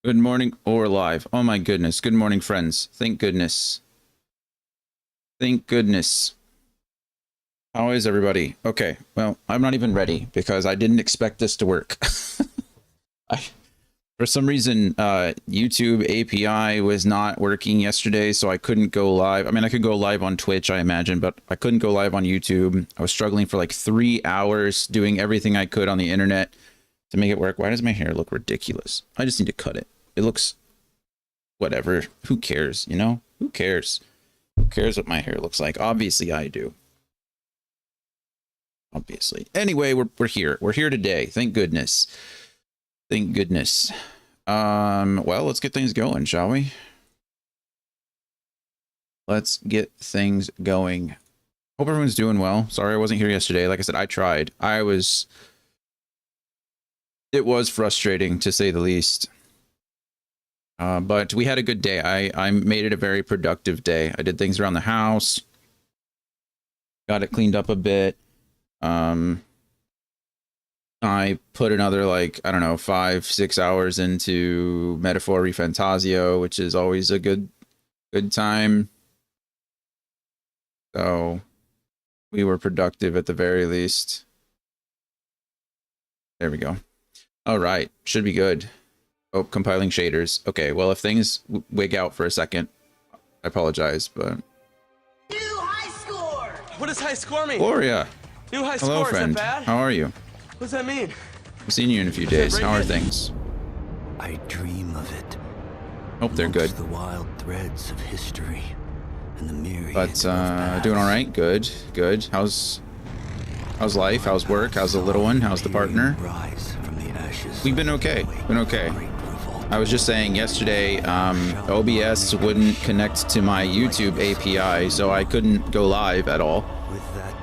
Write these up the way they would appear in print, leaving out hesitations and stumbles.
Good morning or live. Oh my goodness. Good morning, friends. Thank goodness. Thank goodness. How is everybody? Okay, well, I'm not even ready because I didn't expect this to work. For some reason, YouTube API was not working yesterday, so I couldn't go live. I mean, I could go live on Twitch, I imagine, but I couldn't go live on YouTube. I was struggling for like 3 hours doing everything I could on the internet to make it work. Why does my hair look ridiculous? I just need to cut it. It looks whatever. Who cares, you know? Who cares? Who cares what my hair looks like? Obviously, I do. Obviously. Anyway, we're here. We're here today. Thank goodness. Thank goodness. Well, let's get things going, shall we? Let's get things going. Hope everyone's doing well. Sorry I wasn't here yesterday. Like I said, I tried. It was frustrating, to say the least. But we had a good day. I made it a very productive day. I did things around the house. Got it cleaned up a bit. I put another, like, I don't know, 5-6 hours into Metaphor ReFantazio, which is always a good time. So we were productive at the very least. There we go. All right, should be good. Oh, compiling shaders. Okay, well, if things wig out for a second, I apologize, but... New high score! What does high score mean? Gloria! New high Hello, score, friend. is that bad? How are you? What does that mean? I've seen you in a few days. How are things? I dream of it. Hope they're good. The wild threads of history and the myriad. But doing all right. Good. Good. How's life? How's work? How's the little one? How's the partner? Rise from the ashes. We've been okay. Been okay. I was just saying yesterday, OBS wouldn't connect to my YouTube API, so I couldn't go live at all.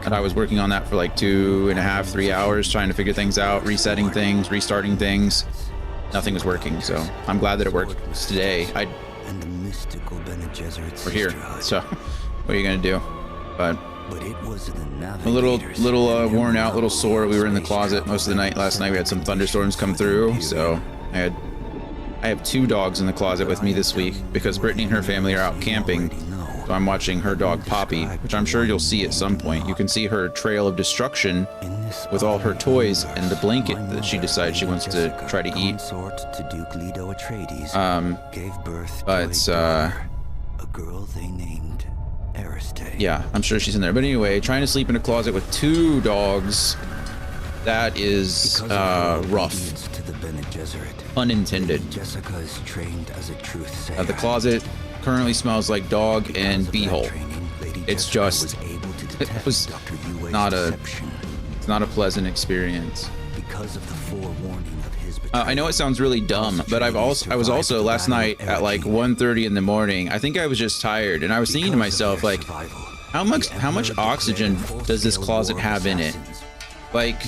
And I was working on that for like 2.5, 3 hours, trying to figure things out, resetting things, restarting things. Nothing was working, so I'm glad that it worked today. And the mystical Bene Gesserit We're here, so what are you gonna do? But it was a little worn out, little sore. We were in the closet most of the night last night. We had some thunderstorms come through, so I have 2 dogs in the closet with me this week because Brittany and her family are out camping. So I'm watching her dog Poppy, which I'm sure you'll see at some point. You can see her trail of destruction with all her toys and the blanket that she decides she wants to try to eat. A girl they named Ariste. Yeah, I'm sure she's in there. But anyway, trying to sleep in a closet with 2 dogs, that is rough. Unintended. Jessica is trained as a truth sayer. The closet currently smells like dog and beehole. It's just, it was not a pleasant experience. Because of the forewarning of his I know it sounds really dumb, but I was also last night at like 1:30 in the morning. I think I was just tired, and I was thinking to myself, like, how much oxygen does this closet have in it? Like,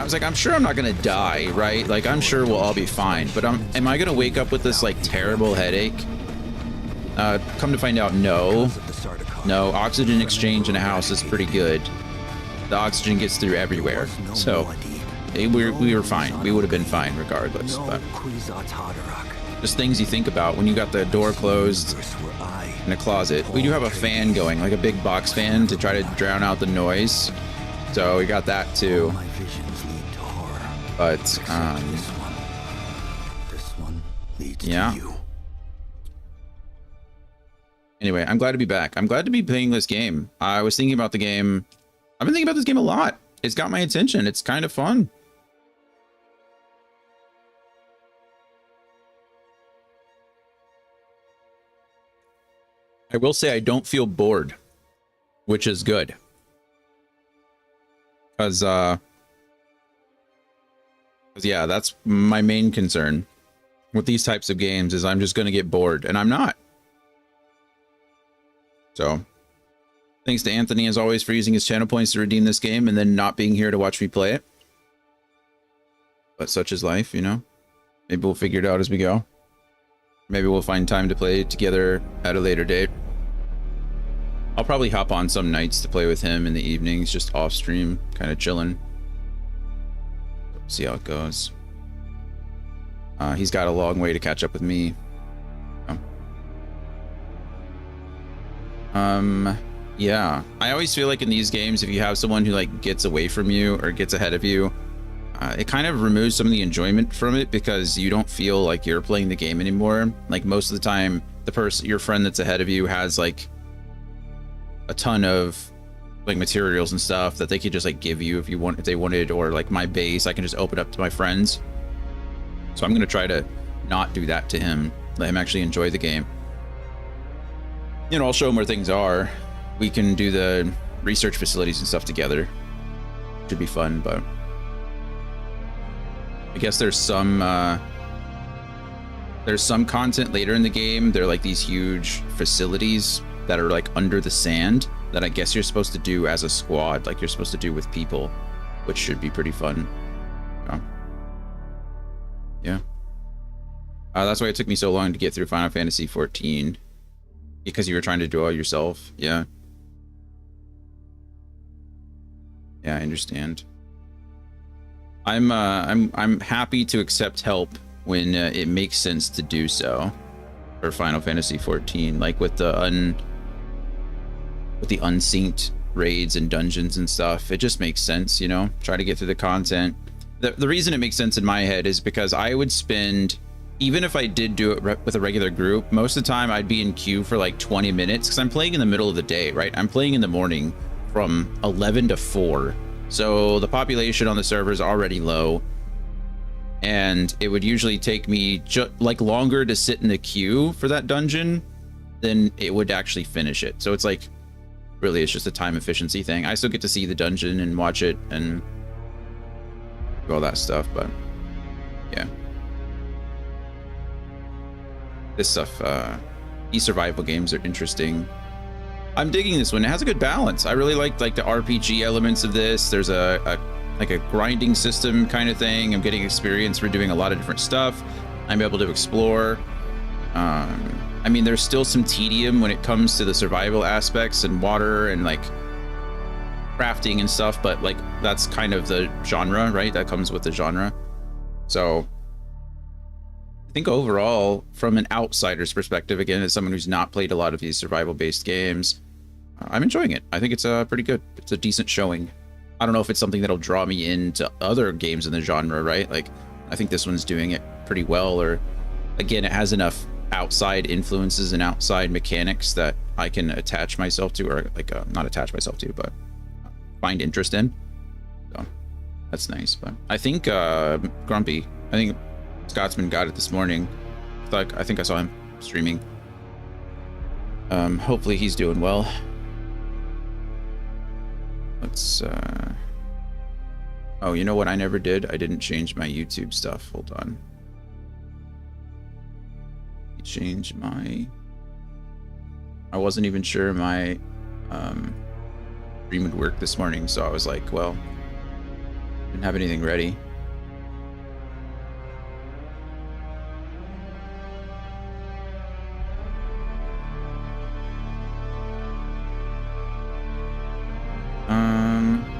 I was like, I'm sure I'm not gonna die, right? Like, I'm sure we'll all be fine, but am I gonna wake up with this like terrible headache? Come to find out, no. Oxygen exchange in a house is pretty good. The oxygen gets through everywhere, so we were fine. We would have been fine regardless. But just things you think about when you got the door closed in a closet. We do have a fan going, like a big box fan, to try to drown out the noise. So we got that too. But yeah. Anyway, I'm glad to be back. I'm glad to be playing this game. I was thinking about the game. I've been thinking about this game a lot. It's got my attention. It's kind of fun. I will say I don't feel bored, which is good. Because yeah, that's my main concern with these types of games, is I'm just going to get bored, and I'm not. So thanks to Anthony, as always, for using his channel points to redeem this game and then not being here to watch me play it. But such is life, you know? Maybe we'll figure it out as we go. Maybe we'll find time to play together at a later date. I'll probably hop on some nights to play with him in the evenings, just off stream, kind of chilling. See how it goes. He's got a long way to catch up with me. Yeah, I always feel like in these games, if you have someone who like gets away from you or gets ahead of you, it kind of removes some of the enjoyment from it, because you don't feel like you're playing the game anymore. Like most of the time, your friend that's ahead of you has like a ton of like materials and stuff that they could just like give you if they wanted, or like my base, I can just open up to my friends. So I'm gonna try to not do that to him. Let him actually enjoy the game. You know, I'll show him where things are. We can do the research facilities and stuff together. Should be fun, but I guess there's some content later in the game. They're like these huge facilities that are like under the sand that I guess you're supposed to do as a squad, like you're supposed to do with people, which should be pretty fun. Yeah. That's why it took me so long to get through Final Fantasy 14, because you were trying to do it all yourself. Yeah. Yeah, I understand. I'm happy to accept help when it makes sense to do so for Final Fantasy 14, like with the unsynced raids and dungeons and stuff. It just makes sense, you know. Try to get through the content. The reason it makes sense in my head is because I would spend, even if I did do it with a regular group, most of the time I'd be in queue for like 20 minutes, because I'm playing in the middle of the day, right? I'm playing in the morning from 11 to 4. So the population on the server is already low, and it would usually take me like longer to sit in the queue for that dungeon than it would actually finish it. So it's like, really, it's just a time efficiency thing. I still get to see the dungeon and watch it and do all that stuff, but yeah. This stuff, these survival games are interesting. I'm digging this one. It has a good balance. I really like the RPG elements of this. There's a grinding system kind of thing. I'm getting experience for doing a lot of different stuff. I'm able to explore. I mean, there's still some tedium when it comes to the survival aspects and water and like crafting and stuff, but like that's kind of the genre, right? That comes with the genre. So I think overall, from an outsider's perspective, again, as someone who's not played a lot of these survival-based games, I'm enjoying it. I think it's pretty good. It's a decent showing. I don't know if it's something that'll draw me into other games in the genre, right? Like, I think this one's doing it pretty well, or again, it has enough outside influences and outside mechanics that I can attach myself to, or like not attach myself to, but find interest in. So that's nice. But I think Grumpy, I think Scotsman got it this morning. I think I saw him streaming. Hopefully he's doing well. Let's oh, you know what I never did? I didn't change my YouTube stuff. Hold on. Change my, I wasn't even sure my stream would work this morning, so I was like, well, didn't have anything ready.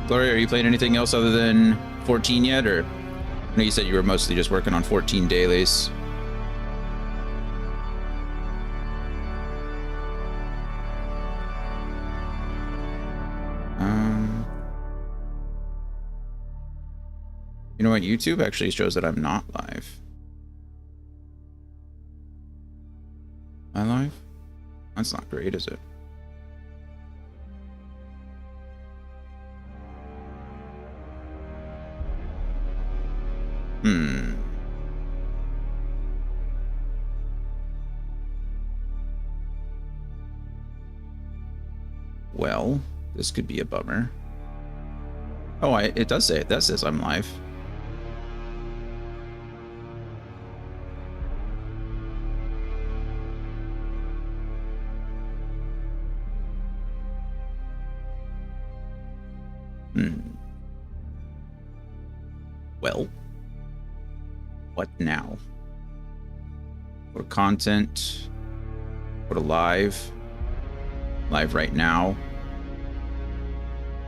Gloria, are you playing anything else other than 14 yet? Or I know you said you were mostly just working on 14 dailies. You know what? YouTube actually shows that I'm not live. Am I live? That's not great, is it? Well, this could be a bummer. Oh, it does say it. That says I'm live. Well, what now? Go to content, go to live right now.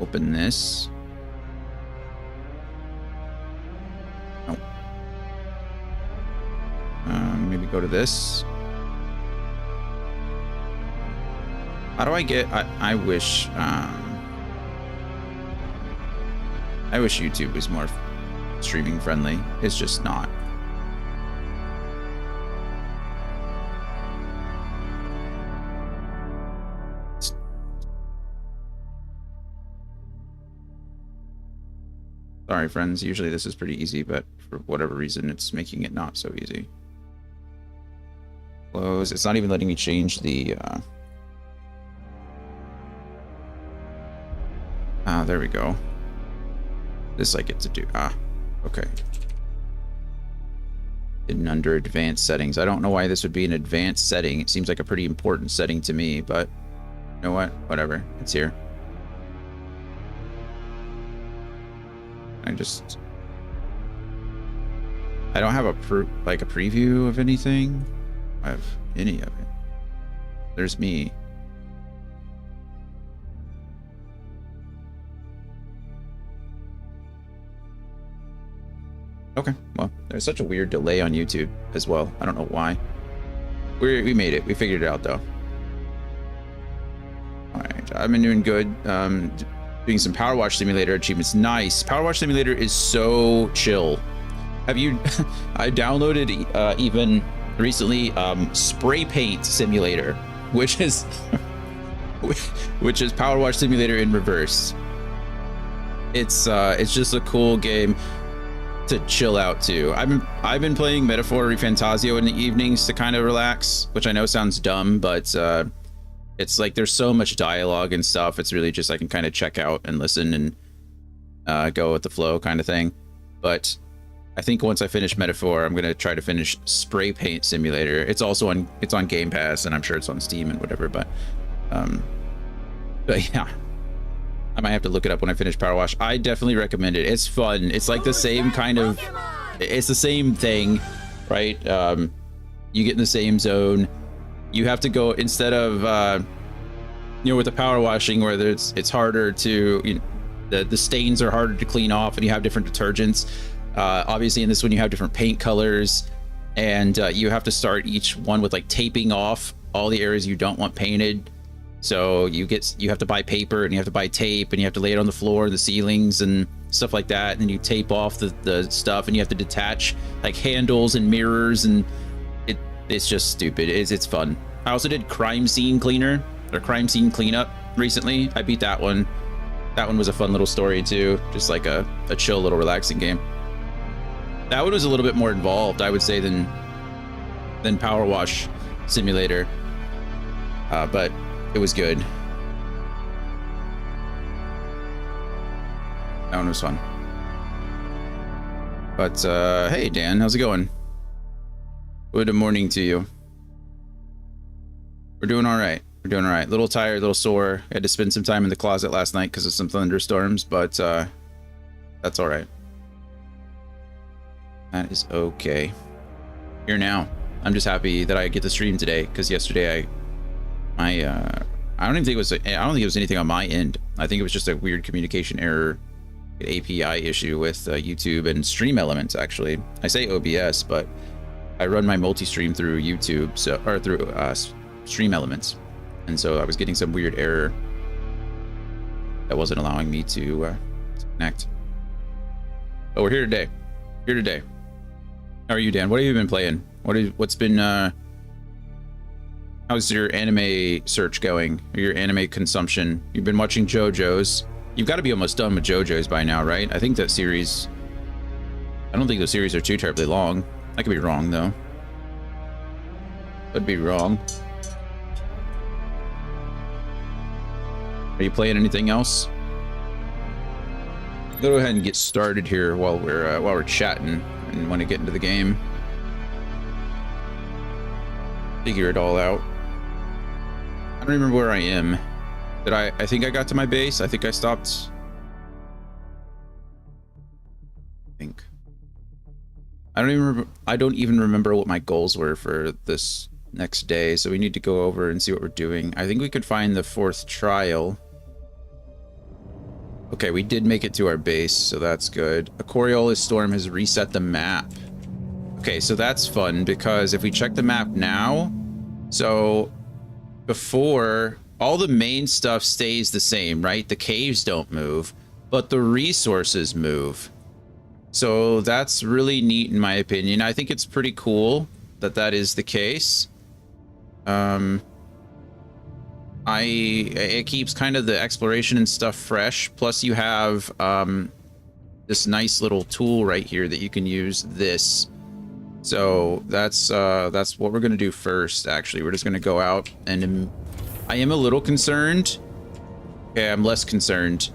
Open this. No. maybe go to this. How do I get... I wish YouTube was more streaming friendly. It's just not. Sorry, friends. Usually this is pretty easy, but for whatever reason, it's making it not so easy. Close. It's not even letting me change the... there we go. This I get to do. Okay. Hidden under advanced settings. I don't know why this would be an advanced setting. It seems like a pretty important setting to me, but you know what? Whatever. It's here. I don't have a preview of anything. I have any of it. There's me. Okay, well, there's such a weird delay on YouTube as well. I don't know why. We made it. We figured it out though. All right, I've been doing good. Doing some Power Wash Simulator achievements. Nice. Power Wash Simulator is so chill. Have you? I downloaded even recently Spray Paint Simulator, which is Power Wash Simulator in reverse. It's just a cool game to chill out to. I've been playing Metaphor ReFantazio in the evenings to kind of relax, which I know sounds dumb, but it's like there's so much dialogue and stuff. It's really just I can kind of check out and listen and go with the flow kind of thing. But I think once I finish Metaphor, I'm gonna try to finish Spray Paint Simulator. It's also on Game Pass, and I'm sure it's on Steam and whatever. But yeah. I might have to look it up when I finish Power Wash. I definitely recommend it. It's fun. It's like the same kind of... It's the same thing, right? You get in the same zone. You have to go... Instead of, with the power washing where it's harder to... the stains are harder to clean off and you have different detergents. Obviously, in this one, you have different paint colors. And you have to start each one with, like, taping off all the areas you don't want painted. So you have to buy paper and you have to buy tape and you have to lay it on the floor, the ceilings and stuff like that. And then you tape off the stuff and you have to detach like handles and mirrors, and it's just stupid. It's fun. I also did Crime Scene Cleaner or Crime Scene Cleanup recently. I beat that one. That one was a fun little story too. Just like a chill little relaxing game. That one was a little bit more involved, I would say, than Power Wash Simulator. But it was good. That one was fun. But hey Dan, how's it going? Good morning to you. We're doing all right. We're doing all right. Little tired, little sore. I had to spend some time in the closet last night because of some thunderstorms, but that's all right. That is okay. Here now. I'm just happy that I get to stream today because yesterday I don't even think it was anything on my end. I think it was just a weird communication error, an API issue with YouTube and Stream Elements. Actually, I say OBS, but I run my multi-stream through YouTube, through Stream Elements, and so I was getting some weird error that wasn't allowing me to connect. But we're here today. How are you, Dan? What have you been playing? What's been how's your anime search going, or your anime consumption? You've been watching JoJo's. You've got to be almost done with JoJo's by now, right? I think that series... I don't think those series are too terribly long. I could be wrong, though. Could be wrong. Are you playing anything else? Go ahead and get started here while we're chatting and want to get into the game. Figure it all out. I don't remember where I am. I think I got to my base. I think I stopped. I don't even remember what my goals were for this next day. So we need to go over and see what we're doing. I think we could find the 4th trial. Okay, we did make it to our base, so that's good. A Coriolis storm has reset the map. Okay, so that's fun because if we check the map now, so before, all the main stuff stays the same, right? The caves don't move, but the resources move. So that's really neat in my opinion. I think it's pretty cool that that is the case. It keeps kind of the exploration and stuff fresh. Plus you have this nice little tool right here that you can use this. So that's what we're gonna do first. Actually, we're just gonna go out, and I am a little concerned. Okay, I'm less concerned.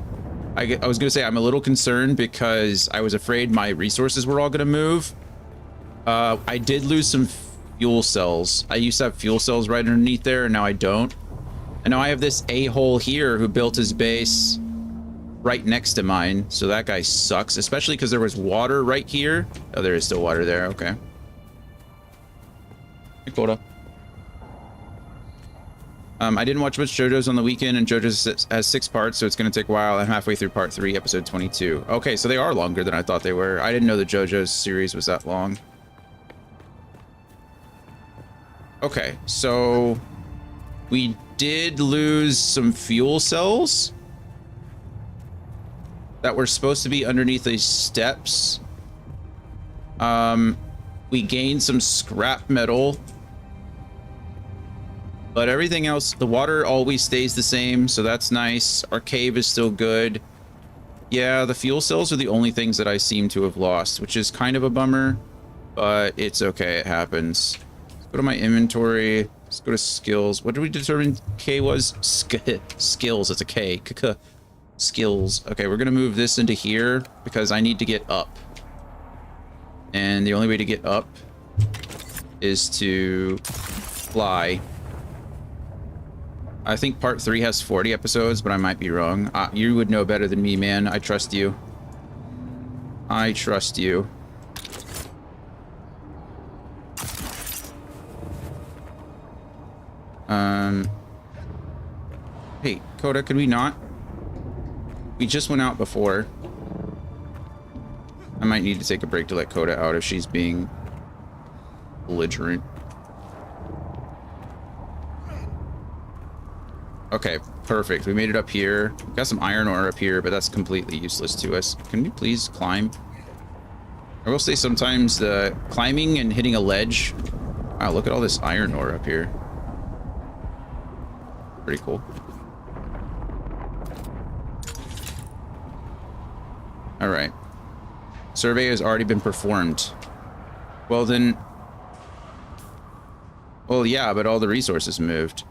I was gonna say I'm a little concerned because I was afraid my resources were all gonna move. I did lose some fuel cells. I used to have fuel cells right underneath there, and now I don't. And now I have this a-hole here who built his base right next to mine. So that guy sucks, especially because there was water right here. Oh, there is still water there. Okay. Hey, Coda. I didn't watch much JoJo's on the weekend, and JoJo's has 6 parts, so it's going to take a while. I'm halfway through part 3, episode 22. Okay, so they are longer than I thought they were. I didn't know the JoJo's series was that long. Okay, so we did lose some fuel cells that were supposed to be underneath these steps. We gained some scrap metal, but everything else, the water always stays the same, so that's nice. Our cave is still good. Yeah, the fuel cells are the only things that I seem to have lost, which is kind of a bummer, but it's okay, it happens. Let's go to my inventory. Let's go to skills. What did we determine K was? Skills, it's a K. Skills. Okay, we're gonna move this into here because I need to get up. And the only way to get up is to fly. I think part 3 has 40 episodes, but I might be wrong. You would know better than me, man. I trust you. I trust you. Hey, Coda, could we not? We just went out before. I might need to take a break to let Coda out if she's being belligerent. Okay, perfect. We made it up here. We've got some iron ore up here, but that's completely useless to us. Can we please climb? I will say sometimes the climbing and hitting a ledge. Wow, look at all this iron ore up here. Pretty cool. All right. Survey has already been performed. Well then... Well, yeah, but all the resources moved.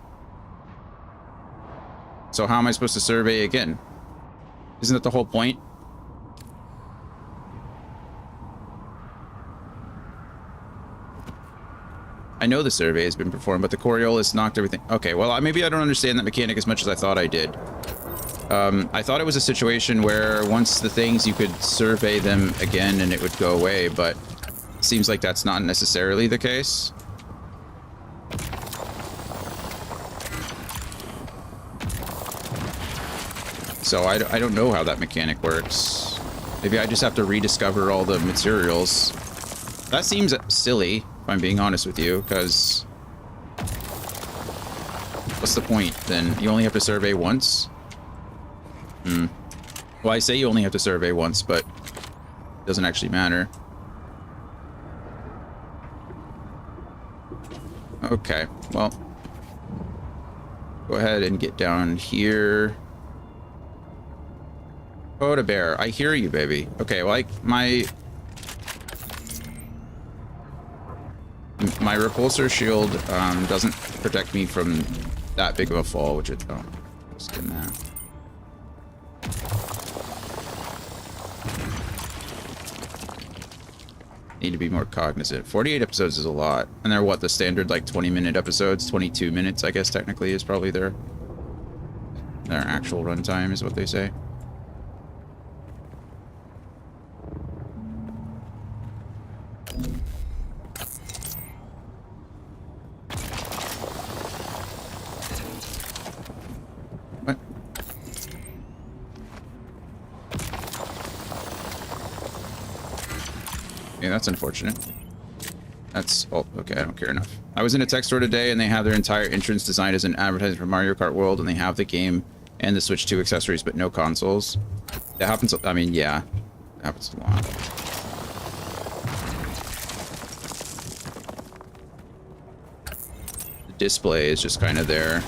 So how am I supposed to survey again? Isn't that the whole point? I know the survey has been performed, but the Coriolis knocked everything. Okay, well, maybe I don't understand that mechanic as much as I thought I did. I thought it was a situation where once the things, you could survey them again and it would go away, but it seems like that's not necessarily the case. So I don't know how that mechanic works. Maybe I just have to rediscover all the materials. That seems silly, if I'm being honest with you, because... What's the point, then? You only have to survey once? Well, I say you only have to survey once, but it doesn't actually matter. Okay, well... Go ahead and get down here. Coda Bear, I hear you, baby. Okay, well, my repulsor shield doesn't protect me from that big of a fall, which it... Oh, just getting that. Need to be more cognizant. 48 episodes is a lot. And they're what, the standard like 20-minute episodes? 22 minutes, I guess, technically, is probably their actual runtime, is what they say. What? Yeah, that's unfortunate. That's all. Okay, I don't care enough. I was in a tech store today, and they have their entire entrance designed as an advertisement for Mario Kart World, and they have the game and the Switch 2 accessories, but no consoles. That happens. I mean, yeah, that happens a lot. The display is just kind of there.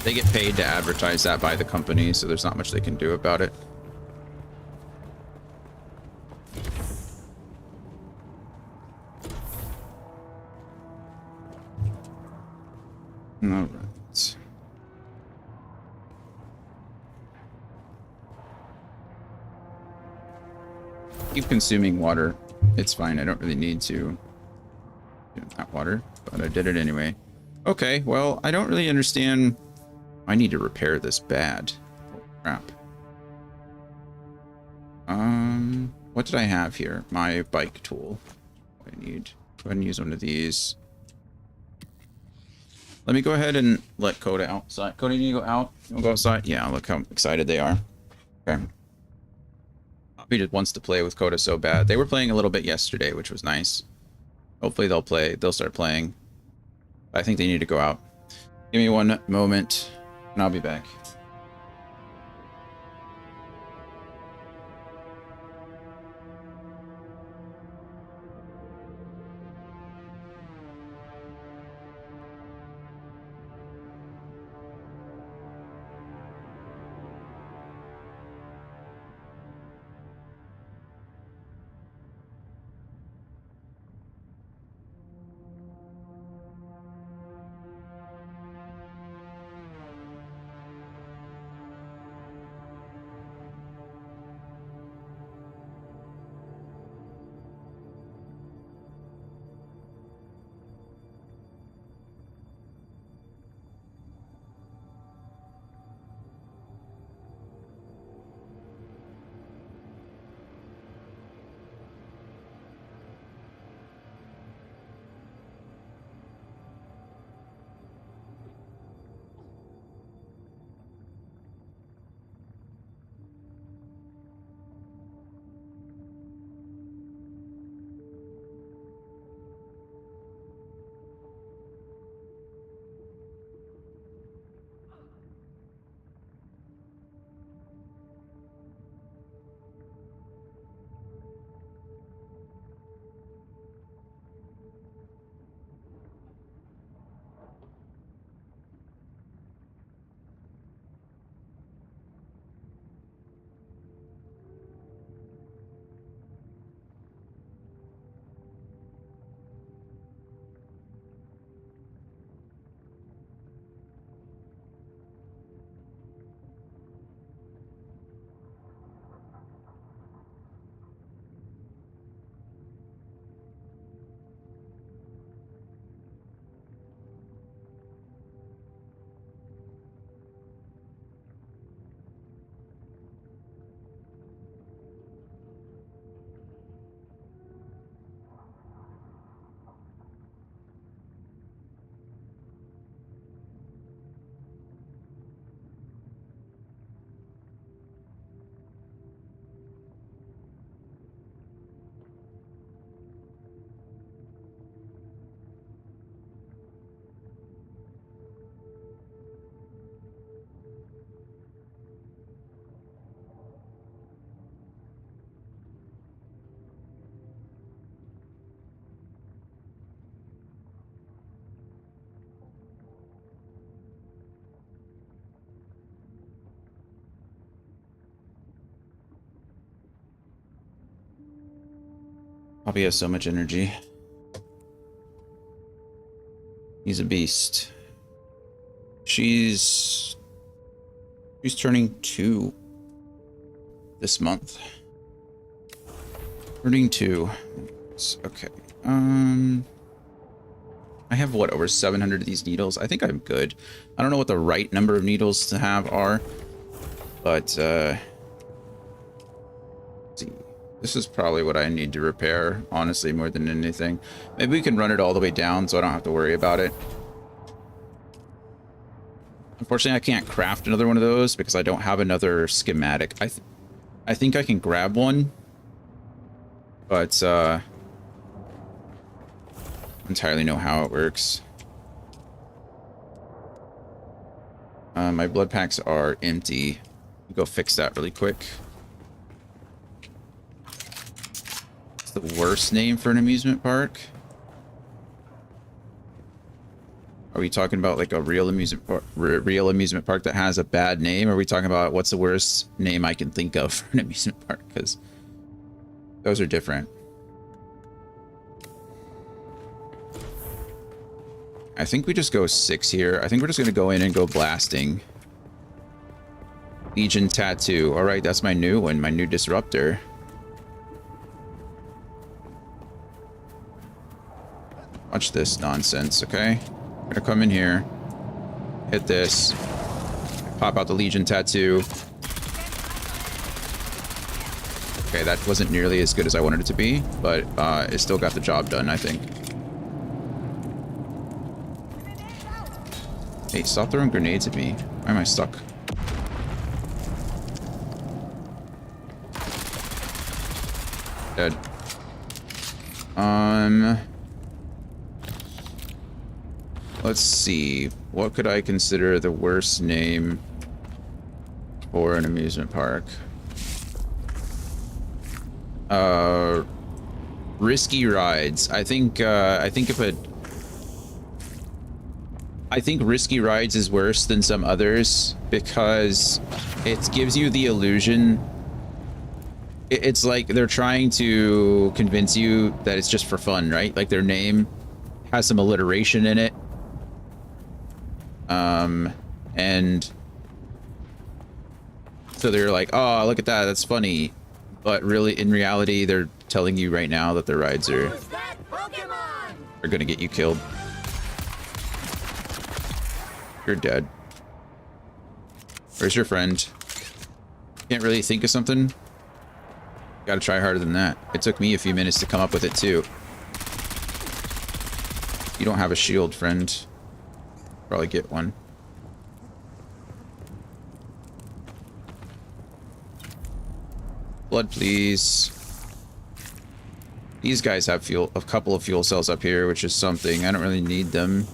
They get paid to advertise that by the company, so there's not much they can do about it. All right. Keep consuming water. It's fine. I don't really need to do that water, but I did it anyway. Okay, well, I don't really understand. I need to repair this bad. Oh, crap. What did I have here? My bike tool. I need. Go ahead and use one of these. Let me go ahead and let Coda outside. Coda, you go out? You want to go outside? Yeah, look how excited they are. Okay. He just wants to play with Coda so bad. They were playing a little bit yesterday, which was nice. Hopefully they'll play. They'll start playing. I think they need to go out. Give me one moment, and I'll be back. Poppy has so much energy. He's a beast. She's turning 2 this month. Turning 2. Okay. I have what, over 700 of these needles? I think I'm good. I don't know what the right number of needles to have are, but let's see. This is probably what I need to repair, honestly, more than anything. Maybe we can run it all the way down so I don't have to worry about it. Unfortunately, I can't craft another one of those because I don't have another schematic. I think I can grab one, but entirely know how it works. My blood packs are empty. Go fix that really quick. It's the worst name for an amusement park. Are we talking about like a real amusement park that has a bad name? Or are we talking about what's the worst name I can think of for an amusement park? Because those are different. I think we just go 6 here. I think we're just going to go in and go blasting. Legion Tattoo. All right, that's my new one, my new disruptor. Watch this nonsense, okay? I'm gonna come in here, hit this, pop out the Legion Tattoo. Okay, that wasn't nearly as good as I wanted it to be, but it still got the job done, I think. Hey, stop throwing grenades at me. Why am I stuck? Dead. Let's see. What could I consider the worst name for an amusement park? Risky Rides. I think Risky Rides is worse than some others because it gives you the illusion. It's like they're trying to convince you that it's just for fun, right? Like their name has some alliteration in it. And so they're like, oh, look at that, that's funny. But really, in reality, they're telling you right now that the rides are gonna get you killed. You're dead. Where's your friend? Can't really think of something? Gotta try harder than that. It took me a few minutes to come up with it too. You don't have a shield, friend. Probably get one. Blood, please. These guys have a couple of fuel cells up here, which is something. I don't really need them.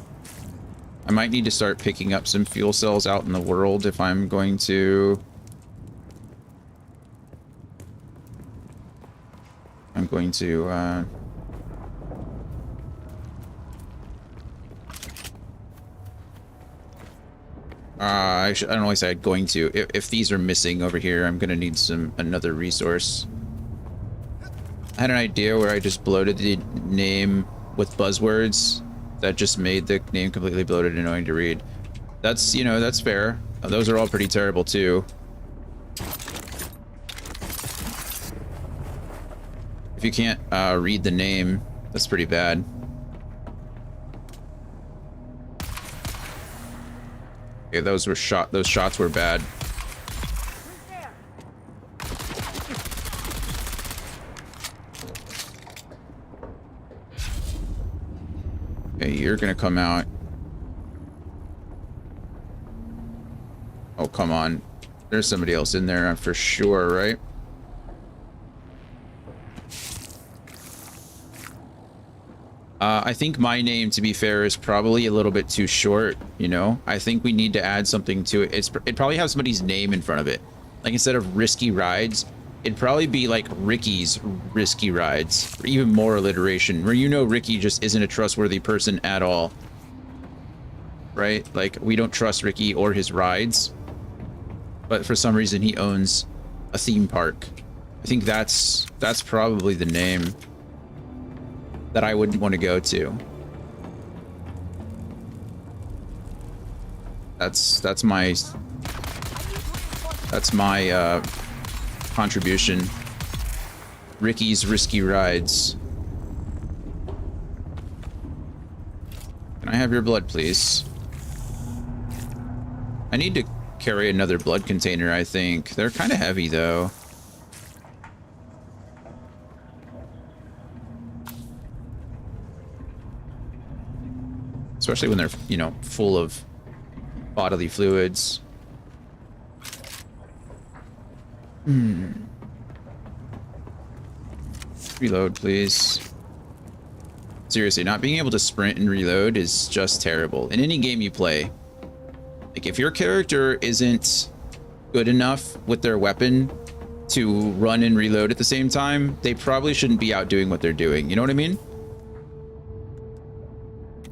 I might need to start picking up some fuel cells out in the world if I'm going to... I don't know why I said going to. If these are missing over here, I'm gonna need another resource. I had an idea where I just bloated the name with buzzwords that just made the name completely bloated and annoying to read. That's, you know, that's fair. Those are all pretty terrible too. If you can't read the name, that's pretty bad. Okay, those shots were bad. Okay, you're gonna come out. Oh, come on. There's somebody else in there, for sure, right? I think my name, to be fair, is probably a little bit too short, you know? I think we need to add something to it. It'd probably have somebody's name in front of it. Like, instead of Risky Rides, it'd probably be like Ricky's Risky Rides. Or even more alliteration, where you know Ricky just isn't a trustworthy person at all. Right? Like, we don't trust Ricky or his rides. But for some reason, he owns a theme park. I think that's probably the name that I wouldn't want to go to. That's my contribution. Ricky's Risky Rides. Can I have your blood, please? I need to carry another blood container, I think. They're kind of heavy, though. Especially when they're, you know, full of bodily fluids. Reload, please. Seriously, not being able to sprint and reload is just terrible. In any game you play, like if your character isn't good enough with their weapon to run and reload at the same time, they probably shouldn't be out doing what they're doing. You know what I mean?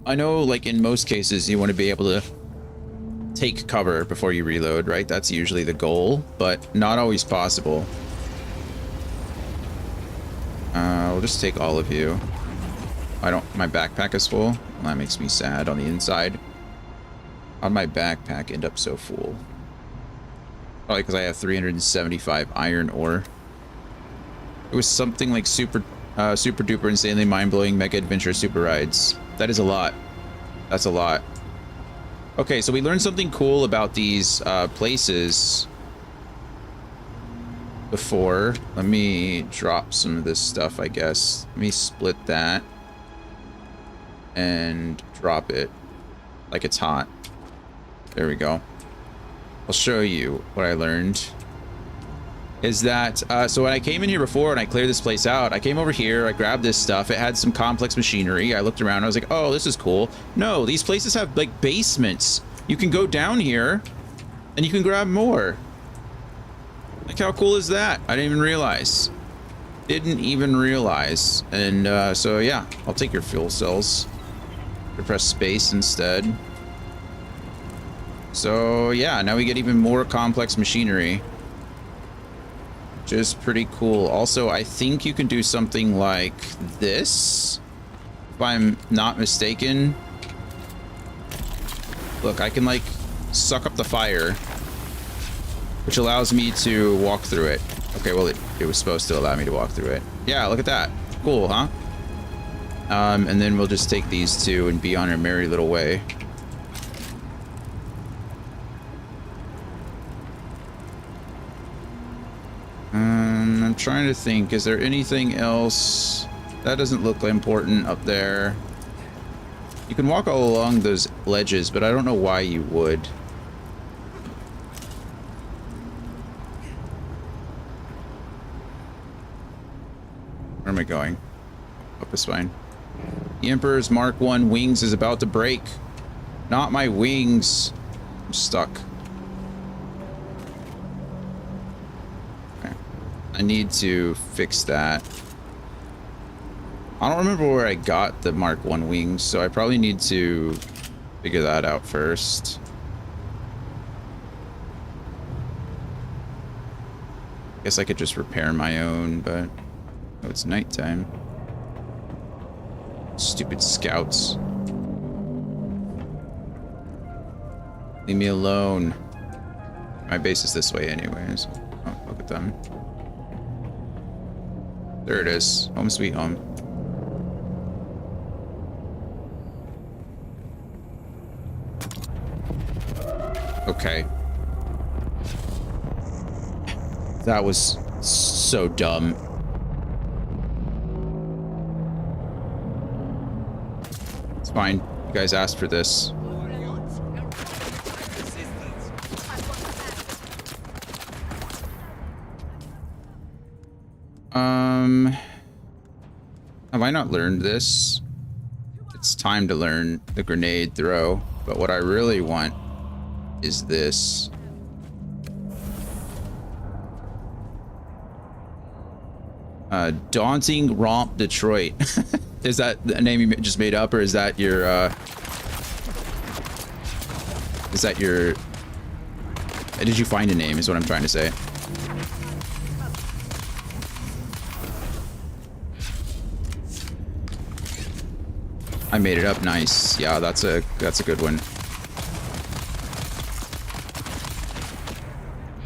I know, like, in most cases, you want to be able to take cover before you reload, right? That's usually the goal, but not always possible. We'll just take all of you. My backpack is full. Well, that makes me sad on the inside. How'd my backpack end up so full? Probably because I have 375 iron ore. It was something like super duper insanely mind-blowing mega adventure super rides. That is a lot. That's a lot. Okay, so we learned something cool about these places before. Let me drop some of this stuff, I guess. Let me split that and drop it like it's hot. There we go. I'll show you what I learned. Is that, so when I came in here before and I cleared this place out, I came over here, I grabbed this stuff. It had some complex machinery. I looked around, I was like, oh, this is cool. No, these places have like basements. You can go down here and you can grab more. Like, how cool is that? I didn't even realize. Didn't even realize. And so yeah, I'll take your fuel cells. Press space instead. So yeah, now we get even more complex machinery, which is pretty cool. Also, I think you can do something like this, if I'm not mistaken. Look, I can like suck up the fire, which allows me to walk through it. Okay, well, it was supposed to allow me to walk through it. Yeah, look at that. Cool, huh? And then we'll just take these two and be on our merry little way. I'm trying to think, is there anything else? That doesn't look important up there. You can walk all along those ledges, but I don't know why you would. Where am I going? Up this fine. The Emperor's Mark I wings is about to break. Not my wings. I'm stuck. Okay. I need to fix that. I don't remember where I got the Mark I wings, so I probably need to figure that out first. Guess I could just repair my own, but oh, it's nighttime. Stupid scouts. Leave me alone. My base is this way anyways. Oh, look at them. There it is. Home sweet home. Okay. That was so dumb. It's fine. You guys asked for this. Have I not learned this? It's time to learn the grenade throw, but what I really want is this. Daunting Romp Detroit. Is that a name you just made up, or is that your did you find a name is what I'm trying to say. I made it up. Nice. Yeah, that's a good one.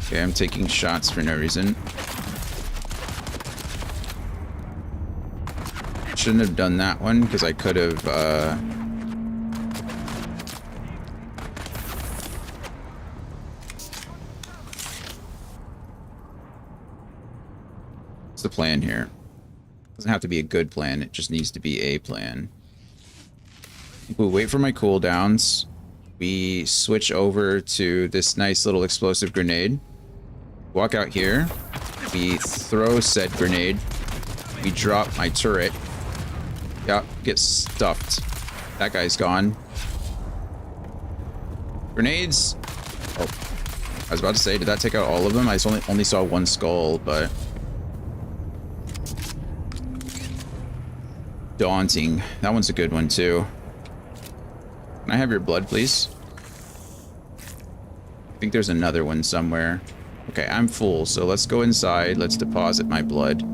Okay, I'm taking shots for no reason. Shouldn't have done that one because I could have what's the plan here? Doesn't have to be a good plan, it just needs to be a plan. We'll wait for my cooldowns. We switch over to this nice little explosive grenade. Walk out here. We throw said grenade. We drop my turret. Yeah, get stuffed. That guy's gone. Grenades. Oh, I was about to say, did that take out all of them? I only saw one skull, but daunting. That one's a good one too. Can I have your blood, please? I think there's another one somewhere. Okay, I'm full, so let's go inside. Let's deposit my blood.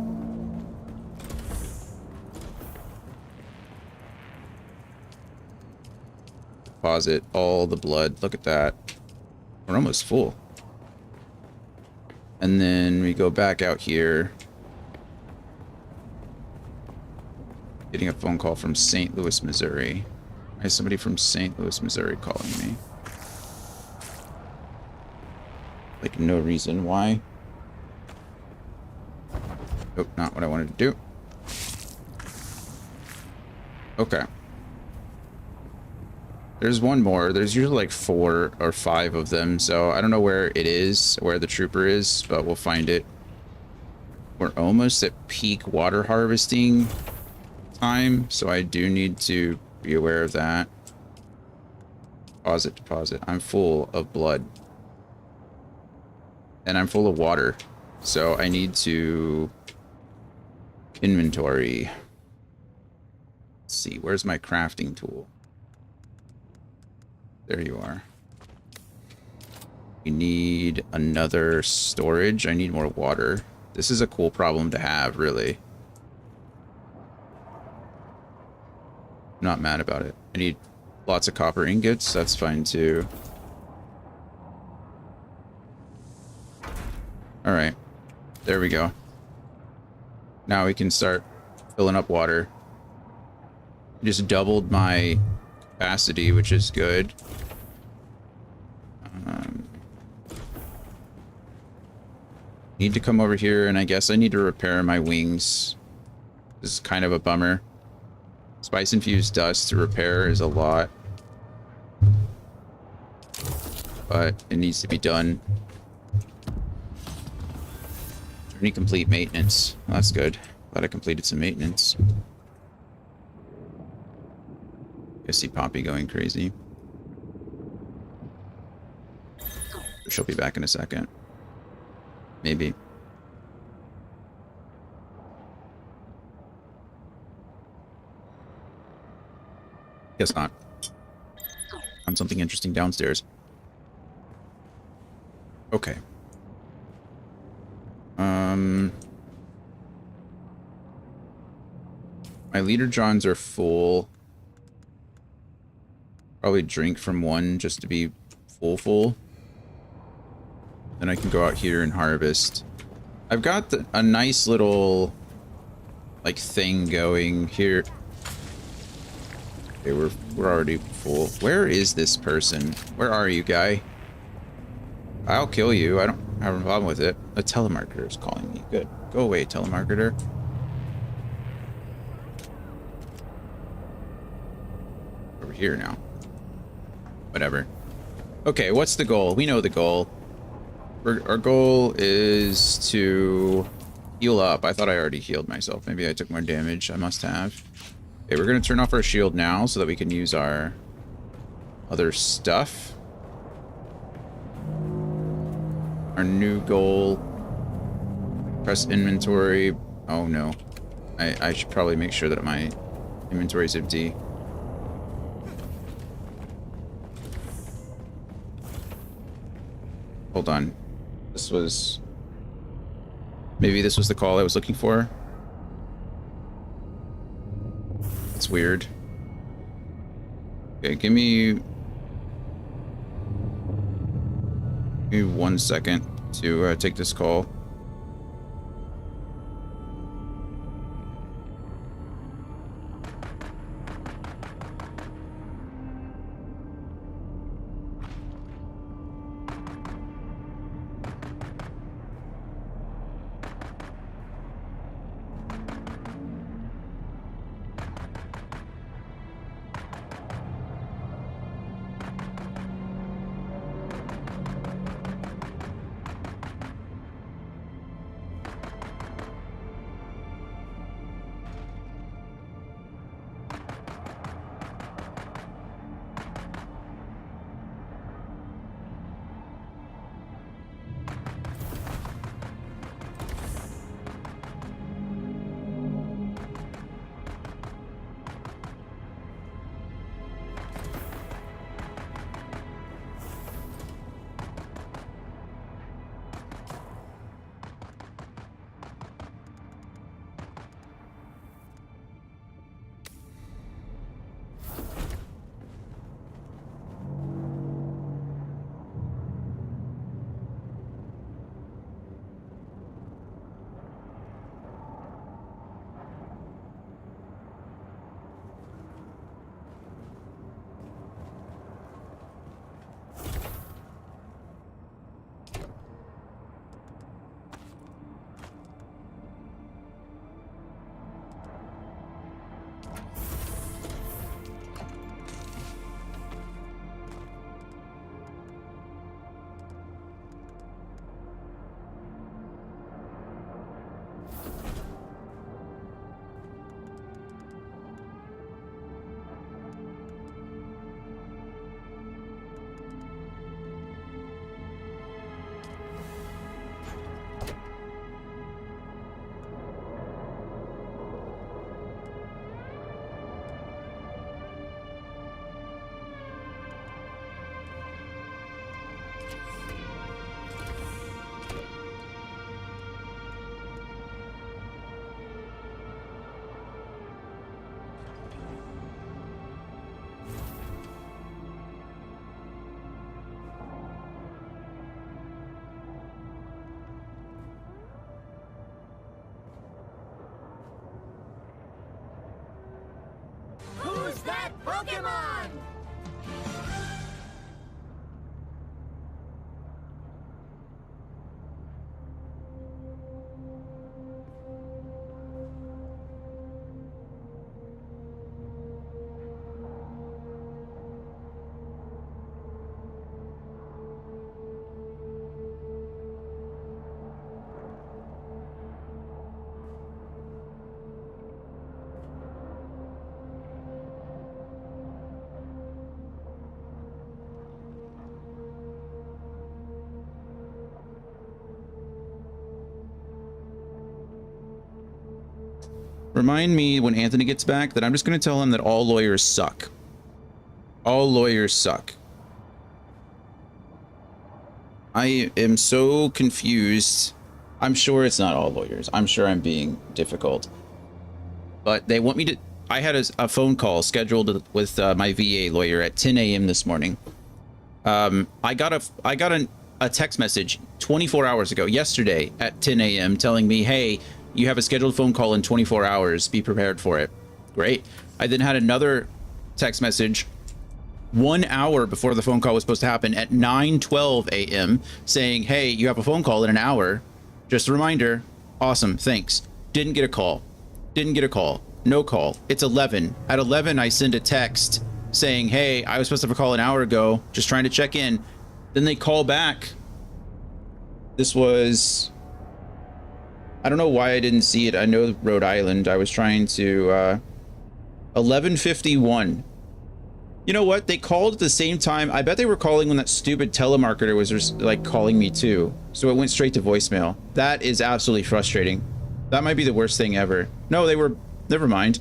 Deposit all the blood. Look at that. We're almost full. And then we go back out here. Getting a phone call from St. Louis, Missouri. Why is somebody from St. Louis, Missouri calling me? Like, no reason why. Oh, not what I wanted to do. Okay. There's one more. There's usually like 4 or 5 of them, so I don't know where it is, where the trooper is, but we'll find it. We're almost at peak water harvesting time, so I do need to be aware of that. Deposit. I'm full of blood. And I'm full of water. So I need to inventory. Let's see, where's my crafting tool? There you are. We need another storage. I need more water. This is a cool problem to have, really. I'm not mad about it. I need lots of copper ingots. That's fine too. All right. There we go. Now we can start filling up water. Just doubled my capacity, which is good. Need to come over here, and I guess I need to repair my wings. This is kind of a bummer. Spice infused dust to repair is a lot, but it needs to be done. Journey complete maintenance. Well, that's good. Glad I completed some maintenance. I see Poppy going crazy. She'll be back in a second. Maybe. Guess not. Found something interesting downstairs. Okay. My leader johns are full. Probably drink from one just to be full. Then I can go out here and harvest. I've got a nice little like thing going here. Okay, we're already full. Where is this person? Where are you, guy? I'll kill you. I don't have a problem with it. A telemarketer is calling me. Good. Go away, telemarketer. Over here now. Whatever. Okay, what's the goal? We know the goal. Our goal is to heal up. I thought I already healed myself. Maybe I took more damage. I must have. Okay, we're going to turn off our shield now so that we can use our other stuff. Our new goal. Press inventory. Oh no. I should probably make sure that my inventory is empty. Hold on. This was... Maybe this was the call I was looking for. That's weird. Okay, give me 1 second to take this call. Pokemon! Remind me when Anthony gets back that I'm just going to tell him that all lawyers suck. All lawyers suck. I am so confused. I'm sure it's not all lawyers. I'm sure I'm being difficult. But they want me to... I had a phone call scheduled with my VA lawyer at 10 a.m. this morning. I got a text message 24 hours ago, yesterday at 10 a.m. telling me, hey, you have a scheduled phone call in 24 hours. Be prepared for it. Great. I then had another text message 1 hour before the phone call was supposed to happen at 9:12 a.m. saying, hey, you have a phone call in an hour. Just a reminder. Awesome. Thanks. Didn't get a call. Didn't get a call. No call. It's 11. At 11, I send a text saying, hey, I was supposed to have a call an hour ago. Just trying to check in. Then they call back. This was... I don't know why I didn't see it. I know Rhode Island. I was trying to 11:51. You know what? They called at the same time. I bet they were calling when that stupid telemarketer was like calling me too. So it went straight to voicemail. That is absolutely frustrating. That might be the worst thing ever. No, they were... Never mind.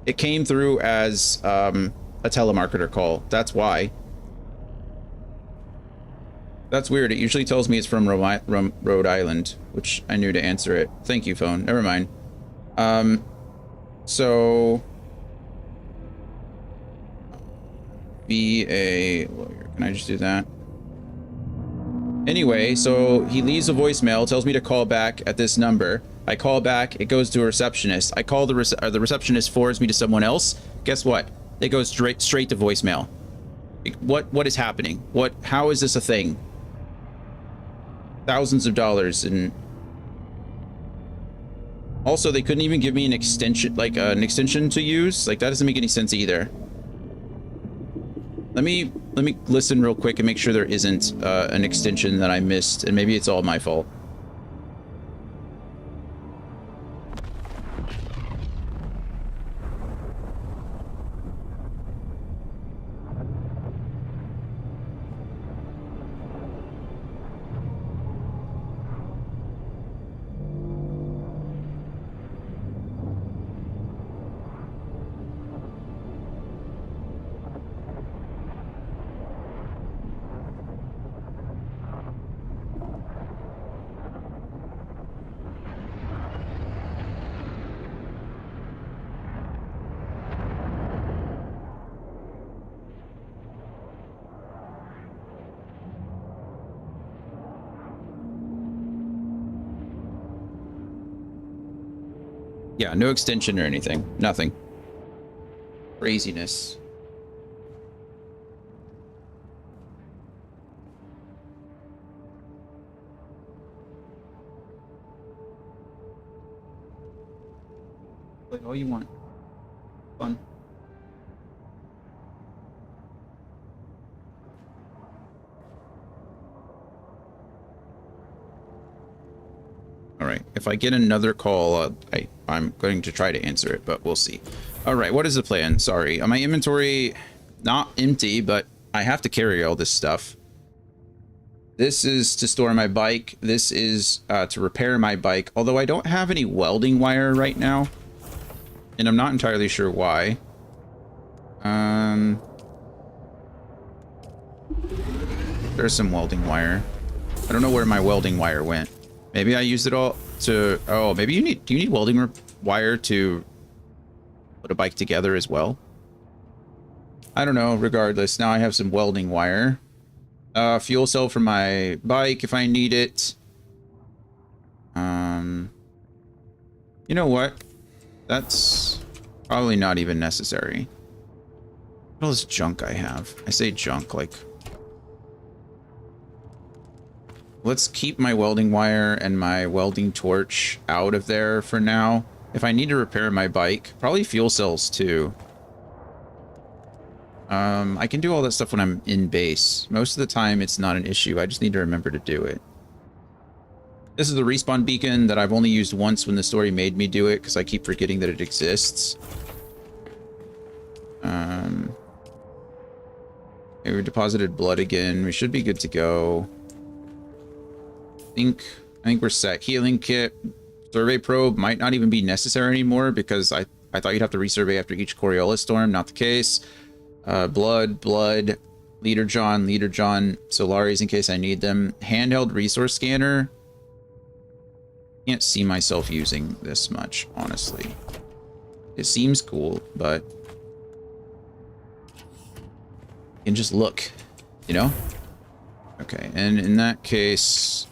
It came through as a telemarketer call. That's why. That's weird. It usually tells me it's from Rhode Island, which I knew to answer it. Thank you, phone. Never mind. So... Be a lawyer. Can I just do that? Anyway, so he leaves a voicemail, tells me to call back at this number. I call back. It goes to a receptionist. I call the receptionist forwards me to someone else. Guess what? It goes straight to voicemail. What is happening? How is this a thing? Thousands of dollars. And also they couldn't even give me an extension, like an extension to use. Like that doesn't make any sense either. Let me listen real quick and make sure there isn't an extension that I missed, and maybe it's all my fault. Yeah, no extension or anything. Nothing. Craziness. Play all you want. Fun. All right. If I get another call, I'm going to try to answer it, but we'll see. All right. What is the plan? Sorry. My inventory, not empty, but I have to carry all this stuff. This is to store my bike. This is to repair my bike, although I don't have any welding wire right now, and I'm not entirely sure why. There's some welding wire. I don't know where my welding wire went. Maybe I used it all to... Oh, maybe you need... Do you need welding wire to put a bike together as well? I don't know. Regardless, now I have some welding wire. Fuel cell for my bike if I need it. You know what? That's probably not even necessary. What all this junk I have? I say junk, like... Let's keep my welding wire and my welding torch out of there for now. If I need to repair my bike, probably fuel cells too. I can do all that stuff when I'm in base. Most of the time, it's not an issue. I just need to remember to do it. This is the respawn beacon that I've only used once when the story made me do it, because I keep forgetting that it exists. Okay, we deposited blood again. We should be good to go. I think we're set. Healing kit, survey probe might not even be necessary anymore, because I thought you'd have to resurvey after each Coriolis storm. Not the case. Blood, Leader John, Solaris in case I need them. Handheld resource scanner. Can't see myself using this much, honestly. It seems cool, but you can just look, you know? Okay, and in that case,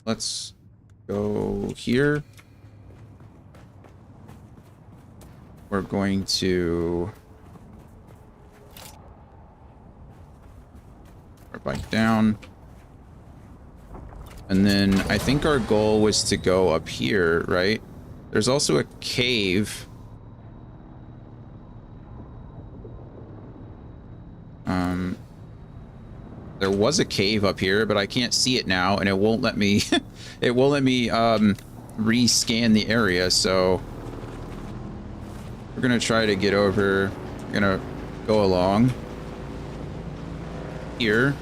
let's go here. We're going to our bike down. And then I think our goal was to go up here, right? There's also a cave. There was a cave up here, but I can't see it now, and it won't let me it won't let me rescan the area, so we're gonna try to get over. We're gonna go along here.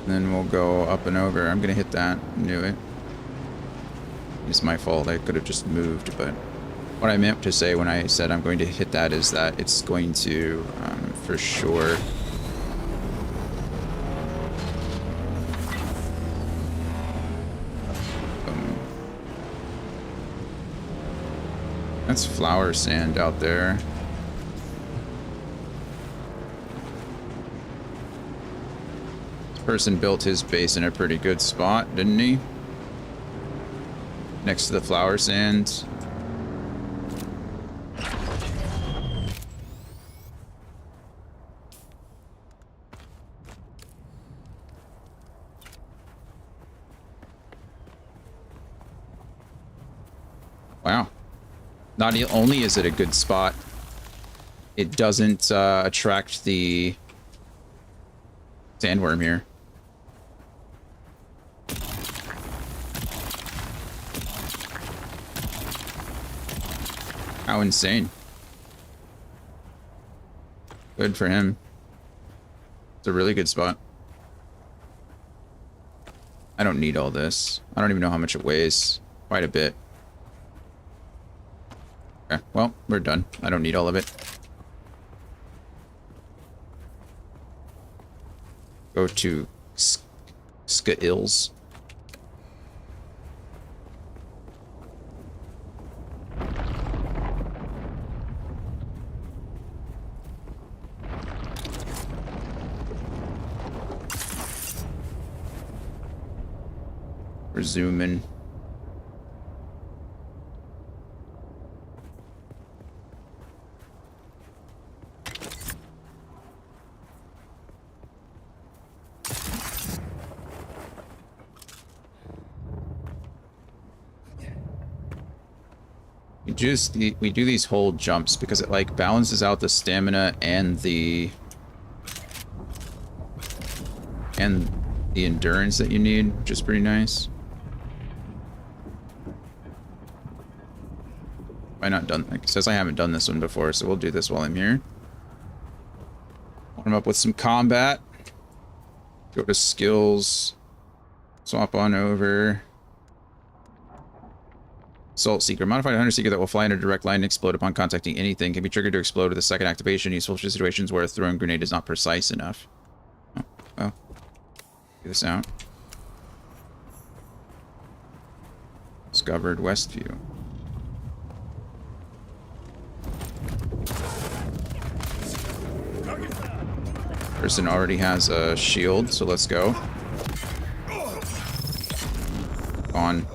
And then we'll go up and over. I'm gonna hit that. Knew it. It's my fault. I could have just moved, but what I meant to say when I said I'm going to hit that is that it's going to, for sure. That's flower sand out there. This person built his base in a pretty good spot, didn't he? Next to the flower sand. Wow. Not only is it a good spot, it doesn't attract the sandworm here. How insane. Good for him. It's a really good spot. I don't need all this. I don't even know how much it weighs. Quite a bit. Okay, well, we're done. I don't need all of it. Go to Ska-Ills. We're zooming. We do these hold jumps because it like balances out the stamina and the endurance that you need, which is pretty nice. Why not done? Like it says I haven't done this one before, so we'll do this while I'm here. Warm up with some combat. Go to skills. Swap on over. Assault Seeker. Modified Hunter Seeker that will fly in a direct line and explode upon contacting anything. Can be triggered to explode with a second activation. Useful for situations where a thrown grenade is not precise enough. Oh, well. Get this out. Discovered Westview. Person already has a shield, so let's go. On.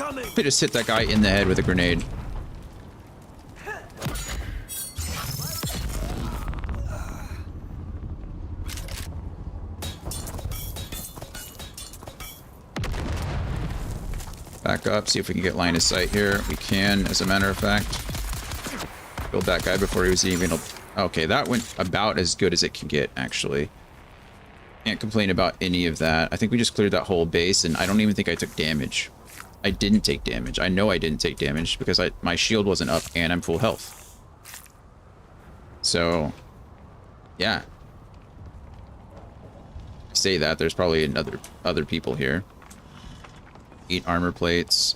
I just hit that guy in the head with a grenade. Back up, see if we can get line of sight here. We can, as a matter of fact. Killed that guy before he was even... Okay, that went about as good as it can get, actually. Can't complain about any of that. I think we just cleared that whole base, and I don't even think I took damage. I didn't take damage. I know I didn't take damage because my shield wasn't up and I'm full health. So, yeah. Say that, there's probably other people here. 8 armor plates.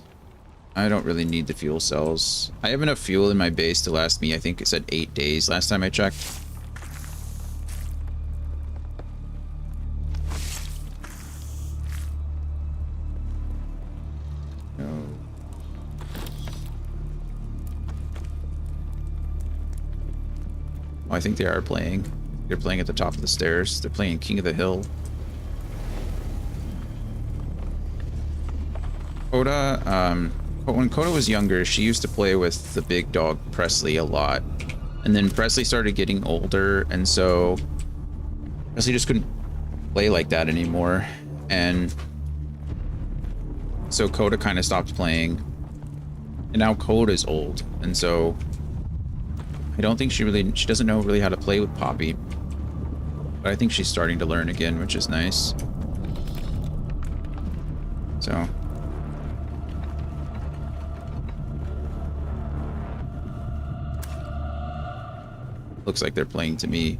I don't really need the fuel cells. I have enough fuel in my base to last me, I think it said 8 days last time I checked. No. Oh, I think they are playing. They're playing at the top of the stairs. They're playing King of the Hill. Coda, when Coda was younger, she used to play with the big dog Presley a lot. And then Presley started getting older, and so Presley just couldn't play like that anymore. And so Coda kind of stopped playing. And now Coda's old, and so I don't think she doesn't know really how to play with Poppy. But I think she's starting to learn again, which is nice. So... looks like they're playing to me.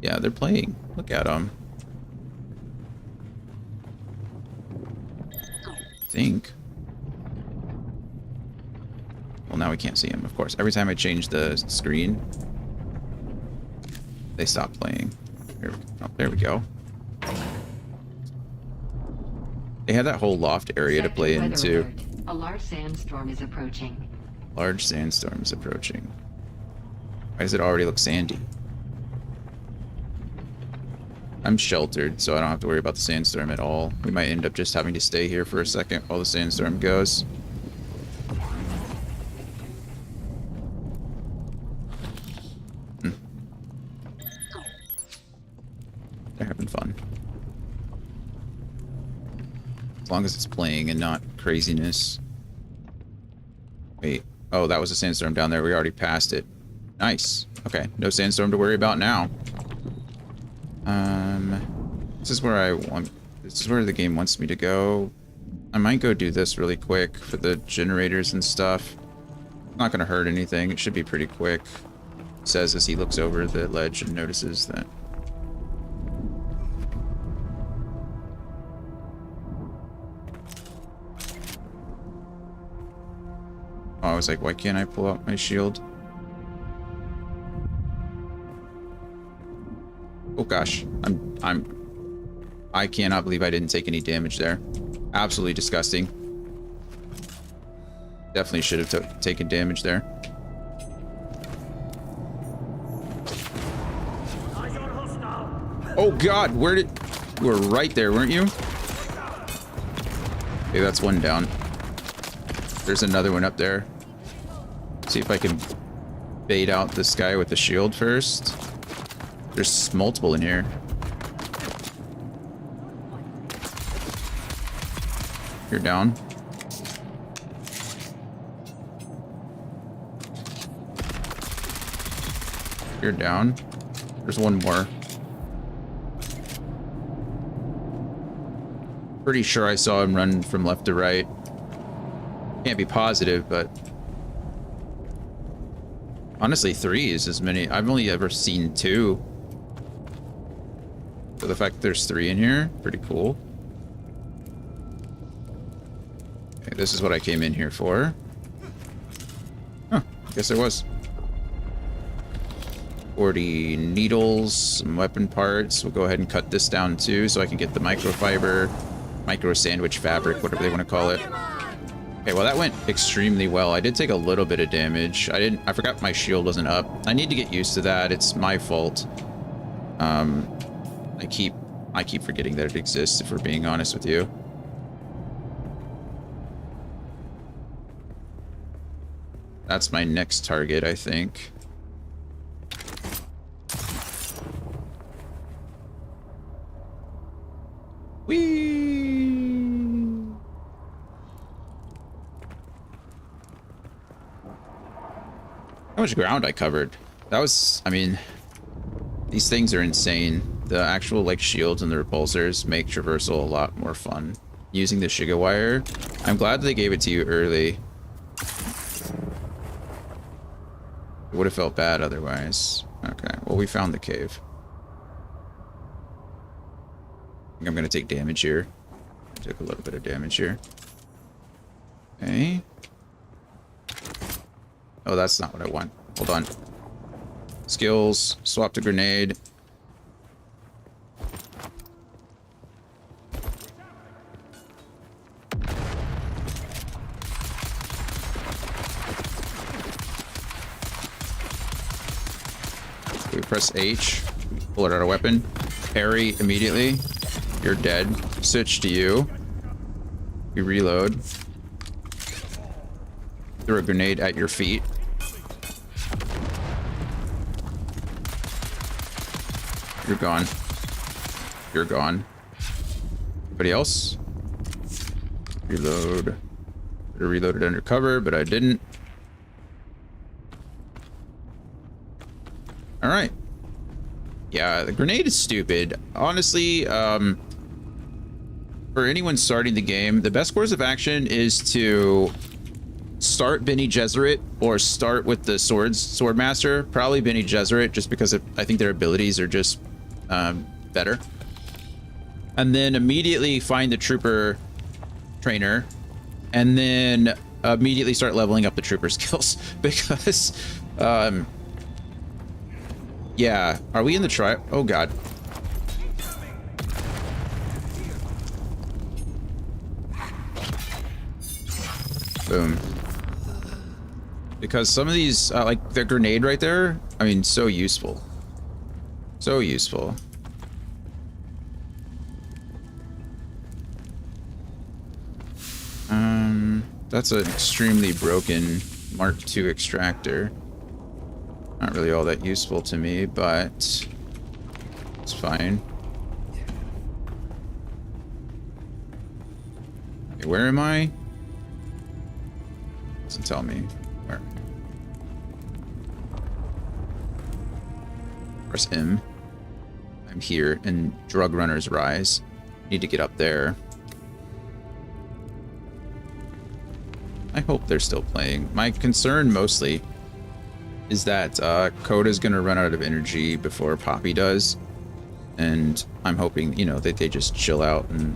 Yeah, they're playing. Look at them. I think. Well, now we can't see them, of course. Every time I change the screen, they stop playing. There we go. They had that whole loft area to play into. A large sandstorm is approaching. Large sandstorm is approaching. Why does it already look sandy? I'm sheltered, so I don't have to worry about the sandstorm at all. We might end up just having to stay here for a second while the sandstorm goes. They're having fun. As long as it's playing and not craziness. Wait. Oh, that was a sandstorm down there. We already passed it. Nice. Okay, no sandstorm to worry about now. This is where I want... This is where the game wants me to go. I might go do this really quick for the generators and stuff. Not gonna hurt anything. It should be pretty quick. Says as he looks over the ledge and notices that... Oh, I was like, why can't I pull out my shield? Oh gosh, I cannot believe I didn't take any damage there. Absolutely disgusting. Definitely should have taken damage there. Oh god, where did... You were right there, weren't you? Okay, that's one down. There's another one up there. See if I can bait out this guy with the shield first. There's multiple in here. You're down. You're down. There's one more. Pretty sure I saw him run from left to right. Can't be positive, but... honestly, 3 is as many. I've only ever seen 2. So the fact that there's 3 in here, pretty cool. Okay, this is what I came in here for. Huh, guess there was. 40 needles, some weapon parts. We'll go ahead and cut this down too so I can get the microfiber, micro sandwich fabric, whatever they want to call it. Okay, well that went extremely well. I did take a little bit of damage. I forgot my shield wasn't up. I need to get used to that. It's my fault. I keep forgetting that it exists, if we're being honest with you. That's my next target, I think. Whee! How much ground I covered. That was, I mean, these things are insane. The actual like shields and the repulsors make traversal a lot more fun. Using the Shiga wire, I'm glad they gave it to you early. It would have felt bad otherwise. Okay, well, we found the cave. I think I'm gonna take damage here. Took a little bit of damage here. Okay. Oh, that's not what I want. Hold on. Skills, swap to grenade. We press H, pull it out a weapon, parry immediately. You're dead. Switch to you. You reload. Throw a grenade at your feet. You're gone. You're gone. Anybody else? Reload. Could have reloaded under cover, but I didn't. All right. Yeah, the grenade is stupid. Honestly, for anyone starting the game, the best course of action is to start Bene Gesserit or start with the Swordmaster. Probably Bene Gesserit, just because I think their abilities are just better. And then immediately find the Trooper trainer, and then immediately start leveling up the Trooper skills because yeah, are we in the trial? Oh god. Boom. Because some of these, like the grenade right there, I mean, so useful. So useful. That's an extremely broken Mark II extractor. Not really all that useful to me, but it's fine. Okay, where am I? Doesn't tell me where. Press M. I'm here in Drug Runner's Rise. Need to get up there. I hope they're still playing. My concern mostly is that Coda's gonna run out of energy before Poppy does, and I'm hoping, you know, that they just chill out and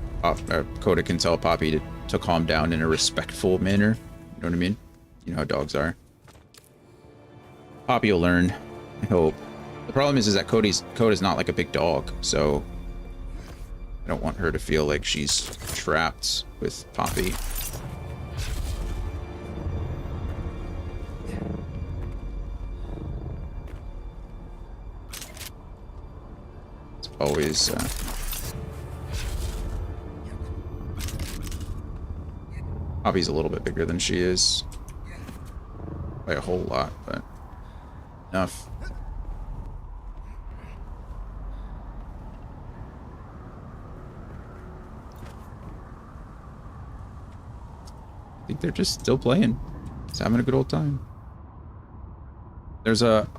Coda can tell Poppy to calm down in a respectful manner. You know what I mean? You know how dogs are. Poppy will learn, I hope. The problem is that Coda's not like a big dog, so I don't want her to feel like she's trapped with Poppy. Always Poppy's a little bit bigger than she is by a whole lot, but enough. I think they're just still playing, just having a good old time.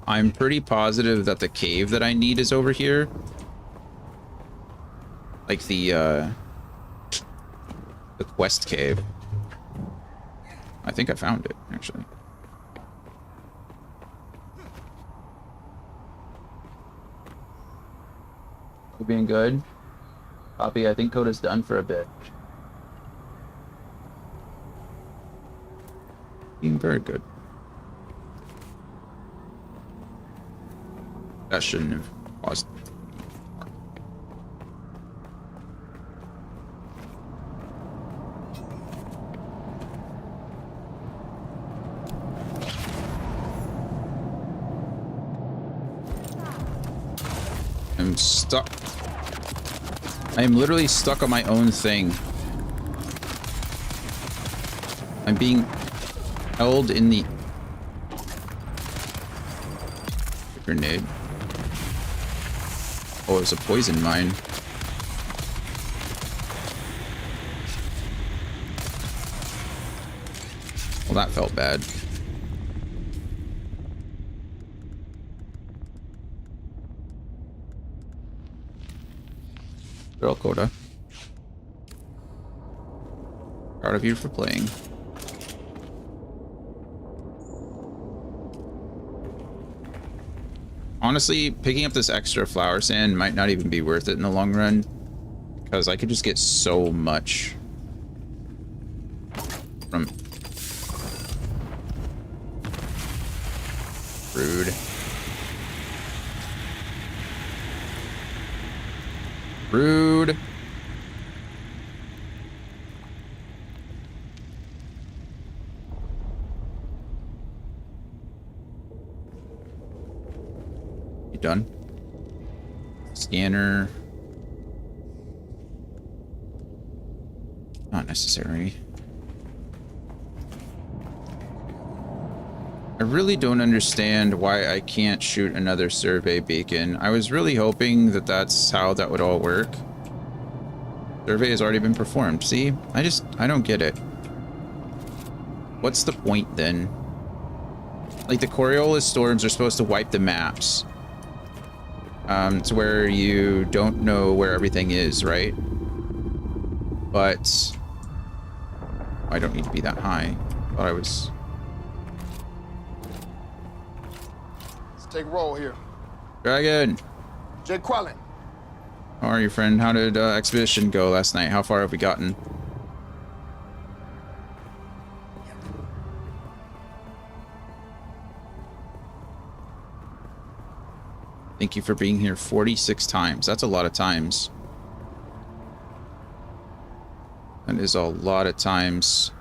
I'm pretty positive that the cave that I need is over here. Like the quest cave. I think I found it, actually. We're being good. Poppy, I think Coda's done for a bit. Being very good. That shouldn't have paused. I'm stuck. I am literally stuck on my own thing. I'm being held in the grenade. Oh, it was a poison mine. Well, that felt bad. Girl Coda. Proud of you for playing. Honestly, picking up this extra flower sand might not even be worth it in the long run, because I could just get so much from... Rude. Rude. You done? Scanner. Not necessary. I really don't understand why I can't shoot another survey beacon. I was really hoping that that's how that would all work. Survey has already been performed. See? I don't get it. What's the point then? Like, the Coriolis storms are supposed to wipe the maps. To where you don't know where everything is, right? But I don't need to be that high. Thought I was... Take roll here. Dragon! Jay Quellen. How are you, friend? How did Expedition go last night? How far have we gotten? Thank you for being here 46 times. That's a lot of times. That is a lot of times.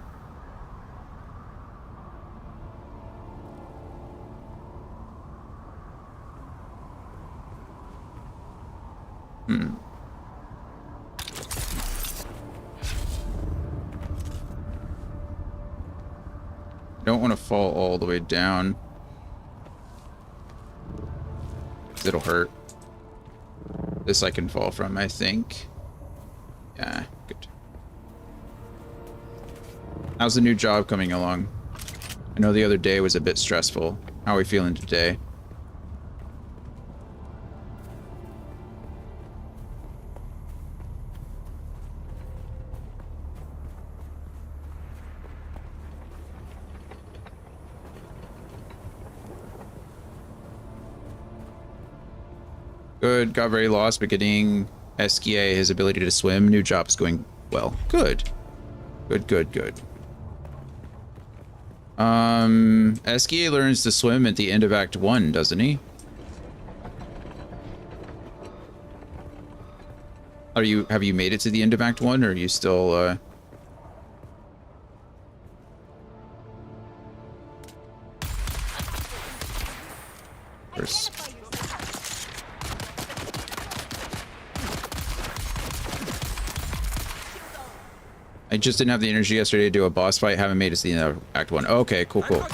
Don't want to fall all the way down. It'll hurt. This I can fall from, I think. Yeah, good. How's the new job coming along? I know the other day was a bit stressful. How are we feeling today? Good. Got very lost, but getting SKA his ability to swim. New job is going well. Good. Good, good, good. SKA learns to swim at the end of Act 1, doesn't he? Have you made it to the end of Act 1, or are you still First. I just didn't have the energy yesterday to do a boss fight. Haven't made it to the end of Act 1. Okay, cool, cool.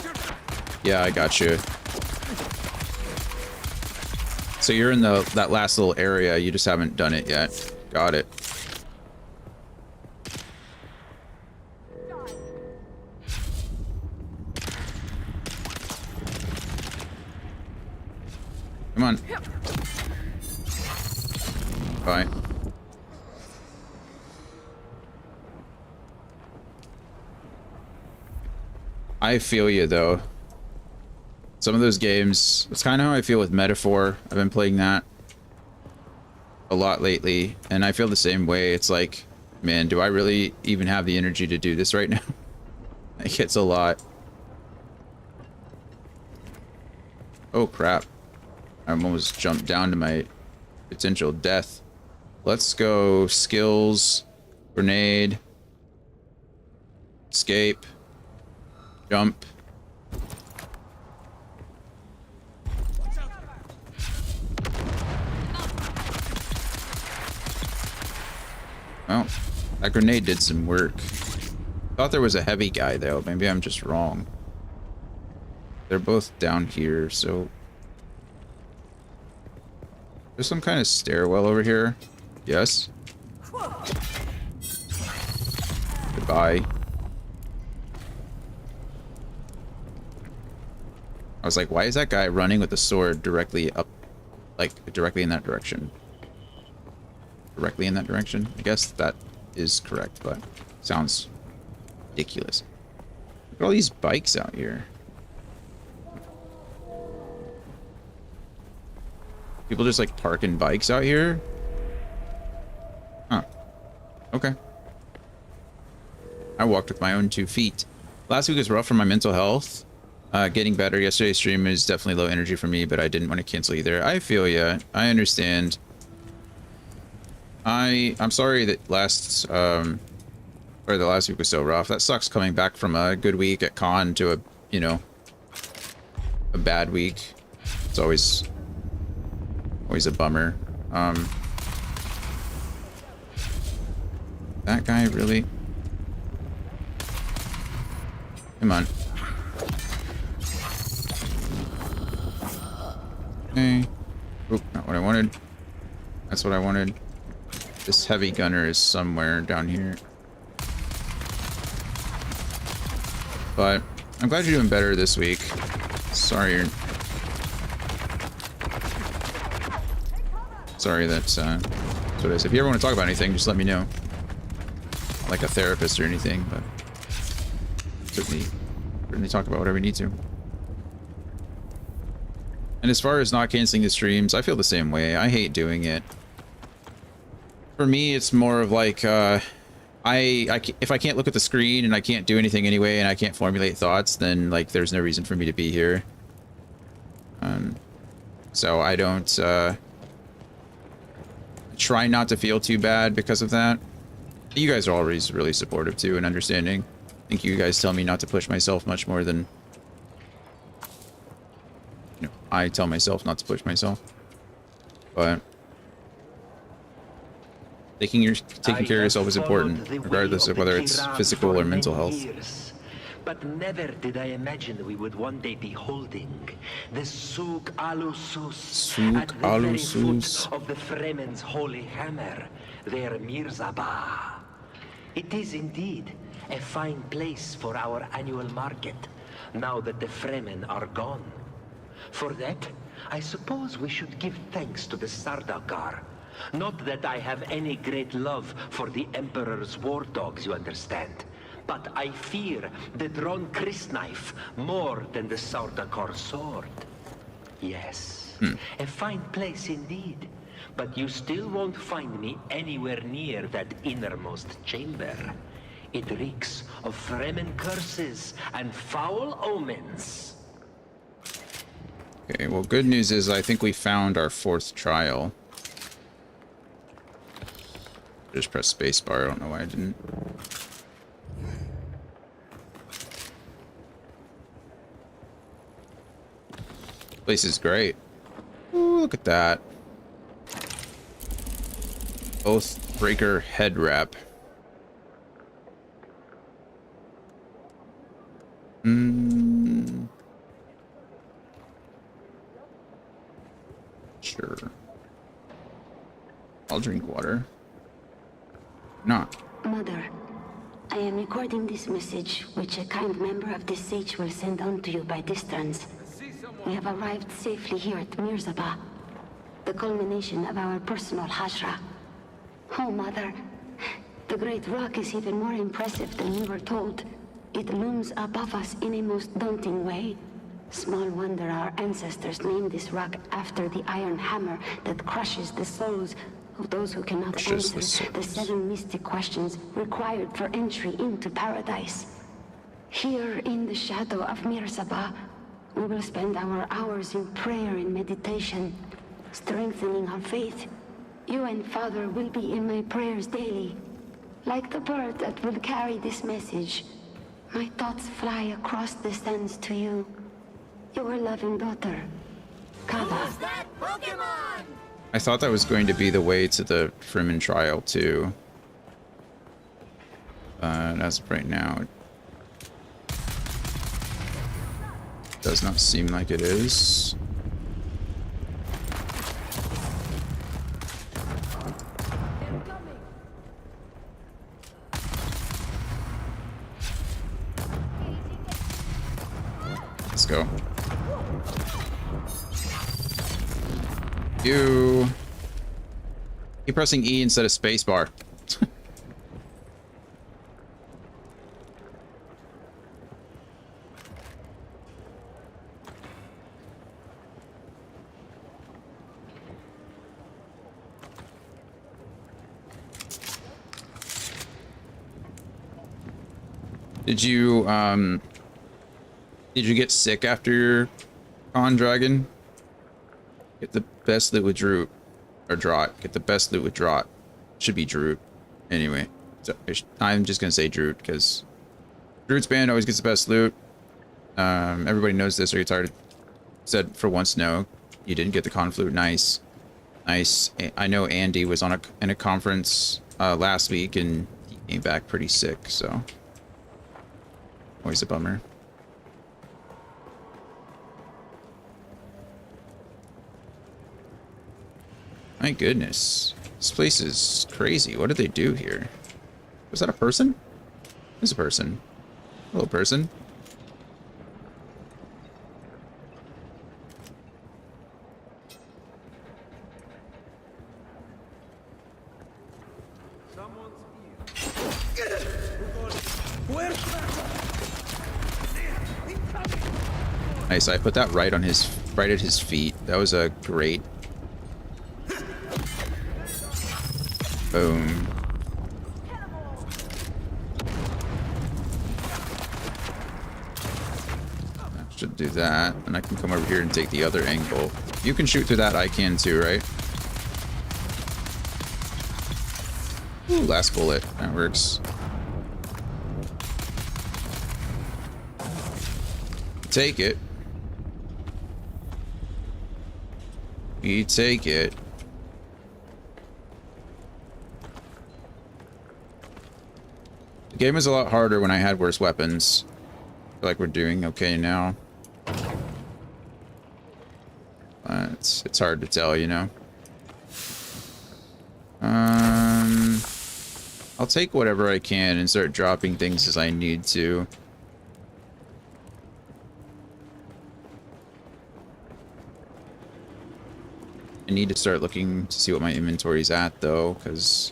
Yeah, I got you. So you're in that last little area. You just haven't done it yet. Got it. Come on. Bye. I feel you, though. Some of those games, it's kind of how I feel with Metaphor. I've been playing that a lot lately, and I feel the same way. It's like, man, do I really even have the energy to do this right now? Like, it's a lot. Oh, crap. I almost jumped down to my potential death. Let's go skills, grenade, escape. Jump. Well, that grenade did some work. Thought there was a heavy guy though. Maybe I'm just wrong. They're both down here, so There's some kind of stairwell over here. Yes. Goodbye. I was like, why is that guy running with the sword directly up, like directly in that direction? Directly in that direction? I guess that is correct, but sounds ridiculous. Look at all these bikes out here. People just like parking bikes out here? Huh. Okay. I walked with my own 2 feet. Last week was rough for my mental health. Getting better. Yesterday's stream is definitely low energy for me, but I didn't want to cancel either. I feel ya. I understand. I'm sorry that the last week was so rough. That sucks coming back from a good week at con to a, you know, a bad week. It's always a bummer. That guy really? Come on. Okay. Oop, not what I wanted. That's what I wanted. This heavy gunner is somewhere down here. But I'm glad you're doing better this week. Sorry that that's what it is. If you ever want to talk about anything, just let me know. Like a therapist or anything, but certainly talk about whatever we need to. And as far as not canceling the streams, I feel the same way. I hate doing it. For me, it's more of like, if I can't look at the screen and I can't do anything anyway and I can't formulate thoughts, then like there's no reason for me to be here. So I don't try not to feel too bad because of that. You guys are always really supportive too and understanding. I think you guys tell me not to push myself much more than I tell myself not to push myself. But taking care of yourself is important, regardless of whether it's physical or mental health. But never did I imagine we would one day be holding the Suk Alusus at the very foot of the Fremen's holy hammer, their Mirzabah. It is indeed a fine place for our annual market, now that the Fremen are gone. For that, I suppose we should give thanks to the Sardaukar. Not that I have any great love for the Emperor's war dogs, you understand. But I fear the drawn crysknife more than the Sardaukar sword. Yes, a fine place indeed. But you still won't find me anywhere near that innermost chamber. It reeks of Fremen curses and foul omens. Okay, well, good news is I think we found our 4th trial. Just press spacebar. I don't know why I didn't. Place is great. Ooh, look at that. Oathbreaker head wrap. Sure. I'll drink water. Not. Mother, I am recording this message, which a kind member of the Sage will send on to you by distance. We have arrived safely here at Mirzabah, the culmination of our personal hajra. Oh, Mother, the great rock is even more impressive than we were told. It looms above us in a most daunting way. Small wonder our ancestors named this rock after the iron hammer that crushes the souls of those who cannot answer the 7 mystic questions required for entry into paradise. Here in the shadow of Mirzabah, we will spend our hours in prayer and meditation, strengthening our faith. You and Father will be in my prayers daily. Like the bird that will carry this message, my thoughts fly across the sands to you. Your loving daughter, Kava. I thought that was going to be the way to the Fremen trial too. But as of right now, it does not seem like it is. Let's go. You keep pressing E instead of spacebar. Did you get sick after your con dragon? Get the best loot with Droot. Or Draught. Get the best loot with Draught. Should be Droot. Anyway. So I'm just gonna say Droot, because Droot's band always gets the best loot. Everybody knows this, or you're tired. Said for once no. You didn't get the con flute. Nice. Nice. I know Andy was on in a conference last week, and he came back pretty sick, so always a bummer. My goodness. This place is crazy. What did they do here? Was that a person? There's a person. Hello, person. Nice, I put that right at his feet. That was a great. Boom. I should do that, and I can come over here and take the other angle. You can shoot through that, I can too, right? Ooh, last bullet. That works. Take it. We take it. The game was a lot harder when I had worse weapons. I feel like we're doing okay now. It's hard to tell, you know. I'll take whatever I can and start dropping things as I need to. I need to start looking to see what my inventory's at, though, because...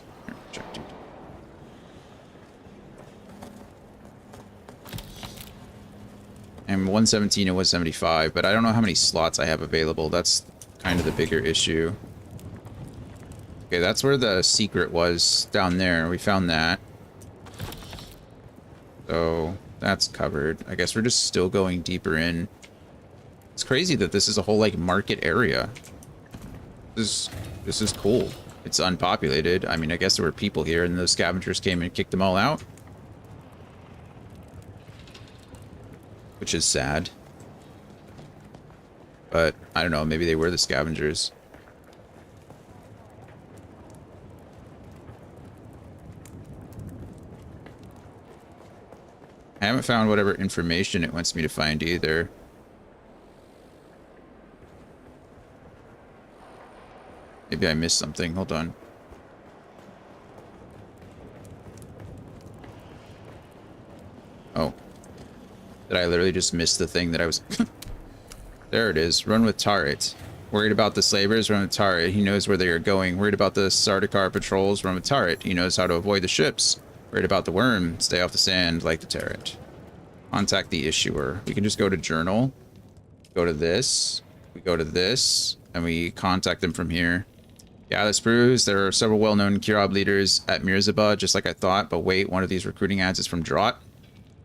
I'm 117 and 175, but I don't know how many slots I have available. That's kind of the bigger issue. Okay, that's where the secret was, down there. We found that. So, that's covered. I guess we're just still going deeper in. It's crazy that this is a whole, like, market area. This is cool. It's unpopulated. I mean, I guess there were people here and those scavengers came and kicked them all out. Which is sad. But, I don't know, maybe they were the scavengers. I haven't found whatever information it wants me to find either. Maybe I missed something. Hold on. Oh. Did I literally just miss the thing that I was... There it is. Run with Turret. Worried about the slavers? Run with Turret. He knows where they are going. Worried about the Sardaukar patrols? Run with Turret. He knows how to avoid the ships. Worried about the worm? Stay off the sand like the Turret. Contact the issuer. We can just go to journal. Go to this. We go to this. And we contact them from here. Yeah, this proves there are several well-known Kirab leaders at Mirzabah, just like I thought. But wait, one of these recruiting ads is from Draught.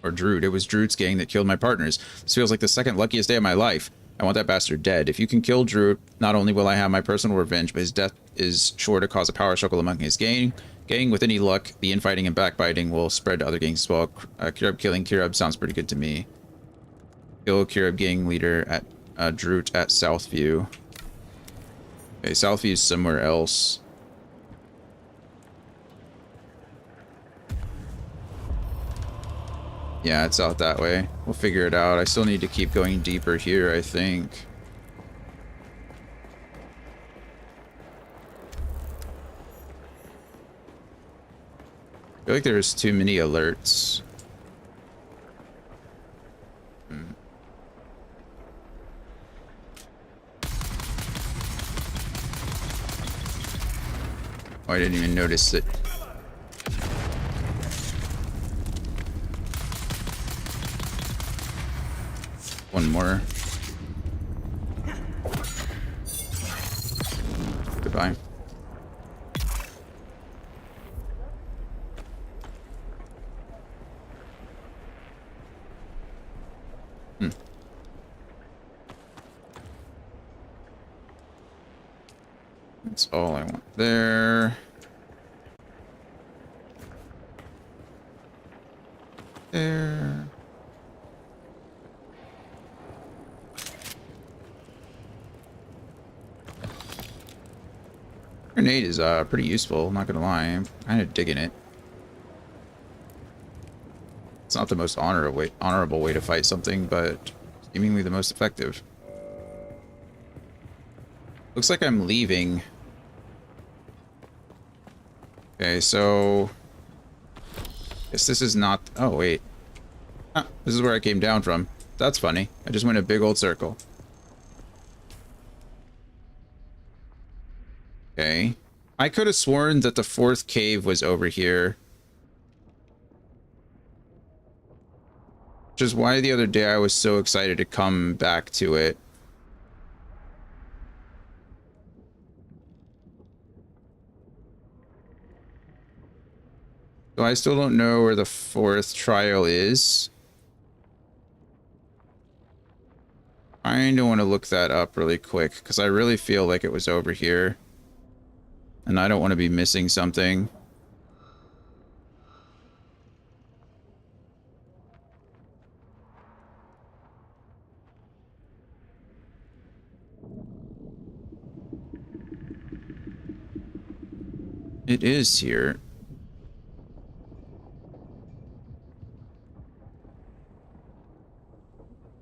Or Droot. It was Droot's gang that killed my partners. This feels like the second luckiest day of my life. I want that bastard dead. If you can kill Droot, not only will I have my personal revenge, but his death is sure to cause a power struggle among his gang. With any luck, the infighting and backbiting will spread to other gangs as well. Kirab killing Kirab sounds pretty good to me. Kill Kirab gang leader at Droot at Southview. Okay, Southview's somewhere else. Yeah, it's out that way. We'll figure it out. I still need to keep going deeper here, I think. I feel like there's too many alerts. Oh, I didn't even notice it. One more. Goodbye. That's all I want there. There. Grenade is pretty useful, not gonna lie. I'm kind of digging it. It's not the most honorable way to fight something, but seemingly the most effective. Looks like I'm leaving. Okay, so guess this is not. Oh wait, this is where I came down from. That's funny. I just went a big old circle. Okay. I could have sworn that the fourth cave was over here. Which is why the other day I was so excited to come back to it. So I still don't know where the fourth trial is. I don't want to look that up really quick because I really feel like it was over here. And I don't want to be missing something. It is here.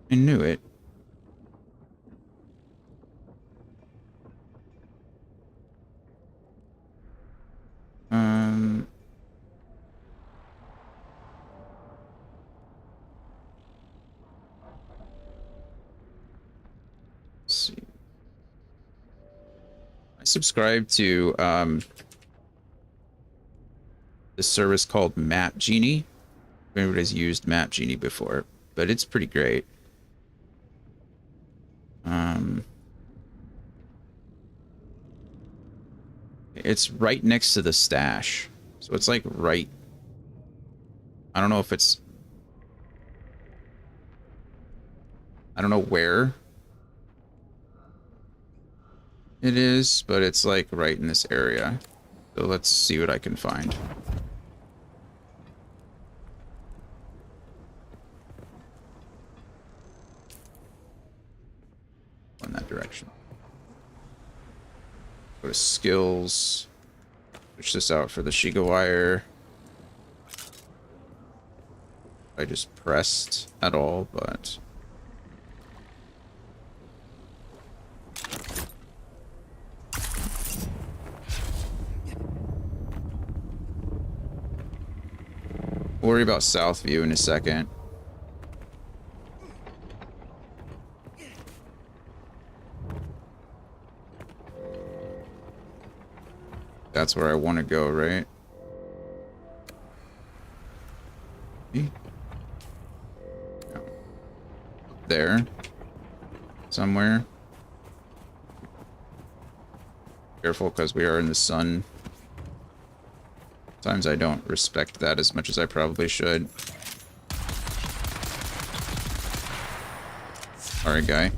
I knew it. Let's see. I subscribe to this service called Map Genie. Everybody's used Map Genie before, but it's pretty great. It's right next to the stash. So it's like right... I don't know if it's... I don't know where it is, but it's like right in this area. So let's see what I can find. In that direction. Go to skills. Switch this out for the Shiga wire. I just pressed at all, but we'll worry about Southview in a second. That's where I want to go, right? There. Somewhere. Careful, because we are in the sun. Sometimes I don't respect that as much as I probably should. Alright, guy.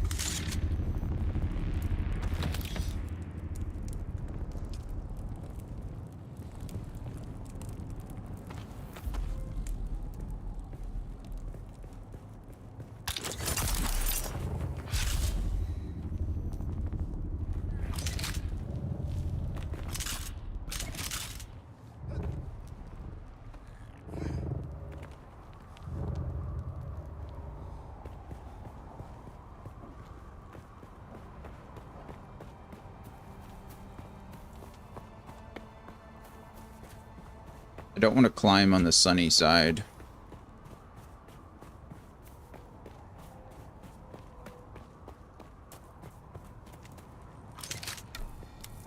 I don't want to climb on the sunny side.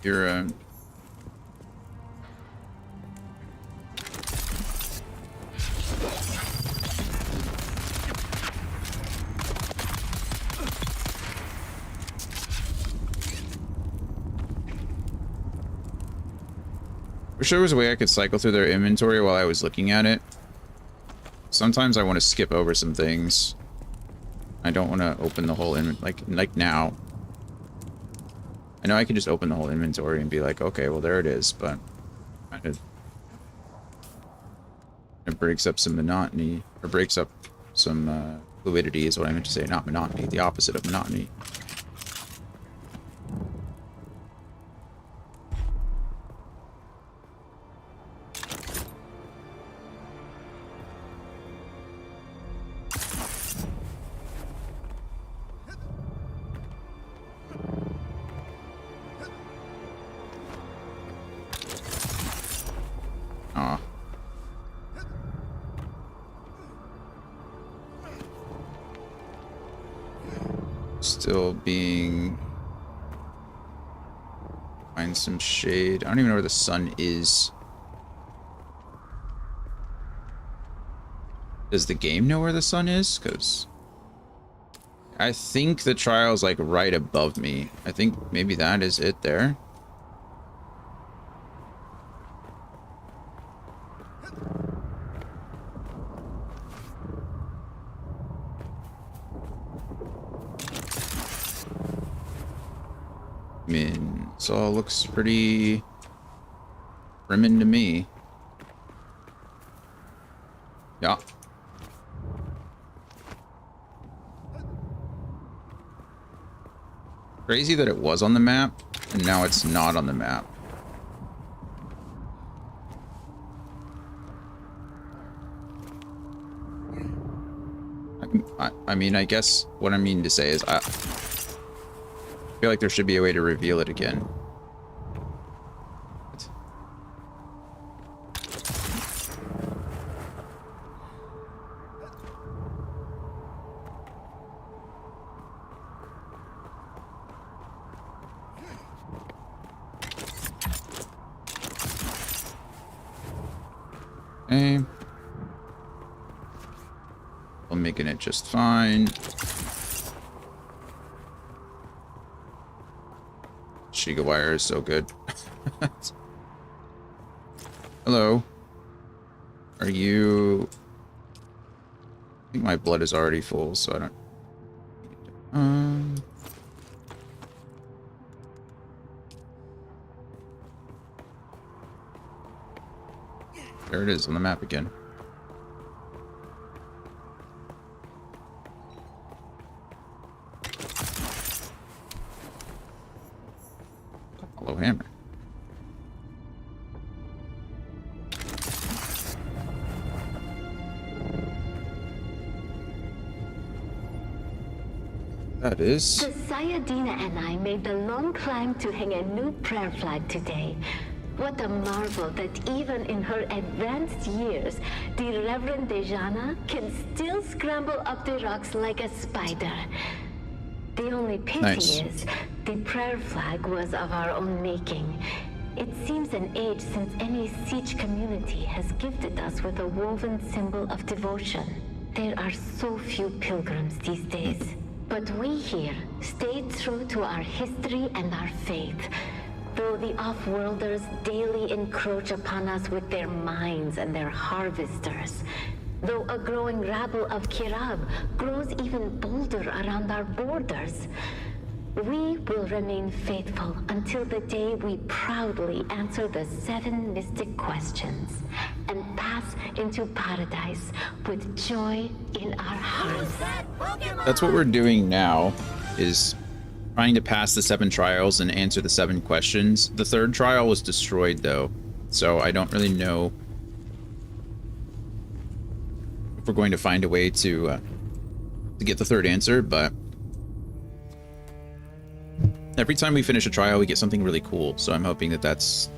You're Wish there was a way I could cycle through their inventory while I was looking at it. Sometimes I want to skip over some things. I don't want to open the whole like now. I know I could just open the whole inventory and be like, okay, well there it is, but it breaks up some monotony, or breaks up some fluidity is what I meant to say, not monotony, the opposite of monotony. Still being... Find some shade. I don't even know where the sun is. Does the game know where the sun is? Because I think the trial's like right above me. I think maybe that is it there. I mean, this all looks pretty Fremen to me. Yeah. Crazy that it was on the map, and now it's not on the map. I mean, I guess what I mean to say is I feel like there should be a way to reveal it again. Okay. I'm making it just fine. Shiga wire is so good. Hello. Are you... I think my blood is already full, so I don't... There it is on the map again. Hollow hammer. That is. The Sayadina and I made the long climb to hang a new prayer flag today. What a marvel that even in her advanced years, the Reverend Dejana can still scramble up the rocks like a spider. The only pity is, the prayer flag was of our own making. It seems an age since any Siege community has gifted us with a woven symbol of devotion. There are so few pilgrims these days. But we here stayed true to our history and our faith. Though the off-worlders daily encroach upon us with their mines and their harvesters. Though a growing rabble of Kirab grows even bolder around our borders. We will remain faithful until the day we proudly answer the 7 mystic questions and pass into paradise with joy in our hearts. That's what we're doing now, is trying to pass the 7 trials and answer the 7 questions. The 3rd trial was destroyed though, so I don't really know if we're going to find a way to get the 3rd answer, but every time we finish a trial we get something really cool, so I'm hoping that that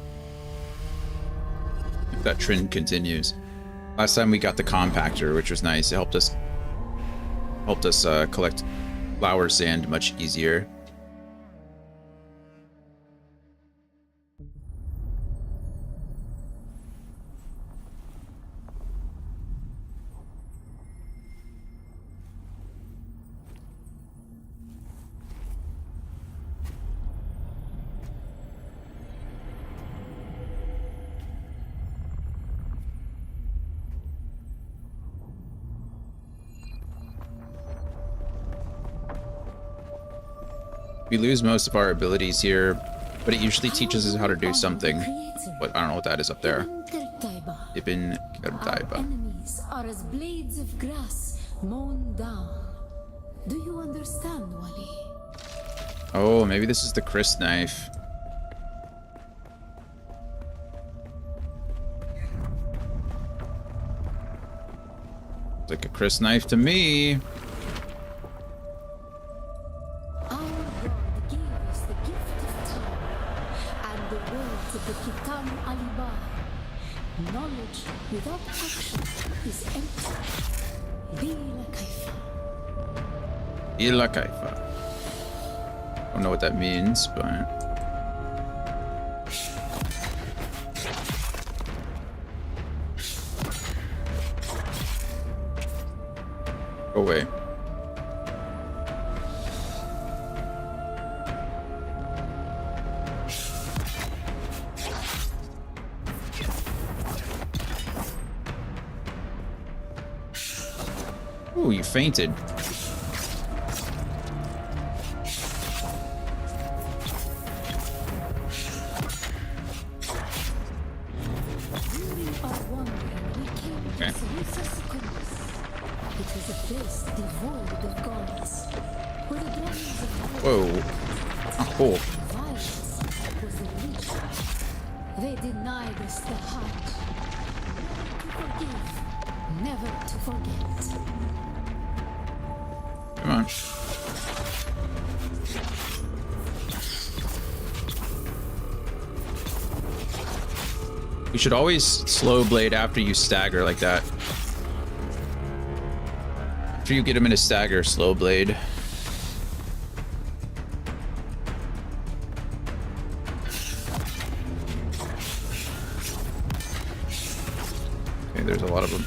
trend continues. Last time we got the compactor, which was nice. It helped us collect flower sand much easier. We lose most of our abilities here, but it usually teaches us how to do something. But I don't know what that is up there. Ibn Our Qurtayba. enemies are as blades of grass mown down. Do you understand, Wali? Oh, maybe this is the Chris knife. It's like a Chris knife to me. Our God gave us the gift of time and the words of the Kitam Alibai. Knowledge without action is empty. Bila kaifa. Ila kaifa. Don't know what that means, but go away. Ooh, you fainted. During our wandering, we came to Salusa Secundus. It was a place devoid of gods, where the dwellings of Whoa. Oh, cool. violence was the religion. They denied us the heart. Never to forgive, never to forget. Come on. You should always slow blade after you stagger like that. After you get him in a stagger, slow blade. Okay, there's a lot of them.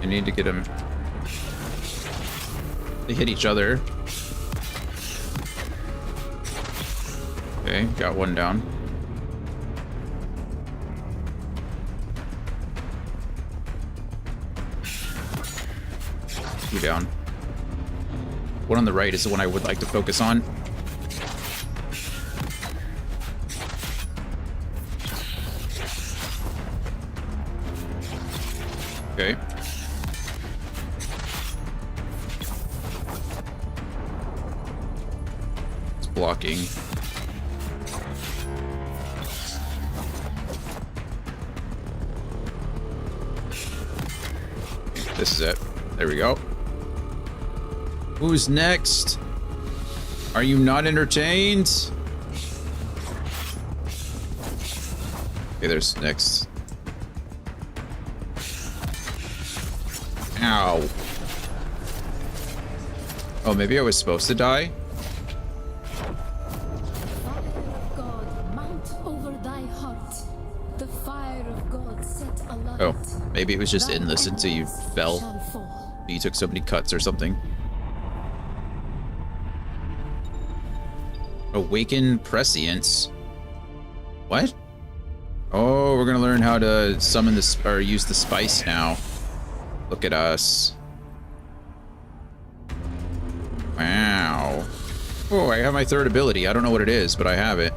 I need to get him. They hit each other. Okay, got one down. Two down. One on the right is the one I would like to focus on. Okay. It's blocking. This is it. There we go. Who's next? Are you not entertained? Okay, there's next. Ow. Oh, maybe I was supposed to die? Fire of God, mount over thy heart. The fire of God set aloft. Oh, maybe it was just Thine endless until you enemies fell. shall fall. You took so many cuts or something. Awaken prescience. What? Oh, we're gonna learn how to summon this or use the spice now. Look at us. Wow. Oh, I have my third ability. I don't know what it is, but I have it.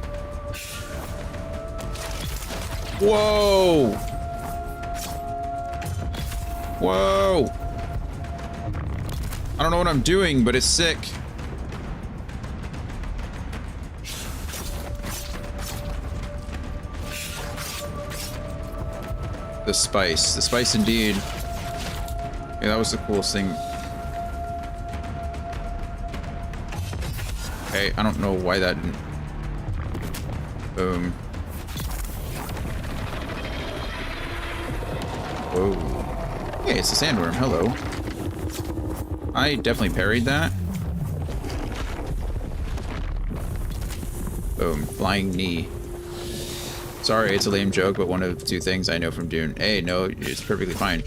Whoa! Whoa! I don't know what I'm doing, but it's sick. The spice indeed. Yeah, that was the coolest thing. Okay, I don't know why that didn't. Boom. Whoa. Hey, it's a sandworm. Hello. I definitely parried that. Boom. Flying knee. Sorry, it's a lame joke, but one of the two things I know from Dune. Hey, no, it's perfectly fine.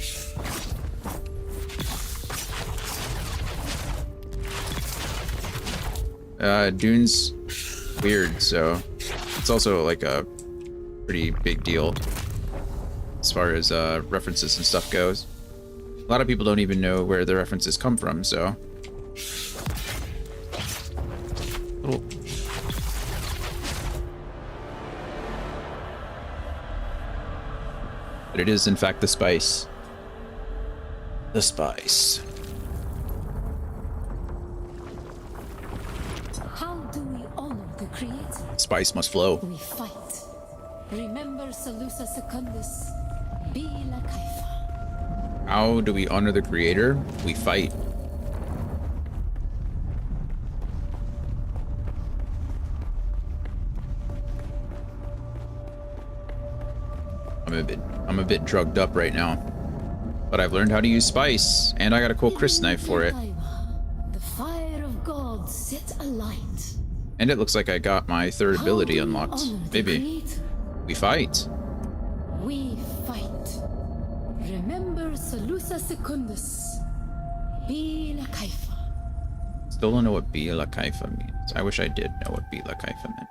Dune's weird, so it's also like a pretty big deal as far as references and stuff goes. A lot of people don't even know where the references come from, so. Little... But it is, in fact, the spice. The spice. How do we honor the Creator? Spice must flow. We fight. Remember Salusa Secundus, Bila Kaifa. How do we honor the Creator? We fight. I'm a bit drugged up right now, but I've learned how to use spice, and I got a cool Chris knife for it. The fire of God set alight. And it looks like I got my third ability unlocked. Maybe. We fight. We fight. Remember Salusa Secundus, Bila Kaifa. Still don't know what Bila Kaifa means. I wish I did know what Bila Kaifa meant.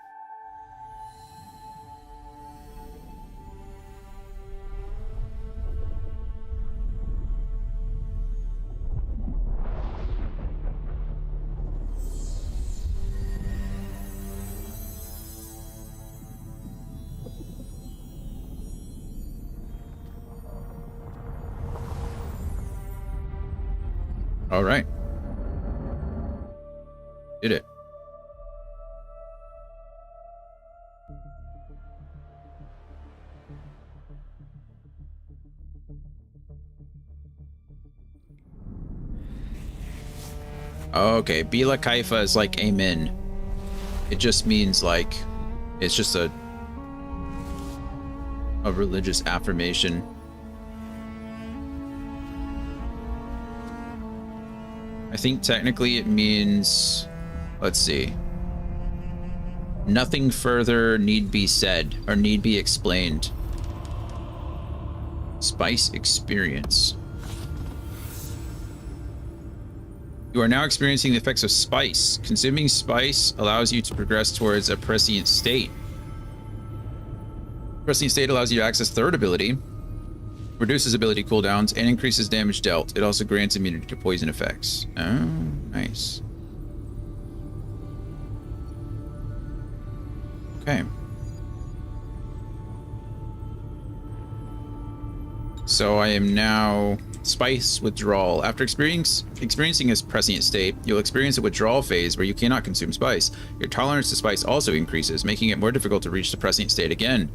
All right. Did it. Okay, Bila Kaifa is like amen. It just means like, it's just a religious affirmation. I think technically it means, let's see, nothing further need be said or need be explained. Spice experience. You are now experiencing the effects of spice. Consuming spice allows you to progress towards a prescient state. Prescient state allows you to access third ability, reduces ability cooldowns, and increases damage dealt. It also grants immunity to poison effects. Oh, nice. Okay. So I am now spice withdrawal. After experiencing a prescient state, you'll experience a withdrawal phase where you cannot consume spice. Your tolerance to spice also increases, making it more difficult to reach the prescient state again.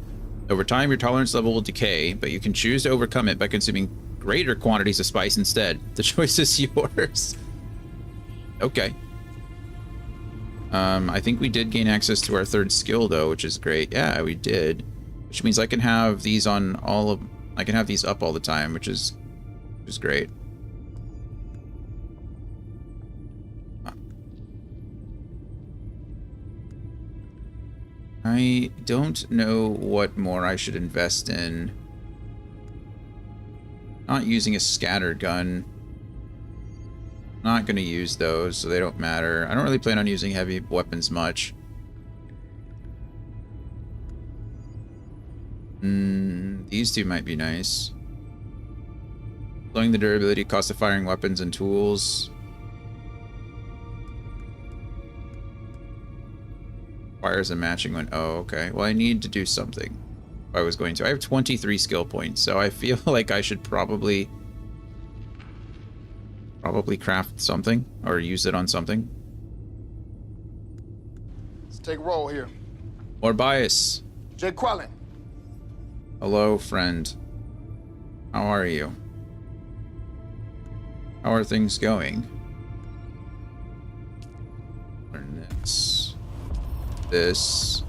Over time, your tolerance level will decay, but you can choose to overcome it by consuming greater quantities of spice instead. The choice is yours. Okay. I think we did gain access to our third skill though, which is great. Yeah, we did. Which means I can have these on all of, I can have these up all the time, which is great. I don't know what more I should invest in. Not using a scatter gun. Not going to use those, so they don't matter. I don't really plan on using heavy weapons much. These two might be nice. Slowing the durability, cost of firing weapons and tools. Requires a matching one. Oh, okay. Well, I need to do something. If I was going to. I have 23 skill points, so I feel like I should probably craft something or use it on something. Let's take roll here. More bias. Jay Quellen. Hello, friend. How are you? How are things going? Learn this. This.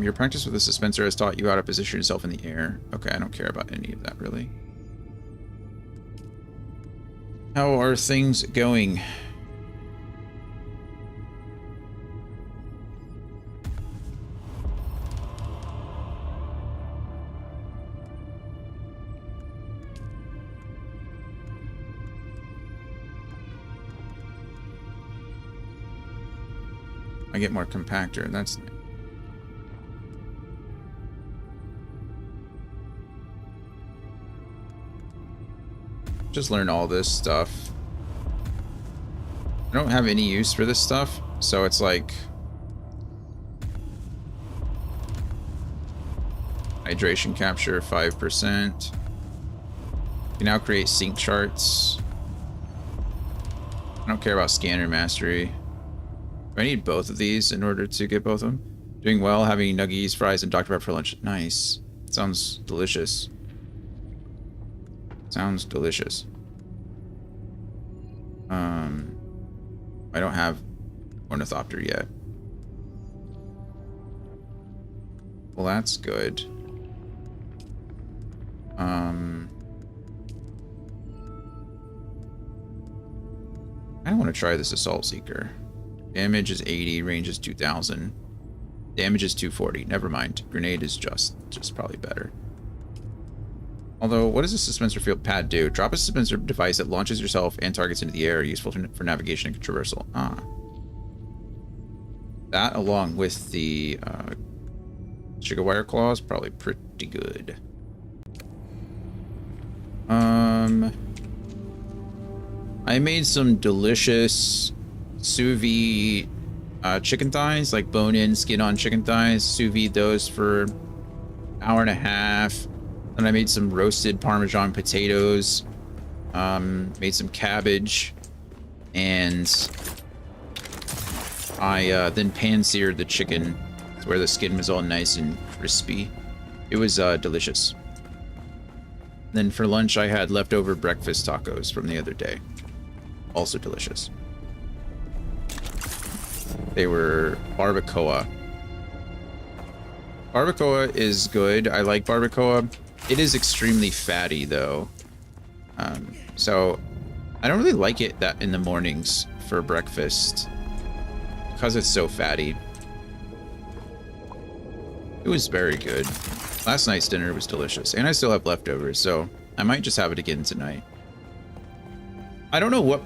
Your practice with the dispenser has taught you how to position yourself in the air. Okay, I don't care about any of that, really. How are things going? I get more compactor, that's nice. Just learn all this stuff. I don't have any use for this stuff, so it's like hydration capture 5%. You can now create sync charts. I don't care about scanner mastery. Do I need both of these in order to get both of them? Doing well, having nuggies, fries, and Dr. Pepper for lunch. Nice. Sounds delicious. Sounds delicious. I don't have Ornithopter yet. Well, that's good. I don't want to try this Assault Seeker. Damage is 80, range is 2000. Damage is 240. Never mind. Grenade is just probably better. Although, what does a suspensor field pad do? Drop a suspensor device that launches yourself and targets into the air, useful for navigation and traversal. Ah. That, along with the Chigawire Claw, is probably pretty good. I made some delicious sous vide chicken thighs, like bone-in, skin-on chicken thighs. Sous vide those for an hour and a half. Then I made some roasted Parmesan potatoes. Made some cabbage, and I then pan-seared the chicken to where the skin was all nice and crispy. It was delicious. Then for lunch, I had leftover breakfast tacos from the other day. Also delicious. They were barbacoa. Barbacoa is good. I like barbacoa. It is extremely fatty, though. So I don't really like it that in the mornings for breakfast because it's so fatty. It was very good. Last night's dinner was delicious, and I still have leftovers, so I might just have it again tonight. I don't know what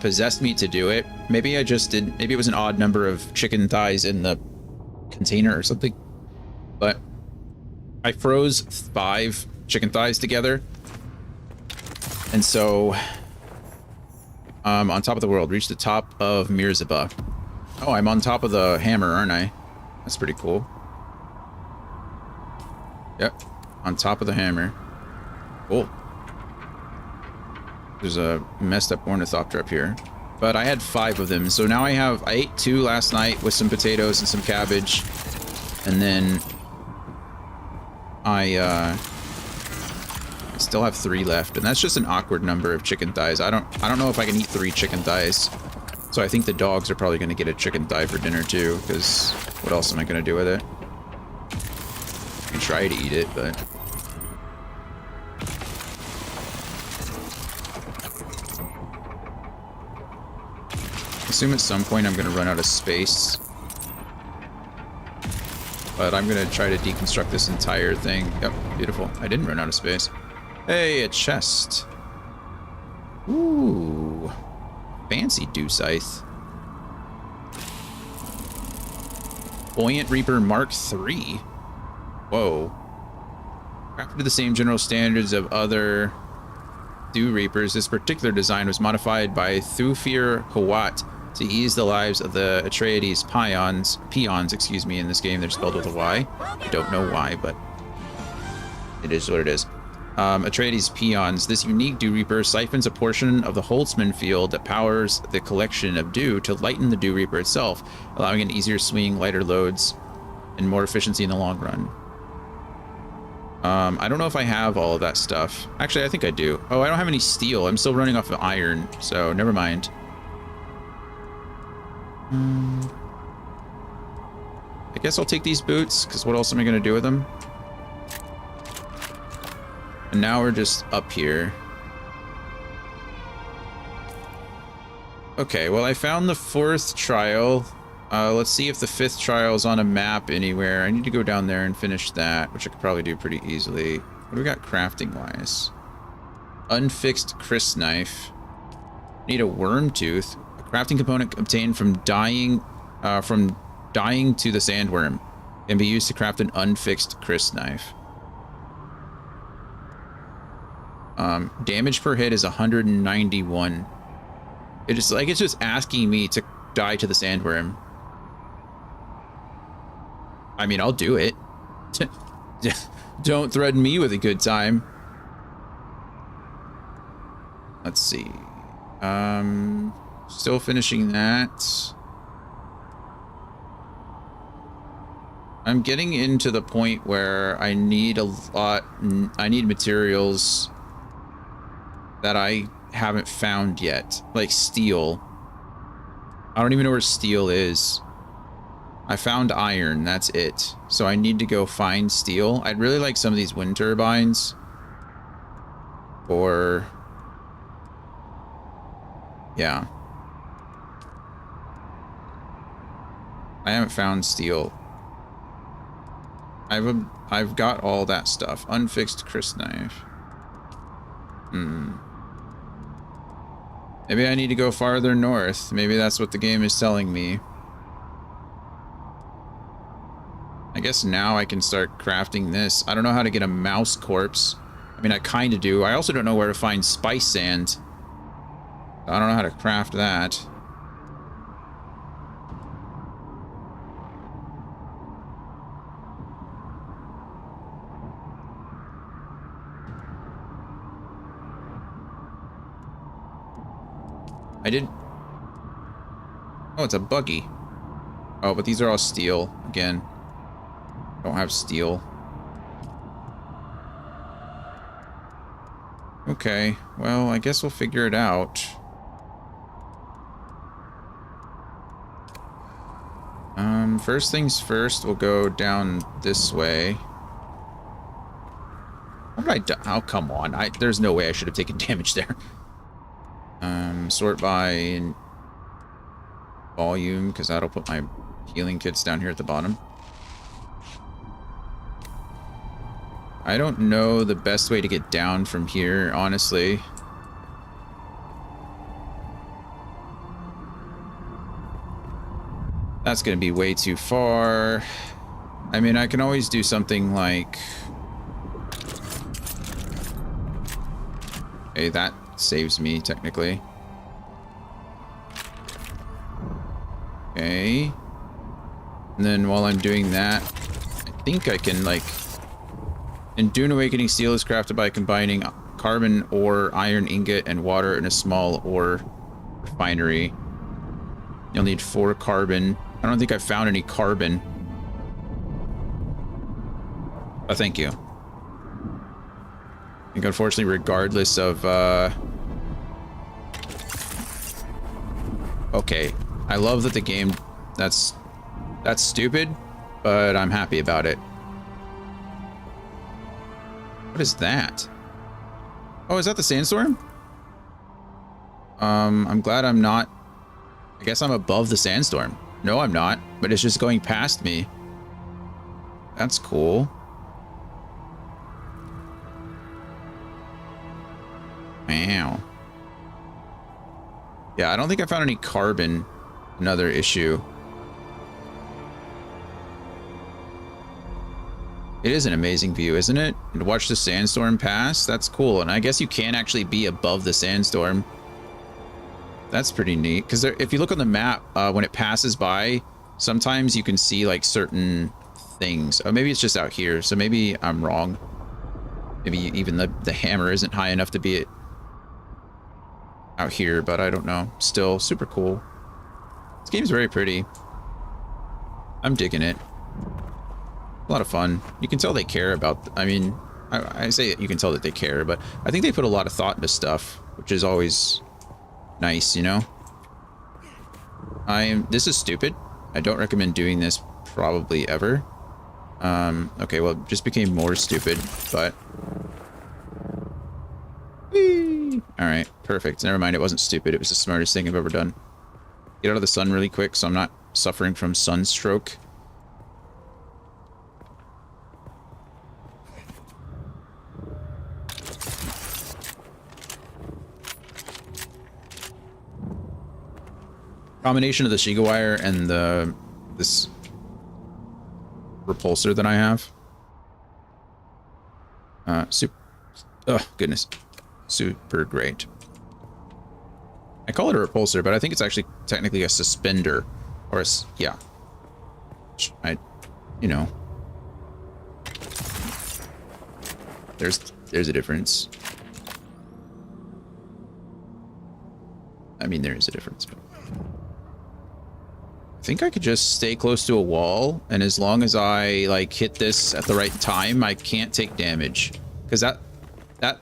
possessed me to do it. Maybe I just did. Maybe it was an odd number of chicken thighs in the container or something. But I froze 5 chicken thighs together, and so on top of the world, reach the top of Mirzaba. Oh, I'm on top of the hammer, aren't I? That's pretty cool. Yep, on top of the hammer. Cool. There's a messed up Ornithopter up here. But I had 5 of them, so now I ate 2 last night with some potatoes and some cabbage. And then I still have 3 left, and that's just an awkward number of chicken thighs. I don't know if I can eat 3 chicken thighs. So I think the dogs are probably going to get a chicken thigh for dinner too, because what else am I going to do with it? I can try to eat it, but I assume at some point I'm going to run out of space. But I'm going to try to deconstruct this entire thing. Yep, beautiful. I didn't run out of space. Hey, a chest. Ooh. Fancy Dewscythe. Buoyant Reaper Mark III. Whoa. Crafted to the same general standards of other Dew Reapers, this particular design was modified by Thufir Hawat to ease the lives of the Atreides peons, excuse me, in this game. They're spelled with a Y. I don't know why, but it is what it is. Atreides peons. This unique Dew Reaper siphons a portion of the Holtzman field that powers the collection of dew to lighten the Dew Reaper itself, allowing an easier swing, lighter loads, and more efficiency in the long run. I don't know if I have all of that stuff. Actually, I think I do. Oh, I don't have any steel. I'm still running off of iron, so never mind. I guess I'll take these boots, because what else am I going to do with them? And now we're just up here. Okay, well, I found the 4th trial. Let's see if the 5th trial is on a map anywhere. I need to go down there and finish that, which I could probably do pretty easily. What do we got crafting-wise? Unfixed Chris knife. Need a worm tooth. A crafting component obtained from dying to the sandworm can be used to craft an unfixed Chris knife. Damage per hit is 191. It's like it's just asking me to die to the sandworm. I mean, I'll do it. Don't threaten me with a good time. Let's see. Still finishing that. I'm getting into the point where I need I need materials that I haven't found yet, like steel. I don't even know where steel is. I found iron, that's it. So I need to go find steel. I'd really like some of these wind turbines. Or... yeah. I haven't found steel. I've got all that stuff. Unfixed crysknife. Maybe I need to go farther north. Maybe that's what the game is telling me. I guess now I can start crafting this. I don't know how to get a mouse corpse. I mean, I kind of do. I also don't know where to find spice sand. I don't know how to craft that. I did... oh, it's a buggy. Oh, but these are all steel. Again. Don't have steel. Okay, well, I guess we'll figure it out. First things first, we'll go down this way. What did I do? Oh, come on. There's no way I should have taken damage there. Sort by volume, because that'll put my healing kits down here at the bottom. I don't know the best way to get down from here, honestly. That's going to be way too far. I mean, I can always do something like... hey, that saves me, technically. Okay. And then while I'm doing that, I think I can, like... in Dune Awakening, steel is crafted by combining carbon ore, iron ingot, and water in a small ore refinery. You'll need 4 carbon. I don't think I found any carbon. Oh, thank you. I think unfortunately, regardless of... okay. I love that the game... that's stupid, but I'm happy about it. What is that? Oh, is that the sandstorm? I'm glad I'm not... I guess I'm above the sandstorm. No, I'm not, but it's just going past me. That's cool. Wow. Yeah, I don't think I found any carbon. Another issue. It is an amazing view, isn't it? And to watch the sandstorm pass, that's cool. And I guess you can actually be above the sandstorm. That's pretty neat. Because if you look on the map, when it passes by, sometimes you can see like certain things. Oh, maybe it's just out here. So maybe I'm wrong. Maybe even the hammer isn't high enough to be out here, but I don't know. Still super cool. This game's very pretty. I'm digging it. A lot of fun. You can tell they care about... I mean, I say you can tell that they care, but I think they put a lot of thought into stuff, which is always nice, you know? This is stupid. I don't recommend doing this probably ever. Okay, well, it just became more stupid, but... whee! Alright, perfect. Never mind, it wasn't stupid. It was the smartest thing I've ever done. Get out of the sun really quick so I'm not suffering from sunstroke. Combination of the Shiga wire and this repulsor that I have. Oh, goodness. Super great. I call it a repulsor, but I think it's actually technically a suspender. Or a, yeah. You know. There's a difference. I mean, there is a difference. But I think I could just stay close to a wall, and as long as I like hit this at the right time, I can't take damage, because that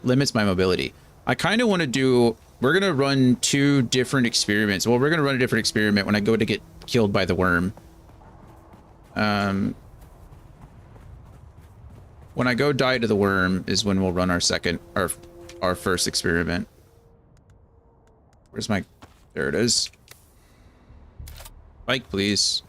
limits my mobility. I kind of want to do. We're gonna run 2 different experiments. Well, we're gonna run a different experiment when I go to get killed by the worm. When I go die to the worm is when we'll run our first experiment. Where's my... There it is. Bike, please.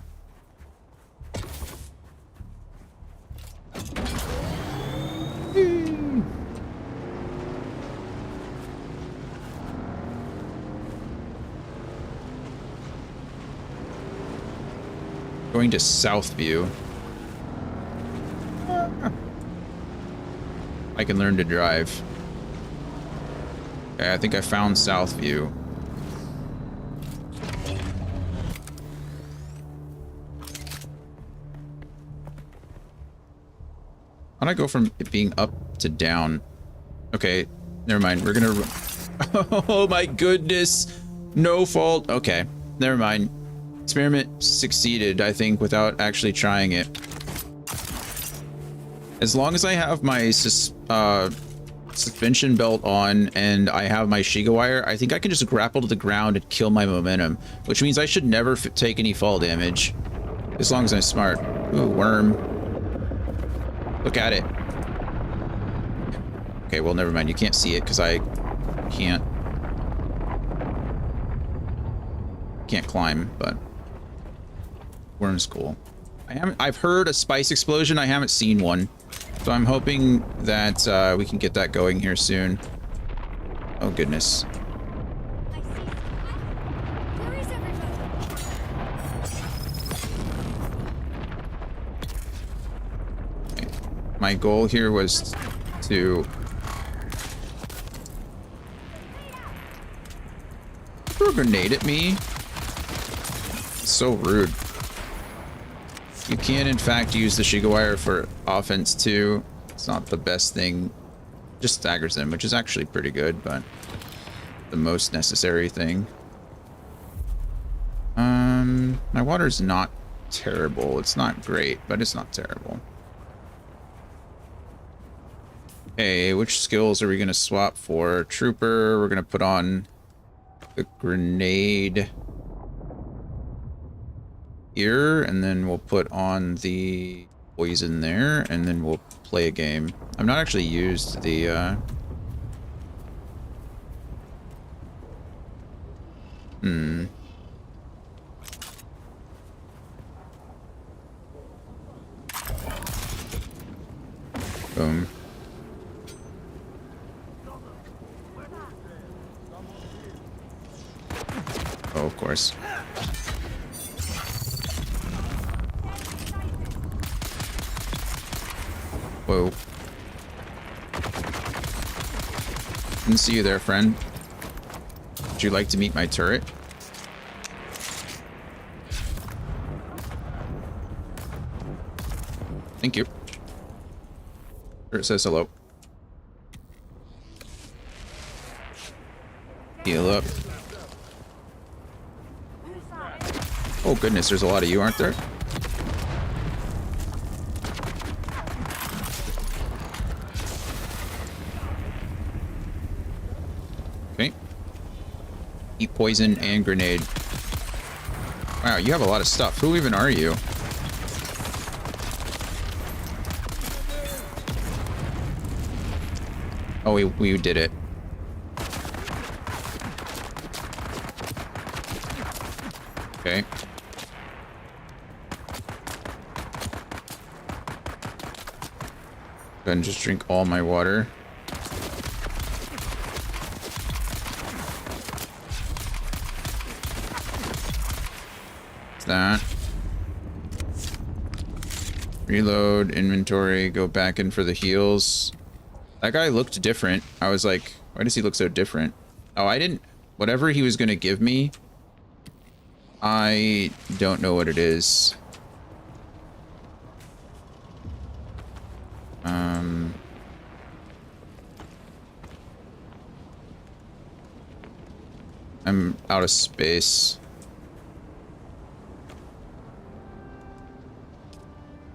Going to Southview. I can learn to drive. Okay, I think I found Southview. How'd I go from it being up to down? Okay, never mind. We're gonna... Oh my goodness! No fault. Okay, never mind. Experiment succeeded, I think, without actually trying it. As long as I have my suspension belt on and I have my Shiga wire, I think I can just grapple to the ground and kill my momentum, which means I should never take any fall damage. As long as I'm smart. Ooh, worm. Look at it. Okay, well, never mind. You can't see it because I can't climb, but worm's cool. I've heard a spice explosion. I haven't seen one. So I'm hoping that we can get that going here soon. Oh, goodness. Okay. My goal here was to... throw a grenade at me. So rude. You can, in fact, use the Shiga wire for offense, too. It's not the best thing. Just staggers them, which is actually pretty good, but the most necessary thing. My water's not terrible. It's not great, but it's not terrible. Okay, which skills are we going to swap for? Trooper, we're going to put on the grenade here, and then we'll put on the poison there, and then we'll play a game. I've not actually used the Boom. Oh, of course. Whoa. Didn't see you there, friend. Would you like to meet my turret? Thank you. Turret says hello. Heal up. Oh goodness, there's a lot of you, aren't there? Okay. Eat poison and grenade. Wow, you have a lot of stuff. Who even are you? Oh, we did it. Okay. Go ahead and just drink all my water. That. Reload, inventory, go back in for the heals. That guy looked different. I was like, Why does he look so different? Oh, I didn't... Whatever he was going to give me, I don't know what it is. I'm out of space.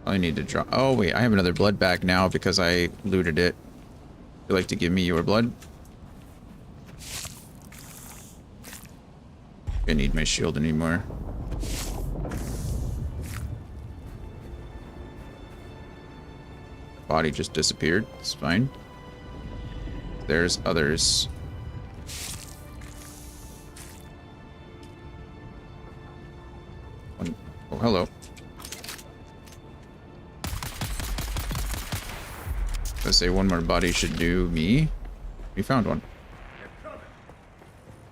I need to draw. Oh, wait. I have another blood bag now because I looted it. Would you like to give me your blood? I need my shield anymore. Body just disappeared. It's fine. There's others. Oh, hello. Let's say one more body should do me. We found one.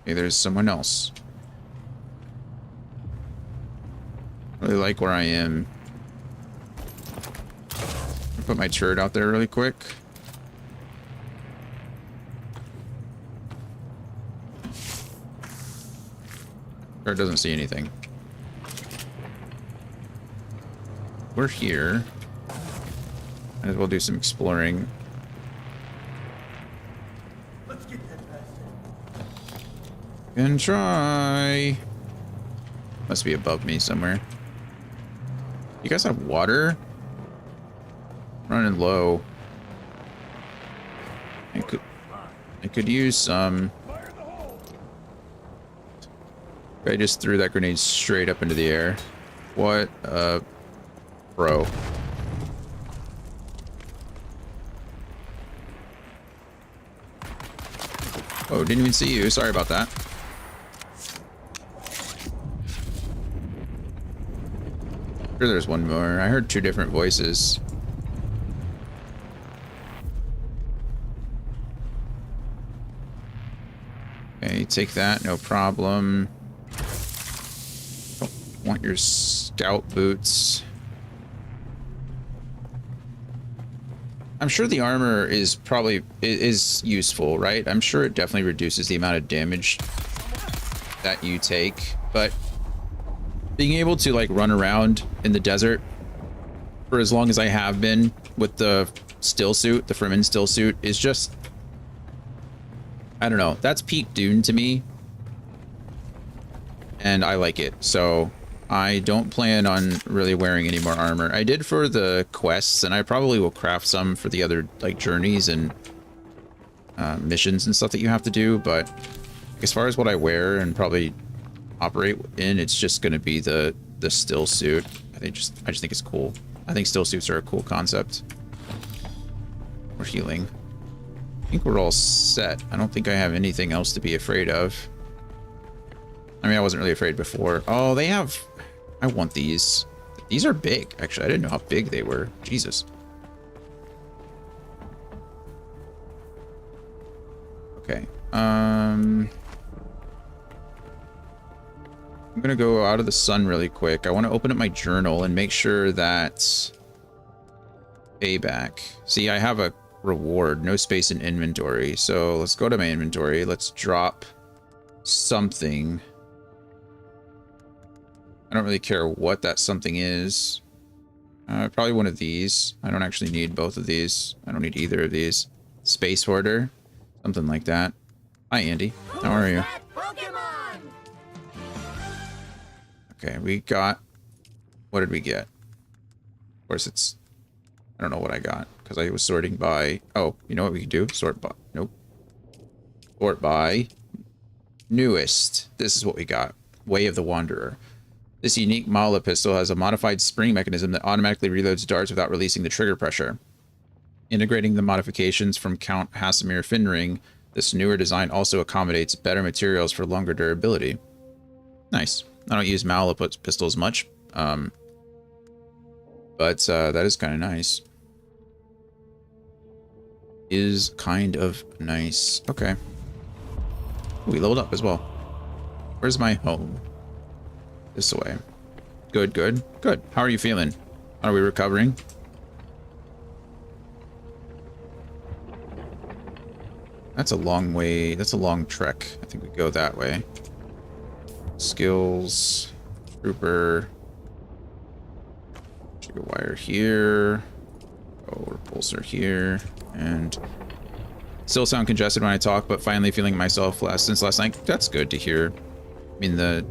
Okay, there's someone else. Really like where I am. I'll put my turret out there really quick. Turret doesn't see anything. We're here. Might as well do some exploring. Let's get that bastard. Can try. Must be above me somewhere. You guys have water? Running low. I could use some. I just threw that grenade straight up into the air. What bro. Oh, didn't even see you. Sorry about that. Sure, there's one more. I heard two different voices. Okay, take that. No problem. Don't want your scout boots. I'm sure the armor is probably is useful, right? I'm sure it definitely reduces the amount of damage that you take, but being able to like run around in the desert for as long as I have been with the still suit, the Fremen still suit, is just, I don't know, that's peak Dune to me, and I like it. So I don't plan on really wearing any more armor. I did for the quests, and I probably will craft some for the other like journeys and missions and stuff that you have to do, but as far as what I wear and probably operate in, it's just going to be the still suit. I just think it's cool. I think still suits are a cool concept. We're healing. I think we're all set. I don't think I have anything else to be afraid of. I mean, I wasn't really afraid before. Oh, they have... I want these. These are big, actually. I didn't know how big they were. Jesus. Okay. I'm gonna go out of the sun really quick. I want to open up my journal and make sure that payback. See, I have a reward, no space in inventory. So let's go to my inventory. Let's drop something. I don't really care what that something is. Probably one of these. I don't actually need both of these. I don't need either of these. Space Hoarder. Something like that. Hi, Andy. How are you? Okay, we got... What did we get? Of course, it's... I don't know what I got, because I was sorting by... Oh, you know what we can do? Sort by... Nope. Sort by... Newest. This is what we got. Way of the Wanderer. This unique Mala pistol has a modified spring mechanism that automatically reloads darts without releasing the trigger pressure. Integrating the modifications from Count Hasimir Finring, this newer design also accommodates better materials for longer durability. Nice. I don't use Mala pistols much, but that is kind of nice. Is kind of nice. Okay. We leveled up as well. Where's my home? This way. Good, good, good. How are you feeling? Are we recovering? That's a long way. That's a long trek. I think we go that way. Skills. Trooper. Trigger wire here. Oh, repulsor here. And still sound congested when I talk, but finally feeling myself since last night. That's good to hear. I mean, the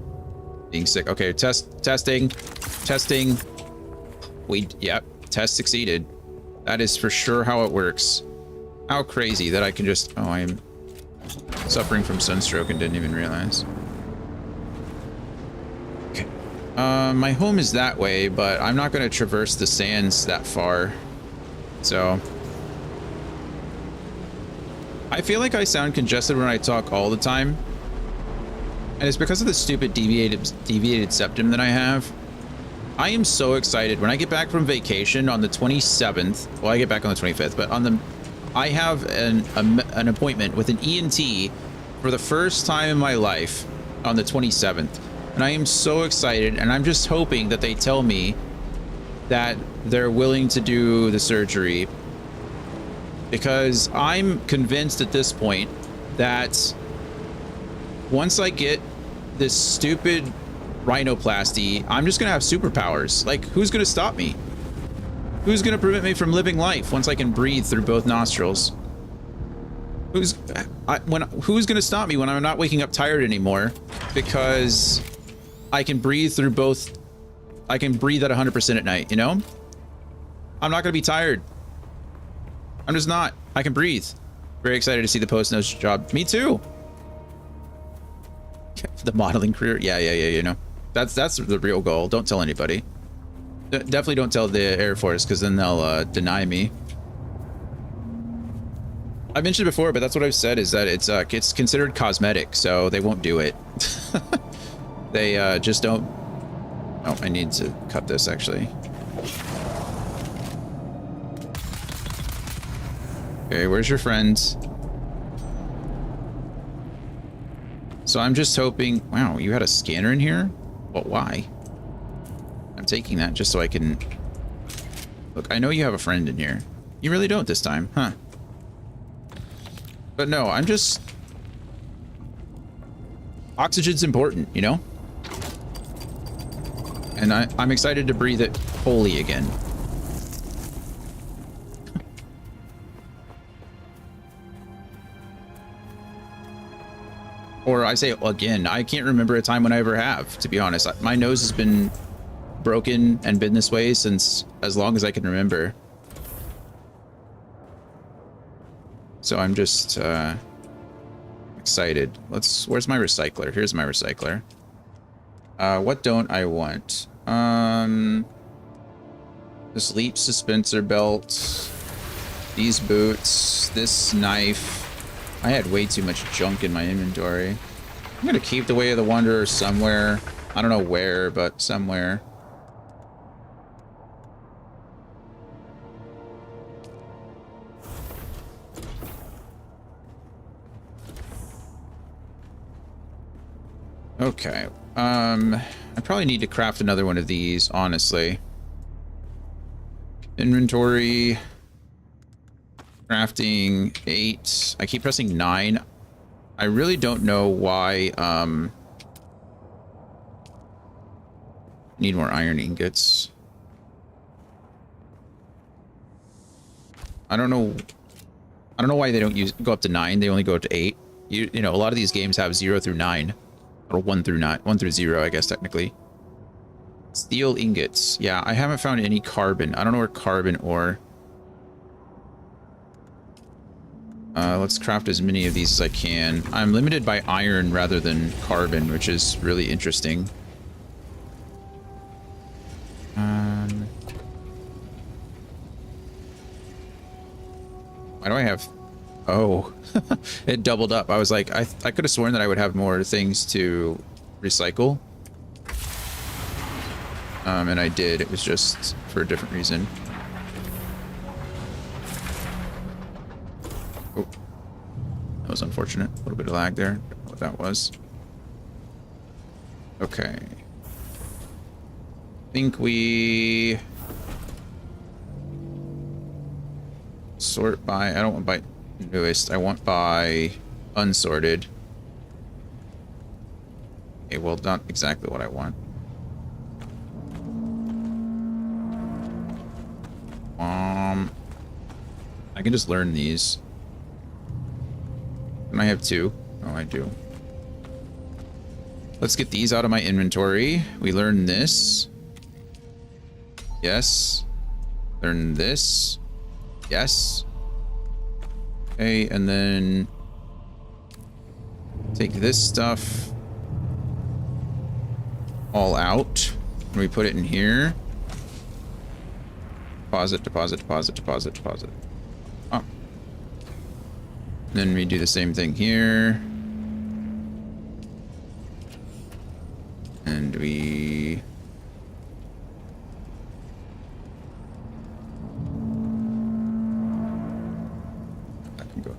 being sick. Okay, testing. Yep, test succeeded. That is for sure how it works. How crazy that I can just... Oh, I'm suffering from sunstroke and didn't even realize. Okay. My home is that way, but I'm not going to traverse the sands that far. So... I feel like I sound congested when I talk all the time. And it's because of the stupid deviated septum that I have. I am so excited. When I get back from vacation on the 27th... Well, I get back on the 25th, but on the... I have an appointment with an ENT for the first time in my life on the 27th. And I am so excited, and I'm just hoping that they tell me that they're willing to do the surgery. Because I'm convinced at this point that once I get this stupid rhinoplasty, I'm just going to have superpowers. Like, who's going to stop me? Who's going to prevent me from living life once I can breathe through both nostrils? Who's going to stop me when I'm not waking up tired anymore? Because I can breathe through both. I can breathe at 100% at night, you know? I'm not going to be tired. I'm just not. I can breathe. Very excited to see the post-nose job. Me too. The modeling career. Yeah, you know. That's the real goal. Don't tell anybody. Definitely don't tell the Air Force, because then they'll deny me. I mentioned before, but that's what I've said, is that it's considered cosmetic, so they won't do it. They just don't. Oh, I need to cut this actually. Okay, where's your friends? So I'm just hoping. Wow, you had a scanner in here? But why? I'm taking that just so I can... Look, I know you have a friend in here. You really don't this time, huh? But no, I'm just... Oxygen's important, you know? And I'm excited to breathe it wholly again. Or I say again, I can't remember a time when I ever have, to be honest. My nose has been broken and been this way since as long as I can remember. So I'm just excited. Where's my recycler? Here's my recycler. What don't I want? This leap suspensor belt, these boots, this knife. I had way too much junk in my inventory. I'm gonna keep the Way of the Wanderer somewhere. I don't know where, but somewhere. Okay. I probably need to craft another one of these, honestly. Inventory. Crafting 8. I keep pressing 9. I really don't know why. Need more iron ingots. I don't know why they don't go up to 9. They only go up to 8. You know, a lot of these games have 0 through 9. Or 1 through 9. 1 through 0, I guess, technically. Steel ingots. Yeah, I haven't found any carbon. I don't know where carbon or... let's craft as many of these as I can. I'm limited by iron rather than carbon, which is really interesting. Why do I have... Oh, it doubled up. I was like, I could have sworn that I would have more things to recycle. And I did. It was just for a different reason. Oh, that was unfortunate. A little bit of lag there. Don't know what that was. Okay. I think we sort by... I don't want by... Newest. I want by unsorted. Okay, well, not exactly what I want. I can just learn these. And I have 2. Oh, I do. Let's get these out of my inventory. We learn this. Yes. Learn this. Yes. Okay, and then take this stuff all out. And we put it in here. Deposit, deposit, deposit, deposit, deposit. Oh. Then we do the same thing here. And we... That can go.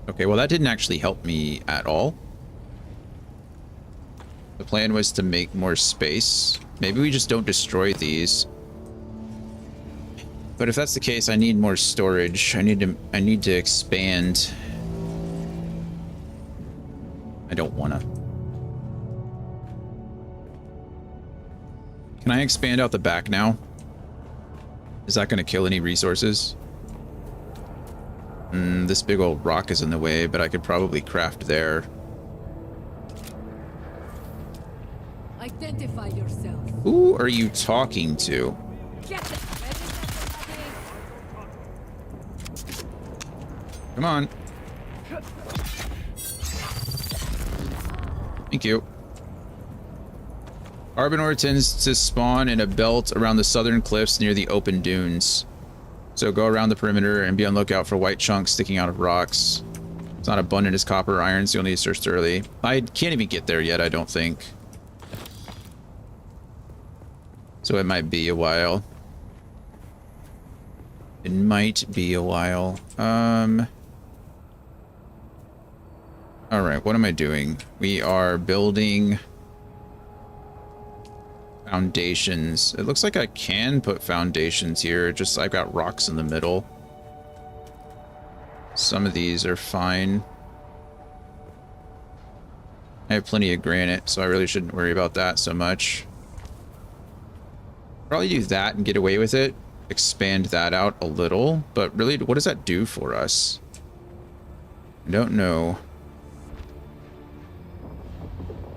Okay, well that didn't actually help me at all. The plan was to make more space. Maybe we just don't destroy these. But if that's the case, I need more storage. I need to expand. I don't wanna. Can I expand out the back now? Is that gonna kill any resources? This big old rock is in the way, but I could probably craft there. Identify yourself. Who are you talking to? Come on. Thank you. Arbonor tends to spawn in a belt around the southern cliffs near the open dunes. So go around the perimeter and be on lookout for white chunks sticking out of rocks. It's not abundant as copper or iron, so you'll need to search thoroughly. I can't even get there yet, I don't think. So it might be a while. It might be a while. Alright, what am I doing? We are building foundations. It looks like I can put foundations here, just I've got rocks in the middle. Some of these are fine. I have plenty of granite, so I really shouldn't worry about that so much. Probably do that and get away with it. Expand that out a little, but really, what does that do for us? I don't know.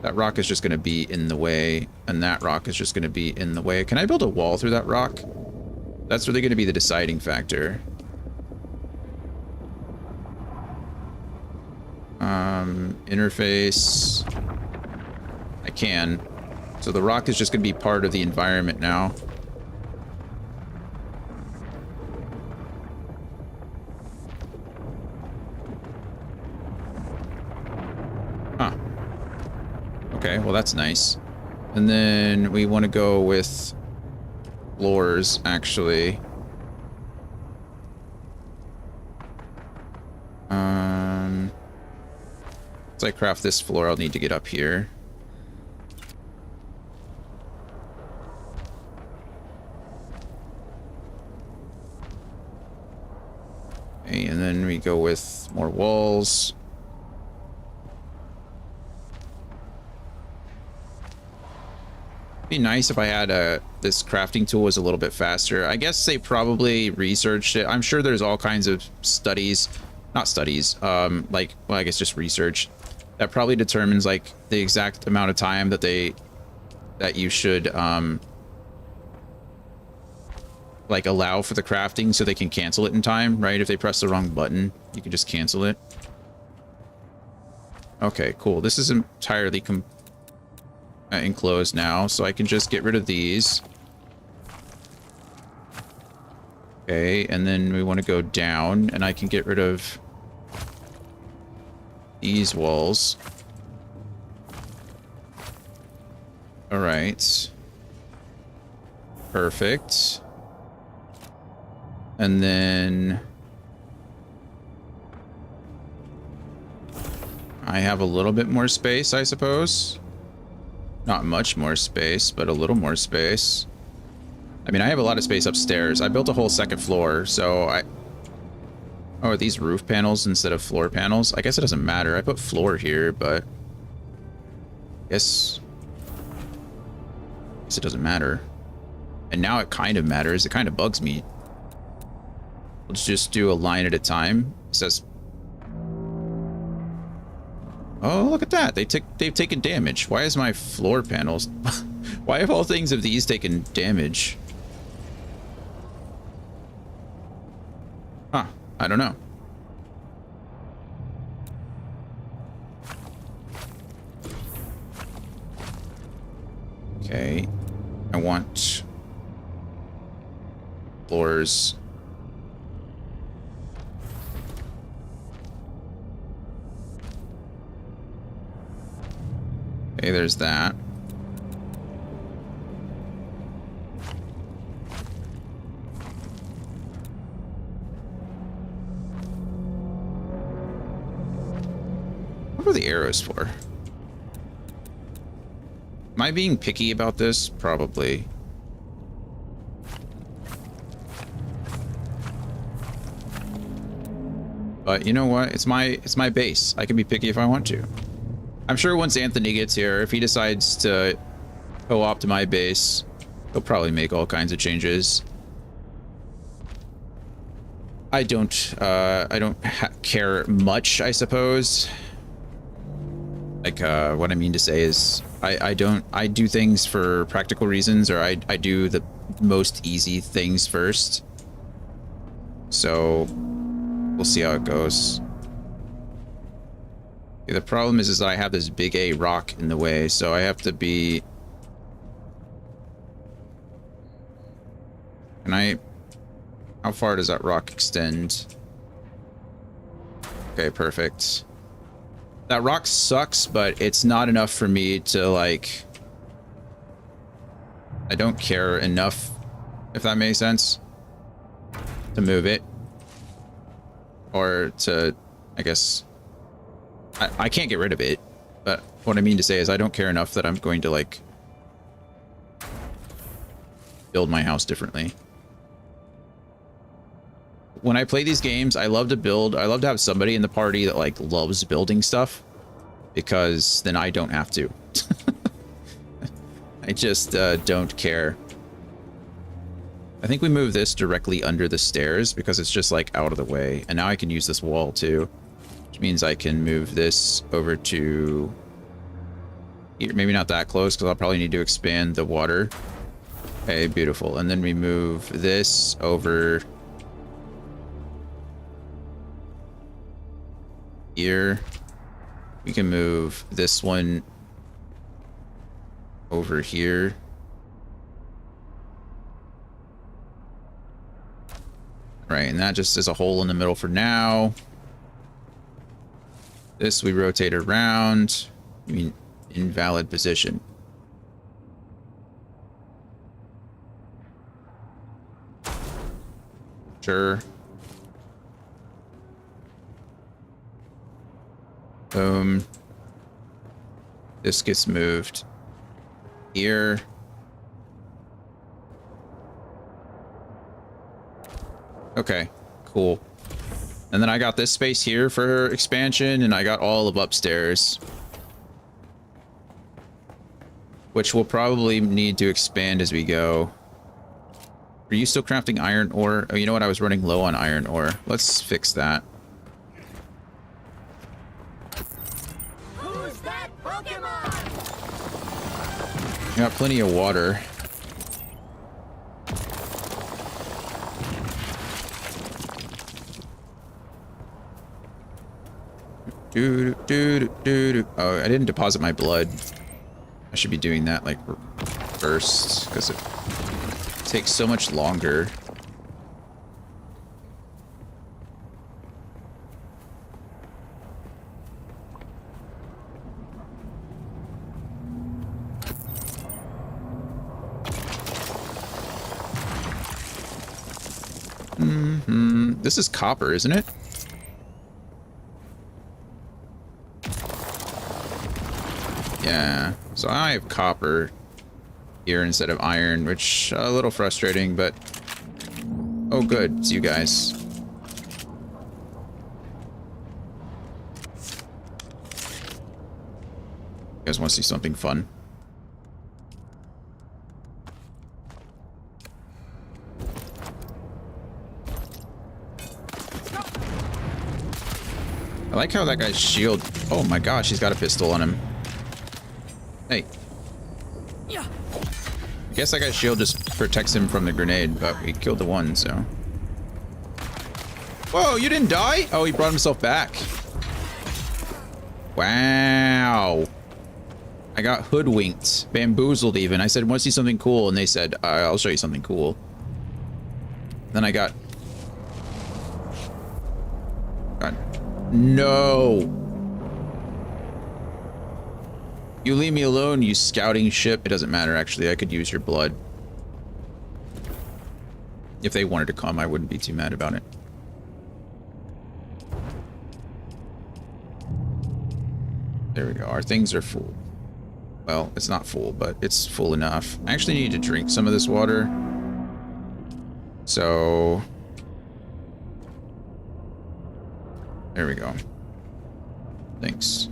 That rock is just going to be in the way, and that rock is just going to be in the way. Can I build a wall through that rock? That's really going to be the deciding factor. Interface. I can. So the rock is just going to be part of the environment now. Huh. Okay, well that's nice. And then we want to go with floors, actually. As I craft this floor, I'll need to get up here. Okay, and then we go with more walls. Be nice if I had this crafting tool was a little bit faster. I guess they probably researched it. I'm sure there's all kinds of studies, not studies, like, well, I guess just research that probably determines like the exact amount of time that you should like allow for the crafting so they can cancel it in time, right? If they press the wrong button, you can just cancel it. Okay, cool. This is entirely enclosed now, so I can just get rid of these. Okay, and then we want to go down, and I can get rid of these walls. All right. Perfect. And then I have a little bit more space, I suppose. Not much more space, but a little more space. I mean, I have a lot of space upstairs. I built a whole second floor, so Oh, are these roof panels instead of floor panels? I guess it doesn't matter. I put floor here, but I guess it doesn't matter. And now it kind of matters. It kind of bugs me. Let's just do a line at a time. It says, oh, look at that. They've taken damage. Why is my floor panels? Why have all things of these taken damage? Huh. I don't know. Okay. I want floors. Okay, there's that. What are the arrows for? Am I being picky about this? Probably. But you know what? It's my base. I can be picky if I want to. I'm sure once Anthony gets here, if he decides to co-opt my base, he'll probably make all kinds of changes. I don't care much, I suppose. Like, what I mean to say is, I do things for practical reasons, or I do the most easy things first. So, we'll see how it goes. Okay, the problem is that I have this big A rock in the way, so I have to be... Can I... How far does that rock extend? Okay, perfect. That rock sucks, but it's not enough for me to, like... I don't care enough, if that makes sense, to move it. Or to, I guess... I can't get rid of it, but what I mean to say is I don't care enough that I'm going to, like... build my house differently. When I play these games, I love to build. I love to have somebody in the party that like loves building stuff, because then I don't have to. I just don't care. I think we move this directly under the stairs because it's just like out of the way. And now I can use this wall too, which means I can move this over to here. Maybe not that close because I'll probably need to expand the water. Okay, beautiful. And then we move this over here. We can move this one over here. Right, and that just is a hole in the middle for now. This we rotate around. I mean, invalid position. Sure. Boom. This gets moved here. Okay, cool. And then I got this space here for expansion, and I got all of upstairs, which we'll probably need to expand as we go. Are you still crafting iron ore? Oh, you know what? I was running low on iron ore. Let's fix that. Who's that Pokemon? Got plenty of water. Oh, I didn't deposit my blood. I should be doing that like first because it takes so much longer. This is copper, isn't it? Yeah, so I have copper here instead of iron, which a little frustrating, but oh good, it's you guys. You guys want to see something fun? I like how that guy's shield... Oh my gosh, he's got a pistol on him. Hey. I guess that guy's shield just protects him from the grenade, but he killed the one, so... Whoa, you didn't die? Oh, he brought himself back. Wow. I got hoodwinked. Bamboozled even. I said, want to see something cool? And they said, I'll show you something cool. Then I got... No. You leave me alone, you scouting ship. It doesn't matter, actually. I could use your blood. If they wanted to come, I wouldn't be too mad about it. There we go. Our things are full. Well, it's not full, but it's full enough. I actually need to drink some of this water. So... there we go. Thanks.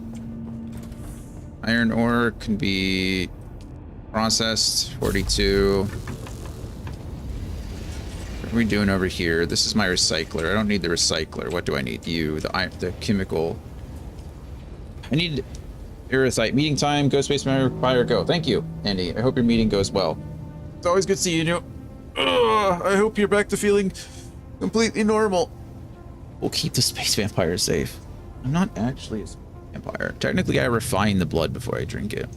Iron ore can be processed. 42. What are we doing over here? This is my recycler. I don't need the recycler. What do I need? You, the chemical. I need erythite. Meeting time. Go Space Fire. Go. Thank you, Andy. I hope your meeting goes well. It's always good seeing you. I hope you're back to feeling completely normal. We'll keep the space vampire safe. I'm not actually a space vampire. Technically, I refine the blood before I drink it.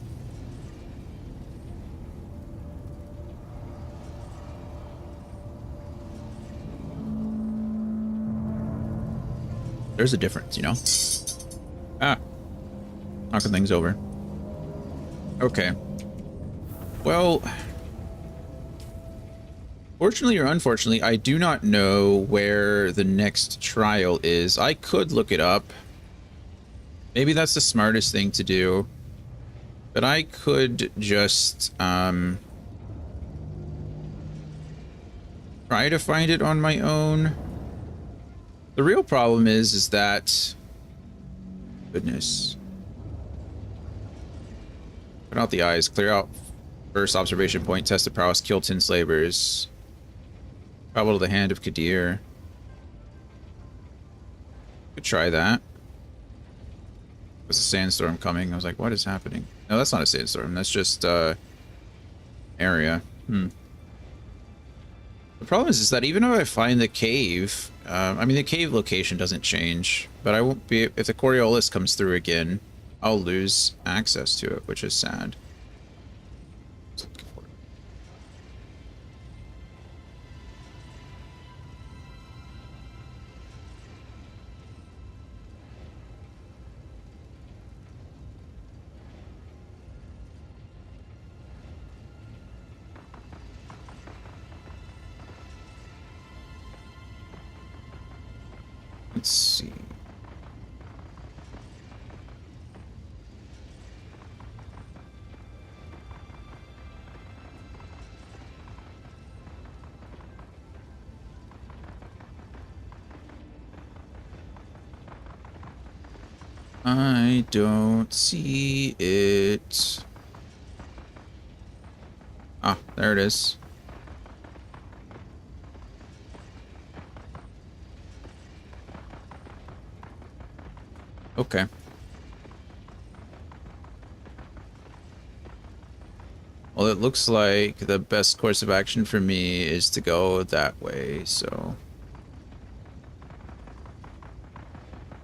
There's a difference, you know? Ah. Knocking things over. Okay. Well... fortunately or unfortunately, I do not know where the next trial is. I could look it up. Maybe that's the smartest thing to do. But I could just try to find it on my own. The real problem is that... goodness. Put out the eyes. Clear out first observation point. Test the prowess. Kill 10 slavers. Travel to the hand of Kadir. Could try that. There's a sandstorm coming. I was like, what is happening? No, that's not a sandstorm. That's just area. The problem is that even if I find the cave, I mean, the cave location doesn't change, but I won't be, if the Coriolis comes through again, I'll lose access to it, which is sad. Let's see. I don't see it. Ah, there it is. Okay. Well, it looks like the best course of action for me is to go that way, so...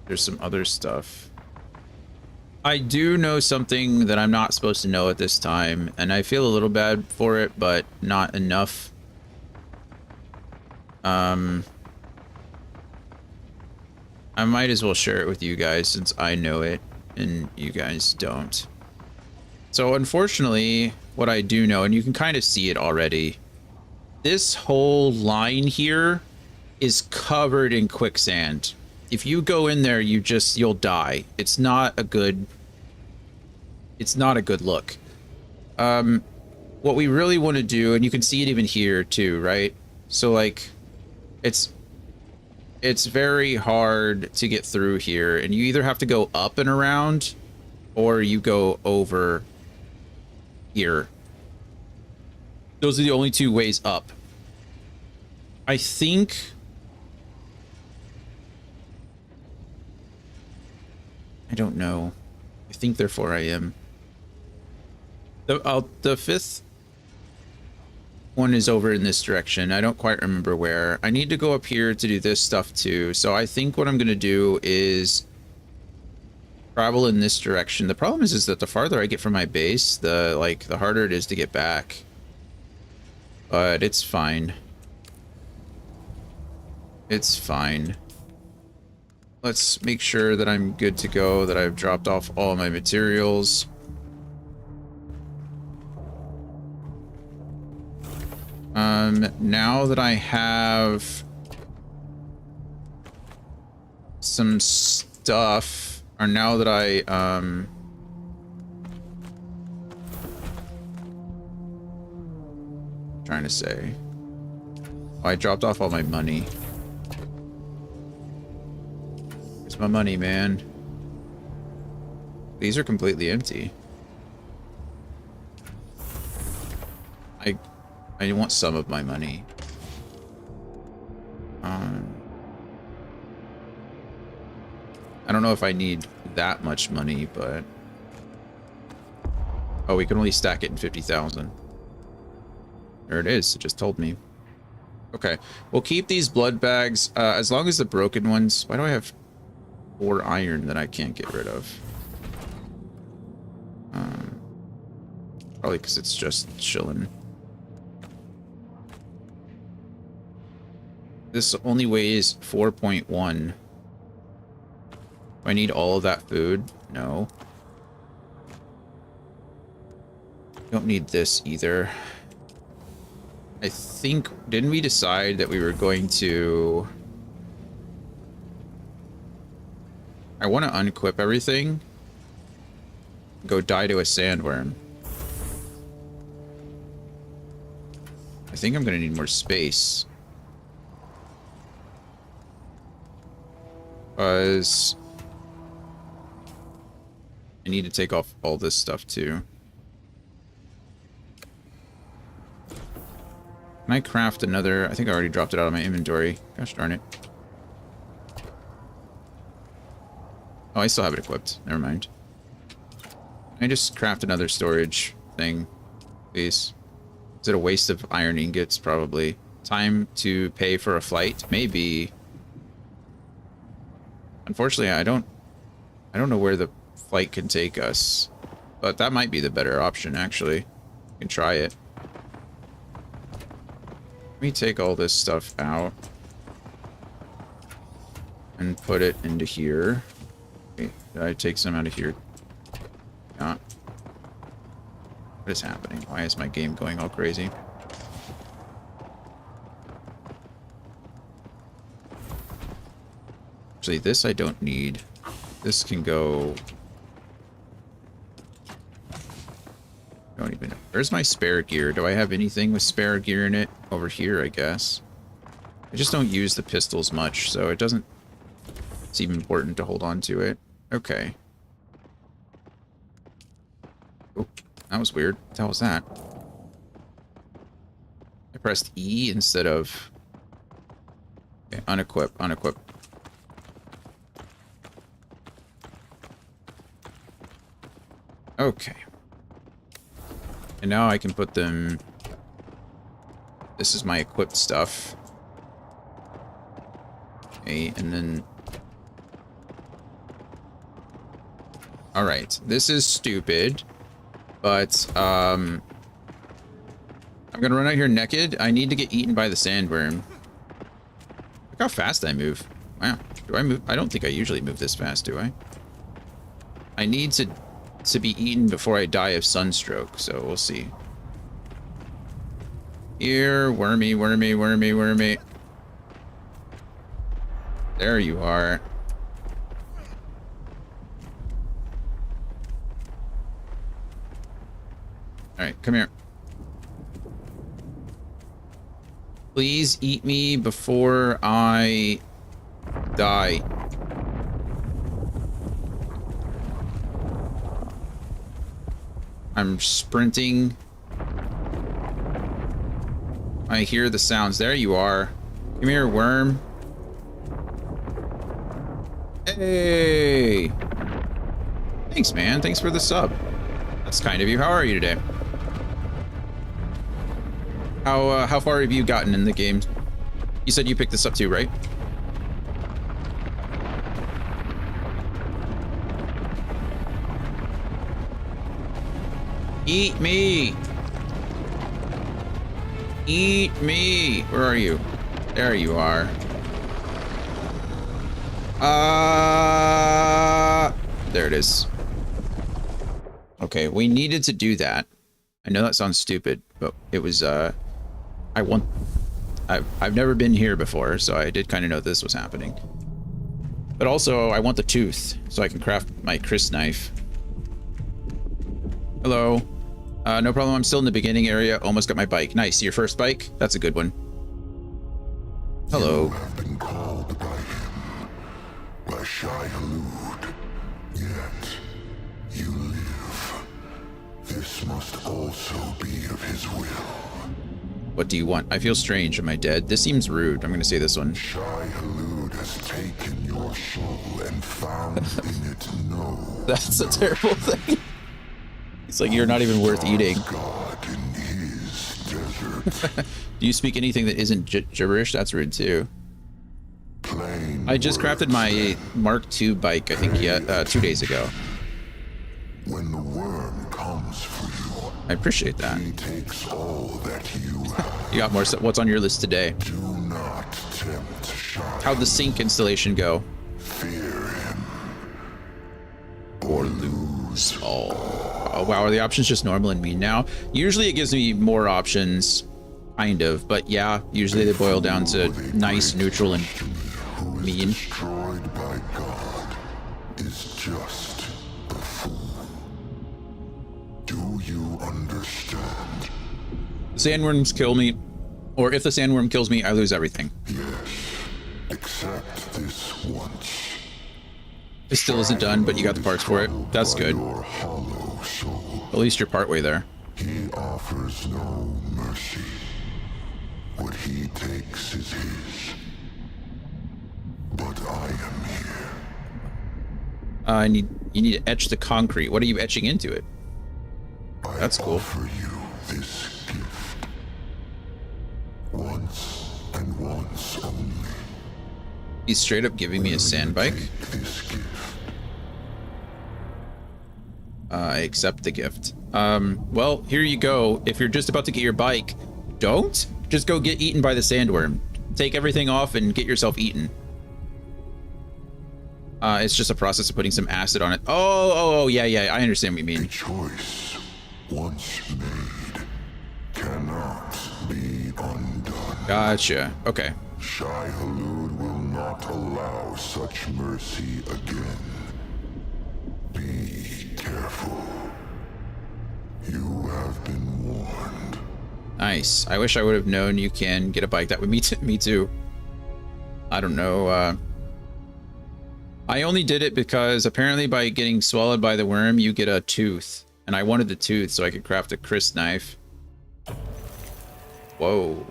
there's some other stuff. I do know something that I'm not supposed to know at this time, and I feel a little bad for it, but not enough. I might as well share it with you guys since I know it and you guys don't. So unfortunately, what I do know, and you can kind of see it already, this whole line here is covered in quicksand. If you go in there, you'll die. It's not a good look. What we really want to do, and you can see it even here too, right? So like, it's very hard to get through here, and you either have to go up and around, or you go over here. Those are the only two ways up. I think... I don't know. I think therefore I am. The fifth one is over in this direction. I don't quite remember where. I need to go up here to do this stuff too. So I think what I'm going to do is travel in this direction. The problem is that the farther I get from my base, the harder it is to get back. But it's fine. It's fine. Let's make sure that I'm good to go, that I've dropped off all my materials. Now that I have some stuff, or now that I, trying to say, I dropped off all my money. Where's my money, man? These are completely empty. I want some of my money. I don't know if I need that much money, but... Oh, we can only stack it in 50,000. There it is. It just told me. Okay. We'll keep these blood bags, as long as the broken ones... Why do I have 4 iron that I can't get rid of? Probably because it's just chilling. This only weighs 4.1. Do I need all of that food? No. Don't need this either. I think... Didn't we decide that we were going to... I want to unequip everything. Go die to a sandworm. I think I'm going to need more space. Because I need to take off all this stuff too. Can I craft another? I think I already dropped it out of my inventory. Gosh darn it. Oh, I still have it equipped. Never mind. Can I just craft another storage thing, please? Is it a waste of iron ingots? Probably. Time to pay for a flight? Maybe. Unfortunately, I don't know where the flight can take us, but that might be the better option, actually. We can try it. Let me take all this stuff out and put it into here. Okay, did I take some out of here? Yeah. What is happening? Why is my game going all crazy? Actually, this I don't need. This can go... Don't even know. Where's my spare gear? Do I have anything with spare gear in it? Over here, I guess. I just don't use the pistols much, so it doesn't seem important to hold on to it. Okay. Oh, that was weird. What the hell was that? I pressed E instead of... Okay, unequip, unequip. Okay. And now I can put them... This is my equipped stuff. Okay, and then... Alright, this is stupid. But, I'm gonna run out here naked. I need to get eaten by the sandworm. Look how fast I move. Wow. Do I move? I don't think I usually move this fast, do I? I need to be eaten before I die of sunstroke, so we'll see. Here, wormy, wormy, wormy, wormy. There you are. Alright, come here. Please eat me before I die. I'm sprinting. I hear the sounds. There you are. Come here, worm. Hey! Thanks, man. Thanks for the sub. That's kind of you. How are you today? How far have you gotten in the game? You said you picked this up too, right? Eat me! Eat me! Where are you? There you are. There it is. Okay, we needed to do that. I know that sounds stupid, but it was, I've never been here before, so I did kind of know this was happening. But also, I want the tooth, so I can craft my Chris knife. Hello. No problem, I'm still in the beginning area. Almost got my bike. Nice, your first bike? That's a good one. Hello. You have been called by him, by Shai-Hulud. Yet, you live. This must also be of his will. What do you want? I feel strange. Am I dead? This seems rude. I'm gonna say this one. Shai-Hulud has taken your soul and found in it no. That's a terrible thing. It's like you're not even worth eating. God in his desert. Do you speak anything that isn't gibberish? That's rude too. Plain I just crafted my Mark II bike, I think, 2 days ago. When the worm comes for you, I appreciate that. he takes all that you have. You got more stuff. What's on your list today? Do not tempt Shai. How'd the sync installation go? Fear him. Or lose all. Oh, wow, are the options just normal and mean now? Usually it gives me more options, kind of, but yeah, usually they boil down to nice, neutral, and mean. Destroyed by God is just a fool. Do you understand? Sandworms kill me, or if the sandworm kills me, I lose everything. Yes. Accept this once. It still isn't done, but you got the parts for it. That's good. Your hollow soul. At least you're partway there. He offers no mercy. What he takes is his. But I am here. You need to etch the concrete. What are you etching into it? That's cool. I offer you this gift. Once and once only. He's straight up giving me a sand bike. Take this gift. I accept the gift. Well, here you go. If you're just about to get your bike, don't just go get eaten by the sandworm. Take everything off and get yourself eaten. It's just a process of putting some acid on it. Oh, yeah, I understand what you mean. A choice once made cannot be undone. Gotcha. Okay. Shai-Hulud will not allow such mercy again. Be careful. You have been warned. Nice. I wish I would have known you can get a bike. That would me too. I don't know. I only did it because apparently by getting swallowed by the worm, you get a tooth. And I wanted the tooth so I could craft a Chris knife. Whoa.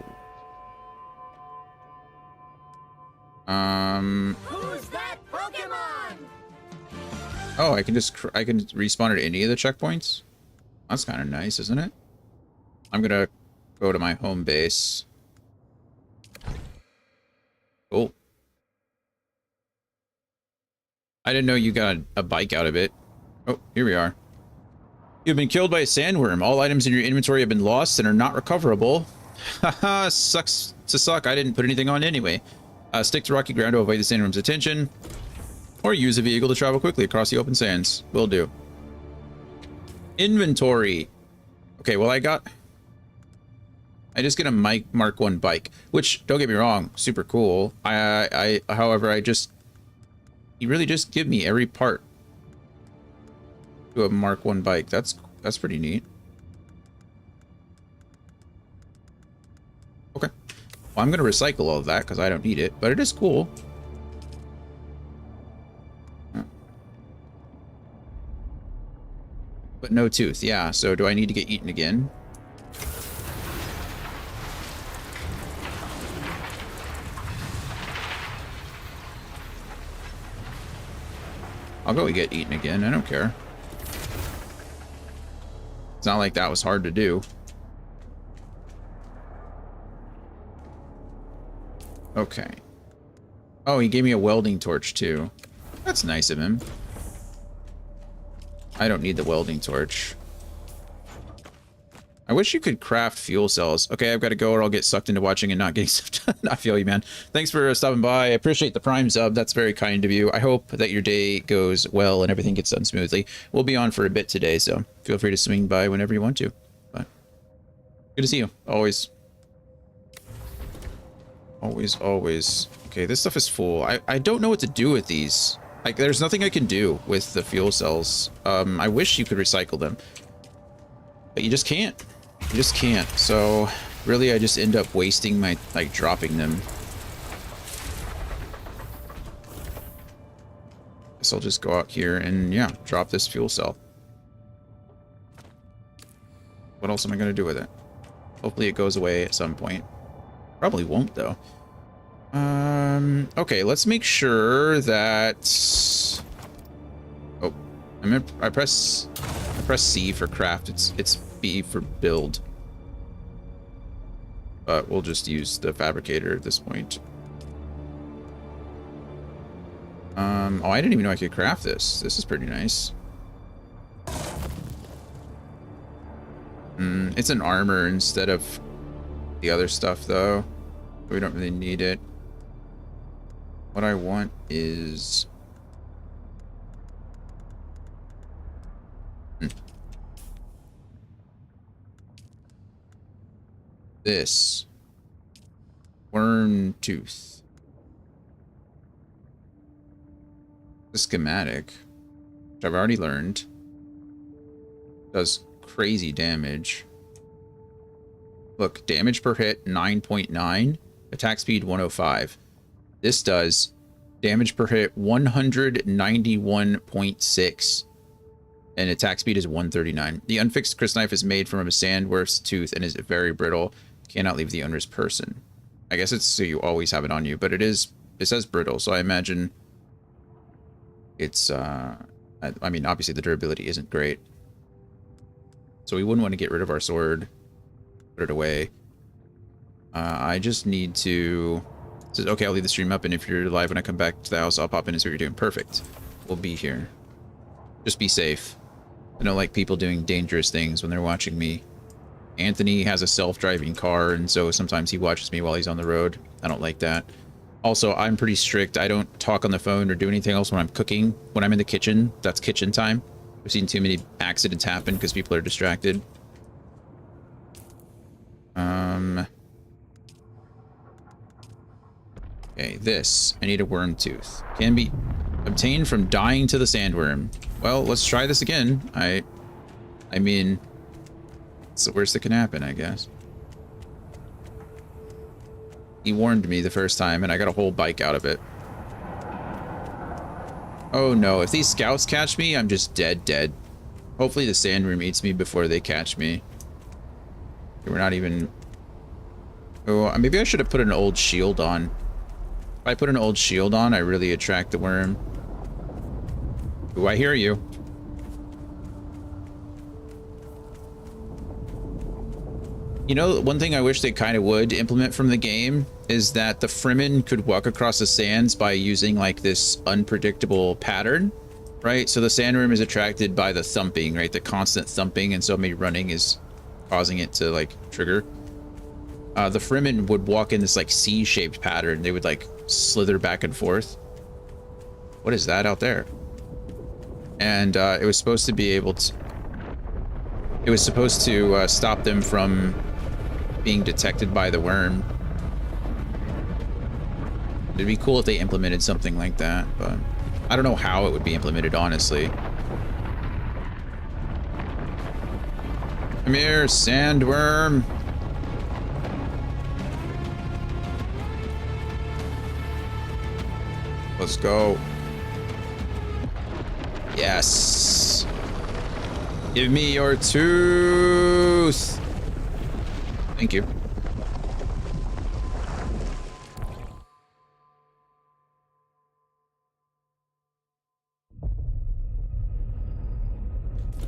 Who's that Pokemon? Oh, I can respawn at any of the checkpoints? That's kind of nice, isn't it? I'm gonna go to my home base. Cool. I didn't know you got a bike out of it. Oh, here we are. You've been killed by a sandworm. All items in your inventory have been lost and are not recoverable. Haha, sucks to suck. I didn't put anything on anyway. Stick to rocky ground to avoid the sandworm's attention. Or use a vehicle to travel quickly across the open sands. Will do. Inventory. Okay, well I just get a Mark 1 bike, which, don't get me wrong, super cool. However, you really just give me every part to a Mark 1 bike. That's pretty neat. Okay. Well, I'm going to recycle all of that because I don't need it, but it is cool. But no tooth. Yeah, so do I need to get eaten again? I'll go get eaten again. I don't care. It's not like that was hard to do. Okay. Oh, he gave me a welding torch too. That's nice of him. I don't need the welding torch. I wish you could craft fuel cells. Okay, I've got to go or I'll get sucked into watching and not getting stuff done. I feel you, man. Thanks for stopping by. I appreciate the Prime sub. That's very kind of you. I hope that your day goes well and everything gets done smoothly. We'll be on for a bit today, so feel free to swing by whenever you want to. But good to see you. Always. Always, always. Okay, this stuff is full. I don't know what to do with these. Like, there's nothing I can do with the fuel cells. I wish you could recycle them. But you just can't. You just can't. So, really, I just end up wasting my, like, dropping them. Guess I'll just go out here and, yeah, drop this fuel cell. What else am I going to do with it? Hopefully it goes away at some point. Probably won't, though. Okay, let's make sure that... Oh, I press C for craft. It's B for build. But we'll just use the fabricator at this point. Oh, I didn't even know I could craft this. This is pretty nice. It's an armor instead of the other stuff, though. We don't really need it. What I want is... this. Worm tooth. The schematic, which I've already learned, does crazy damage. Look, damage per hit 9.9, attack speed 105. This does damage per hit 191.6, and attack speed is 139. The unfixed crysknife is made from a sandworm's tooth and is very brittle. Cannot leave the owner's person. I guess it's so you always have it on you, but it says brittle, so I imagine it's I mean, obviously the durability isn't great. So we wouldn't want to get rid of our sword. Put it away. I just need to... It says, okay, I'll leave the stream up, and if you're live when I come back to the house, I'll pop in and see what you're doing. Perfect. We'll be here. Just be safe. I don't like people doing dangerous things when they're watching me. Anthony has a self-driving car, and so sometimes he watches me while he's on the road. I don't like that. Also, I'm pretty strict. I don't talk on the phone or do anything else when I'm cooking. When I'm in the kitchen, that's kitchen time. I've seen too many accidents happen because people are distracted. Okay, this. I need a worm tooth. Can be obtained from dying to the sandworm. Well, let's try this again. I mean, it's the worst that can happen, I guess. He warned me the first time, and I got a whole bike out of it. Oh no, if these scouts catch me, I'm just dead. Hopefully the sandworm eats me before they catch me. Okay, we're not even... Oh, maybe I should have put an old shield on. If I put an old shield on, I really attract the worm. Ooh, I hear you. You know, one thing I wish they kind of would implement from the game is that the Fremen could walk across the sands by using like this unpredictable pattern, right? So the sandworm is attracted by the thumping, right? The constant thumping, and so maybe running is causing it to like trigger. The Fremen would walk in this like C-shaped pattern. They would like slither back and forth. What is that out there? And it was supposed to be able to... It was supposed to stop them from being detected by the worm. It'd be cool if they implemented something like that, but I don't know how it would be implemented, honestly. Come here, sandworm. Let's go. Yes. Give me your tooth. Thank you.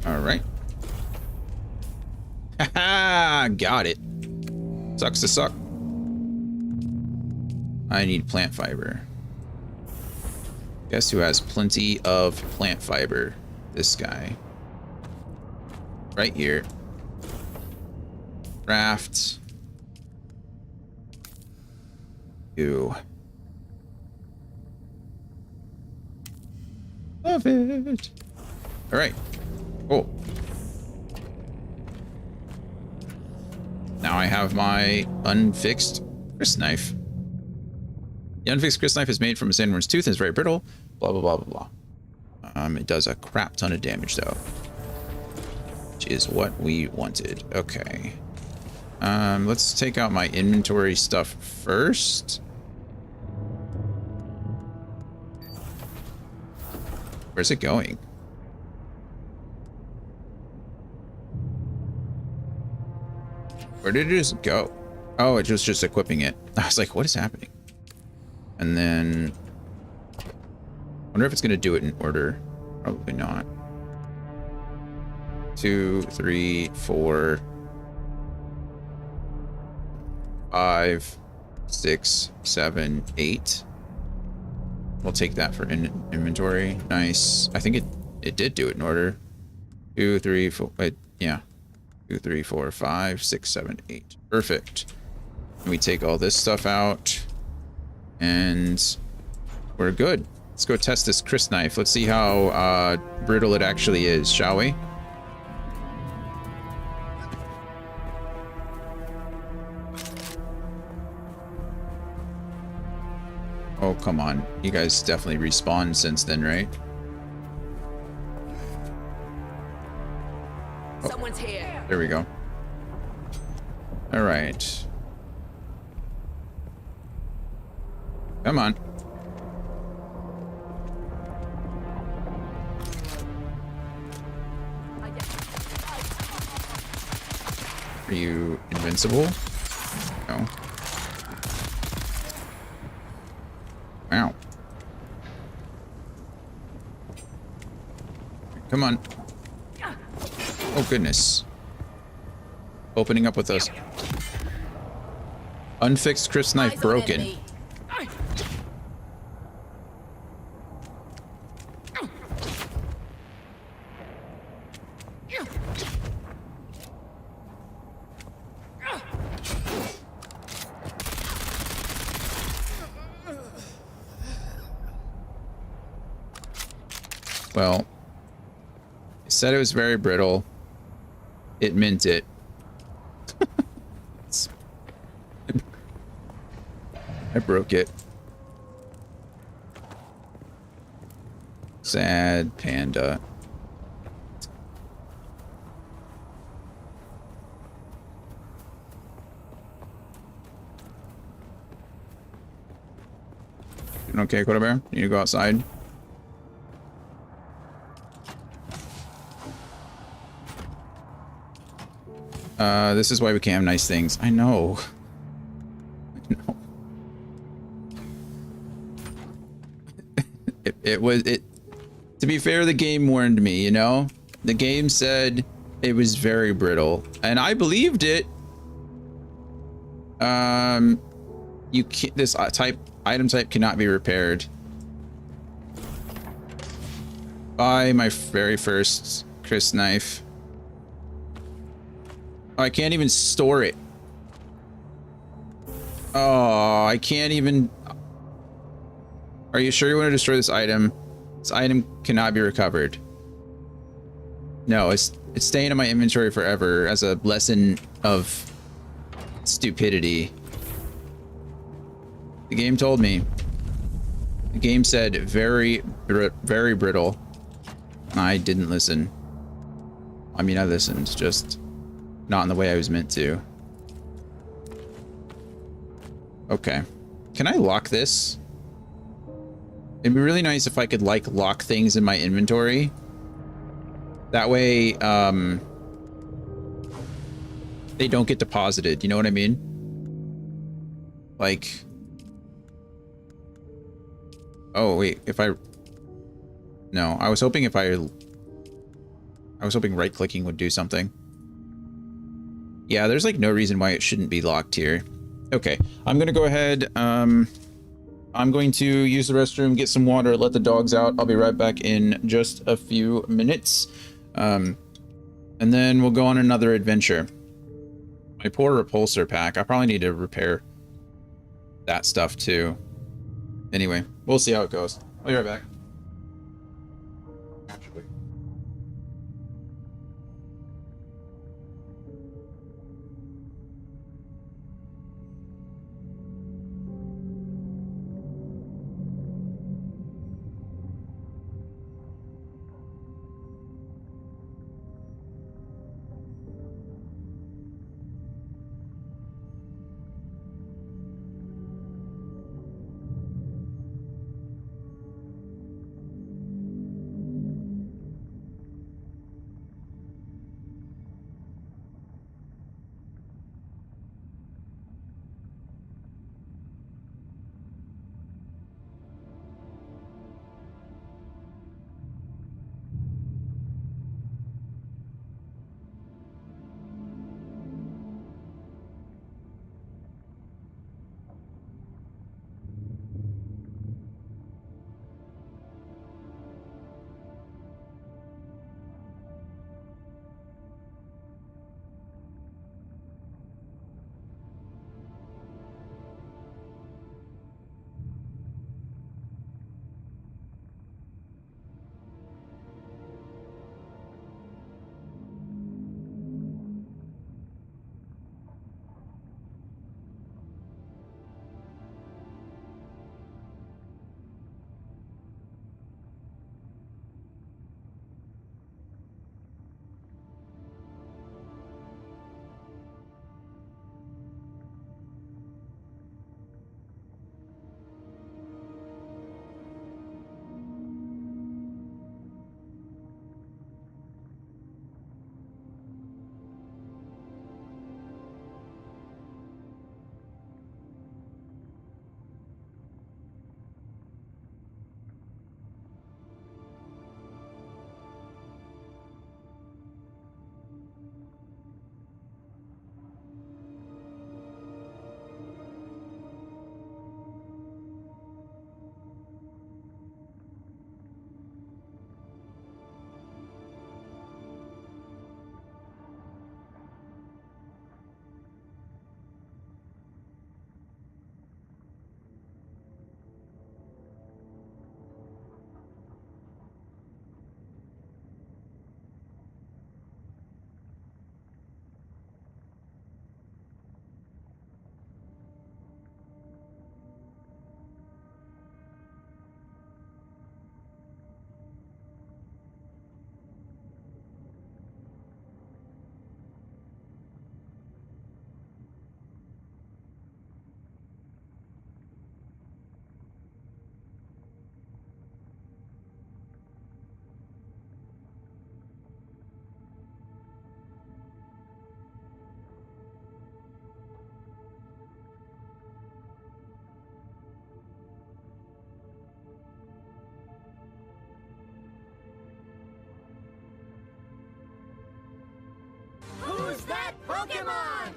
All right. Haha, got it. Sucks to suck. I need plant fiber. Guess who has plenty of plant fiber? This guy. Right here. Craft. Ew. Love it. All right. Cool. Now I have my unfixed crysknife. The unfixed crysknife is made from a sandworm's tooth and is very brittle. Blah, blah, blah, blah, blah. It does a crap ton of damage, though. Which is what we wanted. Okay. Let's take out my inventory stuff first. Where's it going? Where did it just go? Oh, it was just equipping it. I was like, what is happening? And then... I wonder if it's going to do it in order. Probably not. 2, 3, 4, 5, 6, 7, 8. We'll take that for inventory. Nice. I think it did do it in order. 2, 3, 4. Yeah. 2, 3, 4, 5, 6, 7, 8. Perfect. And we take all this stuff out. And we're good. Let's go test this crysknife. Let's see how brittle it actually is, shall we? Oh, come on. You guys definitely respawned since then, right? Oh, someone's here. There we go. All right. Come on. Are you invincible? No. Wow. Come on. Oh, goodness. Opening up with us. Unfixed crysknife broken. Well, it said it was very brittle. It meant it. I broke it. Sad panda. Okay, Quarter Bear? You need to go outside? This is why we can't have nice things. I know. I know. To be fair, the game warned me, you know? The game said it was very brittle, and I believed it. You can't, this item type cannot be repaired. Buy my very first crysknife. Oh, I can't even store it. Oh, I can't even. Are you sure you want to destroy this item? This item cannot be recovered. No, it's staying in my inventory forever as a lesson of stupidity. The game told me. The game said very brittle. I didn't listen. I mean, I listened, just not in the way I was meant to. Okay. Can I lock this? It'd be really nice if I could, like, lock things in my inventory. That way, they don't get deposited. You know what I mean? Like, oh wait, no, I was hoping right clicking would do something. Yeah, there's like no reason why it shouldn't be locked here. Okay, I'm gonna go ahead. I'm going to use the restroom, get some water, let the dogs out. I'll be right back in just a few minutes. And then we'll go on another adventure. My poor repulsor pack. I probably need to repair that stuff too. Anyway, we'll see how it goes. I'll be right back. Who's that Pokemon?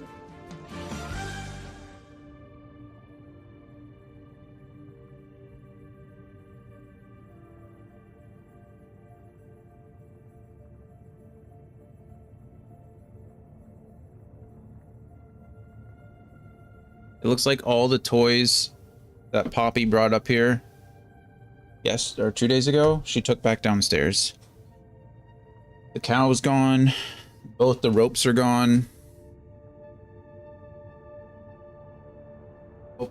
It looks like all the toys that Poppy brought up here, yes, or 2 days ago, she took back downstairs. The cow's gone. Both the ropes are gone. Oh,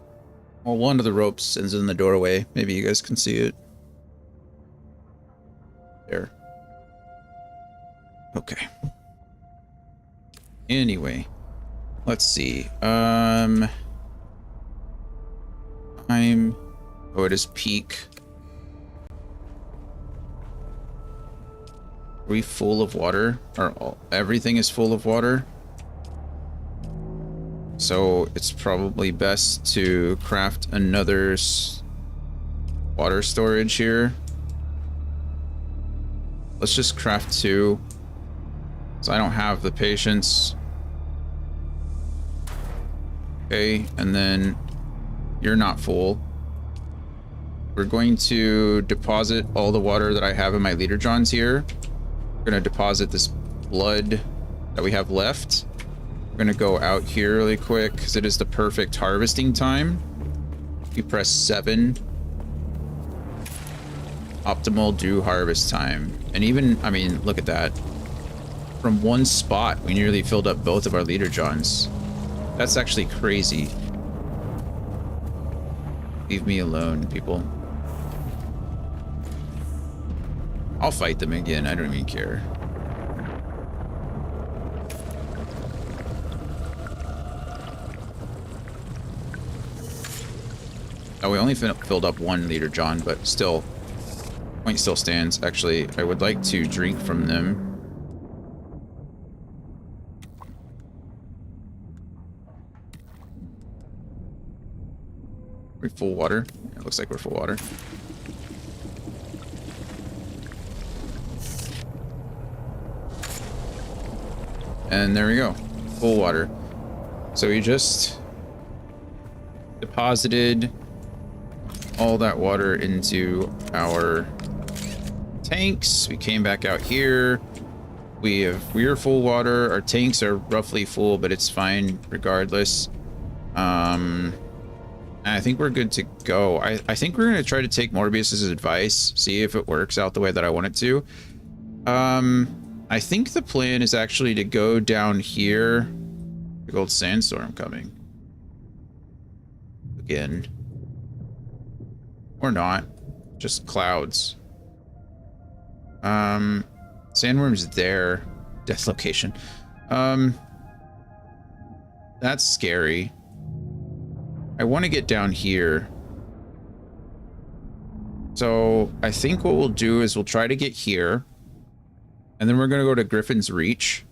well, one of the ropes is in the doorway. Maybe you guys can see it. There. Okay. Anyway, let's see. Oh, it is peak. Are we full of water? Or everything is full of water? So it's probably best to craft another water storage here. Let's just craft 2. So I don't have the patience. Okay, and then you're not full. We're going to deposit all the water that I have in my leader johns here. We're going to deposit this blood that we have left. We're going to go out here really quick because it is the perfect harvesting time. You press 7. Optimal dew harvest time. And even, I mean, look at that. From one spot, we nearly filled up both of our leader johns. That's actually crazy. Leave me alone, people. I'll fight them again. I don't even care. Oh, we only filled up 1 leader john, but still, point still stands. Actually, I would like to drink from them. Are we full water? It looks like we're full water. And there we go, full water. So we just deposited all that water into our tanks. We came back out here. We're full water. Our tanks are roughly full, but it's fine regardless. I think we're good to go. I think we're gonna try to take Morbius's advice, see if it works out the way that I want it to. I think the plan is actually to go down here. Big old sandstorm coming. Again. Or not. Just clouds. Sandworm's there. Death location. That's scary. I want to get down here. So I think what we'll do is we'll try to get here. And then we're going to go to Griffin's Reach.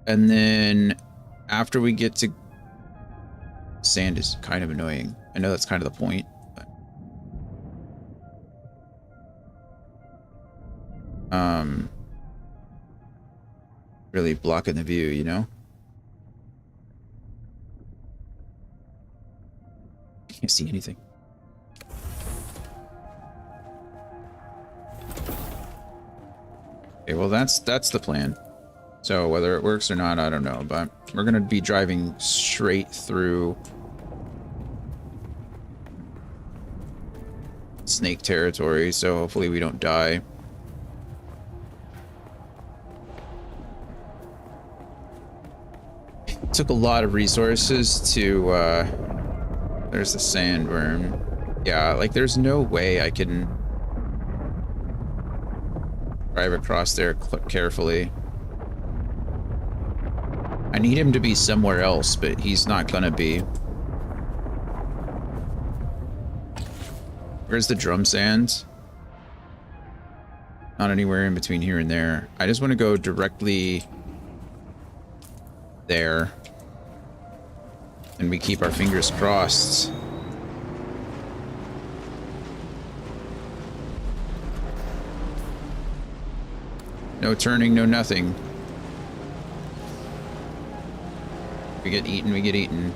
And then after we get to... Sand is kind of annoying. I know that's kind of the point. But... really blocking the view, you know? Can't see anything. Okay, well that's the plan. So whether it works or not, I don't know, but we're gonna be driving straight through snake territory, so hopefully we don't die. It took a lot of resources to there's the sandworm. Yeah, like there's no way I can drive across there carefully. I need him to be somewhere else, but he's not gonna be. Where's the drum sand? Not anywhere in between here and there. I just want to go directly there. And we keep our fingers crossed. No turning, no nothing. We get eaten, we get eaten.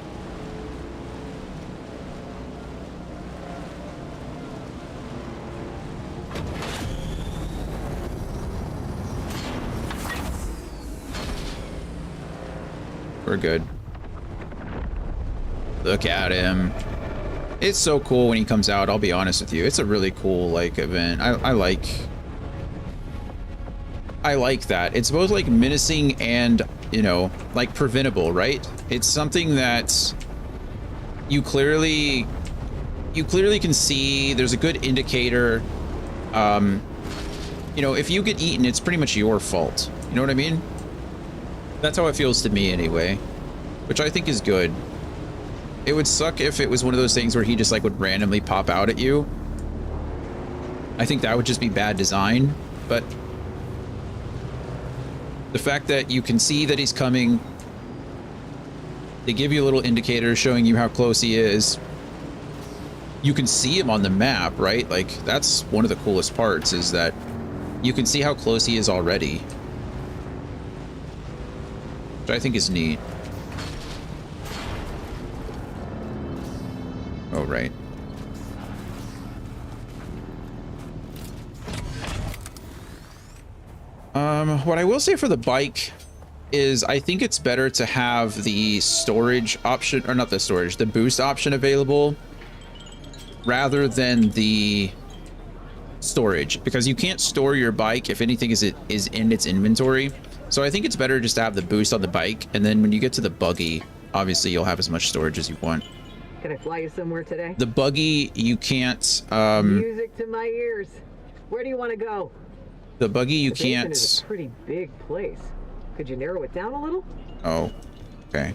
We're good. Look at him. It's so cool when he comes out, I'll be honest with you. It's a really cool, like, event. I like that. It's both, like, menacing and, you know, like, preventable, right? It's something that you clearly can see. There's a good indicator. You know, if you get eaten, it's pretty much your fault. You know what I mean? That's how it feels to me anyway, which I think is good. It would suck if it was one of those things where he just like would randomly pop out at you. I think that would just be bad design, but The fact that you can see that he's coming, they give you a little indicator showing you how close he is. You can see him on the map, right? Like, that's one of the coolest parts, is that you can see how close he is already. Which I think is neat. Oh, right. What I will say for the bike is I think it's better to have the storage option, or not the storage, the boost option available rather than the storage, because you can't store your bike if anything is in its inventory. So I think it's better just to have the boost on the bike, and then when you get to the buggy, obviously you'll have as much storage as you want. Can I fly you somewhere today? The buggy, you can't Music to my ears. Where do you want to go? The buggy, you The basin can't. is a pretty big place. Could you narrow it down a little? Oh, okay.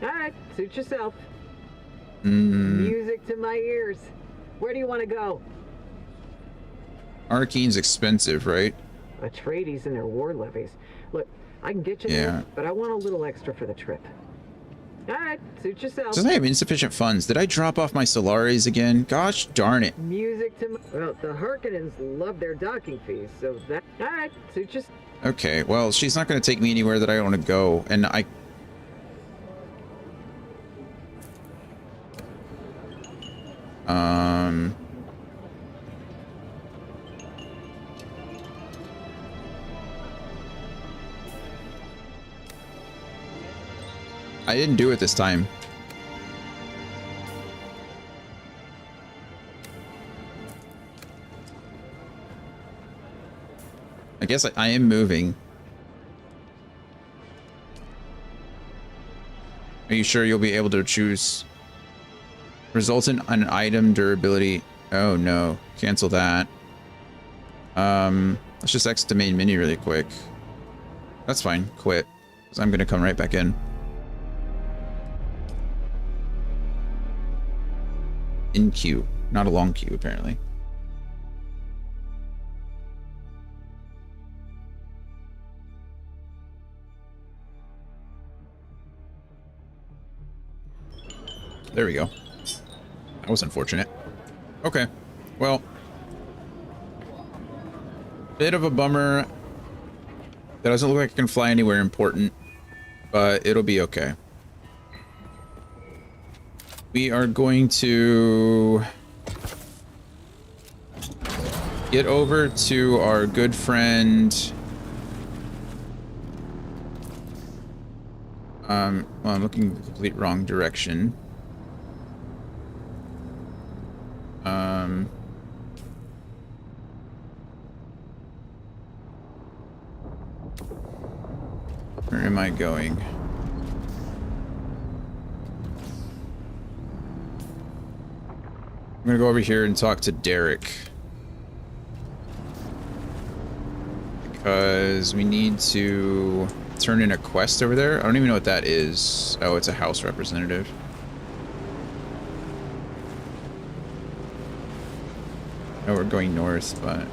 All right, suit yourself. Mm, Music to my ears. Where do you want to go? Arcane's expensive, right? Atreides and their war levies. Look, I can get you Yeah. there, but I want a little extra for the trip. All right, suit yourself. Doesn't I have insufficient funds? Did I drop off my Solaris again? Gosh darn it. Music to my... Well, the Harkonnens love their docking fees, so that... All right, suit yourself. Okay, well, she's not going to take me anywhere that I want to go, and I didn't do it this time. I guess I am moving. Are you sure you'll be able to choose resultant on item durability? Oh no, cancel that. Let's just exit the main menu really quick. That's fine, quit, because I'm gonna come right back in. In queue, not a long queue apparently. There we go. That was unfortunate. Okay, well, bit of a bummer. That doesn't look like I can fly anywhere important, but it'll be okay. We are going to get over to our good friend. Well, I'm looking in the complete wrong direction. Where am I going? I'm gonna go over here and talk to Derek. Because we need to turn in a quest over there. I don't even know what that is. Oh, it's a house representative. Oh, we're going north, but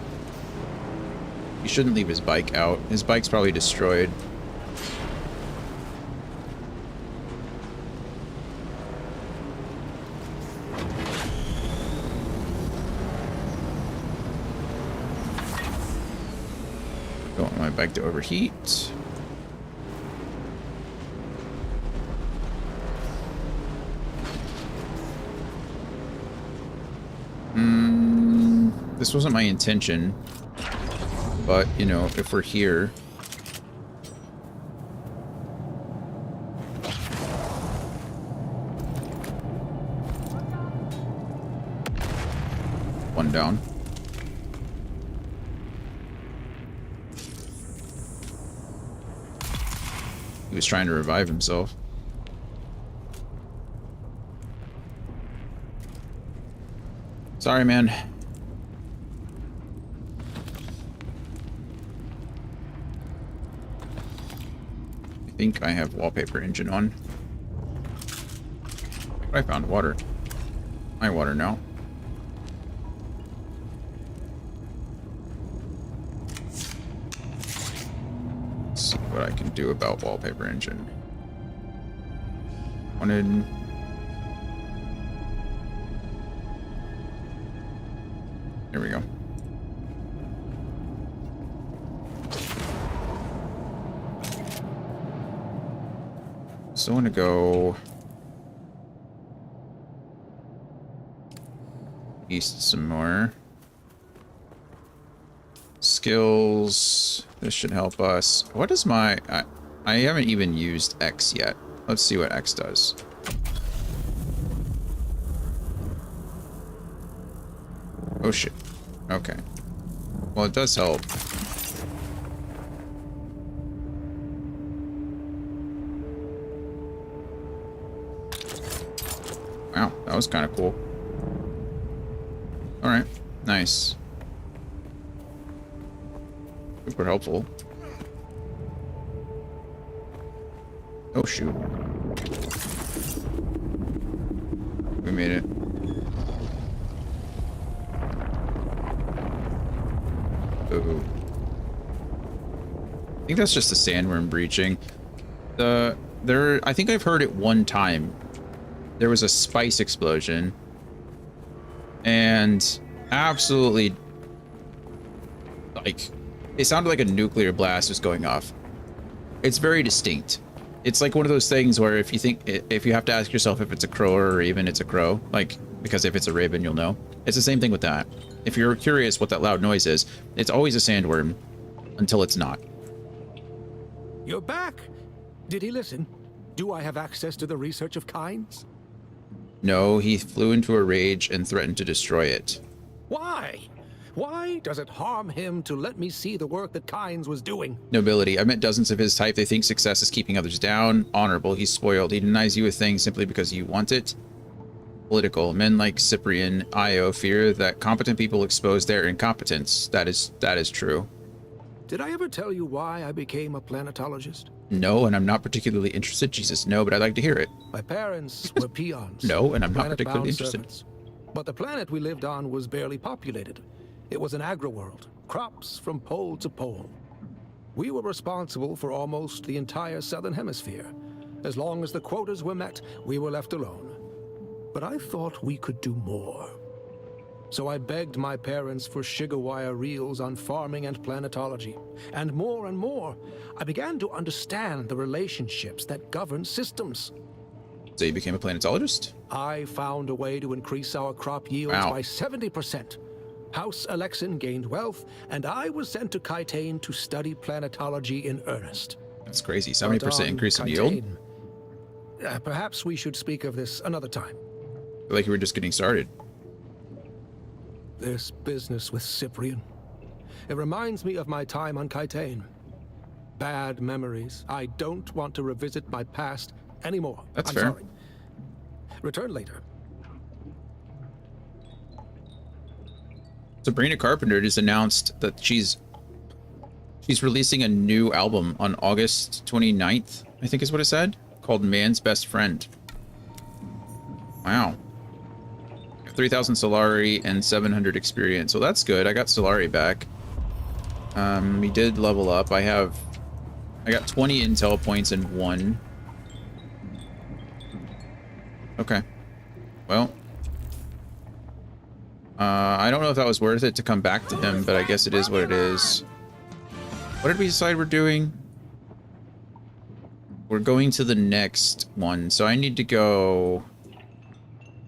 he shouldn't leave his bike out. His bike's probably destroyed. Don't want my bike to overheat. This wasn't my intention, but, you know, if we're here... One down. He was trying to revive himself. Sorry, man. I think I have wallpaper engine on. I found water. My water now. see what I can do about wallpaper engine. Wanted. There we go. So I want to go east some more. Skills. This should help us. What is my... I haven't even used X yet. Let's see what X does. Oh shit. Okay. Well, it does help. Wow, that was kind of cool. Alright, nice. Super helpful. Oh shoot. We made it. Oh. I think that's just the sandworm breaching. I think I've heard it one time. There was a spice explosion. And absolutely, like, it sounded like a nuclear blast was going off. It's very distinct. It's like one of those things where if you have to ask yourself if it's a crow or even it's a crow, like, because if it's a raven, you'll know. It's the same thing with that. If you're curious what that loud noise is, it's always a sandworm until it's not. You're back. Did he listen? Do I have access to the research of Kynes? No, he flew into a rage and threatened to destroy it. Why? Why does it harm him to let me see the work that Kynes was doing? Nobility. I met dozens of his type. They think success is keeping others down. Honorable. He's spoiled. He denies you a thing simply because you want it. Political. Men like Cyprian Io fear that competent people expose their incompetence. That is true. Did I ever tell you why I became a planetologist? No, and I'm not particularly interested. Jesus, no, but I'd like to hear it. My parents were peons. No, and I'm not particularly interested. Servants. But the planet we lived on was barely populated. It was an agri-world, crops from pole to pole. We were responsible for almost the entire southern hemisphere. As long as the quotas were met, we were left alone. But I thought we could do more. So I begged my parents for sugar wire reels on farming and planetology. And more, I began to understand the relationships that govern systems. So you became a planetologist? I found a way to increase our crop yields by 70%. House Alexin gained wealth, and I was sent to Kytane to study planetology in earnest. That's crazy. 70% increase in yield? Perhaps we should speak of this another time. I feel like you were just getting started. This business with Cyprian. It reminds me of my time on Kytane. Bad memories. I don't want to revisit my past anymore. That's fair. Sorry. Return later. Sabrina Carpenter just announced that she's releasing a new album on August 29th, I think is what it said, called Man's Best Friend. Wow. 3,000 Solari and 700 experience. So that's good. I got Solari back. We did level up. I got 20 intel points and 1. Okay. Well, I don't know if that was worth it to come back to him, but I guess it is what it is. What did we decide we're doing? We're going to the next one, so I need to go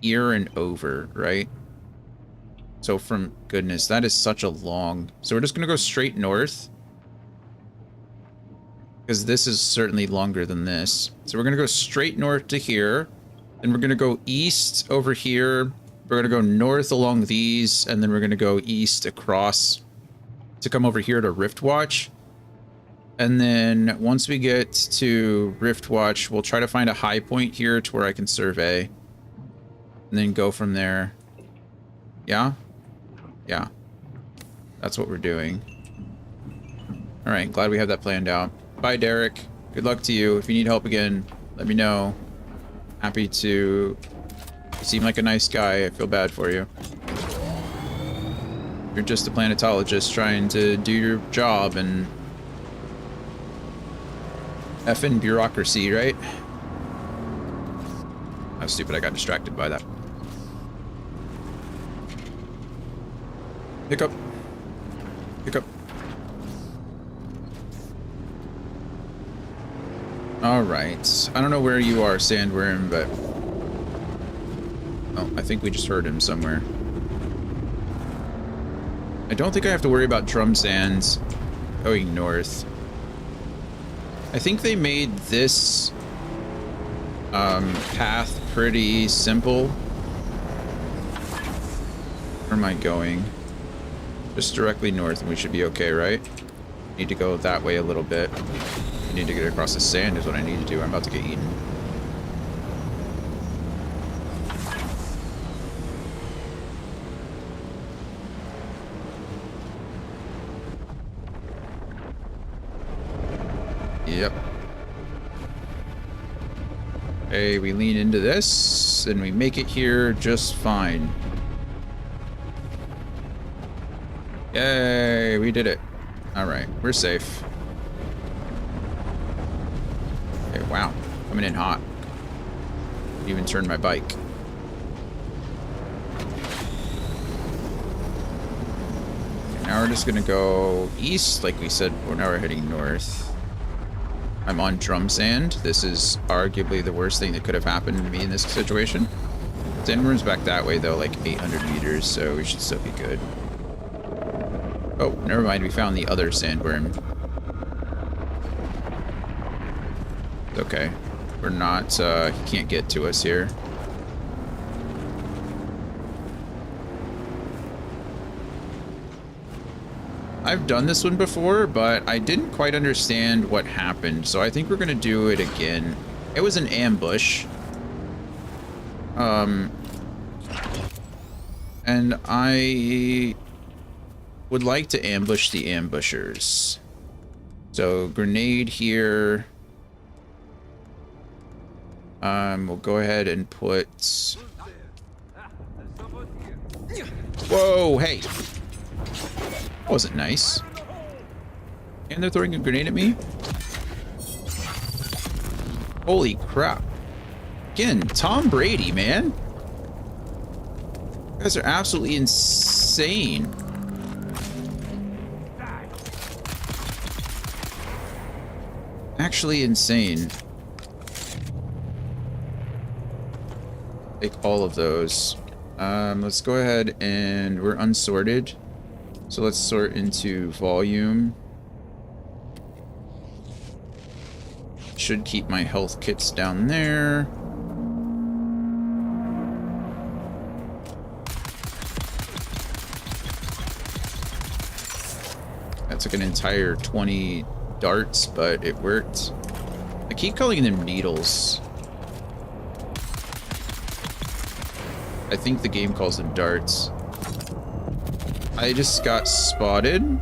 here and over, right? So from, goodness, that is such a long... So we're just gonna go straight north, because this is certainly longer than this. So we're gonna go straight north to here, and we're gonna go east over here. We're gonna go north along these, and then we're gonna go east across to come over here to Riftwatch. And then once we get to Riftwatch, we'll try to find a high point here to where I can survey. And then go from there. Yeah? Yeah. That's what we're doing. Alright, glad we have that planned out. Bye, Derek. Good luck to you. If you need help again, let me know. Happy to... You seem like a nice guy. I feel bad for you. You're just a planetologist trying to do your job, and Effing bureaucracy, right? How stupid, I got distracted by that. Pick up. Pick up. Alright. I don't know where you are, Sandworm, but... Oh, I think we just heard him somewhere. I don't think I have to worry about drum sands going north. I think they made this path pretty simple. Where am I going? Just directly north and we should be okay, right? Need to go that way a little bit. I need to get across the sand is what I need to do. I'm about to get eaten. Yep. Okay, we lean into this and we make it here just fine. Yay, we did it. Alright, we're safe. Okay, wow. Coming in hot. Even turned my bike. Now we're just gonna go east, like we said before. Now we're heading north. I'm on drum sand. This is arguably the worst thing that could have happened to me in this situation. Sandworm's back that way though, like 800 meters, so we should still be good. Oh, never mind, we found the other sandworm. Okay. We're not, he can't get to us here. I've done this one before, but I didn't quite understand what happened, so I think we're gonna do it again. It was an ambush. And I would like to ambush the ambushers. So, grenade here. We'll go ahead and put... Whoa, hey! That wasn't nice. And they're throwing a grenade at me? Holy crap. Again, Tom Brady, man. You guys are absolutely insane. Actually insane. Take all of those. Let's go ahead and we're unsorted. So let's sort into volume. Should keep my health kits down there. That took an entire 20 darts, but it worked. I keep calling them needles. I think the game calls them darts. I just got spotted.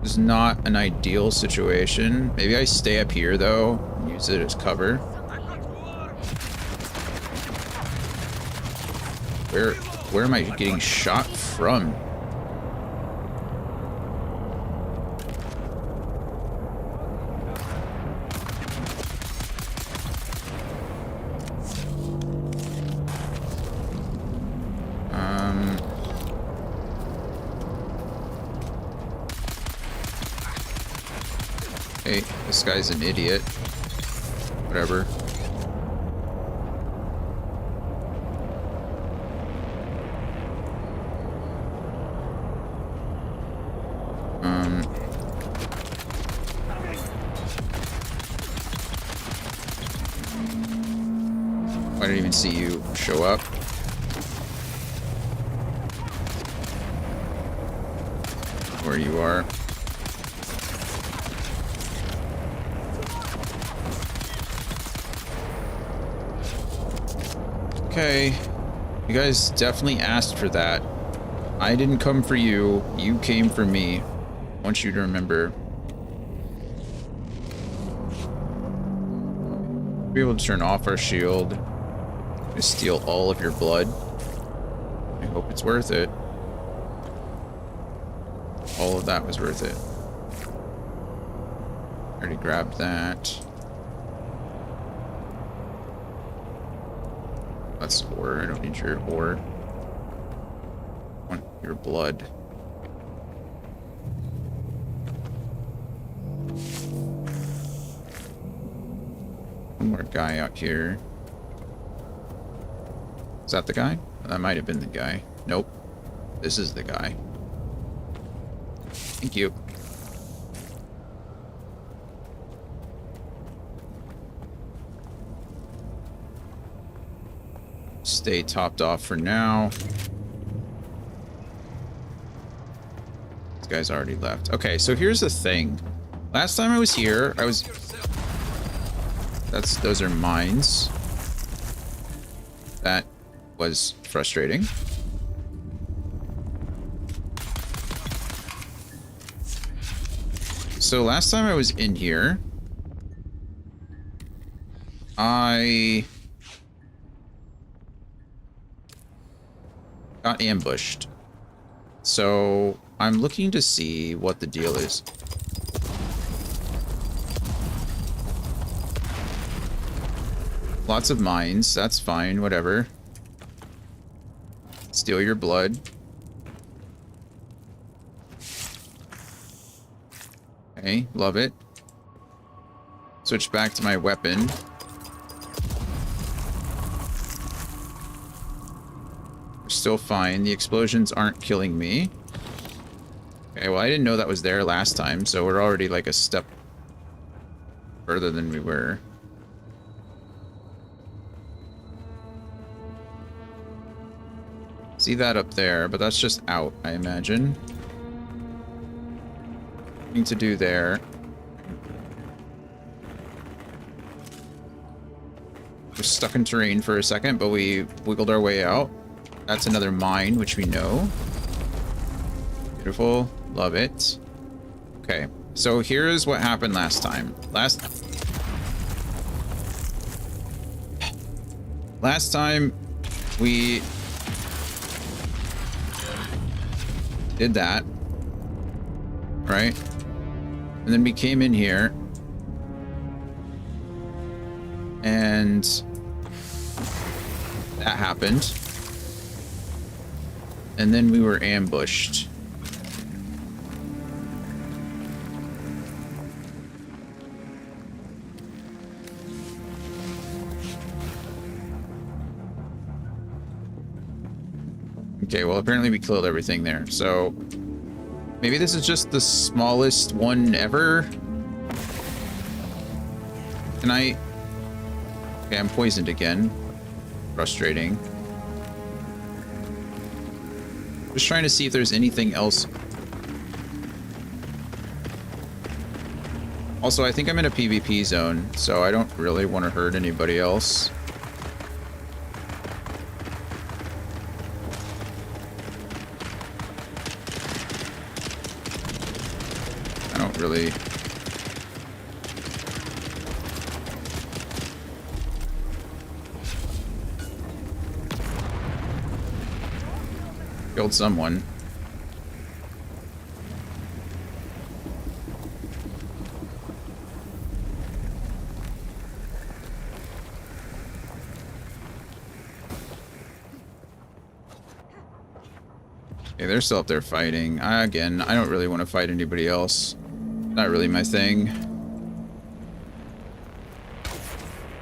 It's not an ideal situation. Maybe I stay up here though, and use it as cover. Where am I getting shot from? Hey, this guy's an idiot. Whatever. I didn't even see you show up. Where you are. Okay, you guys definitely asked for that. I didn't come for you, you came for me. I want you to remember. Be able to turn off our shield. To steal all of your blood. I hope it's worth it. All of that was worth it. Already grabbed that. That's ore. I don't need your ore. I want your blood. One more guy out here. Is that the guy? That might have been the guy. Nope. This is the guy. Thank you. Stay topped off for now. This guy's already left. Okay, so here's the thing. Last time I was here, those are mines. That was frustrating. So last time I was in here, I got ambushed. So I'm looking to see what the deal is. Lots of mines, that's fine, whatever. Steal your blood. Okay, love it. Switch back to my weapon. We're still fine. The explosions aren't killing me. Okay, well, I didn't know that was there last time, so we're already like a step further than we were. See that up there, but that's just out, I imagine. Nothing to do there. We're stuck in terrain for a second, but we wiggled our way out. That's another mine, which we know. Beautiful. Love it. Okay, so here's what happened last time. Last time we did that, right? And then we came in here and that happened. And then we were ambushed. Okay, well, apparently we killed everything there, so maybe this is just the smallest one ever. Can I... Okay, I'm poisoned again. Frustrating. Just trying to see if there's anything else. Also, I think I'm in a PvP zone, so I don't really want to hurt anybody else. Really. Killed someone. Okay, they're still up there fighting. Again, I don't really want to fight anybody else. Not really my thing.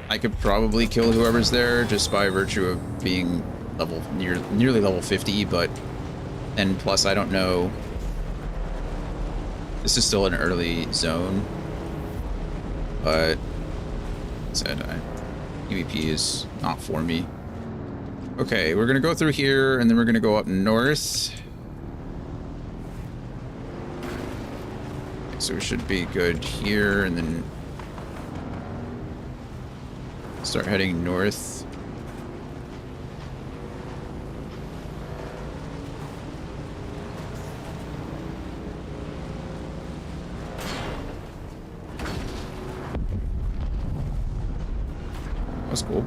I could probably kill whoever's there just by virtue of being nearly level 50, but and plus I don't know. This is still an early zone, but said PvP is not for me. Okay, we're gonna go through here and then we're gonna go up north. So we should be good here, and then start heading north. That's cool.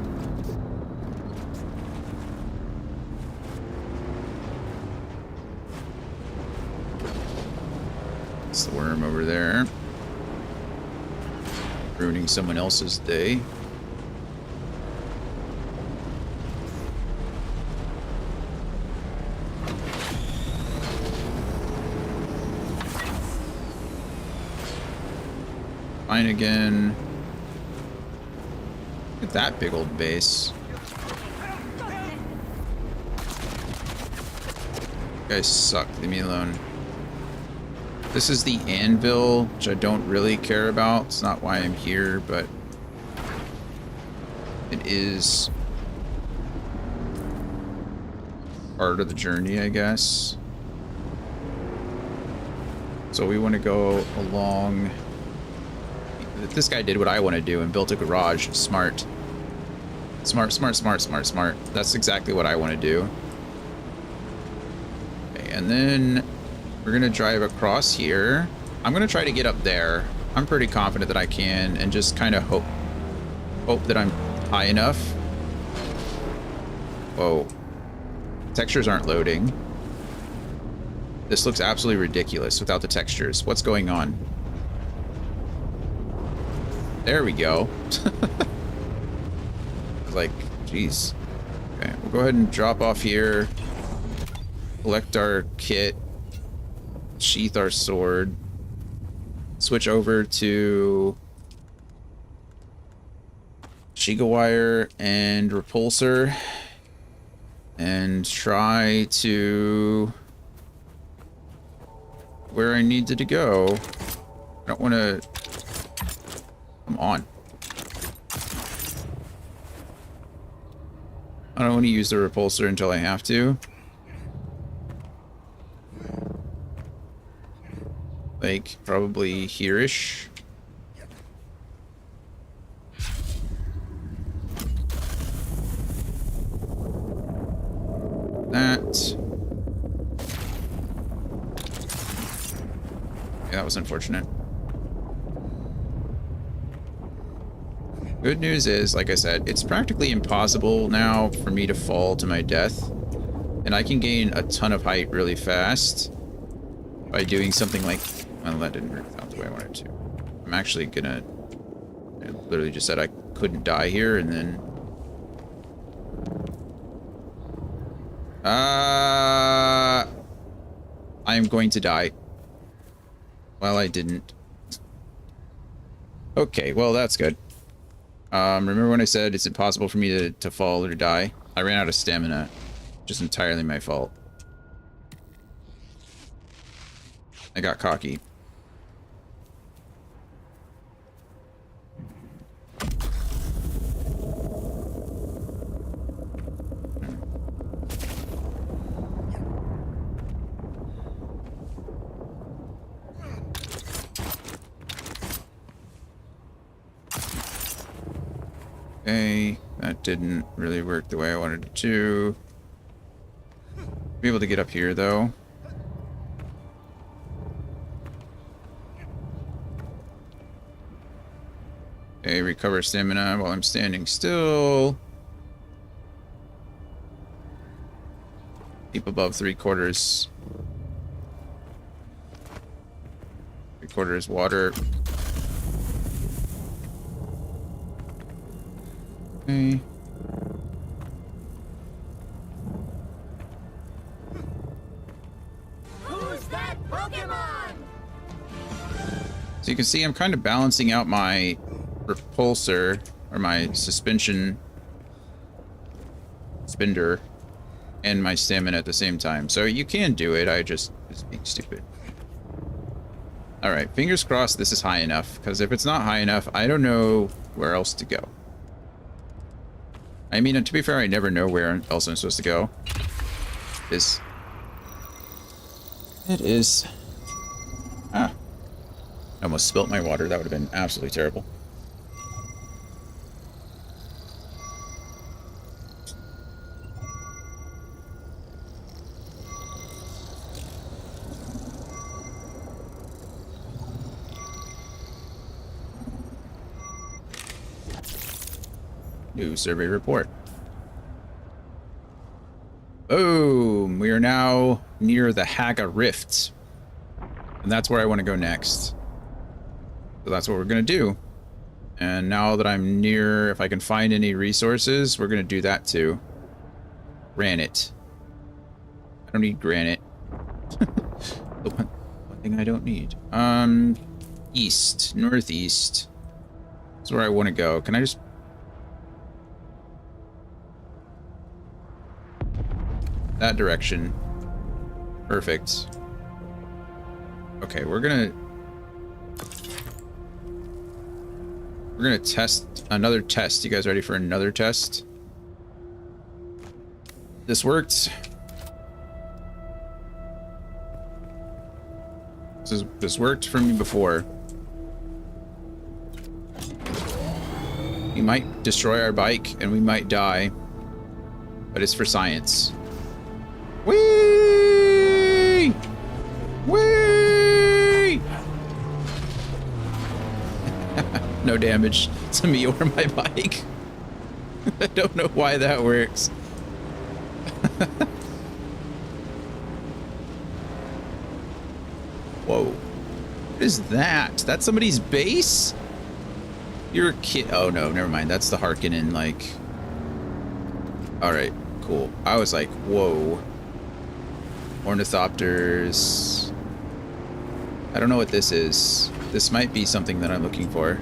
It's the worm over there. ruining someone else's day. Fine again. Look at that big old base. You guys suck. Leave me alone. This is the anvil, which I don't really care about. It's not why I'm here, but it is part of the journey, I guess. So we want to go along. This guy did what I want to do and built a garage. Smart. Smart, smart, smart, smart, smart. That's exactly what I want to do. Okay, and then we're going to drive across here. I'm going to try to get up there. I'm pretty confident that I can, and just kind of hope that I'm high enough. Whoa. Textures aren't loading. This looks absolutely ridiculous without the textures. What's going on? There we go. Like, jeez. Okay, we'll go ahead and drop off here. Collect our kit. Sheath our sword. Switch over to Shiga wire and repulsor. And try to where I needed to go. I don't want to. Come on. I don't want to use the repulsor until I have to. Like, probably here-ish. That. Yeah, that was unfortunate. Good news is, like I said, it's practically impossible now for me to fall to my death. And I can gain a ton of height really fast by doing something like... Well, that didn't work out the way I wanted to. I'm actually gonna... I literally just said I couldn't die here, and then... I'm going to die. Well, I didn't. Okay, well, that's good. Remember when I said it's impossible for me to fall or die? I ran out of stamina. Just entirely my fault. I got cocky. Okay, that didn't really work the way I wanted it to. Be able to get up here though. Okay, recover stamina while I'm standing still. Keep above 3/4. 3/4 water. Okay. Who's that Pokemon? So you can see I'm kind of balancing out my repulsor, or my suspension spinner, and my stamina at the same time. So you can do it, I just was being stupid. Alright, fingers crossed this is high enough, because if it's not high enough, I don't know where else to go. I mean, to be fair, I never know where else I'm supposed to go. It is. Ah. I almost spilt my water. That would have been absolutely terrible. New survey report. Boom! We are now near the Haga Rift. And that's where I want to go next. So that's what we're going to do. And now that I'm near, if I can find any resources, we're going to do that too. Granite. I don't need granite. The one thing I don't need. East. Northeast. That's where I want to go. Can I just... that direction. Perfect. Okay, we're gonna test another test. You guys ready for another test? This worked. This worked for me before. We might destroy our bike and we might die, but it's for science. Whee! Whee! No damage to me or my bike. I don't know why that works. Whoa. What is that? That's somebody's base? You're a kid. Oh no, never mind. That's the Harkonnen, like... Alright, cool. I was like, whoa. Ornithopters. I don't know what this is. This might be something that I'm looking for.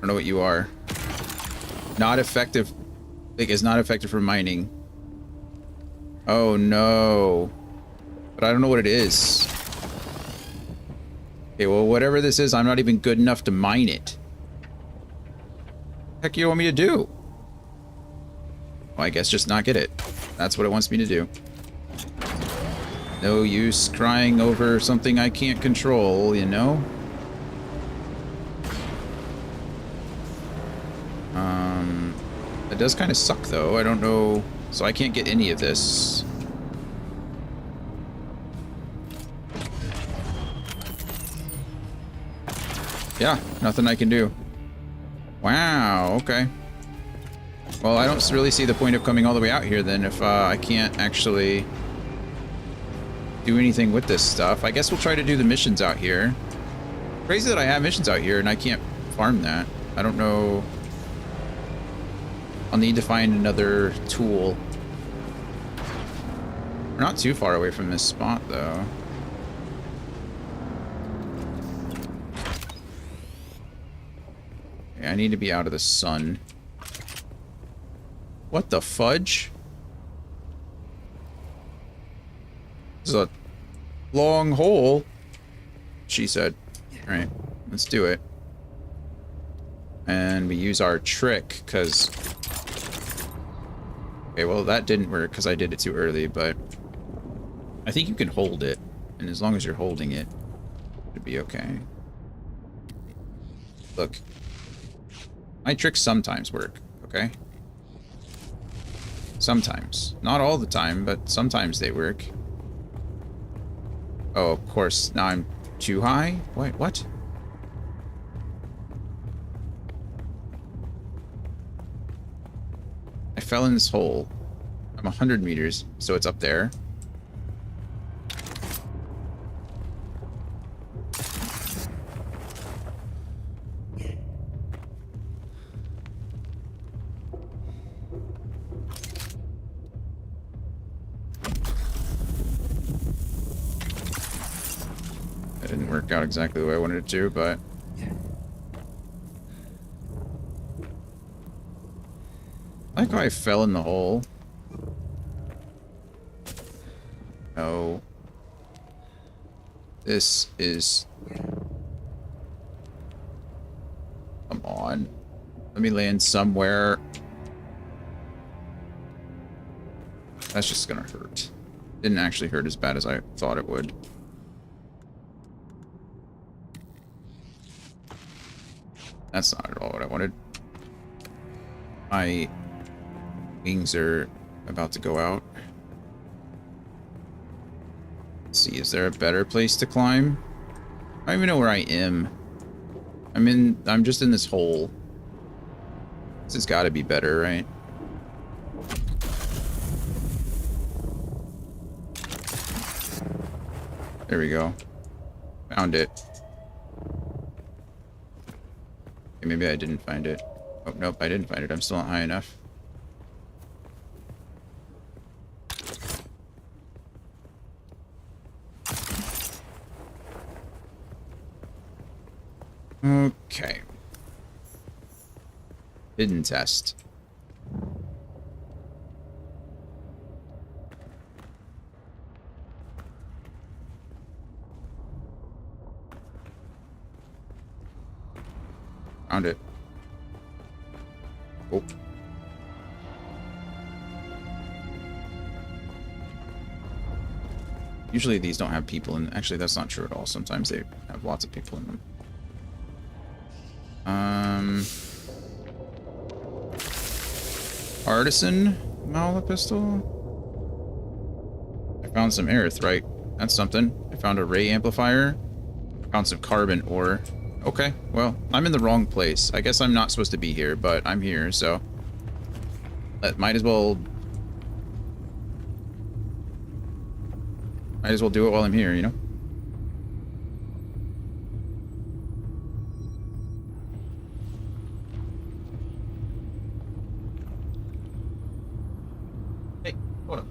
I don't know what you are. Not effective. Like, it's not effective for mining. Oh no. But I don't know what it is. Okay, well, whatever this is, I'm not even good enough to mine it. What the heck do you want me to do? Well, I guess just not get it. That's what it wants me to do. No use crying over something I can't control, you know? It does kind of suck, though. I don't know... So I can't get any of this. Yeah, nothing I can do. Wow, okay. Well, I don't really see the point of coming all the way out here then if I can't actually do anything with this stuff. I guess we'll try to do the missions out here. Crazy that I have missions out here and I can't farm that. I don't know. I'll need to find another tool. We're not too far away from this spot though. Okay, I need to be out of the sun. What the fudge? This is a long hole, she said. Alright, let's do it. And we use our trick, because... Okay, well that didn't work because I did it too early, but... I think you can hold it, and as long as you're holding it, it'll be okay. Look. My tricks sometimes work, okay? Sometimes. Not all the time, but sometimes they work. Oh, of course, now I'm too high? Wait, what? I fell in this hole. I'm 100 meters, so it's up there. Work out exactly the way I wanted it to, but I like how I fell in the hole. Oh, this is... Come on, let me land somewhere. That's just gonna hurt. Didn't actually hurt as bad as I thought it would. That's not at all what I wanted. My wings are about to go out. Let's see, is there a better place to climb? I don't even know where I am. I'm just in this hole. This has got to be better, right? There we go. Found it. Okay, maybe I didn't find it. Oh, nope, I didn't find it. I'm still not high enough. Okay. Hidden test. Found it. Oh. Usually these don't have people in. Actually, that's not true at all. Sometimes they have lots of people in them. Artisan Mala pistol. I found some aerithrite. That's something. I found a ray amplifier. Found some carbon ore. Okay, well, I'm in the wrong place. I guess I'm not supposed to be here, but I'm here, so might as well do it while I'm here, you know? Hey, hold up.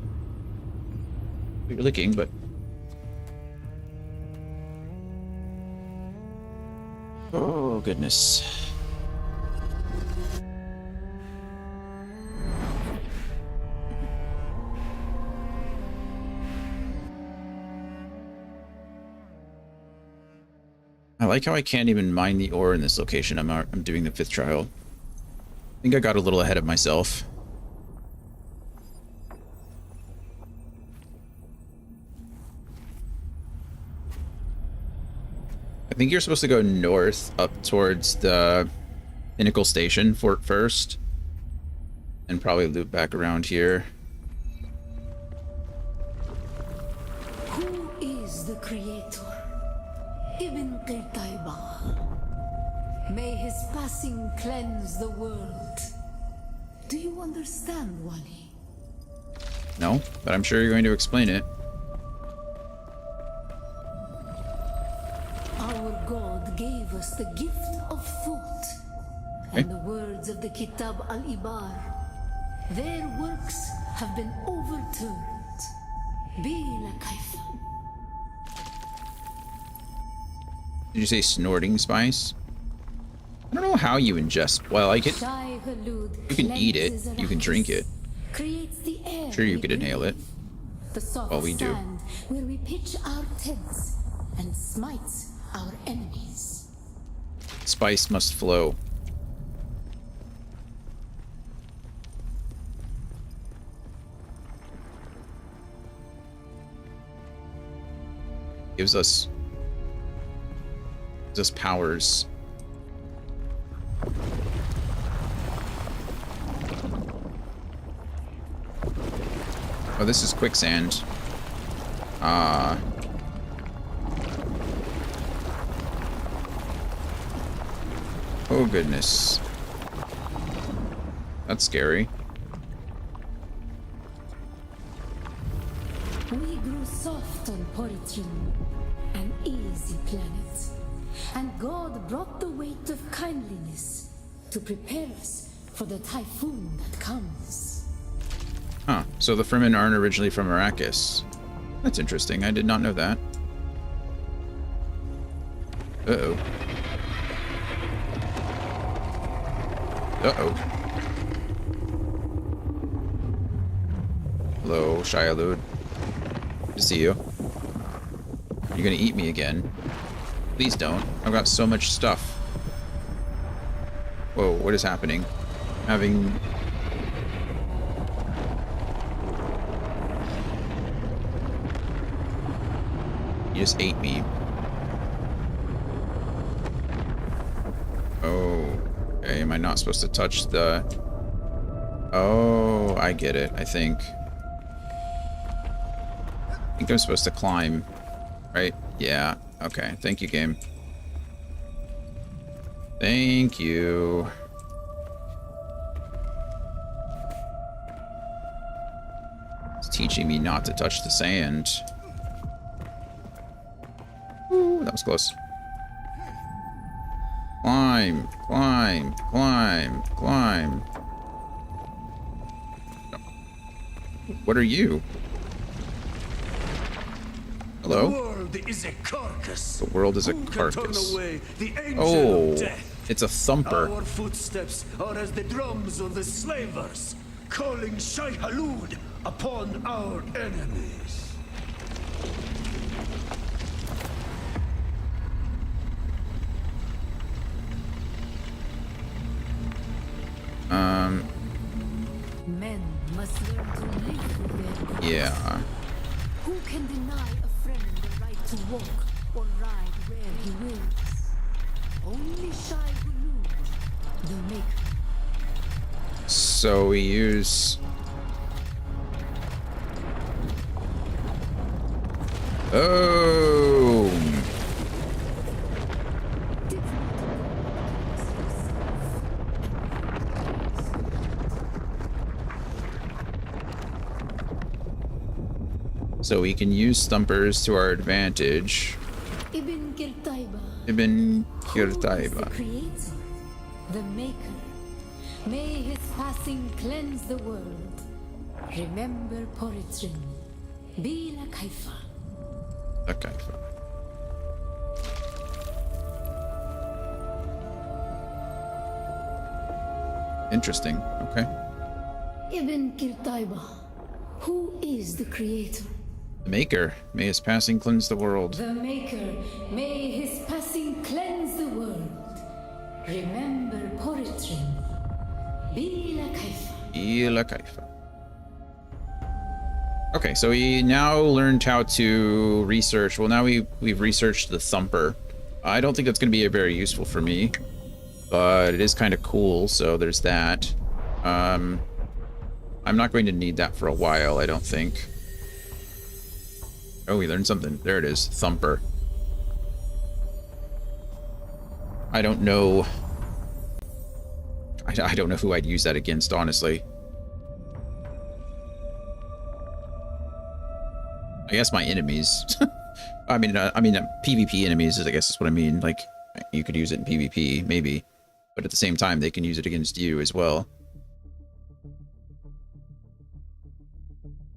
You're licking, but oh, goodness. I like how I can't even mine the ore in this location. I'm doing the 5th trial. I think I got a little ahead of myself. I think you're supposed to go north up towards the Pinnacle Station fort first, and probably loop back around here. Who is the creator? Ibn Qirtaiba. May his passing cleanse the world. Do you understand, Wally? No, but I'm sure you're going to explain it. Our God gave us the gift of thought. Okay. And the words of the Kitab al-Ibar, their works have been overturned. Bila kaifa. Did you say snorting spice? I don't know how you ingest. Well, I get. You can eat it. You can drink it. Sure, you could inhale it. The soft Well, we do. sand where we pitch our tents and smite our enemies. Spice must flow. Gives us powers. Oh, this is quicksand. Oh, goodness. That's scary. We grew soft on Poritrin, an easy planet. And God brought the weight of kindliness to prepare us for the typhoon that comes. Huh. So the Fremen aren't originally from Arrakis. That's interesting. I did not know that. Uh-oh. Uh-oh. Hello, Shia-Lud. Good to see you. You're gonna eat me again. Please don't. I've got so much stuff. Whoa, what is happening? Having... You just ate me. Oh. Okay, am I not supposed to touch the... Oh, I get it, I think. I think I'm supposed to climb. Right? Yeah. Okay. Thank you, game. Thank you. It's teaching me not to touch the sand. Ooh, that was close. Climb, climb, climb, climb. What are you? Hello? The world is a carcass. The world is a Who can carcass. turn away the angel Oh, of death? it's a thumper. Our footsteps are as the drums of the slavers, calling Shai Halud upon our enemies. Men must learn to live with their Yeah. Who can deny a friend the right to walk or ride where he wills? Only Shai Hulud, the Maker. So we use... Oh! So we can use Thumpers to our advantage. Ibn Kirtaiba. Ibn Who is the Kirtaiba. Creator, the Maker. May his passing cleanse the world. Remember Poritrin. Bila Kaifa. Okay. Interesting. Okay. Ibn Kirtaiba. Who is the Creator? The Maker. May his passing cleanse the world. The Maker. May his passing cleanse the world. Remember Poritrin. Bila Kaifa. Ila Kaifa. Okay, so we now learned how to research. Well, now we've researched the Thumper. I don't think that's going to be very useful for me, but it is kind of cool, so there's that. I'm not going to need that for a while, I don't think. Oh, we learned something. There it is, Thumper. I don't know. I don't know who I'd use that against, honestly. I guess my enemies. I mean, PvP enemies, I guess is what I mean. Like, you could use it in PvP, maybe. But at the same time, they can use it against you as well.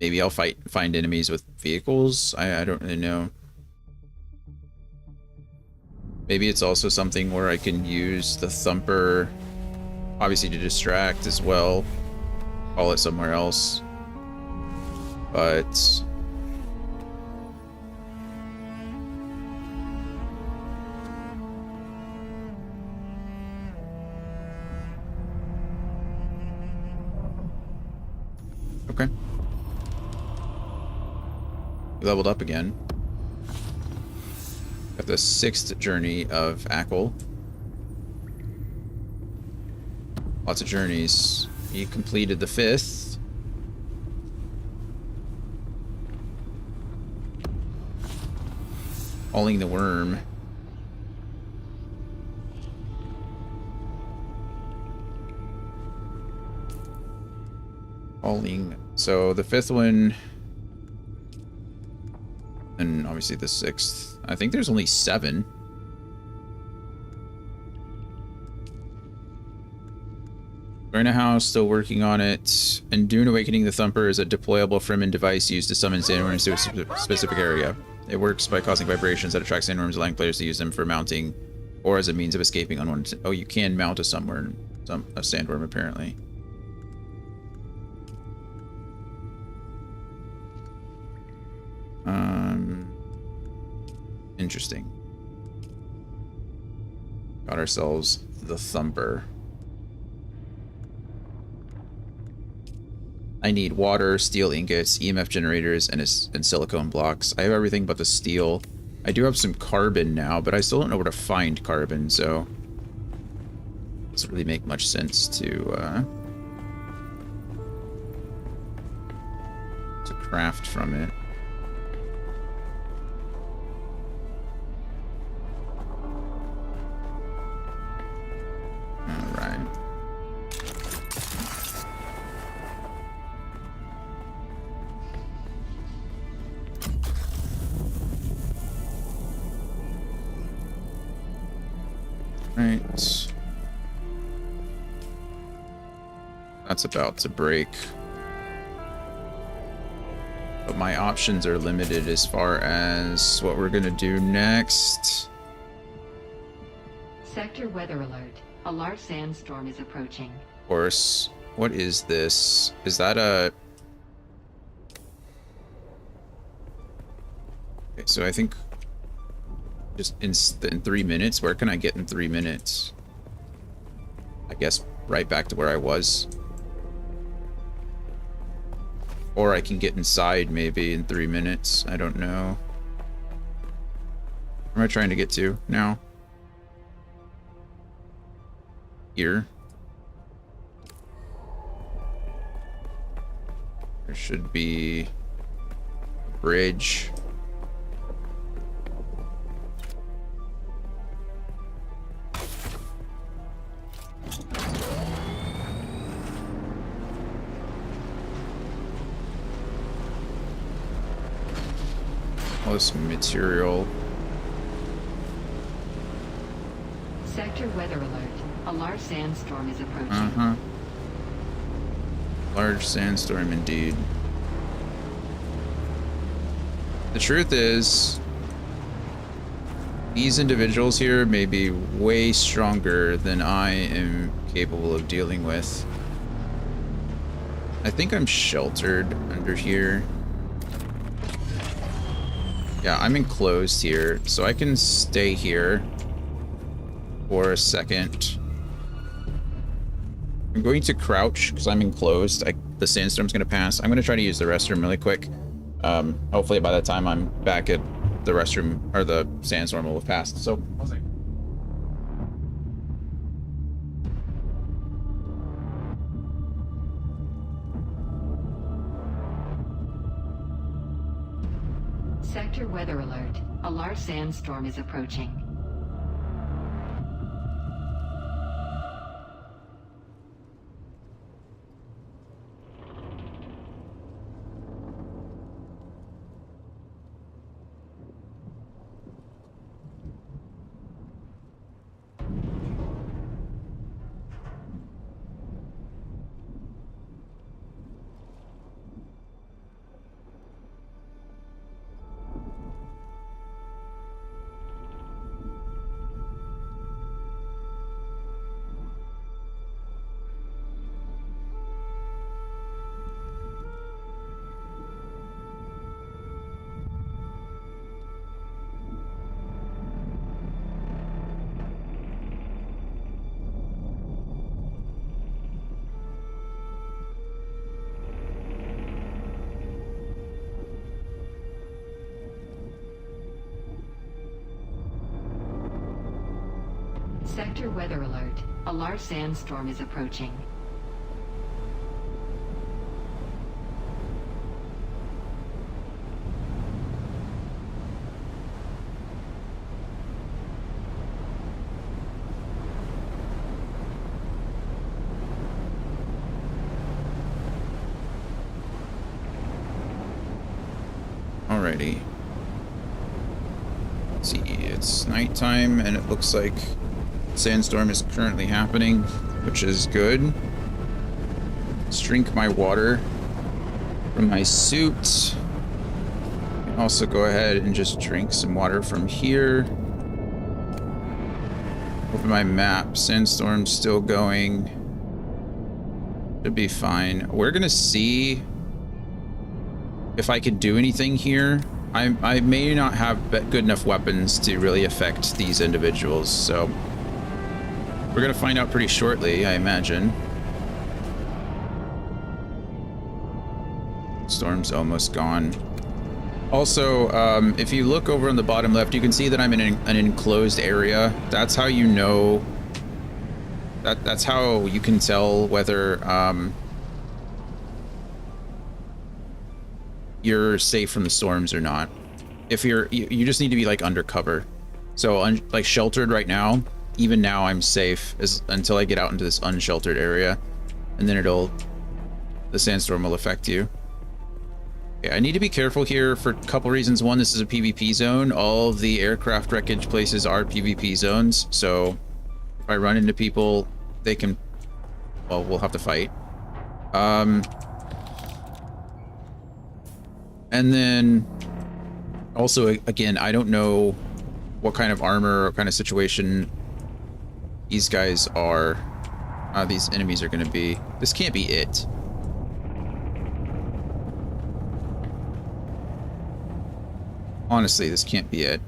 Maybe I'll find enemies with vehicles? I don't really know. Maybe it's also something where I can use the Thumper, obviously to distract as well. Call it somewhere else. But... okay. We leveled up again. Got the 6th journey of Ackle. Lots of journeys. He completed the 5th. Hauling the worm. Hauling. So the 5th one. And obviously the 6th. I think there's only 7. Verna House, still working on it. And Dune Awakening the Thumper is a deployable Fremen device used to summon sandworms to a specific area. It works by causing vibrations that attract sandworms, allowing players to use them for mounting or as a means of escaping unwanted. Oh, you can mount a sandworm apparently. Interesting. Got ourselves the Thumper. I need water, steel ingots, EMF generators, and silicone blocks. I have everything but the steel. I do have some carbon now, but I still don't know where to find carbon, so it doesn't really make much sense to craft from it. Alright. Right. That's about to break. But my options are limited as far as what we're gonna do next. Sector weather alert. A large sandstorm is approaching. Of course. What is this? Is that a... Okay, so I think just in 3 minutes. Where can I get in 3 minutes? I guess right back to where I was. Or I can get inside maybe in 3 minutes. I don't know. Where am I trying to get to now? Here. There should be a bridge. All this material. Sector weather alert. A large sandstorm is approaching. Large sandstorm indeed. The truth is, these individuals here may be way stronger than I am capable of dealing with. I think I'm sheltered under here. Yeah, I'm enclosed here, so I can stay here for a second. I'm going to crouch because I'm enclosed. The sandstorm's going to pass. I'm going to try to use the restroom really quick. Hopefully by the time I'm back at the restroom, or the sandstorm will have passed. So, one second. Sector weather alert. A large sandstorm is approaching. Sector weather alert. A large sandstorm is approaching. Alrighty. Let's see, it's nighttime and it looks like sandstorm is currently happening, which is good. Let's drink my water from my suit. And also go ahead and just drink some water from here. Open my map. Sandstorm's still going. Should be fine. We're gonna see if I can do anything here. I may not have good enough weapons to really affect these individuals, so we're gonna find out pretty shortly, I imagine. Storm's almost gone. Also, if you look over on the bottom left, you can see that I'm in an enclosed area. That's how you know. That's how you can tell whether you're safe from the storms or not. If you just need to be like undercover. So like sheltered right now. Even now I'm safe until I get out into this unsheltered area, and then the sandstorm will affect you. Okay, I need to be careful here for a couple reasons. One, this is a PvP zone. All of the aircraft wreckage places are PvP zones, so I run into people, they can... Well, we'll have to fight. And then... Also, again, I don't know what kind of armor or kind of situation these guys are. These enemies are going to be. This can't be it. Honestly, this can't be it.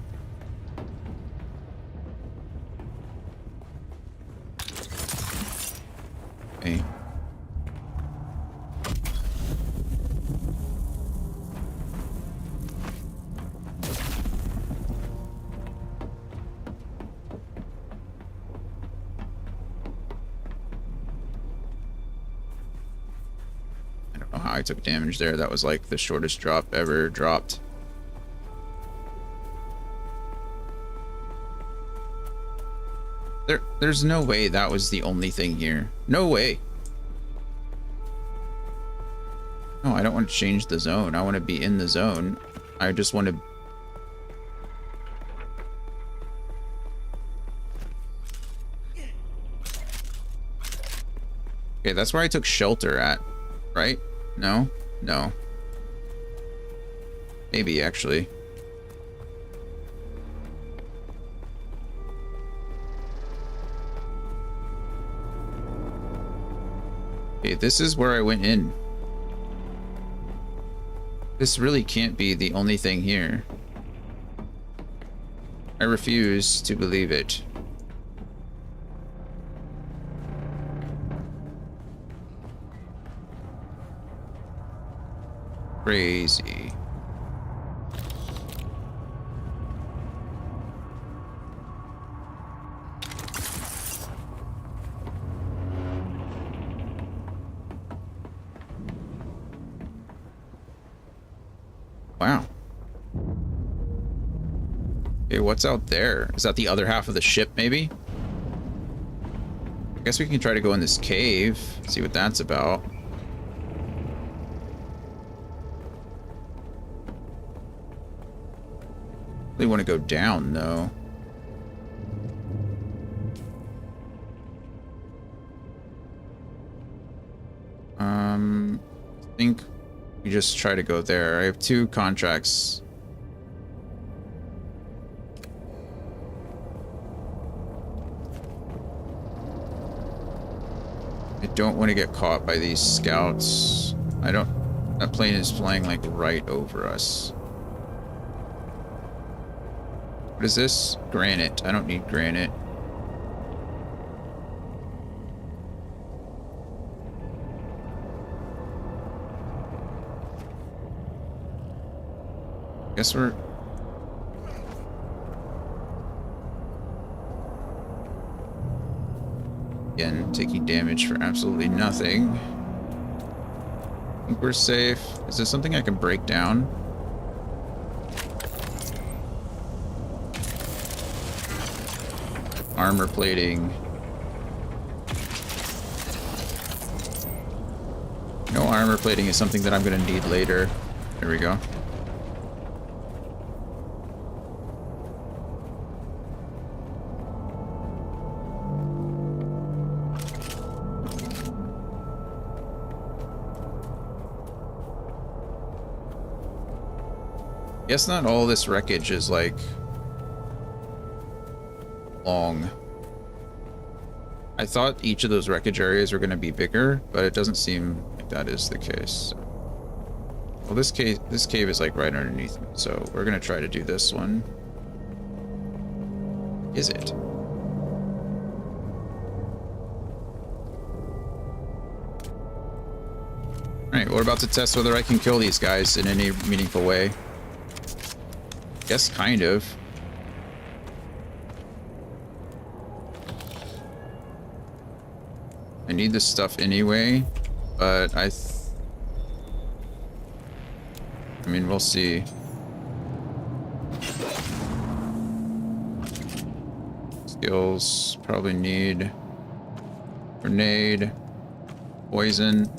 Okay. I took damage there. That was like the shortest drop ever dropped. There's no way that was the only thing here. No way. No, I don't want to change the zone. I want to be in the zone. I just want to... Okay, that's where I took shelter at, right? No? No. Maybe, actually. Okay, this is where I went in. This really can't be the only thing here. I refuse to believe it. Crazy. Wow. Okay, what's out there? Is that the other half of the ship, maybe? I guess we can try to go in this cave, see what that's about. They want to go down, though. I think we just try to go there. I have 2 contracts. I don't want to get caught by these scouts. That plane is flying like right over us. What is this? Granite. I don't need granite. Guess we're... Again, taking damage for absolutely nothing. I think we're safe. Is there something I can break down? Armor plating. No, armor plating is something that I'm going to need later. There we go. Guess not all this wreckage is like long. I thought each of those wreckage areas were going to be bigger, but it doesn't seem like that is the case. Well, this cave is like right underneath me, so we're going to try to do this one. Is it? Alright, we're about to test whether I can kill these guys in any meaningful way. Guess kind of. I need this stuff anyway, but I mean, we'll see. Skills probably need grenade, poison.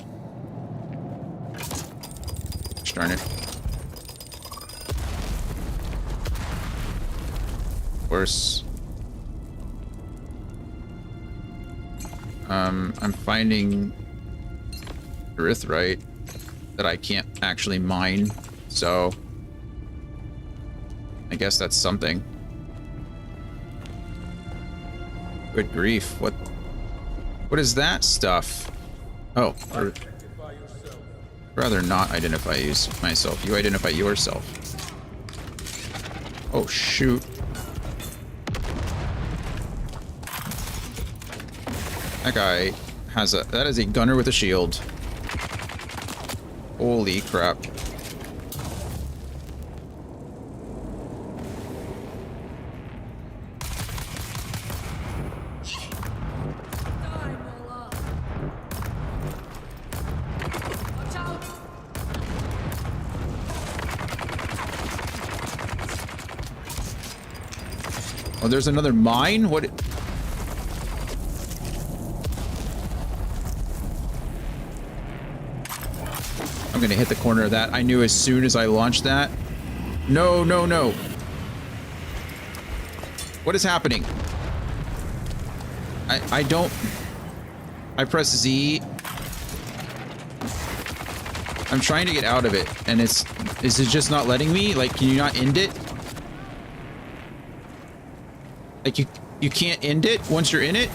Darn it. Of course. I'm finding erythrite that I can't actually mine, so I guess that's something. Good grief, what is that stuff? Oh, rather not identify myself. You identify yourself. Oh, shoot. That guy has that is a gunner with a shield. Holy crap. Oh, there's another mine? What? I'm gonna hit the corner of that. I knew as soon as I launched that. No, no, no. What is happening? I don't... I press Z. I'm trying to get out of it, and is it just not letting me? Like, can you not end it? Like, you can't end it once you're in it?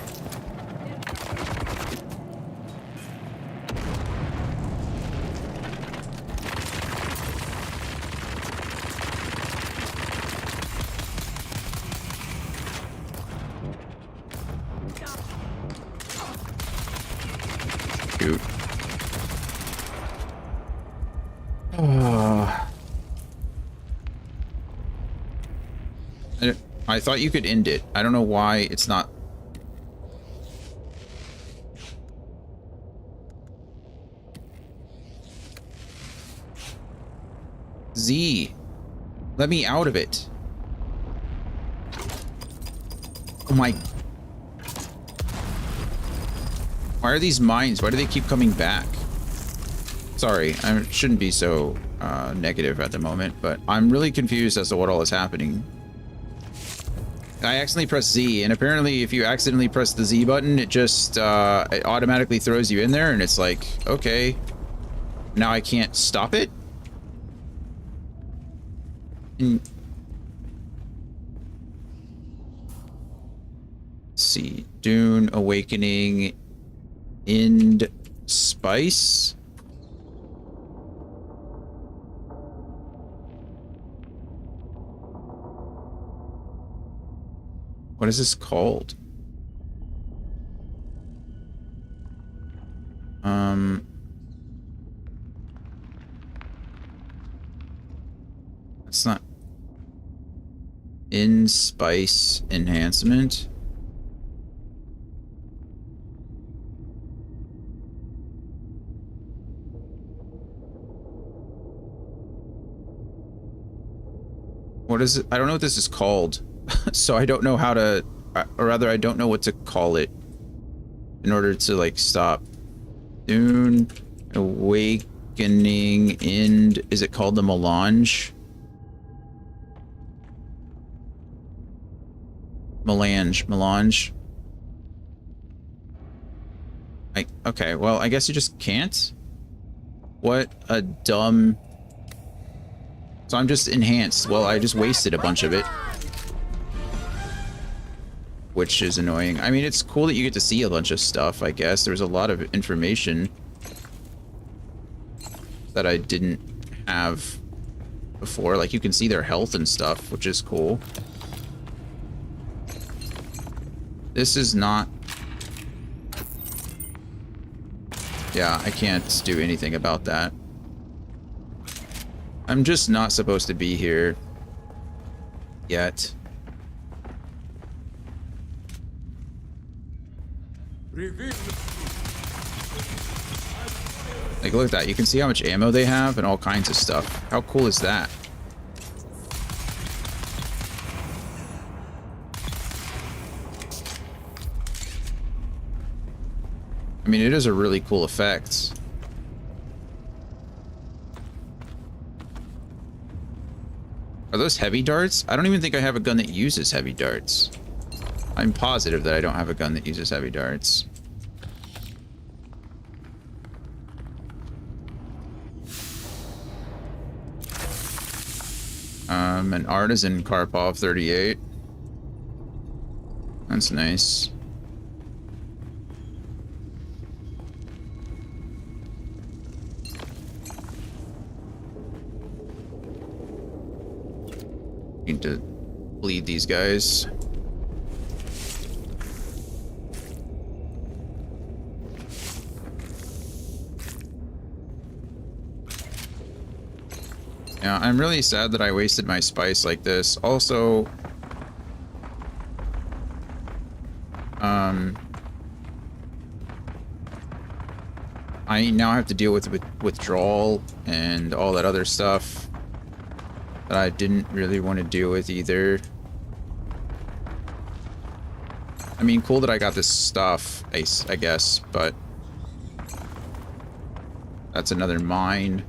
Shoot. I thought you could end it. I don't know why it's not. Z. Let me out of it. Oh my. Why are these mines? Why do they keep coming back? Sorry, I shouldn't be so negative at the moment, but I'm really confused as to what all is happening. I accidentally pressed Z, and apparently if you accidentally press the Z button, it just it automatically throws you in there, and it's like, okay, now I can't stop it? Let's see, Dune, Awakening, End, Spice? What is this called? It's not in spice enhancement. What is it? I don't know what this is called. So I don't know how to, or rather I don't know what to call it in order to like stop. Dune, Awakening, End. Is it called the Melange? Melange. Okay, well, I guess you just can't. What a dumb. So I'm just enhanced. Well, I just wasted a bunch of it. Which is annoying. I mean, it's cool that you get to see a bunch of stuff, I guess. There's a lot of information that I didn't have before. Like, you can see their health and stuff, which is cool. This is not... Yeah, I can't do anything about that. I'm just not supposed to be here yet. Like, look at that. You can see how much ammo they have and all kinds of stuff. How cool is that? I mean, it is a really cool effect. Are those heavy darts? I don't even think I have a gun that uses heavy darts. I'm positive that I don't have a gun that uses heavy darts. An artisan Karpov 38. That's nice. Need to bleed these guys. Yeah, I'm really sad that I wasted my spice like this. Also, I now have to deal with withdrawal and all that other stuff that I didn't really want to deal with either. I mean, cool that I got this stuff, I guess, but that's another mine.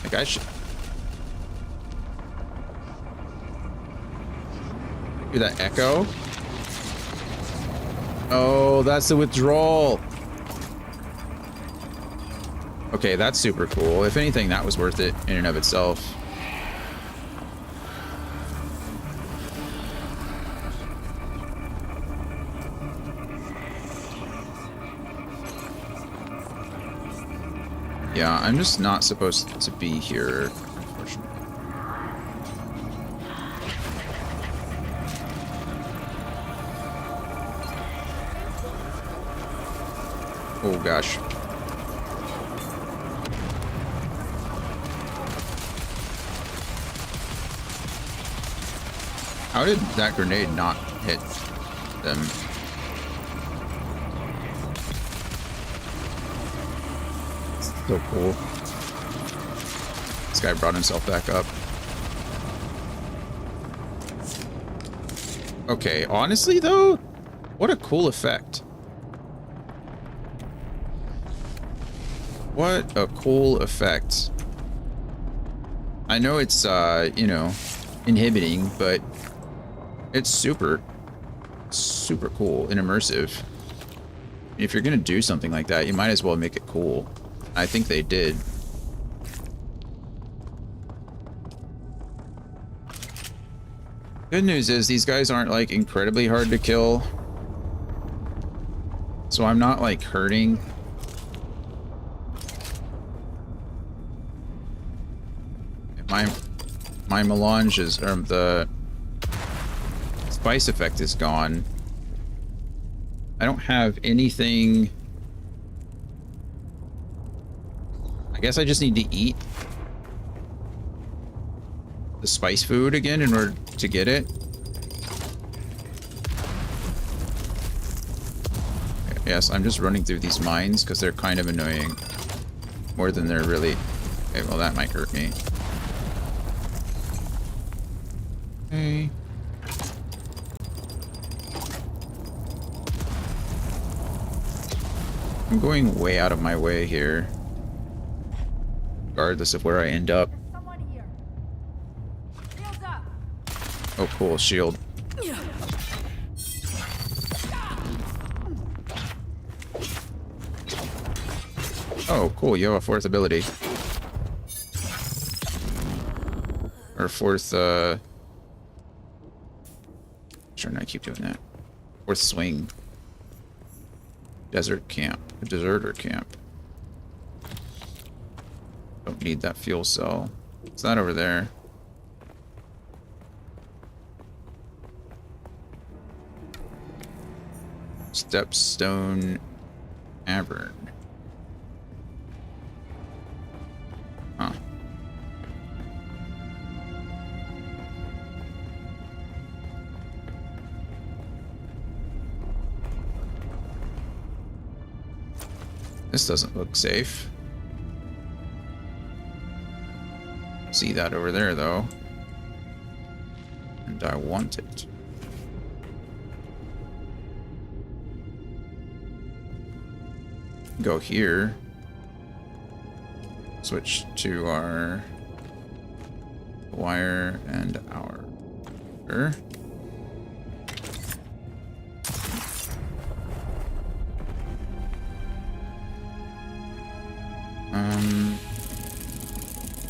Like, I should hear that echo. Oh, that's the withdrawal. Okay, that's super cool. If anything, that was worth it in and of itself. Yeah, I'm just not supposed to be here, unfortunately. Oh gosh. How did that grenade not hit them? So cool. This guy brought himself back up. Okay, honestly though, what a cool effect. What a cool effect. I know it's, you know, inhibiting, but it's super cool and immersive. If you're gonna do something like that, you might as well make it cool. I think they did. Good news is these guys aren't like incredibly hard to kill. So I'm not like hurting. My melange is, the spice effect is gone. I don't have anything. I guess I just need to eat the spice food again in order to get it. Yes, I'm just running through these mines because they're kind of annoying. More than they're really... Okay, well that might hurt me. Okay. I'm going way out of my way here. Regardless of where I end up. Oh, cool, shield. Oh, cool, you have a fourth ability. Or fourth, Sure, I keep doing that. Fourth swing. Desert camp. Deserter camp. Don't need that fuel cell. It's not over there. Stepstone Cavern. Huh. This doesn't look safe. See that over there, though. And I want it. Go here. Switch to our wire and our...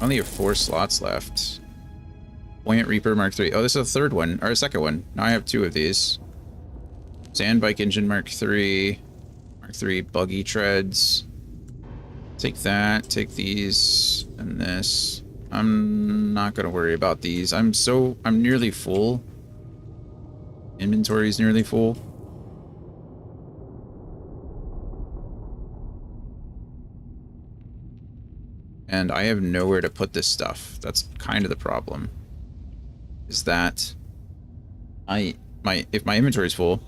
only have 4 slots left. Buoyant Reaper Mark III. Oh, this is a third one, or a second one. Now I have 2 of these. Sandbike Engine Mark III. Mark III Buggy Treads. Take that, take these, and this. I'm not gonna worry about these. I'm nearly full. Inventory's nearly full. And I have nowhere to put this stuff. That's kind of the problem. Is that if my inventory is full,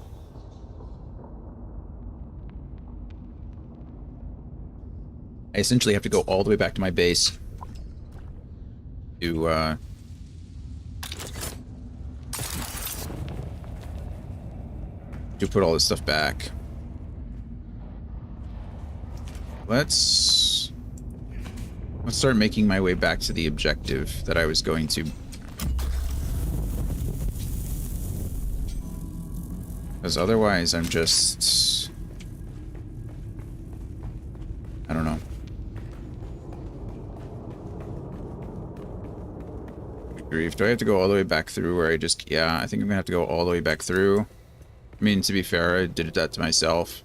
I essentially have to go all the way back to my base to put all this stuff back. Let's start making my way back to the objective that I was going to. Because otherwise I'm just... I don't know. Grief. Do I have to go all the way back through where I just... Yeah, I think I'm gonna have to go all the way back through. I mean, to be fair, I did that to myself.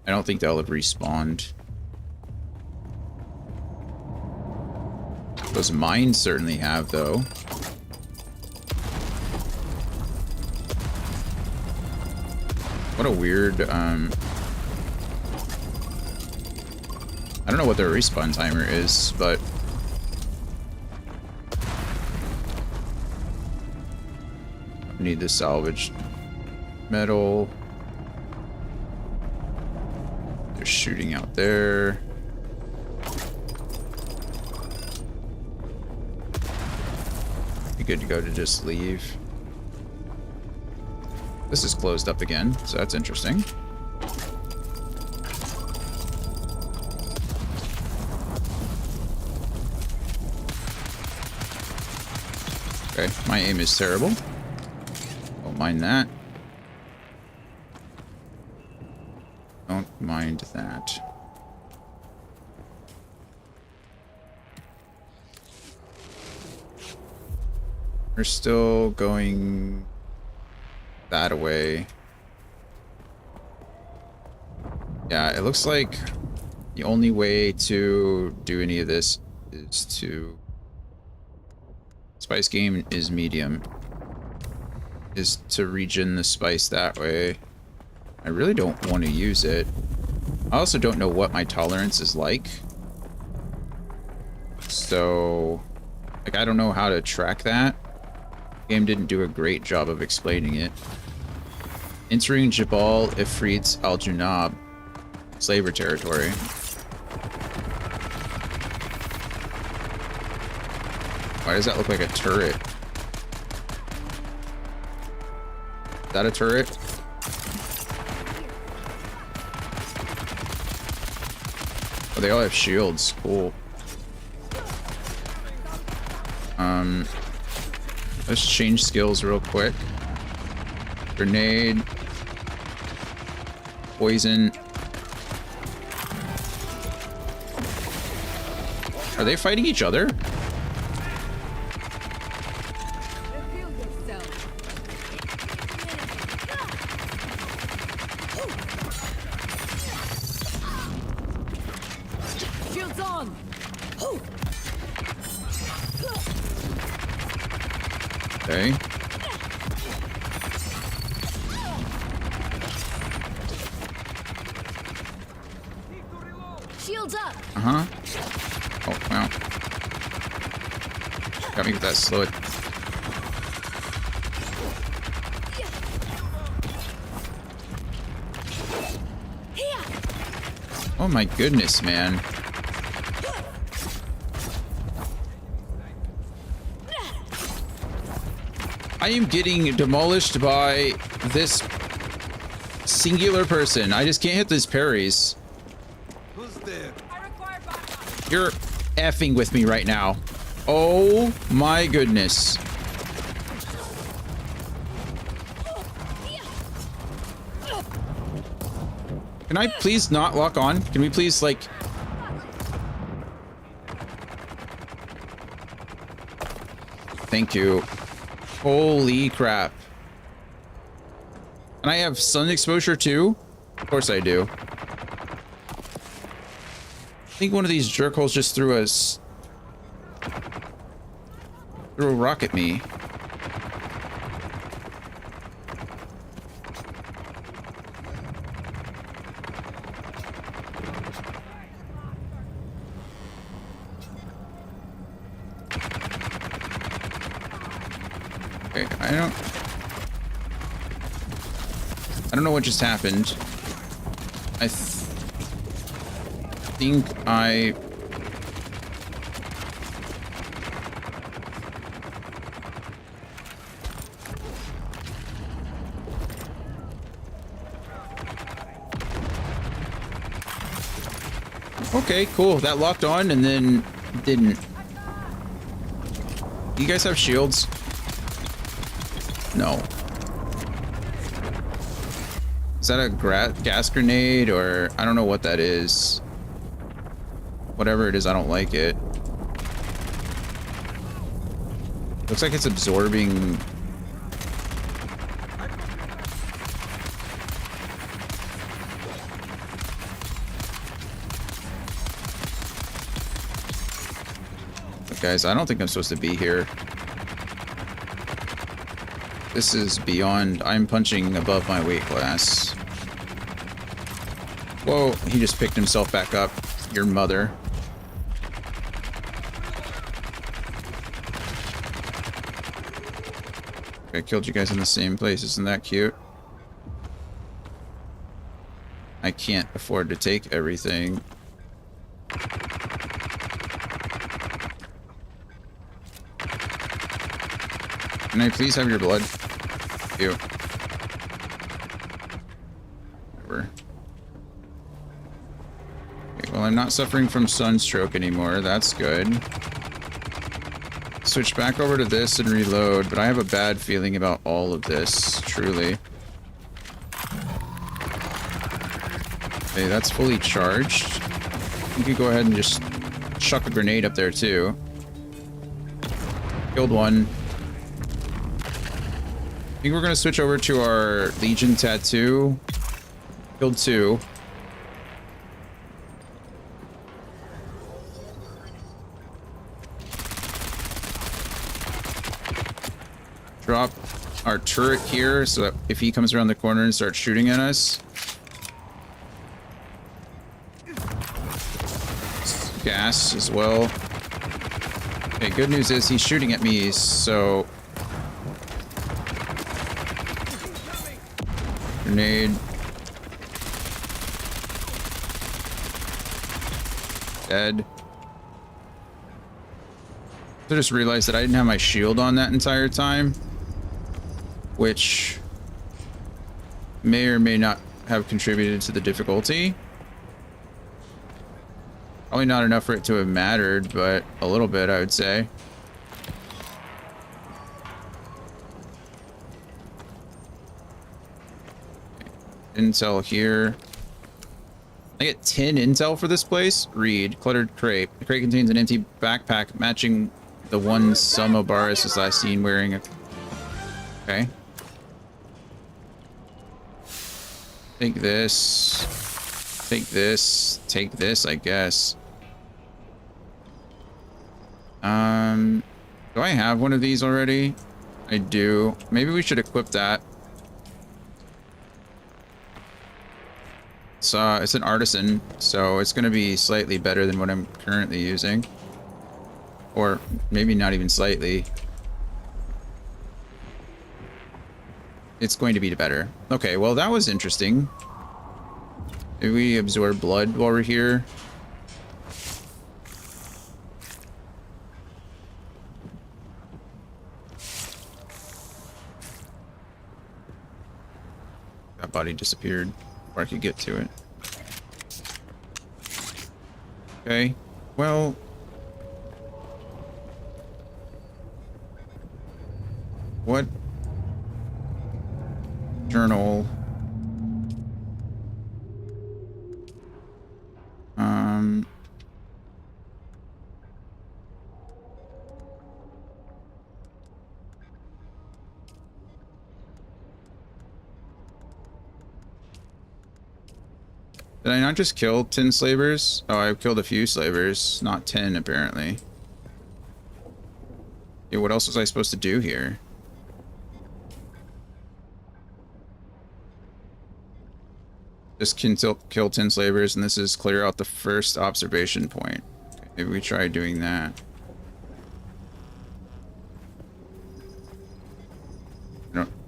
I don't think they'll have respawned. Those mines certainly have, though. What a weird, I don't know what their respawn timer is, but... I need the salvaged metal. They're shooting out there. Be good to go to just leave. This is closed up again, so that's interesting. Okay, my aim is terrible. Don't mind that. Don't mind that. We're still going that away. Yeah, it looks like the only way to do any of this is to... Spice game is medium. Is to regen the spice that way. I really don't want to use it. I also don't know what my tolerance is like. So, like, I don't know how to track that. The game didn't do a great job of explaining it. Entering Jabal Ifrit's Al-Junab, slaver territory. Why does that look like a turret? Is that a turret? Oh, they all have shields. Cool. Let's change skills real quick. Grenade. Poison. Are they fighting each other? Shields on. Okay. Shields up. Uh-huh. Oh, wow. Got me with that slow it. Oh my goodness, man. I am getting demolished by this singular person. I just can't hit these parries. Who's there? You're effing with me right now. Oh my goodness. Can I please not lock on? Can we please, like... Thank you. Holy crap. And I have sun exposure too? Of course I do. I think one of these jerkholes just threw a rock at me. Okay, I don't know what just happened. I think I... Okay, cool. That locked on and then didn't. You guys have shields? No. Is that a gas grenade or I don't know what that is. Whatever it is, I don't like it. Looks like it's absorbing. Look, guys, I don't think I'm supposed to be here. This is beyond. I'm punching above my weight class. Whoa, he just picked himself back up. Your mother. I killed you guys in the same place. Isn't that cute? I can't afford to take everything. Can I please have your blood? Ew. Whatever. Okay, well, I'm not suffering from sunstroke anymore. That's good. Switch back over to this and reload, but I have a bad feeling about all of this, truly. Okay, that's fully charged. You could go ahead and just chuck a grenade up there, too. Killed one. I think we're going to switch over to our Legion tattoo. Killed two. Drop our turret here so that if he comes around the corner and starts shooting at us. Gas as well. Okay, good news is he's shooting at me, so... Grenade. Dead. I just realized that I didn't have my shield on that entire time, which may or may not have contributed to the difficulty. Probably not enough for it to have mattered, but a little bit, I would say. Intel here. I get 10 intel for this place. Read. Cluttered crate. The crate contains an empty backpack matching the one Sumobaris is last seen wearing. Okay. Take this. Take this. Take this, I guess. Do I have one of these already? I do. Maybe we should equip that. So it's an artisan, so it's going to be slightly better than what I'm currently using. Or maybe not even slightly. It's going to be better. Okay, well that was interesting. Maybe we absorb blood while we're here. That body disappeared before I could get to it. Okay, well... What? Journal. Did I not just kill 10 slavers? Oh, I killed a few slavers, not 10 apparently. Yeah, what else was I supposed to do here? Just kill 10 slavers, and this is clear out the first observation point. Okay, maybe we try doing that.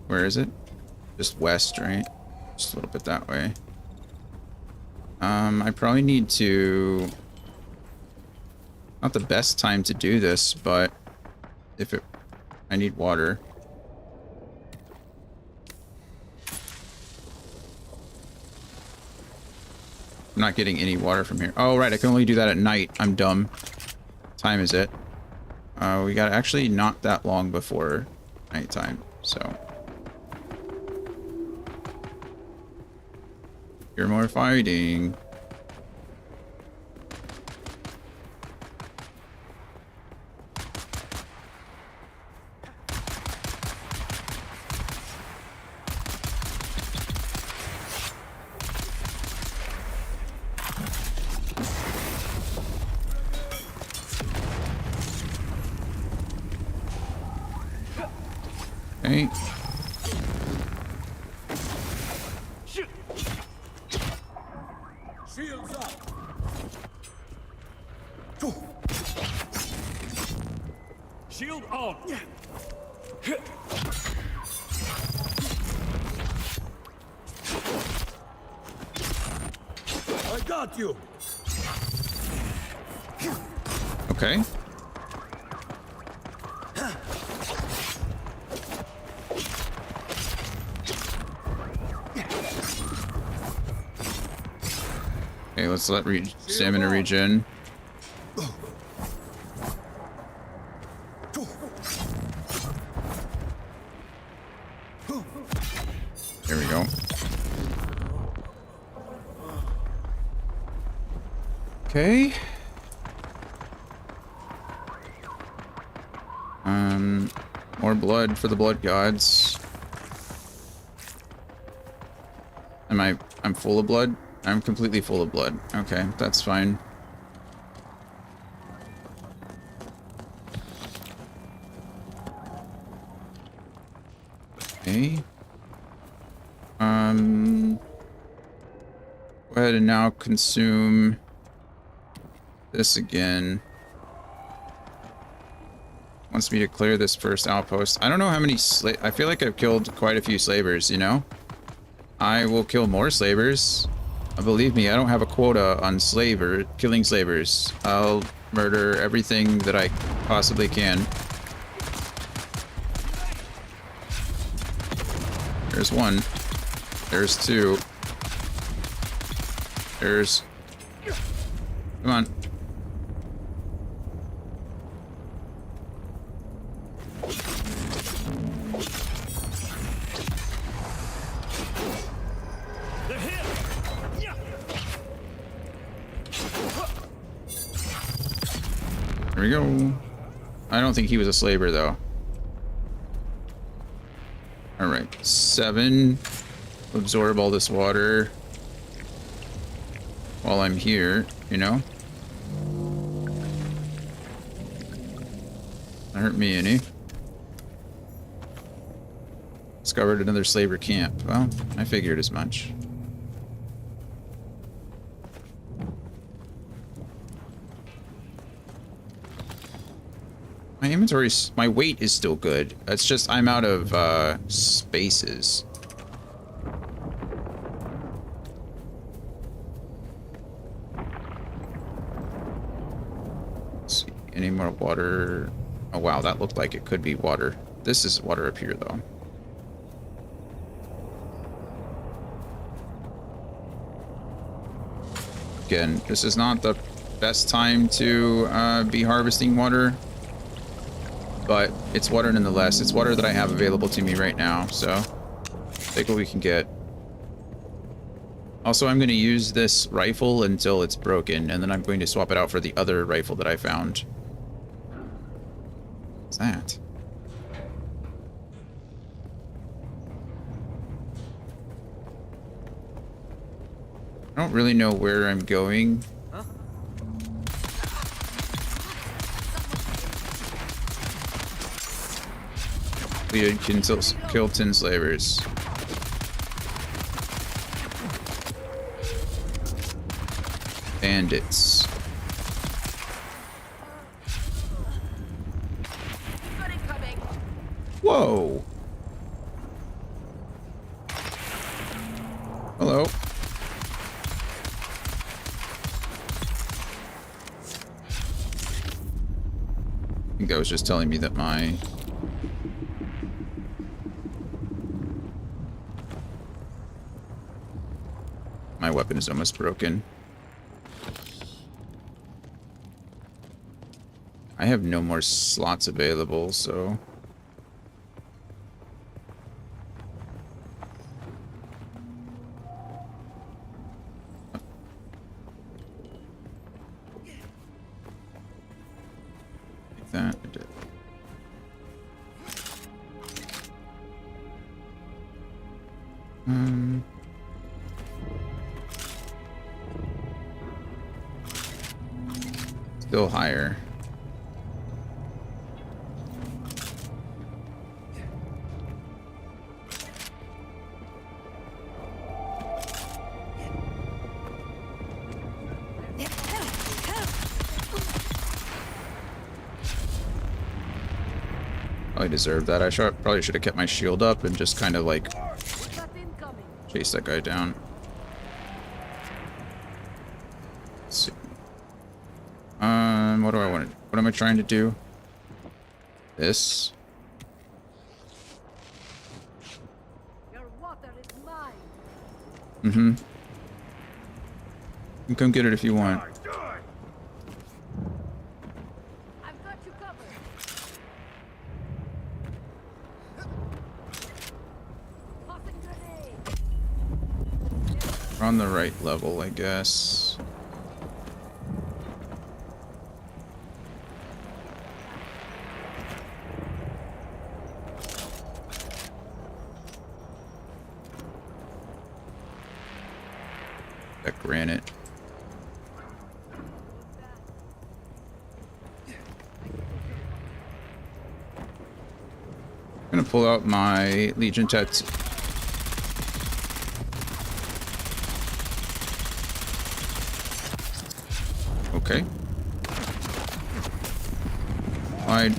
Where is it? Just west, right? Just a little bit that way. I probably need to... Not the best time to do this, but if it... I need water. I'm not getting any water from here. Oh, right, I can only do that at night. I'm dumb. What time is it? We got actually not that long before nighttime, so... Hear more fighting. Okay. Shields up. Shield on. I got you. Okay. Okay, let's let stamina regen. There we go. Okay. More blood for the blood gods. I'm full of blood? I'm completely full of blood. Okay, that's fine. Okay. Go ahead and now consume this again. Wants me to clear this first outpost. I don't know how many I feel like I've killed quite a few slavers, you know? I will kill more slavers. Believe me, I don't have a quota on killing slavers. I'll murder everything that I possibly can. There's one. There's two. There's... Come on. There we go. I don't think he was a slaver, though. Alright, 7. Absorb all this water while I'm here, you know? Not hurt me any. Discovered another slaver camp. Well, I figured as much. My inventory's... my weight is still good. It's just I'm out of spaces. Let's see. Any more water? Oh wow, that looked like it could be water. This is water up here though. Again, this is not the best time to be harvesting water. But it's water nonetheless. It's water that I have available to me right now, so take what we can get. Also, I'm going to use this rifle until it's broken, and then I'm going to swap it out for the other rifle that I found. What's that? I don't really know where I'm going. We can kill 10 slavers. Bandits. Whoa. Hello. I think that was just telling me that my weapon is almost broken. I have no more slots available, so like that. I did. Still higher. I deserved that. I probably should have kept my shield up and just kind of like chase that guy down. Let's see. What do I want to? What am I trying to do? This. Mm-hmm. You can come get it if you want. We're on the right level, I guess. That granite. I'm gonna pull out my Legion tattoo. Okay. I'm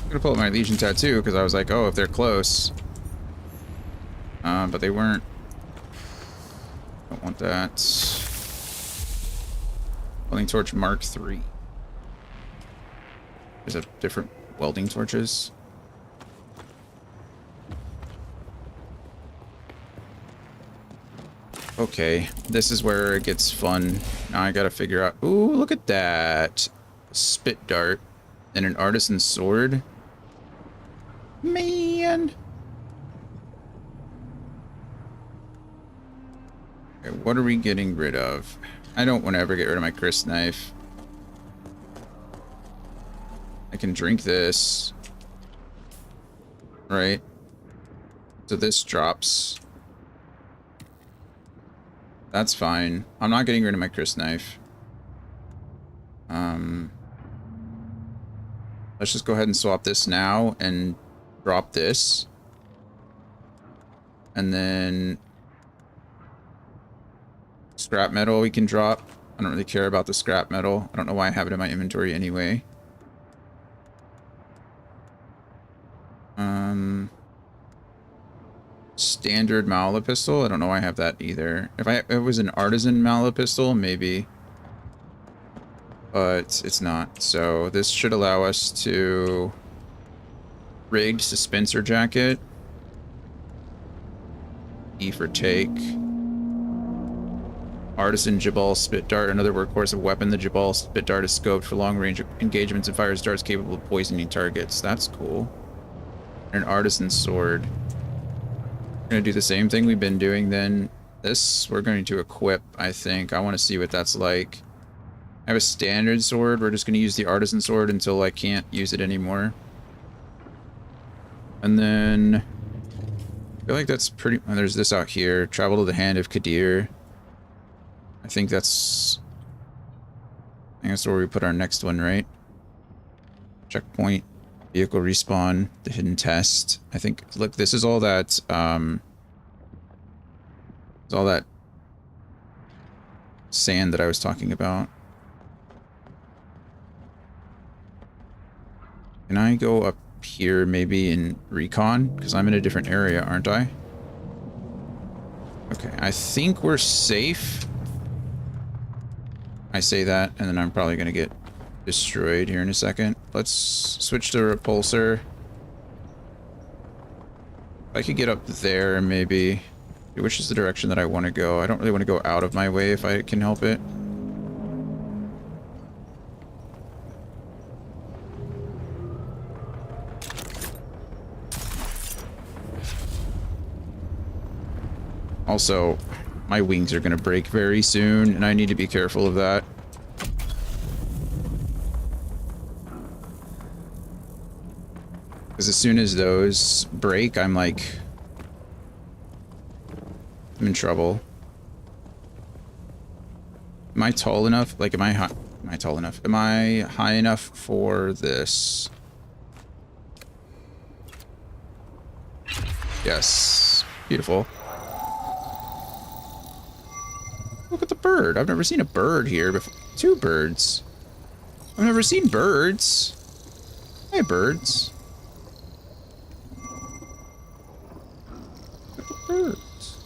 gonna pull out my Legion tattoo because I was like, oh, if they're close. But they weren't. Don't want that. Welding torch Mark III. There's a different welding torches. Okay, this is where it gets fun. Now I gotta figure out. Ooh, look at that! Spit dart and an artisan sword. Man. Okay, what are we getting rid of? I don't want to ever get rid of my Chris knife. I can drink this. Right? So this drops. That's fine. I'm not getting rid of my Chris knife. Let's just go ahead and swap this now and drop this. And then scrap metal we can drop. I don't really care about the scrap metal. I don't know why I have it in my inventory anyway. Standard Mala pistol. I don't know why I have that either. If it was an artisan Mala pistol, maybe. But it's not. So this should allow us to rigged dispenser jacket. E for take. Artisan Jabal spit dart, another workhorse of weapon. The Jabal spit dart is scoped for long range engagements and fires darts capable of poisoning targets. That's cool. And an artisan sword. We're gonna do the same thing we've been doing then. This we're going to equip, I think. I want to see what that's like. I have a standard sword. We're just gonna use the artisan sword until I can't use it anymore. And then I feel like that's pretty... Oh, there's this out here. Travel to the Hand of Kadir. I think that's where we put our next one, right? Checkpoint. Vehicle respawn. The hidden test. I think... Look, this is all that... it's all that sand that I was talking about. Can I go up here maybe in recon? Because I'm in a different area, aren't I? Okay, I think we're safe. I say that, and then I'm probably going to get destroyed here in a second. Let's switch to repulsor. If I could get up there, maybe. Which is the direction that I want to go. I don't really want to go out of my way if I can help it. Also, my wings are going to break very soon, and I need to be careful of that. Because as soon as those break, I'm like... I'm in trouble. Am I tall enough? Like, am I tall enough? Am I high enough for this? Yes. Beautiful. Look at the bird. I've never seen a bird here before. 2 birds. I've never seen birds. Hey, birds. Look at the birds.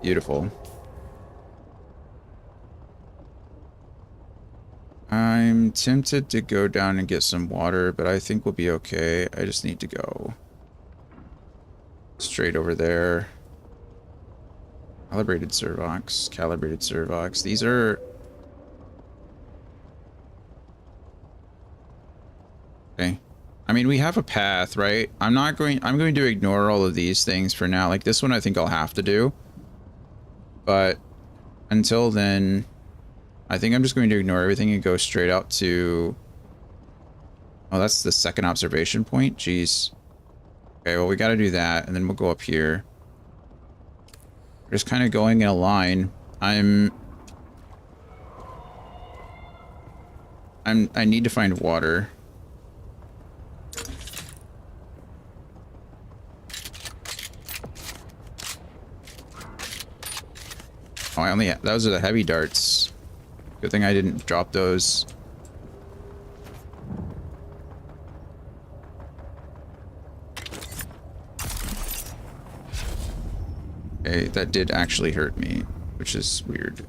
Beautiful. I'm tempted to go down and get some water, but I think we'll be okay. I just need to go straight over there. Calibrated servox. These are... Okay. I mean, we have a path, right? I'm going to ignore all of these things for now. Like, this one I think I'll have to do. But until then, I think I'm just going to ignore everything and go straight out to... Oh, that's the second observation point? Jeez. Okay, well, we got to do that, and then we'll go up here. We're just kind of going in a line. I need to find water. Oh, I only... Those are the heavy darts. Good thing I didn't drop those. Okay, that did actually hurt me, which is weird.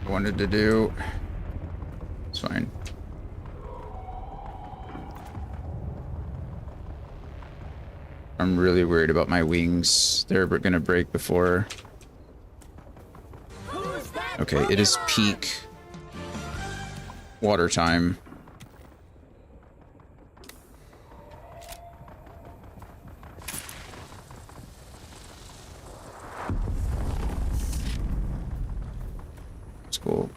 I wanted to do... It's fine. I'm really worried about my wings. They're gonna break before... Okay, it is peak water time. That's cool.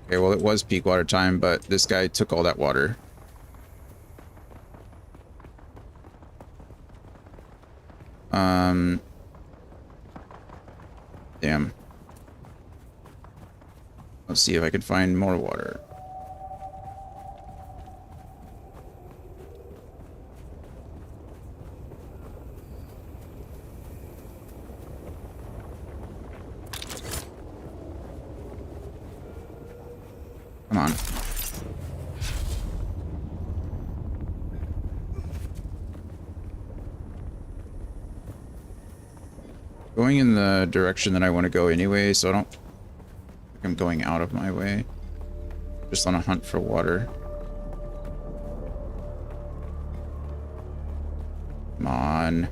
Okay, well, it was peak water time, but this guy took all that water. Damn. Let's see if I can find more water. Come on. Going in the direction that I want to go anyway, so I don't think I'm going out of my way. Just on a hunt for water. Come on.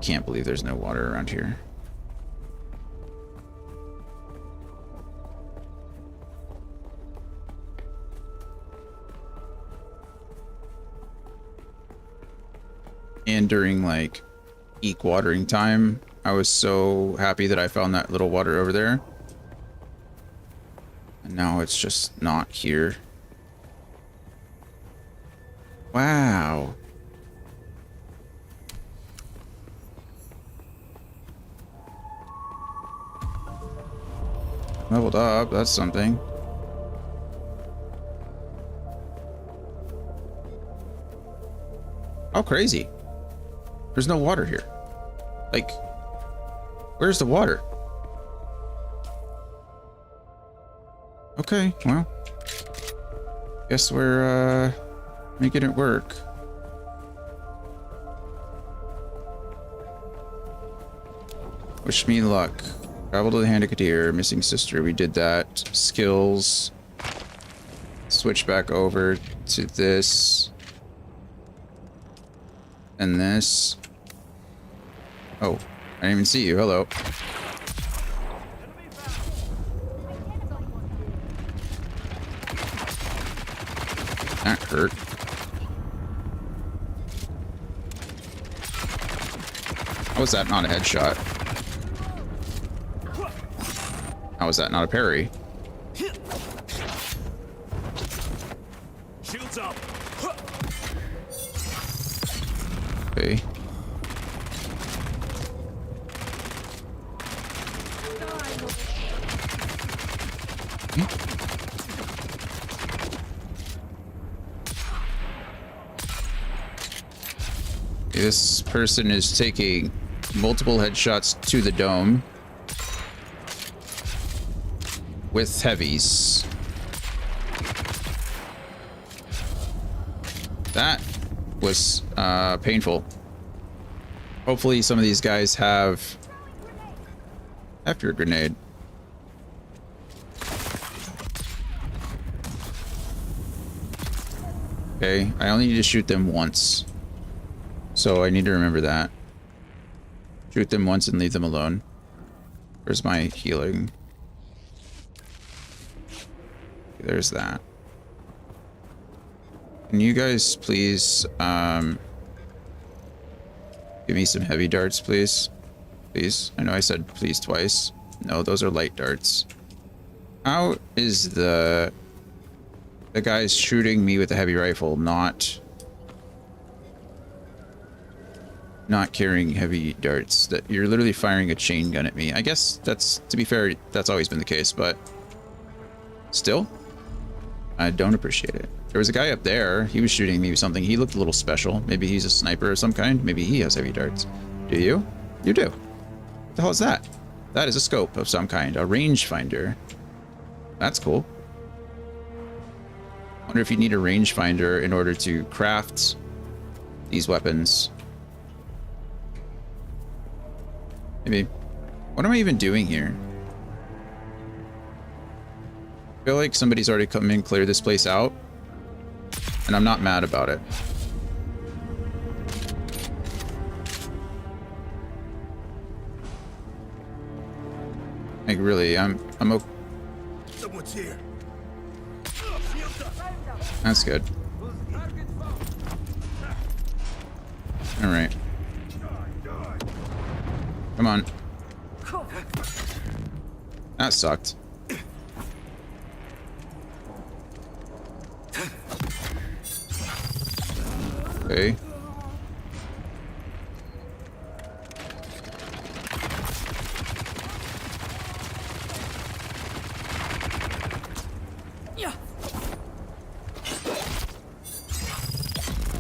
can't believe there's no water around here. And during like peak watering time, I was so happy that I found that little water over there. And now it's just not here. Wow. Leveled up, that's something. How crazy. There's no water here. Like, where's the water? Okay, well, guess we're making it work. Wish me luck. Travel to the Hand of Kadir, missing sister. We did that. Skills. Switch back over to this. And this. Oh, I didn't even see you. Hello. That hurt. How was that not a headshot? How was that not a parry? Shields up. Okay. This person is taking multiple headshots to the dome with heavies. That was painful. Hopefully some of these guys have after a grenade. Okay, I only need to shoot them once. So I need to remember that. Shoot them once and leave them alone. Where's my healing? There's that. Can you guys please give me some heavy darts, please? Please. I know I said please twice. No, those are light darts. How is the guys shooting me with a heavy rifle not carrying heavy darts? That you're literally firing a chain gun at me. I guess that's, to be fair, that's always been the case, but still, I don't appreciate it. There was a guy up there. He was shooting me with something. He looked a little special. Maybe he's a sniper of some kind. Maybe he has heavy darts. Do you? You do. What the hell is that? That is a scope of some kind. A rangefinder. That's cool. Wonder if you need a rangefinder in order to craft these weapons. Maybe. What am I even doing here? I feel like somebody's already come in and cleared this place out. And I'm not mad about it. Like really, I'm okay. Someone's here. That's good. All right. Come on. That sucked. Okay.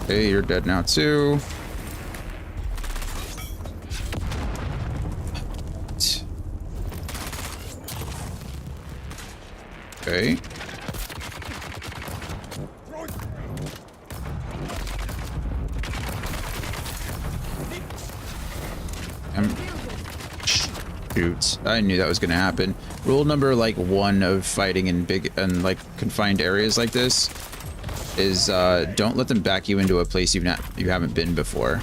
Okay, you're dead now too. Okay. Shoot, I knew that was gonna happen. Rule number like 1 of fighting in big and like confined areas like this is don't let them back you into a place you haven't been before.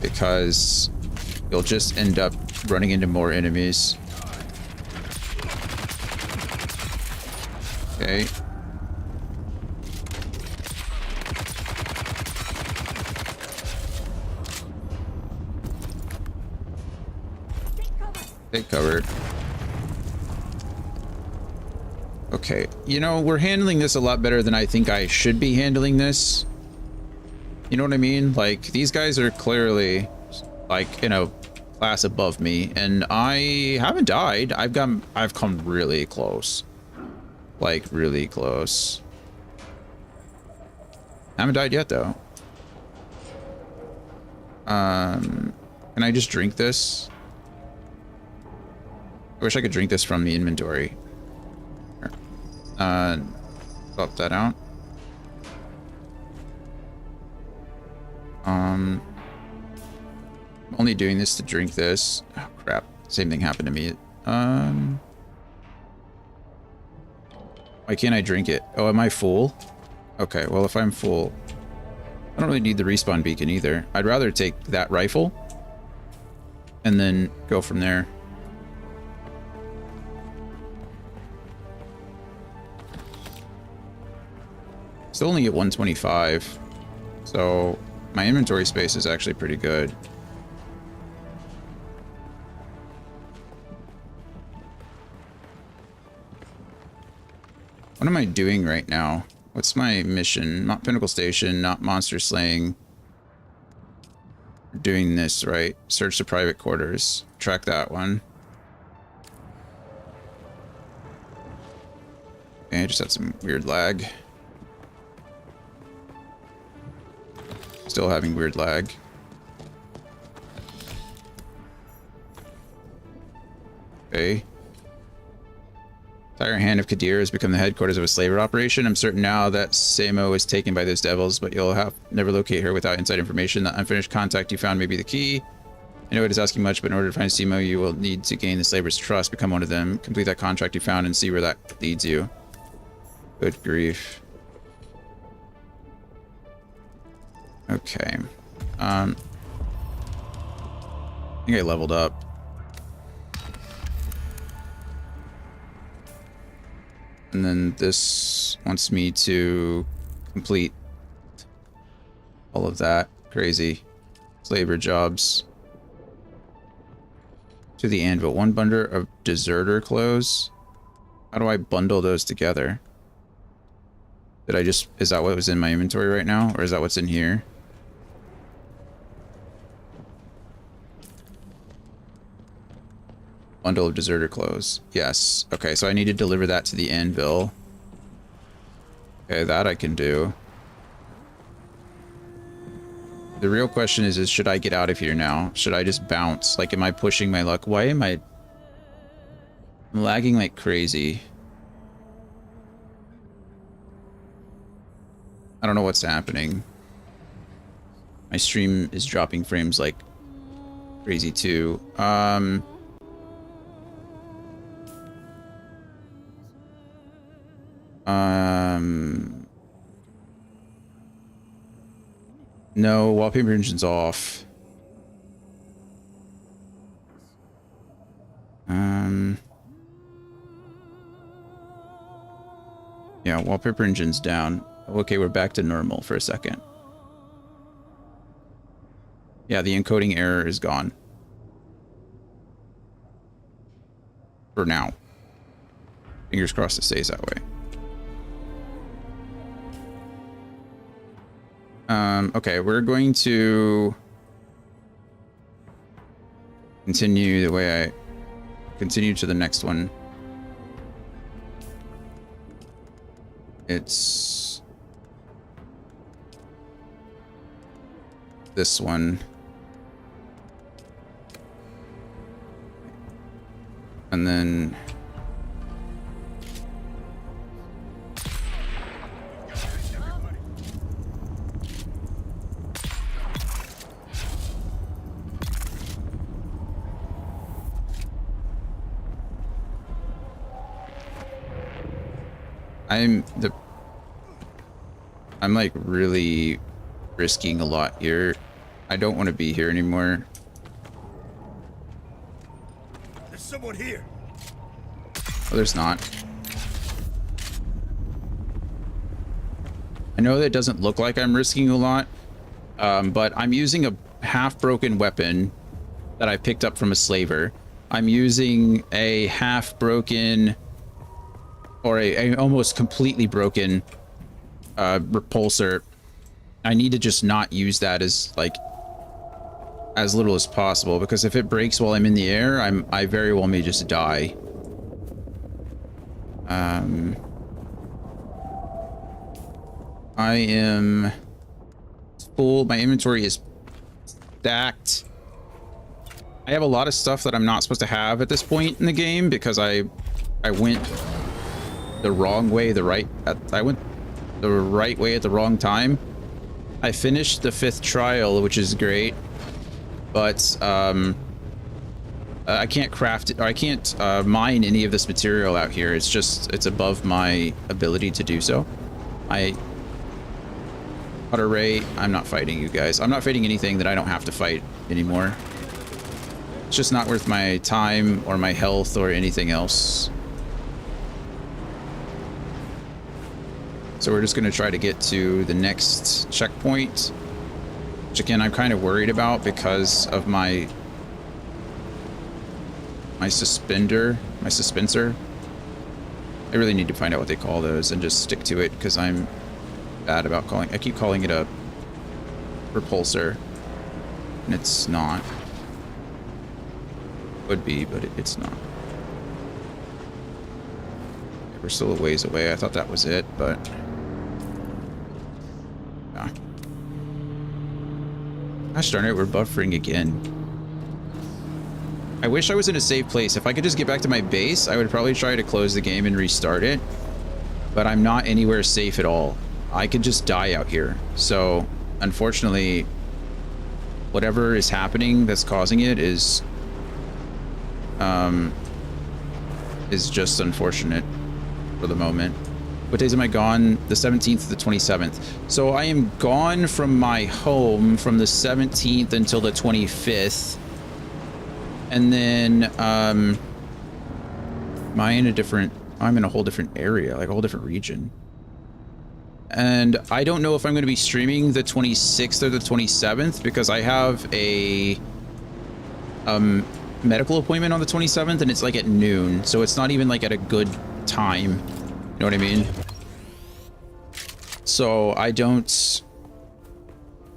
because you'll just end up running into more enemies. Okay. Take cover. Okay, you know, we're handling this a lot better than I think I should be handling this. You know what I mean? Like, these guys are clearly, like, in a class above me, and I haven't died. I've come really close. Like, really close. Haven't died yet, though. Can I just drink this? I wish I could drink this from the inventory. Swap that out. I'm only doing this to drink this. Oh, crap. Same thing happened to me. Why can't I drink it? Oh, am I full? Okay, well, if I'm full, I don't really need the respawn beacon either. I'd rather take that rifle and then go from there. Still only at 125, so my inventory space is actually pretty good. What am I doing right now? What's my mission? Not Pinnacle Station, not monster slaying. We're doing this, right? Search the private quarters. Track that one. Okay, I just had some weird lag. Still having weird lag. Okay. Entire hand of Kadir has become the headquarters of a slaver operation. I'm certain now that Samo is taken by those devils, but you'll never locate her without inside information. The unfinished contact you found may be the key. I know it is asking much, but in order to find Samo, you will need to gain the slaver's trust, become one of them, complete that contract you found, and see where that leads you. Good grief. Okay. I think I leveled up. And then this wants me to complete all of that. Crazy. Slaver jobs. To the anvil. 1 bundle of deserter clothes. How do I bundle those together? Is that what was in my inventory right now? Or is that what's in here? Bundle of deserter clothes. Yes. Okay, so I need to deliver that to the anvil. Okay, that I can do. The real question is should I get out of here now? Should I just bounce? Like, am I pushing my luck? Why am I'm lagging like crazy? I don't know what's happening. My stream is dropping frames like crazy too. No, wallpaper engine's off. Yeah, wallpaper engine's down. Okay, we're back to normal for a second. Yeah, the encoding error is gone. For now. Fingers crossed it stays that way. Okay, we're going to continue the way I continue to the next one. It's this one. And then I'm like really risking a lot here. I don't want to be here anymore. There's someone here. Oh, there's not. I know that doesn't look like I'm risking a lot, but I'm using a half-broken weapon that I picked up from a slaver. I'm using a half-broken, or a almost completely broken repulsor. I need to just not use that as, like, as little as possible, because if it breaks while I'm in the air, I very well may just die. I am full. My inventory is stacked. I have a lot of stuff that I'm not supposed to have at this point in the game because I went the wrong way. I went the right way at the wrong time. I finished the 5th trial, which is great, but I can't craft it, or I can't mine any of this material out here. It's above my ability to do so. Water rate. I'm not fighting you guys. I'm not fighting anything that I don't have to fight anymore. It's just not worth my time or my health or anything else. So we're just going to try to get to the next checkpoint, which again I'm kind of worried about because of my suspensor. I really need to find out what they call those and just stick to it because I'm bad about I keep calling it a repulsor, and it's not. Would be, but it's not. We're still a ways away. I thought that was it, but yeah. Gosh darn it, we're buffering again. I wish I was in a safe place. If I could just get back to my base, I would probably try to close the game and restart it, but I'm not anywhere safe at all. I could just die out here. So unfortunately, whatever is happening that's causing it is just unfortunate for the moment. What days am I gone? The 17th to the 27th. So I am gone from my home from the 17th until the 25th. And then I'm in a whole different area, like a whole different region. And I don't know if I'm going to be streaming the 26th or the 27th because I have a medical appointment on the 27th and it's like at noon, so it's not even like at a good time. You know what I mean? So I don't.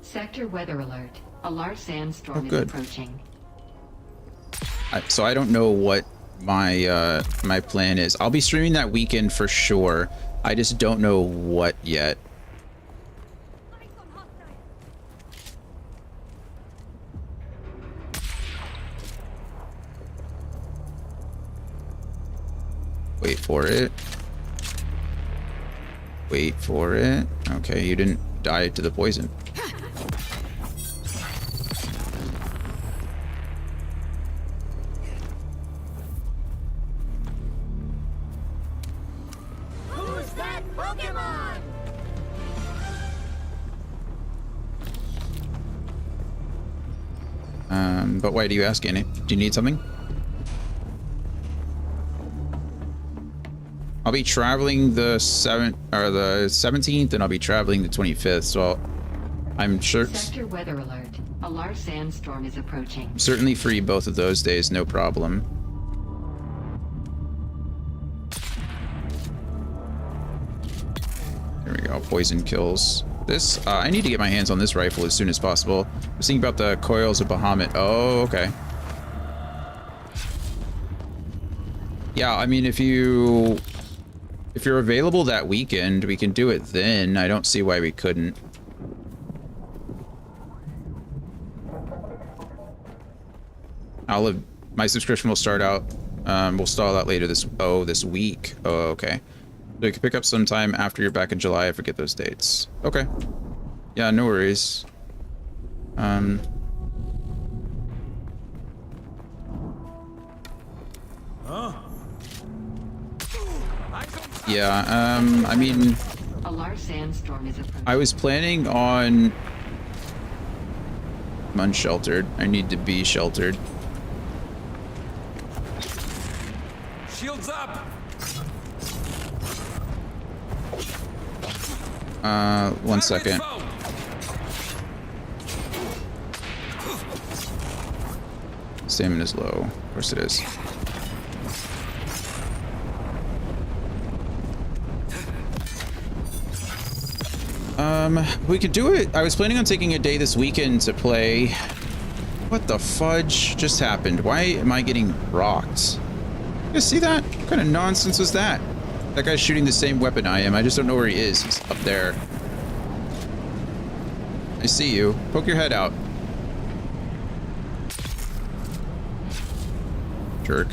Sector weather alert. A large sandstorm is approaching. So I don't know what my my plan is. I'll be streaming that weekend for sure. I just don't know what yet. Wait for it. Wait for it. Okay, you didn't die to the poison. Who's that Pokemon? But why do you ask, Annie? Do you need something? I'll be traveling the 17th, and I'll be traveling the 25th. So I'm sure. Sector weather alert. A large sandstorm is approaching. I'm certainly free both of those days, no problem. There we go. Poison kills. This, I need to get my hands on this rifle as soon as possible. I was thinking about the coils of Bahamut. Oh, okay. Yeah, I mean, if you're available that weekend, we can do it then. I don't see why we couldn't. My subscription will start out, we'll stall out later this week. Oh, okay. So you can pick up sometime after you're back in July. I forget those dates. Okay. Yeah, no worries. Yeah, I mean, a large sandstorm is approaching. I was planning on I'm unsheltered. I need to be sheltered. Shields up. 1 second. Stamina's low. Of course it is. We could do it. I was planning on taking a day this weekend to play. What the fudge just happened? Why am I getting rocked? You guys see that? What kind of nonsense was that? That guy's shooting the same weapon I am. I just don't know where he is. He's up there. I see you. Poke your head out. Jerk.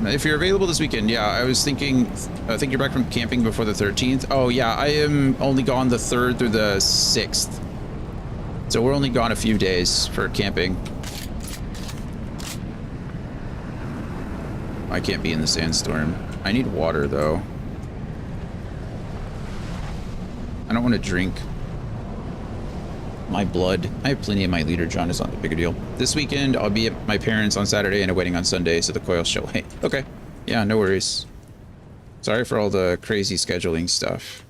If you're available this weekend, yeah, I was thinking, I think you're back from camping before the 13th. Oh yeah, I am only gone the 3rd through the 6th. So we're only gone a few days for camping. I can't be in the sandstorm. I need water though. I don't want to drink my blood. I have plenty of my liter, John. It's not a big a deal. This weekend, I'll be at my parents on Saturday and a wedding on Sunday, so the coil show. Hey, okay. Yeah, no worries. Sorry for all the crazy scheduling stuff.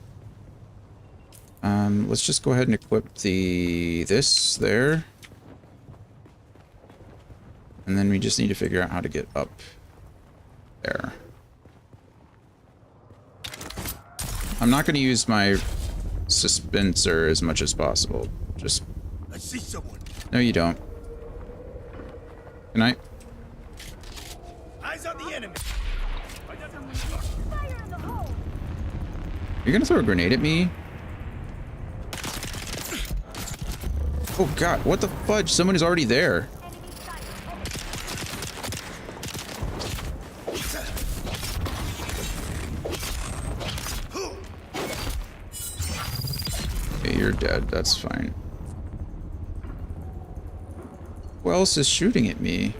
Let's just go ahead and equip this there. And then we just need to figure out how to get up there. I'm not going to use my dispenser as much as possible. Just... I see someone. No, you don't. Good night. Eyes on the enemy. You're gonna throw a grenade at me? Oh god, what the fudge? Someone is already there. Okay, you're dead. That's fine. Who else is shooting at me?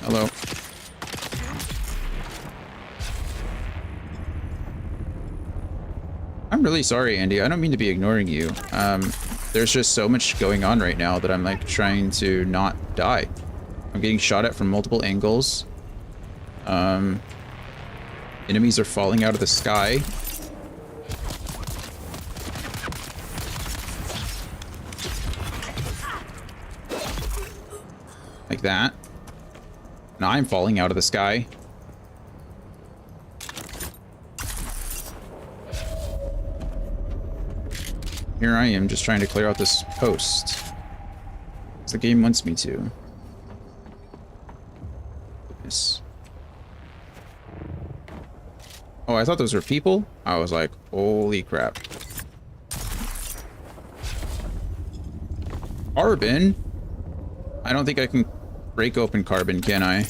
Hello. I'm really sorry, Andy. I don't mean to be ignoring you. There's just so much going on right now that I'm like trying to not die. I'm getting shot at from multiple angles. Enemies are falling out of the sky. Like that. Now I'm falling out of the sky. Here I am just trying to clear out this post. As the game wants me to. Yes. Oh, I thought those were people? I was like, holy crap. Carbon? I don't think I can break open carbon, can I?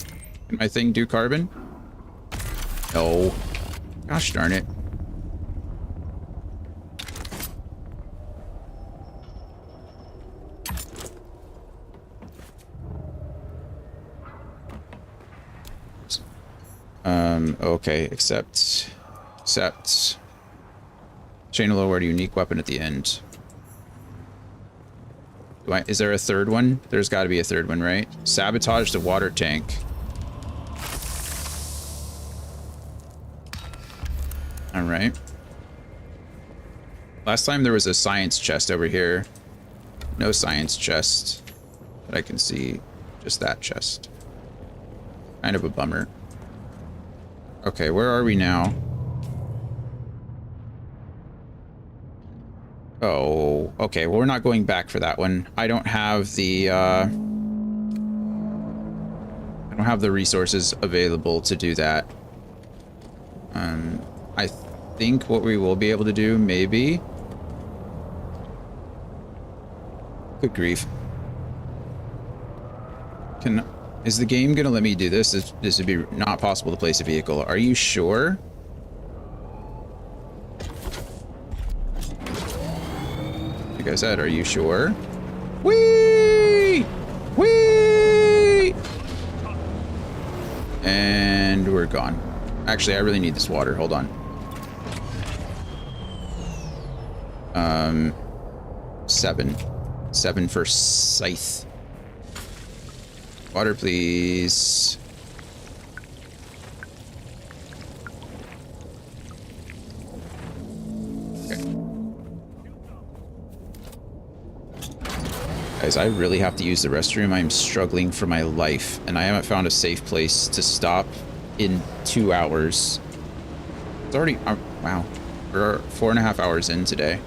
Can my thing do carbon? No. Gosh darn it. Okay, accept. Chain of lowered unique weapon at the end. Is there a third one? There's got to be a third one, right? Sabotage the water tank. All right. Last time there was a science chest over here. No science chest that I can see. Just that chest. Kind of a bummer. Okay, where are we now? Oh, okay. Well, we're not going back for that one. I don't have the resources available to do that. I think what we will be able to do, maybe. Good grief. Is the game gonna let me do this? This would be not possible to place a vehicle. Are you sure? Like I said, are you sure? Whee! Whee! And we're gone. Actually, I really need this water. Hold on. 7. 7 for Scythe. Water, please. Okay. Guys, I really have to use the restroom. I am struggling for my life, and I haven't found a safe place to stop in 2 hours. It's already... wow. We're 4.5 hours in today.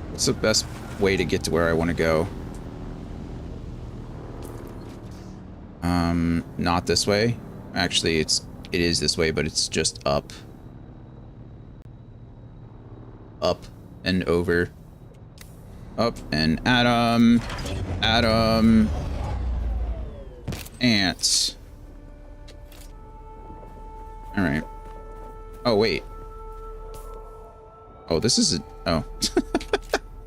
What's the best way to get to where I want to go? Not this way. Actually, it is this way, but it's just up. Up and over. Up and Adam. Adam. Ants. Alright. Oh, wait. Oh, this is... oh.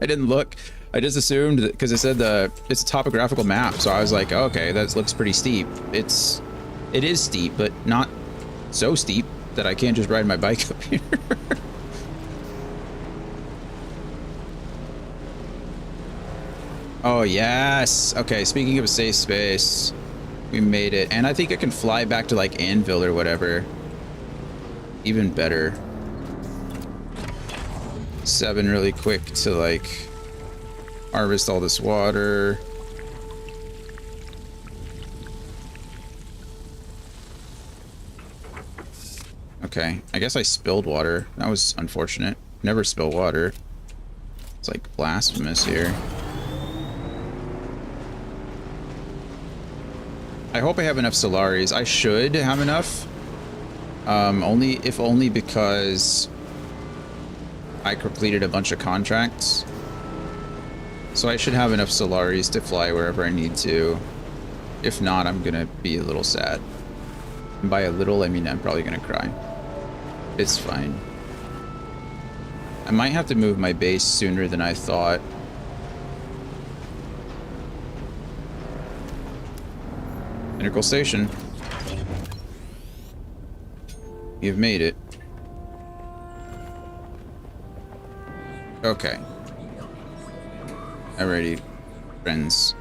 I didn't look. I just assumed that because it said it's a topographical map, so I was like, oh, okay, that looks pretty steep. It is steep, but not so steep that I can't just ride my bike up here. Oh, yes. Okay, speaking of a safe space, we made it. And I think I can fly back to, like, Anvil or whatever. Even better. 7 really quick to, like, harvest all this water. Okay, I guess I spilled water. That was unfortunate. Never spill water. It's like blasphemous here. I hope I have enough Solaris. I should have enough. If only because I completed a bunch of contracts. So I should have enough Solaris to fly wherever I need to. If not, I'm gonna be a little sad. And by a little, I mean I'm probably gonna cry. It's fine. I might have to move my base sooner than I thought. Pinnacle Station. You've made it. Okay. Alrighty, friends.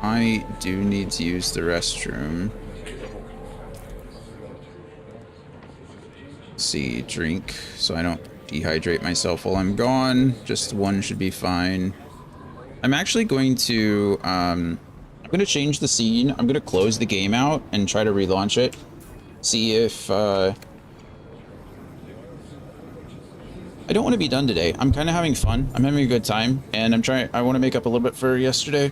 I do need to use the restroom. Let's see, drink, so I don't dehydrate myself while I'm gone. Just one should be fine. I'm actually going to, I'm going to change the scene. I'm going to close the game out and try to relaunch it. See if, I don't want to be done today. I'm kind of having fun. I'm having a good time, and I want to make up a little bit for yesterday.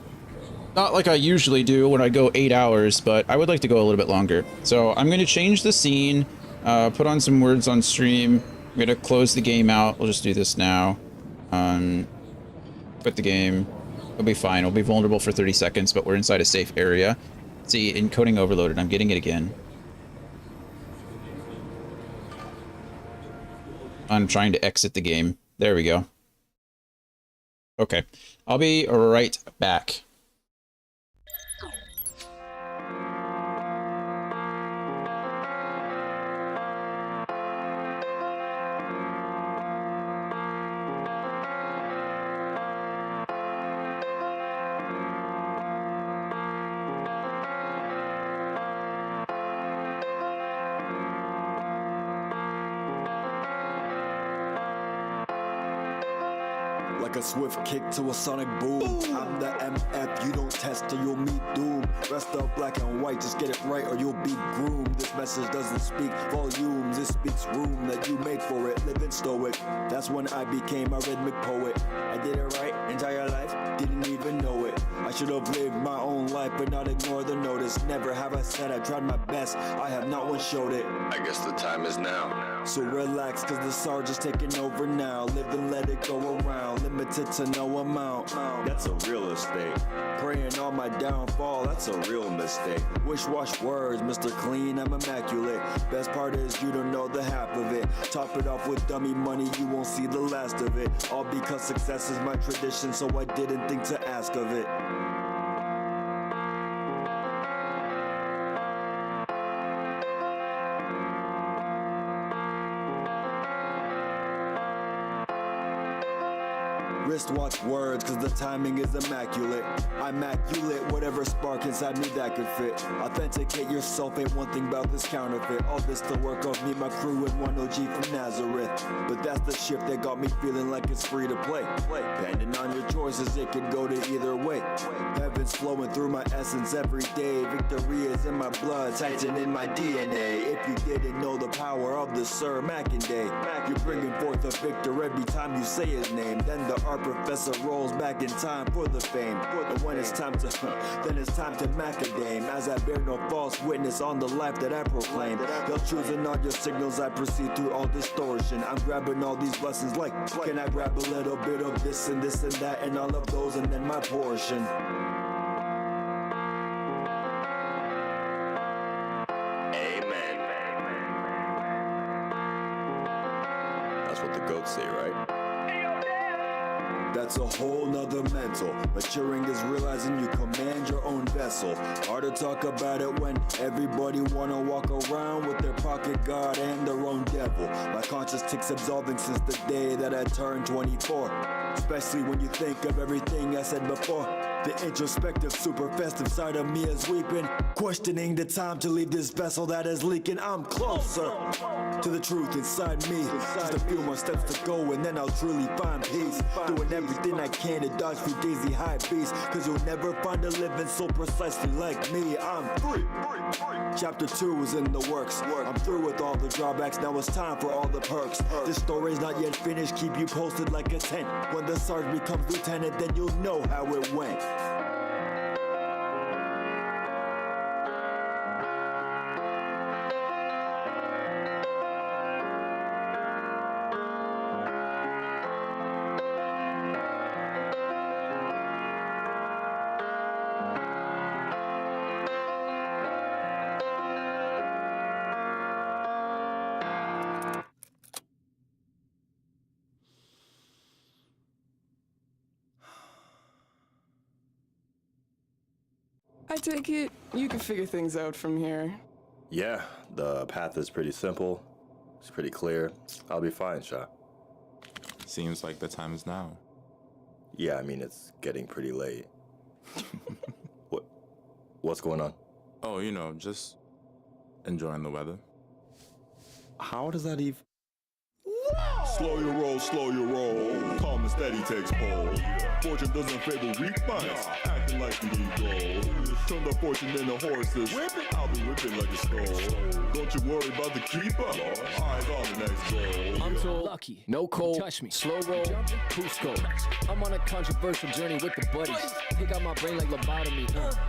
Not like I usually do when I go 8 hours, but I would like to go a little bit longer. So I'm going to change the scene, put on some words on stream. I'm going to close the game out. We'll just do this now. Quit the game. It'll be fine. We'll be vulnerable for 30 seconds, but we're inside a safe area. See, encoding overloaded. I'm getting it again. I'm trying to exit the game. There we go. Okay. I'll be right back. Like a swift kick to a sonic boom. I'm the MF, you don't test or you'll meet doom. Rest up black and white, just get it right or you'll be groomed. This message doesn't speak volumes, it speaks room that you made for it. Living stoic, that's when I became a rhythmic poet. I did it right, entire life, didn't even know it. I should have lived my own life but not ignore the notice. Never have I said I tried my best, I have not once showed it. I guess the time is now. So relax, cause the surge is taking over now. Live and let it go around, limited to no amount. That's a real estate. Praying on my downfall, that's a real mistake. Wish-wash words, Mr. Clean, I'm immaculate. Best part is you don't know the half of it. Top it off with dummy money, you won't see the last of it. All because success is my tradition, so I didn't think to ask of it. wristwatch words, cause the timing is immaculate. I'm immaculate, whatever spark inside me that could fit. Authenticate yourself, ain't one thing about this counterfeit. All this the work of me, my crew, and one OG from Nazareth. But that's the shift that got me feeling like it's free to play. Depending on your choices, it could go to either way. Heaven's flowing through my essence every day. Victory is in my blood, Titan in my DNA. If you didn't know the power of the Sir Mackenday, you're bringing forth a victor every time you say his name. Then the art professor rolls back in time for the fame. And when it's time to, then it's time to macadame. As I bear no false witness on the life that I proclaim. They'll choosing all your signals, I proceed through all distortion. I'm grabbing all these blessings like, can I grab a little bit of this and that and all of those and then my portion. Amen. That's what the goats say, right? That's a whole nother mental. Maturing is realizing you command your own vessel. Hard to talk about it when everybody wanna walk around with their pocket god and their own devil. My conscience ticks absolving since the day that I turned 24. Especially when you think of everything I said before. The introspective, super festive side of me is weeping, questioning the time to leave this vessel that is leaking. I'm closer to the truth inside me. Just a few more steps to go and then I'll truly find peace. Doing everything I can to dodge through daisy high beats, cause you'll never find a living so precisely like me. I'm free. Chapter 2 is in the works. I'm through with all the drawbacks, now it's time for all the perks. This story's not yet finished, keep you posted like a tent. When the sergeant becomes lieutenant, then you'll know how it went. I take it you can figure things out from here. Yeah, the path is pretty simple. It's pretty clear. I'll be fine, Sha. Seems like the time is now. Yeah, I mean, it's getting pretty late. What's going on? Oh, you know, just enjoying the weather. How does that even... Slow your roll, calm and steady takes hold. Fortune doesn't favor weak minds, acting like you need gold. Turn the fortune into horses, I'll be whipping like a skull. Don't you worry about the keeper, eyes on the next goal. I'm so lucky, no cold, touch me, slow roll, Cusco. I'm on a controversial journey with the buddies. Pick out my brain like lobotomy,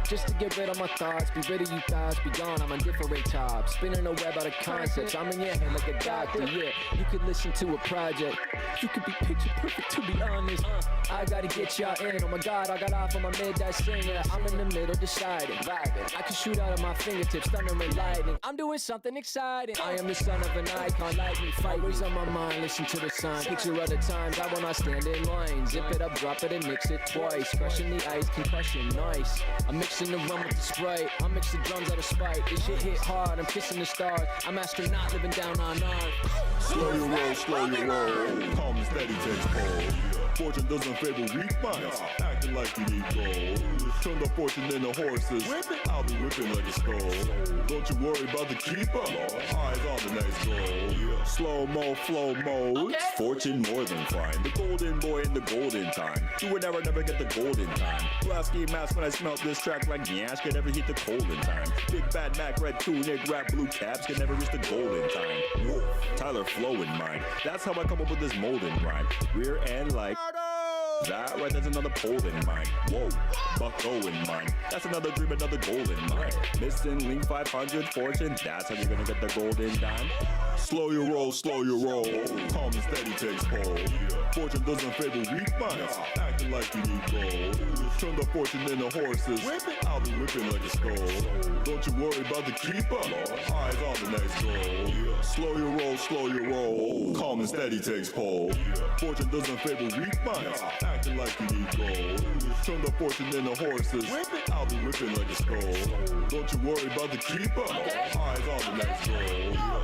just to get rid of my thoughts, be rid of you thoughts, be gone, I'm on different top. Spinning a web out of concepts, I'm in your head like a doctor, yeah. You could listen to a project, you could be picture perfect to be honest. I gotta get y'all in, oh my god, I got off on my mid-dash singer. I'm in the middle deciding, vibing. I can shoot out of my fingertips, thunder and lightning. I'm doing something exciting. I am the son of an icon, like me, fight. Always on my mind, listen to the sign. Picture other times, I will not stand in line. Zip it up, drop it and mix it twice. Fresh in the ice, concussion, nice. I'm mixing the rum with the Sprite. I mix the drums out of spite. This shit hit hard, I'm kissing the stars. I'm astronaut living down on Earth. Slow your roll, calm and steady takes hold. Fortune doesn't favor weak minds, acting like you need gold. Turn the fortune into horses, I'll be whipping like a skull. Don't you worry about the keeper, eyes on the next goal. Slow-mo, flow mode, fortune more than fine. The golden boy in the golden time. Do it never get the golden time. Lasky mask when I smell this track like Nyash can never hit the golden time. Big bad Mac, red tunic, rap blue caps can never reach the golden time. Whoa, Tyler flow in mind. That's how I come up with this molden rhyme. Rear end like that right, that's another pole in mine. Whoa, Bucko in mine. That's another dream, another goal in mine. Missing Link 500 fortune, that's how you're gonna get the golden dime. Slow your roll, calm and steady takes hold. Fortune doesn't favor weak minds, acting like you need gold. Turn the fortune into horses, I'll be whipping like a skull. Don't you worry about the keeper, eyes on the next goal. Slow your roll, calm and steady takes hold. Fortune doesn't favor weak minds, acting like you need gold. Turn the fortune into horses, I'll be whipping like a skull. Don't you worry about the keeper, eyes on the next goal.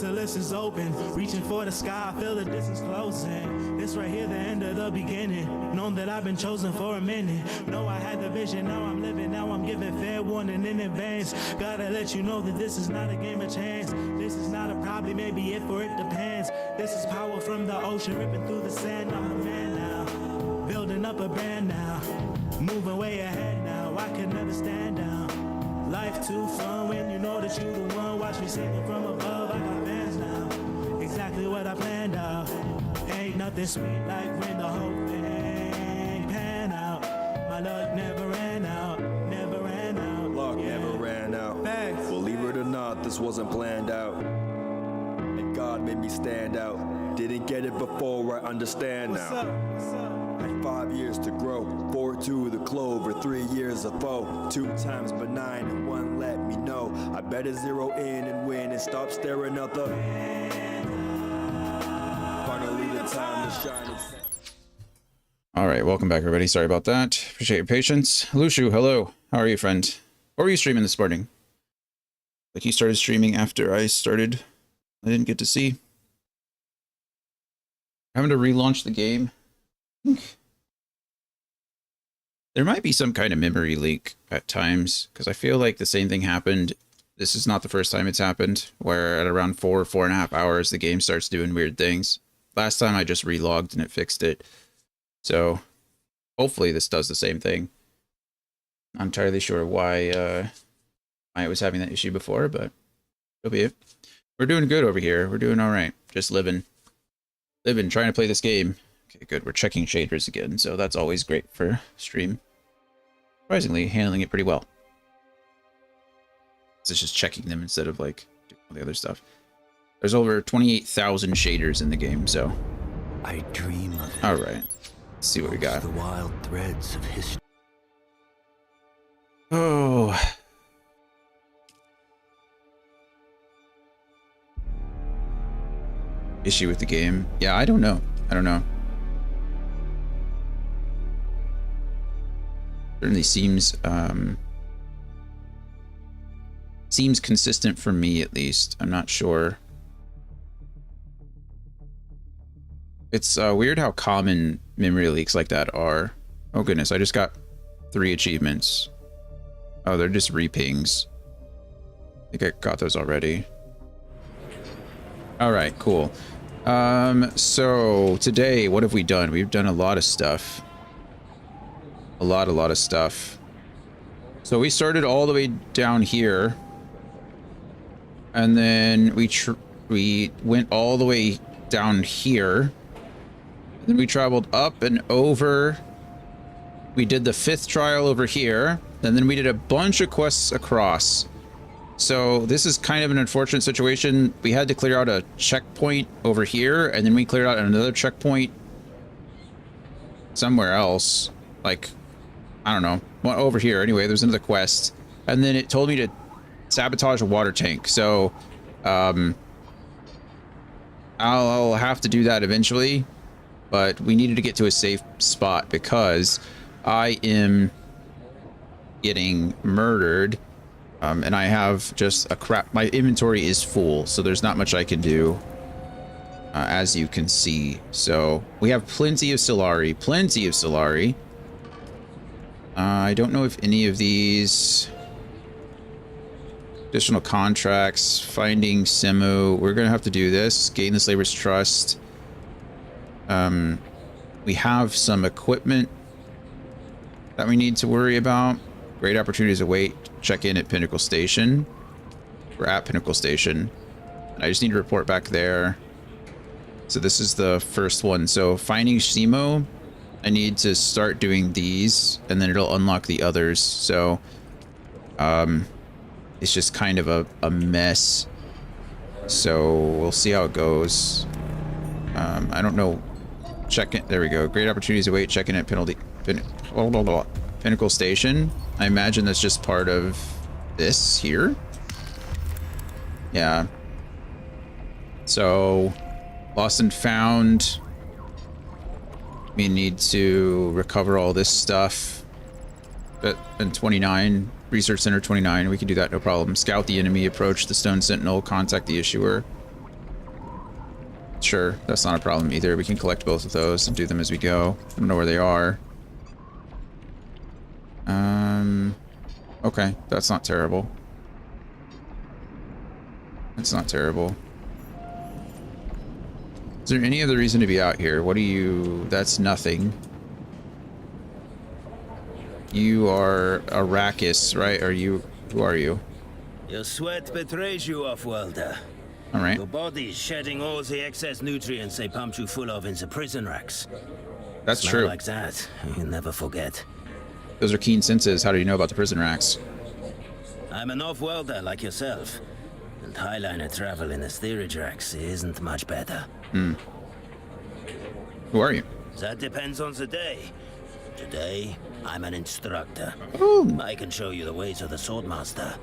merciless is open. Reaching for the sky, feel the distance closing. This right here, the end of the beginning. Known that I've been chosen for a minute. Know I had the vision, now I'm living. Now I'm giving fair warning in advance. Gotta let you know that this is not a game of chance. This is not a probably, maybe if, or it depends. This is power from the ocean, ripping through the sand. I'm a man now, building up a brand now. Moving way ahead now, I can never stand down. Life too fun when you know that you the one. Watch me singing from above, I got fans now. Exactly what I planned out. Ain't nothing sweet like when the whole thing pan out. My luck never ran out, never ran out. Luck never ran out. Facts. Believe it or not, this wasn't planned out. And God made me stand out. Didn't get it before, I understand now. What's up? Had 5 years to grow, 4-2 the clover, 3 years of foe, 2 times benign and 1 let me know. I better zero in and win and stop staring out the. Finally the time to shine. All right, welcome back, everybody. Sorry about that. Appreciate your patience. Lushu, hello. How are you, friend? What were you streaming this morning? Like you started streaming after I started. I didn't get to see. Having to relaunch the game. There might be some kind of memory leak at times, because I feel like the same thing happened. This is not the first time it's happened, where at around 4.5 hours, the game starts doing weird things. Last time I just relogged and it fixed it. So hopefully this does the same thing. Not entirely sure why I was having that issue before, but so be it. We're doing good over here. We're doing all right. Just living, trying to play this game. Okay, good. We're checking shaders again, so that's always great for stream. Surprisingly, handling it pretty well. It's just checking them instead of like doing all the other stuff. There's over 28,000 shaders in the game, so. I dream of it. All right. Let's see what we got. The wild threads of history. Oh. Issue with the game? Yeah, I don't know. Certainly seems seems consistent for me, at least. I'm not sure. It's weird how common memory leaks like that are. Oh goodness, I just got 3 achievements. Oh, they're just repings. I think I got those already. All right, cool. So today, what have we done? We've done a lot of stuff. A lot of stuff. So we started all the way down here, and then we went all the way down here. Then we traveled up and over. We did the 5th trial over here, and then we did a bunch of quests across. So this is kind of an unfortunate situation. We had to clear out a checkpoint over here, and then we cleared out another checkpoint somewhere else. Like, I don't know, well, over here. Anyway, there's another quest, and then it told me to sabotage a water tank. So I'll have to do that eventually, but we needed to get to a safe spot because I am getting murdered. And I have just a crap. My inventory is full, so there's not much I can do, as you can see. So we have plenty of Solari, I don't know if any of these additional contracts, finding Simu. We're gonna have to do this. Gain the slaver's trust. We have some equipment that we need to worry about. Great opportunities await. Check in at Pinnacle Station. We're at Pinnacle Station. And I just need to report back there. So this is the first one. So finding Shimo, I need to start doing these, and then it'll unlock the others. So it's just kind of a mess. So we'll see how it goes. I don't know. Check it. There we go. Great opportunities await. Check in at Pinnacle Station. I imagine that's just part of this here. Yeah. So, lost and found. We need to recover all this stuff. And 29, Research Center 29, we can do that, no problem. Scout the enemy, approach the Stone Sentinel, contact the issuer. sure. That's not a problem either. We can collect both of those and do them as we go. I don't know where they are. Okay, that's not terrible. That's not terrible. Is there any other reason to be out here? What do you... That's nothing. You are Arrakis, right? Are you... Who are you? Your sweat betrays you, Off-Worlder. Alright. Your body's shedding all the excess nutrients they pumped you full of in the prison racks. That's Smell true. like that, you'll never forget. Those are keen senses. How do you know about the prison racks? I'm an off-worlder like yourself, and Highliner travel in the steerage racks isn't much better. Hmm. Who are you? That depends on the day. Today, I'm an instructor. Ooh. I can show you the ways of the Swordmaster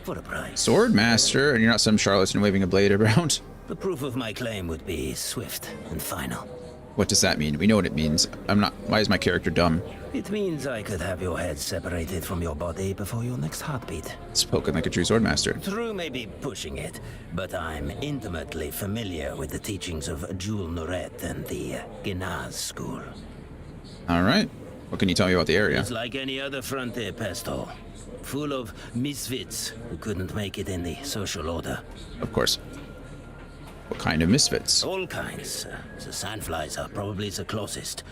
for a price. Swordmaster? And you're not some charlatan waving a blade around? The proof of my claim would be swift and final. What does that mean? We know what it means. I'm not... Why is my character dumb? It means I could have your head separated from your body before your next heartbeat. Spoken like a true swordmaster. True may be pushing it, but I'm intimately familiar with the teachings of Jul Nuret and the Ginaz school. Alright. What can you tell me about the area? It's like any other frontier pesto. Full of misfits who couldn't make it in the social order. Of course. What kind of misfits? All kinds. The Sandflies are probably the closest.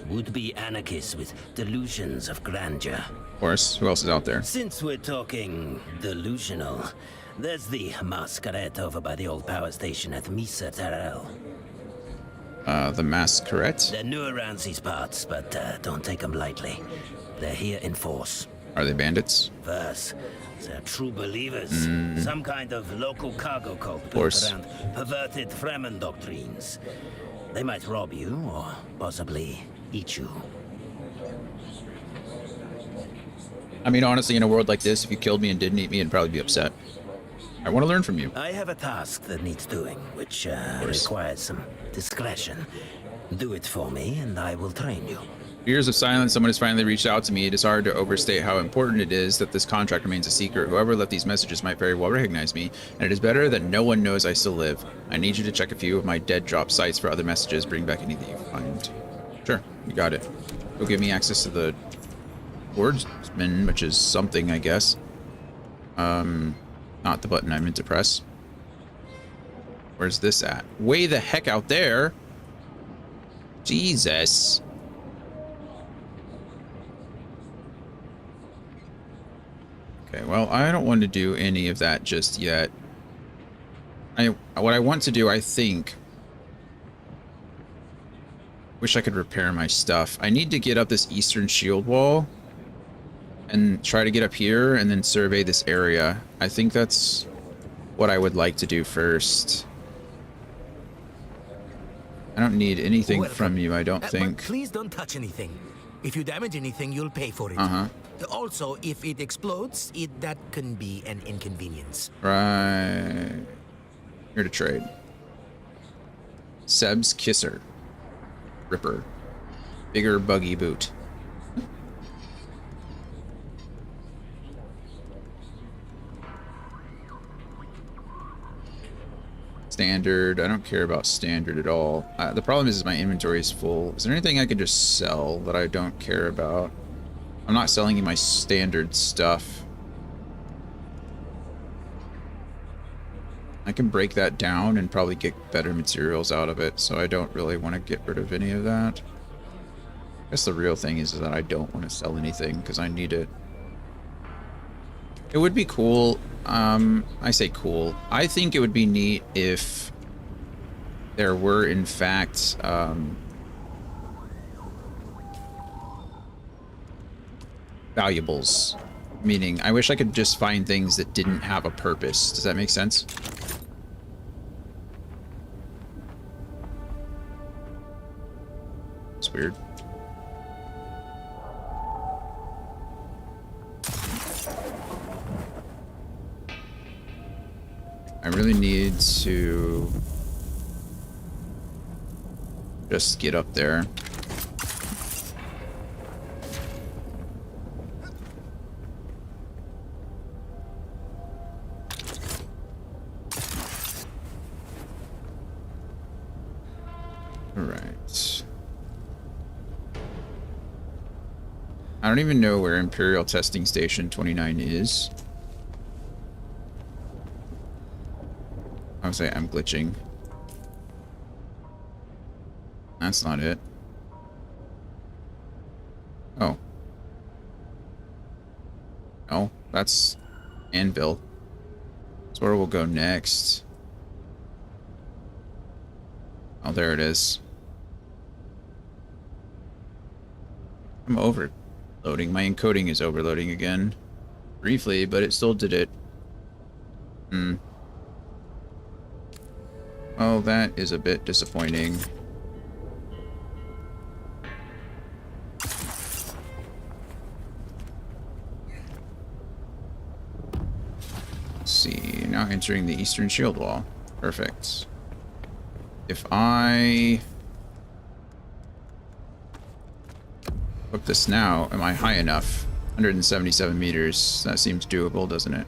Would-be anarchists with delusions of grandeur. Of course. Who else is out there? Since we're talking delusional, there's the Masquerade over by the old power station at Misa Terrell. The Masquerade? They're new around these parts, but don't take them lightly. They're here in force. Are they bandits? Verse. They're true believers. Some kind of local cargo cult course. built around perverted Fremen doctrines. They might rob you, or possibly eat you. I mean, honestly, in a world like this, if you killed me and didn't eat me, I'd probably be upset. I want to learn from you. I have a task that needs doing, which requires some discretion. Do it for me, and I will train you. Years of silence, someone has finally reached out to me. It is hard to overstate how important it is that this contract remains a secret. Whoever left these messages might very well recognize me, and it is better that no one knows I still live. I need you to check a few of my dead drop sites for other messages. Bring back any that you find. Sure, you got it. It'll give me access to the Wordsman, which is something, I guess. Not the button I meant to press. Where's this at? Way the heck out there. Jesus. Okay, well, I don't want to do any of that just yet. What I want to do, I think... Wish I could repair my stuff. I need to get up this eastern shield wall and try to get up here and then survey this area. I think that's what I would like to do first. I don't need anything from you, I don't think. Please don't touch anything. If you damage anything, you'll pay for it. Also, if it explodes, that can be an inconvenience. Right. Here to trade. Seb's Kisser. Ripper. Bigger buggy boot. Standard. I don't care about standard at all. The problem is my inventory is full. Is there anything I could just sell that I don't care about? I'm not selling you my standard stuff. I can break that down and probably get better materials out of it, so I don't really want to get rid of any of that. I guess the real thing is that I don't want to sell anything because I need it. It would be cool. I say cool. I think it would be neat if there were, in fact, valuables. Meaning, I wish I could just find things that didn't have a purpose. Does that make sense? It's weird. I really need to just get up there. I don't even know where Imperial Testing Station 29 is. I would say I'm glitching. That's not it. Oh. No, that's Anvil. That's where we'll go next. Oh, there it is. I'm overloading. My encoding is overloading again. Briefly, but it still did it. Oh, that is a bit disappointing. Let's see, now entering the Eastern Shield Wall. Perfect. If I book this now, am I high enough? 177 meters. That seems doable, doesn't it?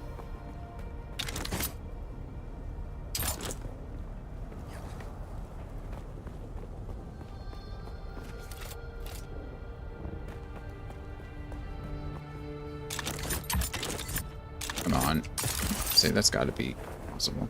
Come on. Say that's got to be possible.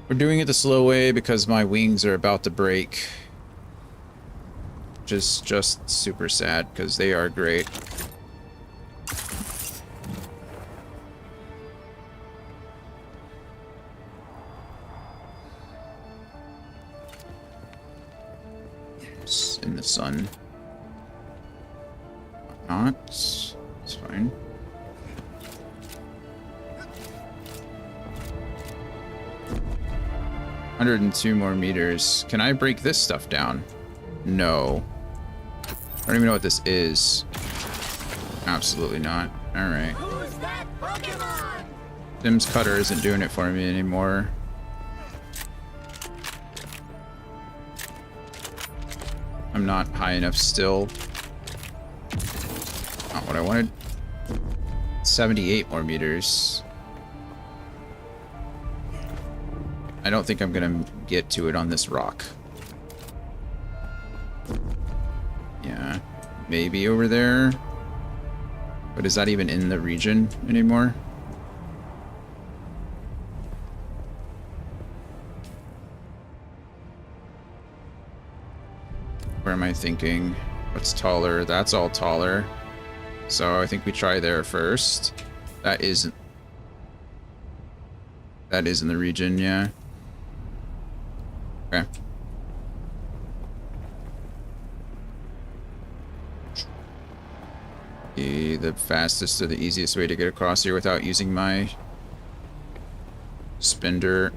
We're doing it the slow way because my wings are about to break. Which is just super sad because they are great. It's in the sun. Not. It's fine. $102 more meters. Can I break this stuff down? No. I don't even know what this is. Absolutely not. Alright. Who's that Pokemon? Dim's cutter isn't doing it for me anymore. I'm not high enough still. Not what I wanted. 78 more meters. I don't think I'm gonna get to it on this rock. Yeah, maybe over there. But is that even in the region anymore? Where am I thinking? What's taller? That's all taller. So I think we try there first. That is in the region, yeah. Okay. The fastest or the easiest way to get across here without using my spender.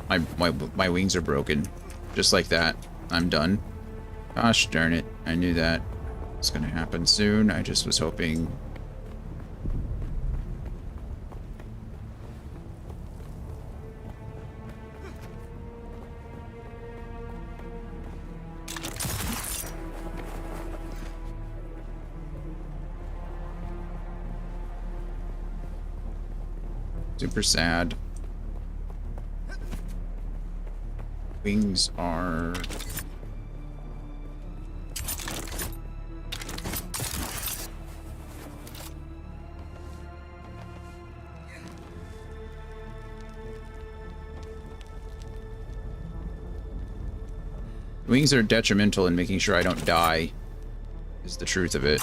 My wings are broken. Just like that. I'm done. Gosh darn it. I knew that was gonna happen soon. I just was hoping. Super sad. Wings are... Wings are detrimental in making sure I don't die, is the truth of it.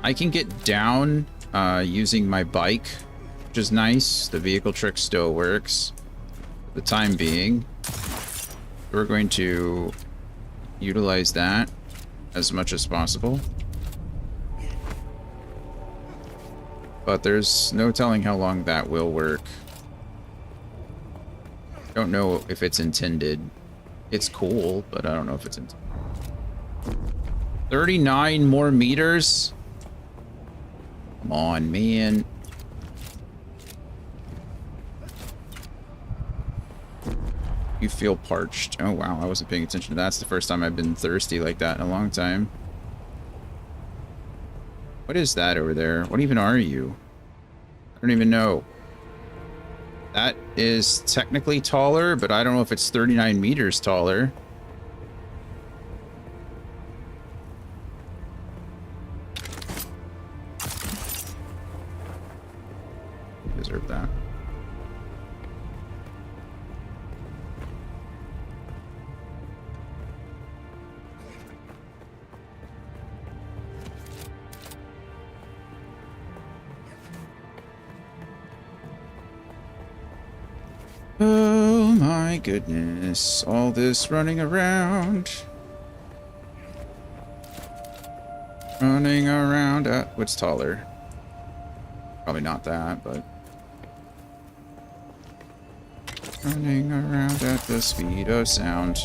I can get down using my bike, which is nice. The vehicle trick still works for the time being. We're going to utilize that as much as possible. But there's no telling how long that will work. Don't know if it's intended. It's cool, but I don't know if it's intended. 39 more meters? Come on, man. You feel parched. Oh wow, I wasn't paying attention to that. That's the first time I've been thirsty like that in a long time. What is that over there? What even are you? I don't even know. That is technically taller, but I don't know if it's 39 meters taller. Deserve that. Oh my goodness, all this running around. Running around at what's taller? Probably not that, but running around at the speed of sound.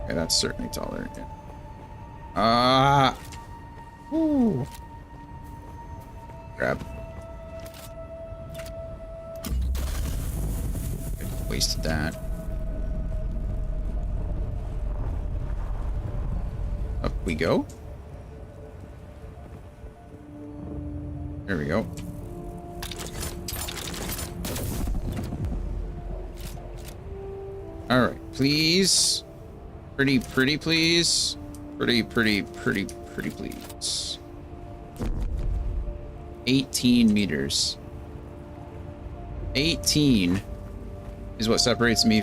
Okay, that's certainly taller. Yeah. Ah! Ooh. Grab. Wasted that. Up we go. There we go. All right, please. Pretty, please. Pretty, please. 18 meters. 18 is what separates me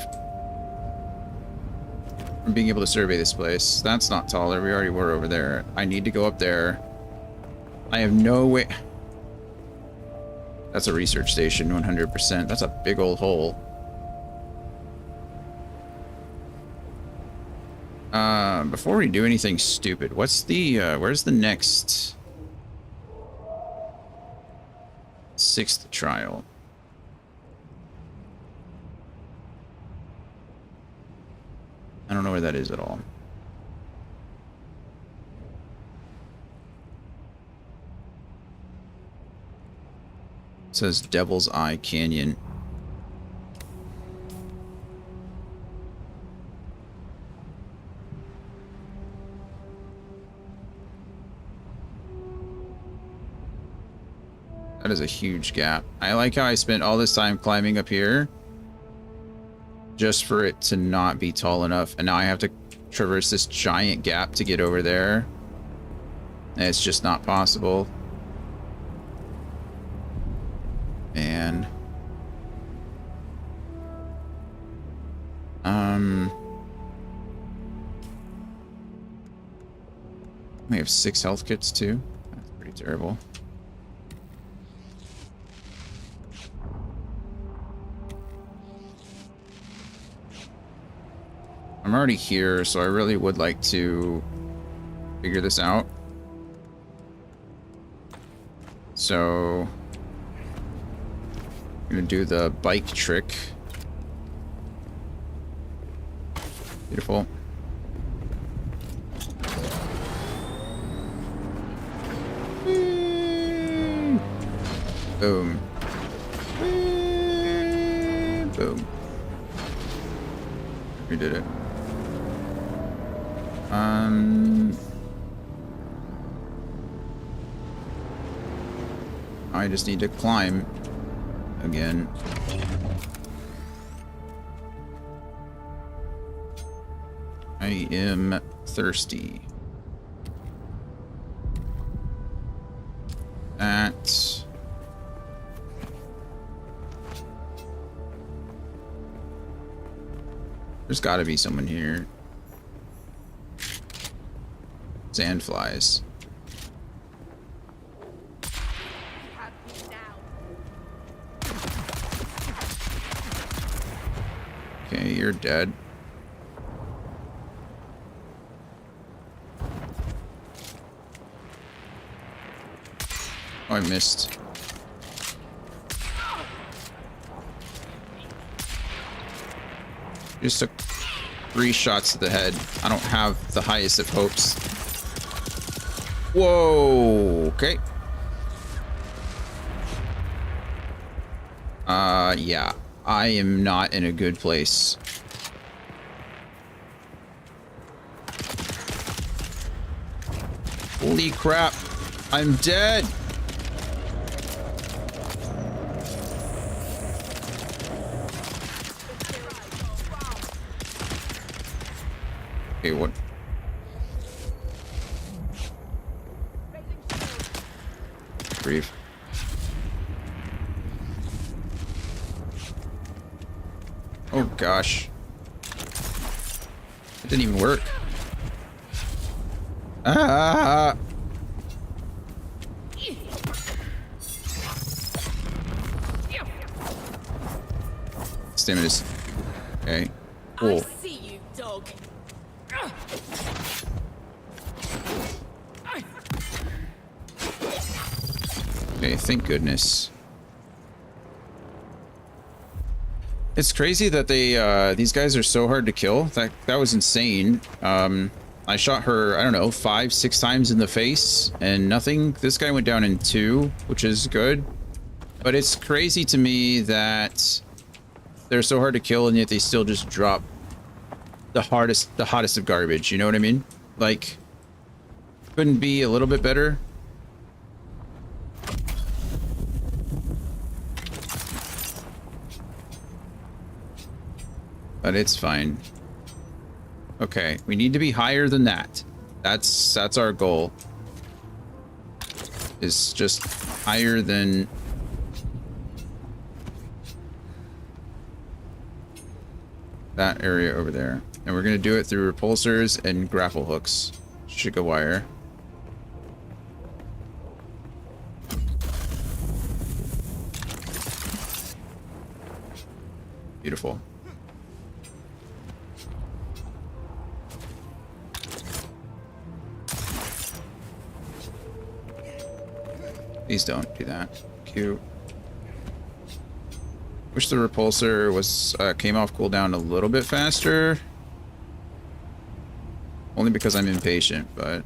from being able to survey this place. That's not taller. We already were over there. I need to go up there. I have no way. That's a research station, 100%. That's a big old hole. Before we do anything stupid, what's the, where's the next 6th trial? I don't know where that is at all. It says Devil's Eye Canyon. That is a huge gap. I like how I spent all this time climbing up here just for it to not be tall enough, and now I have to traverse this giant gap to get over there. And it's just not possible. Man. We have 6 health kits too. That's pretty terrible. I'm already here, so I really would like to figure this out. So I'm gonna do the bike trick. Beautiful. Boom. Boom. We did it. I just need to climb again. I am thirsty. That. There's got to be someone here. Sandflies. Okay, you're dead. Oh, I missed. Just took 3 shots to the head. I don't have the highest of hopes. Whoa, okay. Yeah, I am not in a good place. Holy crap. I'm dead. Okay, what? Grief. Oh gosh. It didn't even work. Ah! Stamina's okay. Cool. I see you, dog. Okay, thank goodness. It's crazy that they these guys are so hard to kill. That was insane. I shot her, I don't know, 5-6 times in the face and nothing. This guy went down in 2, which is good. But it's crazy to me that they're so hard to kill and yet they still just drop the hottest of garbage. You know what I mean? Like, couldn't be a little bit better. But it's fine. Okay, we need to be higher than that. That's our goal. Is just higher than that area over there. And we're gonna do it through repulsors and grapple hooks. Shiga wire. Beautiful. Please don't do that. Cute. Wish the repulsor was came off cooldown a little bit faster. Only because I'm impatient, but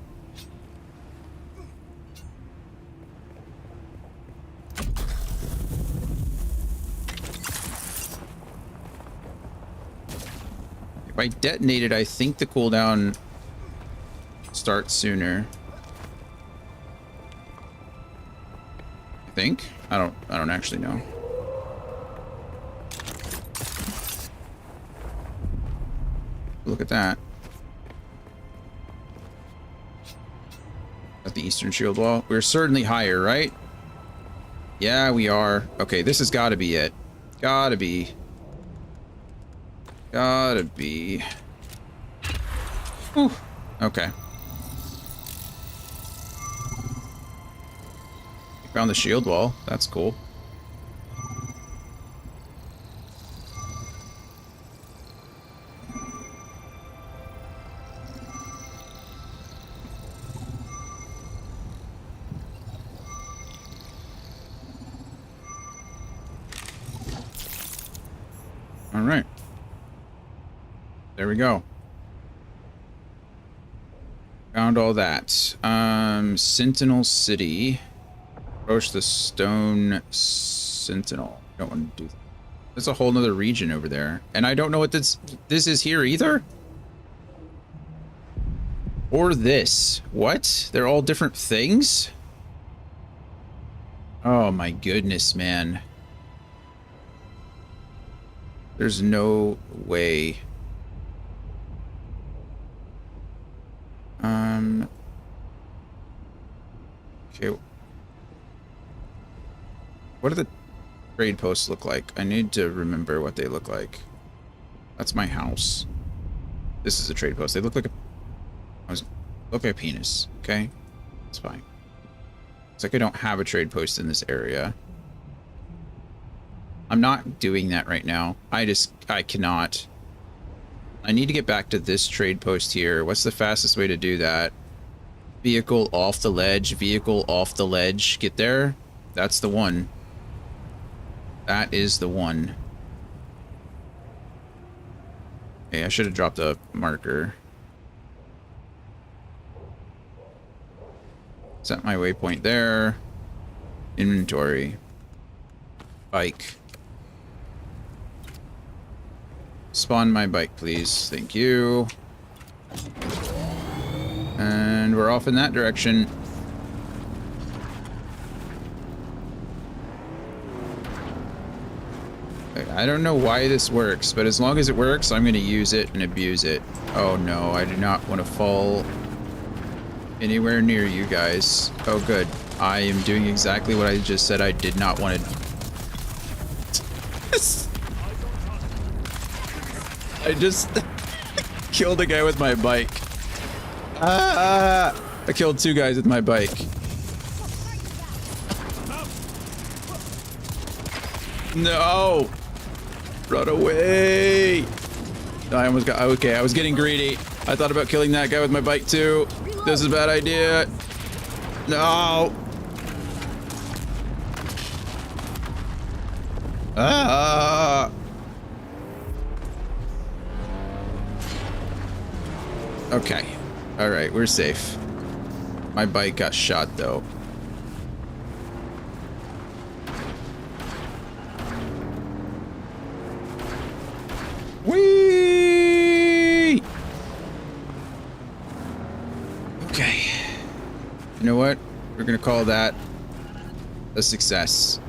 if I detonate it, I think the cooldown starts sooner. I think. I don't actually know. Look at that. At the eastern shield wall. We're certainly higher, right? Yeah, we are. Okay, this has got to be it. Gotta be. Gotta be. Whew. Okay. Found the shield wall. That's cool. All right. There we go. Found all that. Sentinel City. Approach the Stone Sentinel. Don't want to do that. There's a whole nother region over there. And I don't know what this is here either. Or this. What? They're all different things? Oh my goodness, man. There's no way. Okay. What do the trade posts look like? I need to remember what they look like. That's my house. This is a trade post. They look like look like a penis. Okay, it's fine. It's like I don't have a trade post in this area. I'm not doing that right now. I cannot. I need to get back to this trade post here. What's the fastest way to do that? Vehicle off the ledge. Vehicle off the ledge. Get there. That's the one. That is the one. Okay, I should have dropped a marker. Set my waypoint there. Inventory. Bike. Spawn my bike, please. Thank you. And we're off in that direction. I don't know why this works, but as long as it works, I'm going to use it and abuse it. Oh no, I do not want to fall anywhere near you guys. Oh good. I am doing exactly what I just said I did not want to. I just killed a guy with my bike. I killed 2 guys with my bike. No! Run away! I almost got... Okay, I was getting greedy. I thought about killing that guy with my bike too. This is a bad idea. No! Ah! Okay. Alright, we're safe. My bike got shot though. Whee! Okay. You know what? We're gonna call that a success.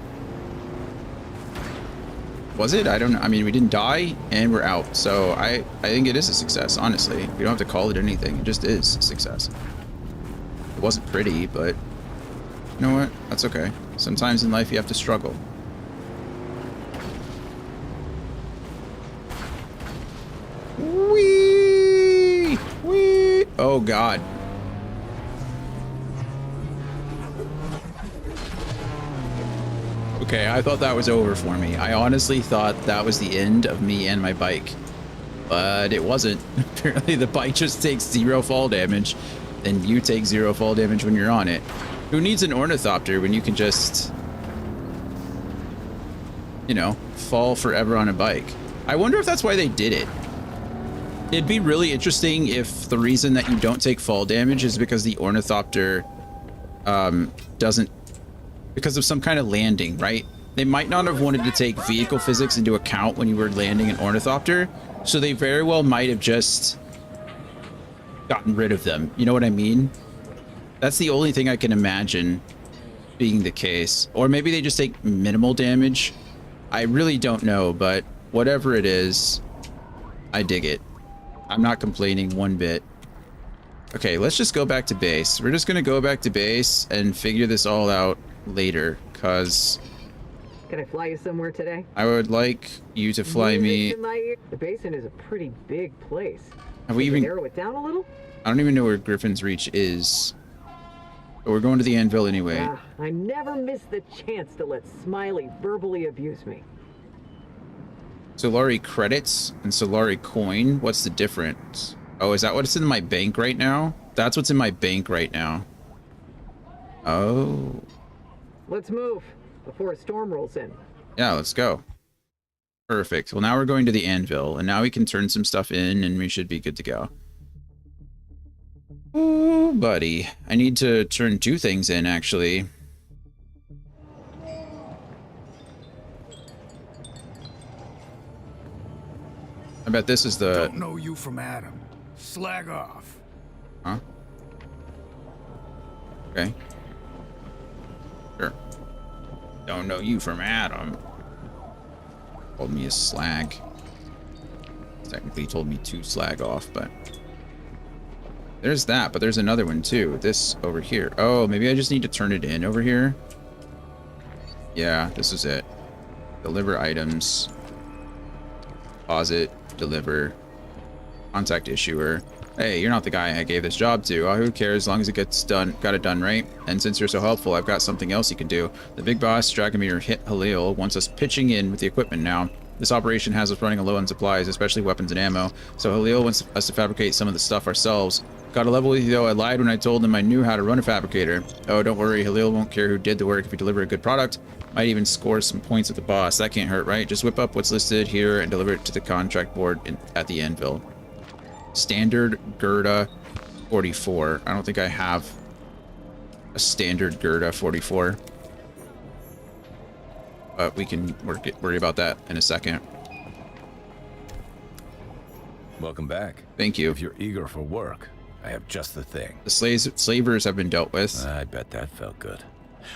Was it? I don't know. I mean, we didn't die and we're out. So I think it is a success, honestly. We don't have to call it anything. It just is a success. It wasn't pretty, but you know what? That's okay. Sometimes in life you have to struggle. Whee! Whee! Oh God. Okay, I thought that was over for me. I honestly thought that was the end of me and my bike. But it wasn't. Apparently the bike just takes 0 fall damage, and you take 0 fall damage when you're on it. Who needs an ornithopter when you can just, you know, fall forever on a bike? I wonder if that's why they did it. It'd be really interesting if the reason that you don't take fall damage is because the ornithopter doesn't, because of some kind of landing, right? They might not have wanted to take vehicle physics into account when you were landing an ornithopter, so they very well might have just gotten rid of them. You know what I mean? That's the only thing I can imagine being the case. Or maybe they just take minimal damage. I really don't know, but whatever it is, I dig it. I'm not complaining one bit. Okay, let's just go back to base. We're just gonna go back to base and figure this all out later, cause can I fly you somewhere today? I would like you to fly me. The basin is a pretty big place. Have we even narrow it down a little? I don't even know where Griffin's Reach is. But we're going to the anvil anyway. I never miss the chance to let Smiley verbally abuse me. Solari credits and Solari coin. What's the difference? Oh, is that what's in my bank right now? That's what's in my bank right now. Oh. Let's move before a storm rolls in. Yeah, let's go. Perfect. Well, now we're going to the anvil, and now we can turn some stuff in, and we should be good to go. Oh, buddy. I need to turn 2 things in, actually. I bet this is the... Don't know you from Adam. Slag off. Huh? Okay. Sure. Don't know you from Adam. Called me a slag. Technically told me to slag off, but... There's that, but there's another one too. This over here. Oh, maybe I just need to turn it in over here. Yeah, this is it. Deliver items. Deposit. Deliver. Contact issuer. Hey, you're not the guy I gave this job to. Oh, who cares as long as it gets done. Got it done, right? And since you're so helpful, I've got something else you can do. The big boss, Dragomir Halil, wants us pitching in with the equipment now. This operation has us running low on supplies, especially weapons and ammo. So Halil wants us to fabricate some of the stuff ourselves. Got to level with you though, I lied when I told him I knew how to run a fabricator. Oh, don't worry, Halil won't care who did the work if we deliver a good product. Might even score some points with the boss. That can't hurt, right? Just whip up what's listed here and deliver it to the contract board at the anvil. Standard Gerda 44. I don't think I have a standard Gerda 44. But we can worry about that in a second. Welcome back. Thank you. If you're eager for work, I have just the thing. The slavers have been dealt with. I bet that felt good.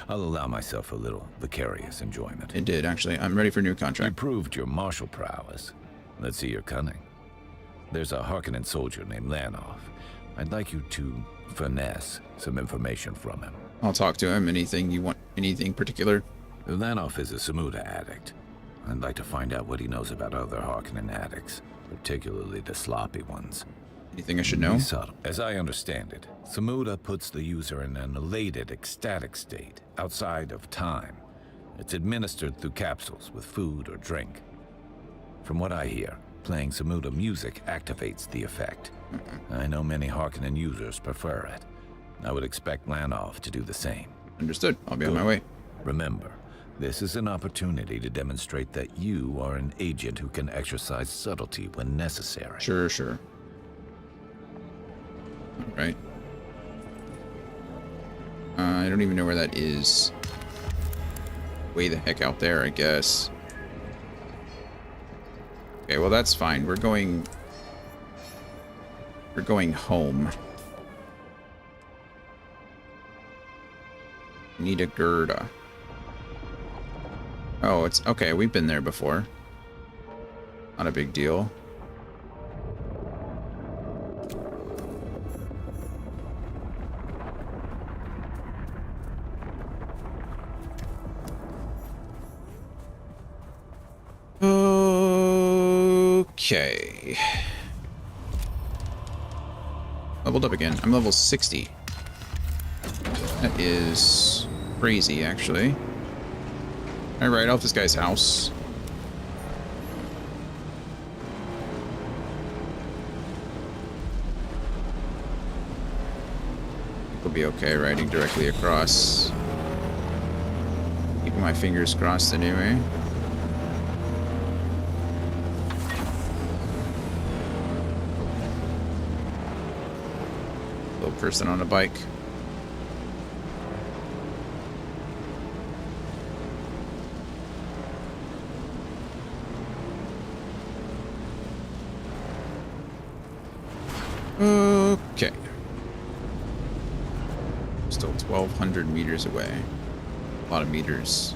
I'll allow myself a little vicarious enjoyment. It did, actually. I'm ready for a new contract. You proved your martial prowess. Let's see your cunning. There's a Harkonnen soldier named Lanoff. I'd like you to finesse some information from him. I'll talk to him. Anything you want? Anything particular? Lanoff is a Samuda addict. I'd like to find out what he knows about other Harkonnen addicts, particularly the sloppy ones. Anything I should know? As I understand it, Samuda puts the user in an elated, ecstatic state, outside of time. It's administered through capsules with food or drink. From what I hear, playing Samuda music activates the effect. I know many Harkonnen users prefer it. I would expect Lanoff to do the same. Understood. I'll be on my way. Remember, this is an opportunity to demonstrate that you are an agent who can exercise subtlety when necessary. Sure, sure. All right. I don't even know where that is. Way the heck out there, I guess. Okay, well that's fine. We're going home. Need a Gerda. Oh, it's okay. We've been there before. Not a big deal. Okay. Leveled up again. I'm level 60. That is crazy, actually. Can I ride off this guy's house? I think we'll be okay riding directly across. Keeping my fingers crossed anyway. Little person on a bike. Okay. Still 1,200 meters away. A lot of meters.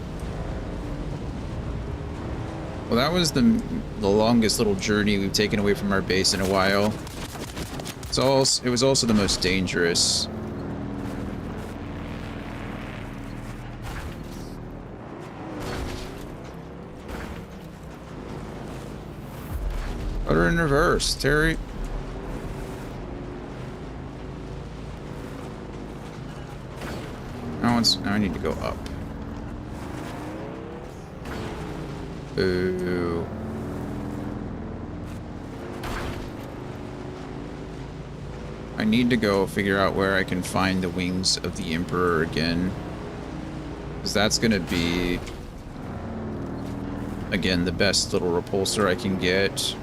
Well, that was the longest little journey we've taken away from our base in a while. It was also the most dangerous. Put her in reverse, Terry. Now I need to go up. Ooh. I need to go figure out where I can find the wings of the Emperor again. Because that's going to be, again, the best little repulsor I can get.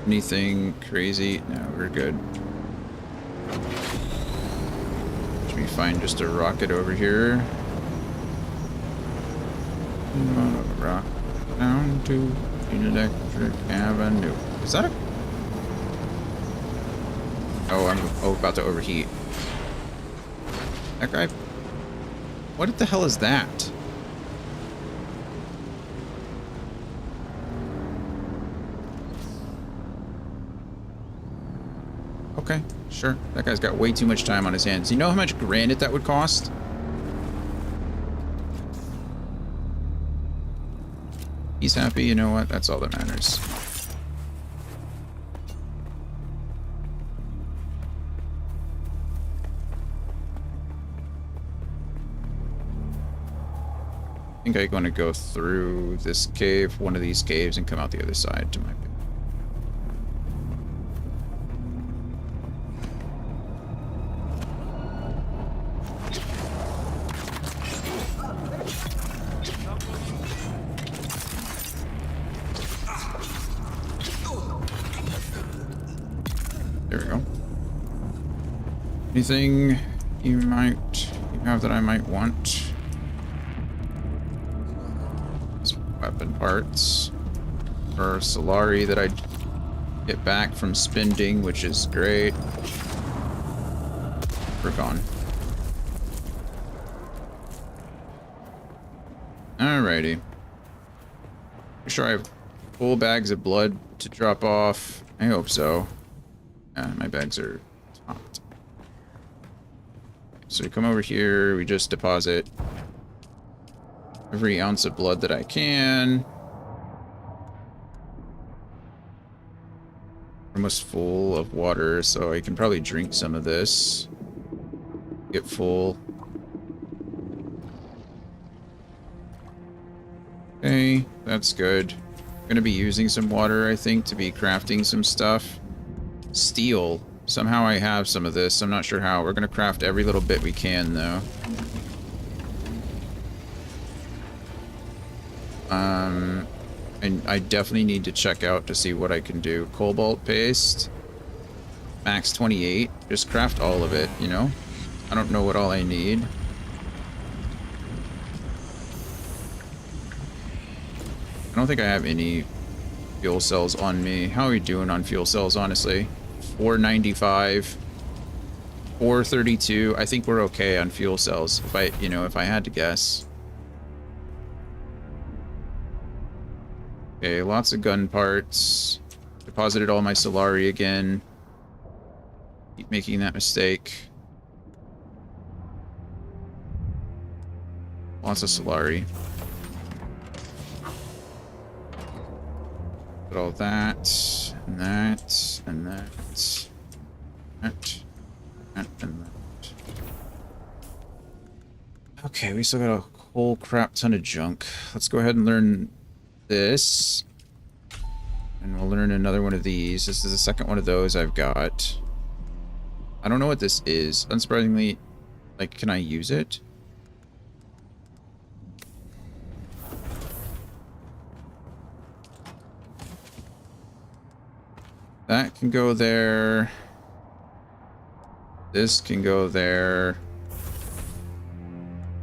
Anything crazy? No, we're good. Should we find just a rocket over here? Rock down to Electric Avenue. Is that a... Oh, I'm about to overheat. That guy... What the hell is that? Okay, sure. That guy's got way too much time on his hands. You know how much granite that would cost? He's happy, you know what? That's all that matters. I think I'm going to go through this cave, one of these caves, and come out the other side to my base. There we go. Anything you have that I might want? Weapon parts or Solari that I Get back from spending, which is great. We're gone. Alrighty. Make sure I have full bags of blood to drop off. I hope so. Yeah, my bags are topped. So we come over here, we just deposit every ounce of blood that I can. Almost full of water, so I can probably drink some of this. Get full. Okay, that's good. I'm gonna be using some water, I think, to be crafting some stuff. Steel. Somehow I have some of this. I'm not sure how. We're gonna craft every little bit we can, though. And I definitely need to check out to see what I can do. Cobalt paste. Max 28. Just craft all of it, you know? I don't know what all I need. I don't think I have any fuel cells on me. How are we doing on fuel cells, honestly? 495. 432. I think we're okay on fuel cells, if I, you know, if I had to guess. Okay, lots of gun parts. Deposited all my Solari again. Keep making that mistake. Lots of Solari. Put all that, and that, and that, that, and that. Okay, we still got a whole crap ton of junk. Let's go ahead and learn this. And we'll learn another one of these. This is the second one of those I've got. I don't know what this is. Unsurprisingly, like, can I use it? That can go there. This can go there.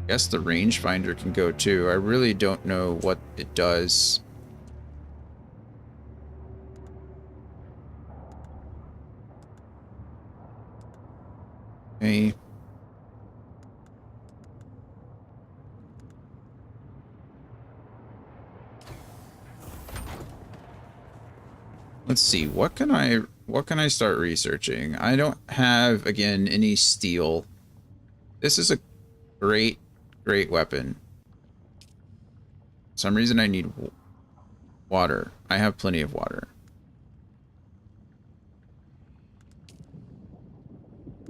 I guess the rangefinder can go too. I really don't know what it does. Okay. Let's see, what can I start researching? I don't have, again, any steel. This is a great weapon. For some reason I need water. I have plenty of water.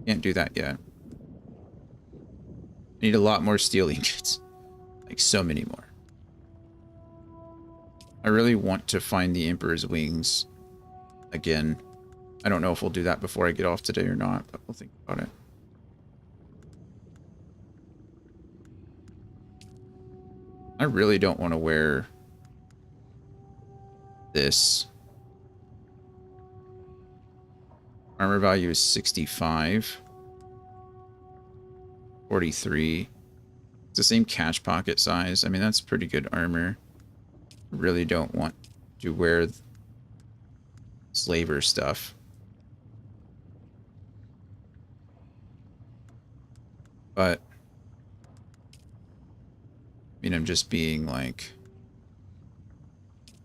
Can't do that yet. I need a lot more steel ingots. Like, so many more. I really want to find the Emperor's wings again. I don't know if we'll do that before I get off today or not, but we'll think about it. I really don't want to wear this. Armor value is 65. 43. It's the same catch pocket size. I mean, that's pretty good armor. I really don't want to wear slaver stuff. But I mean, I'm just being like,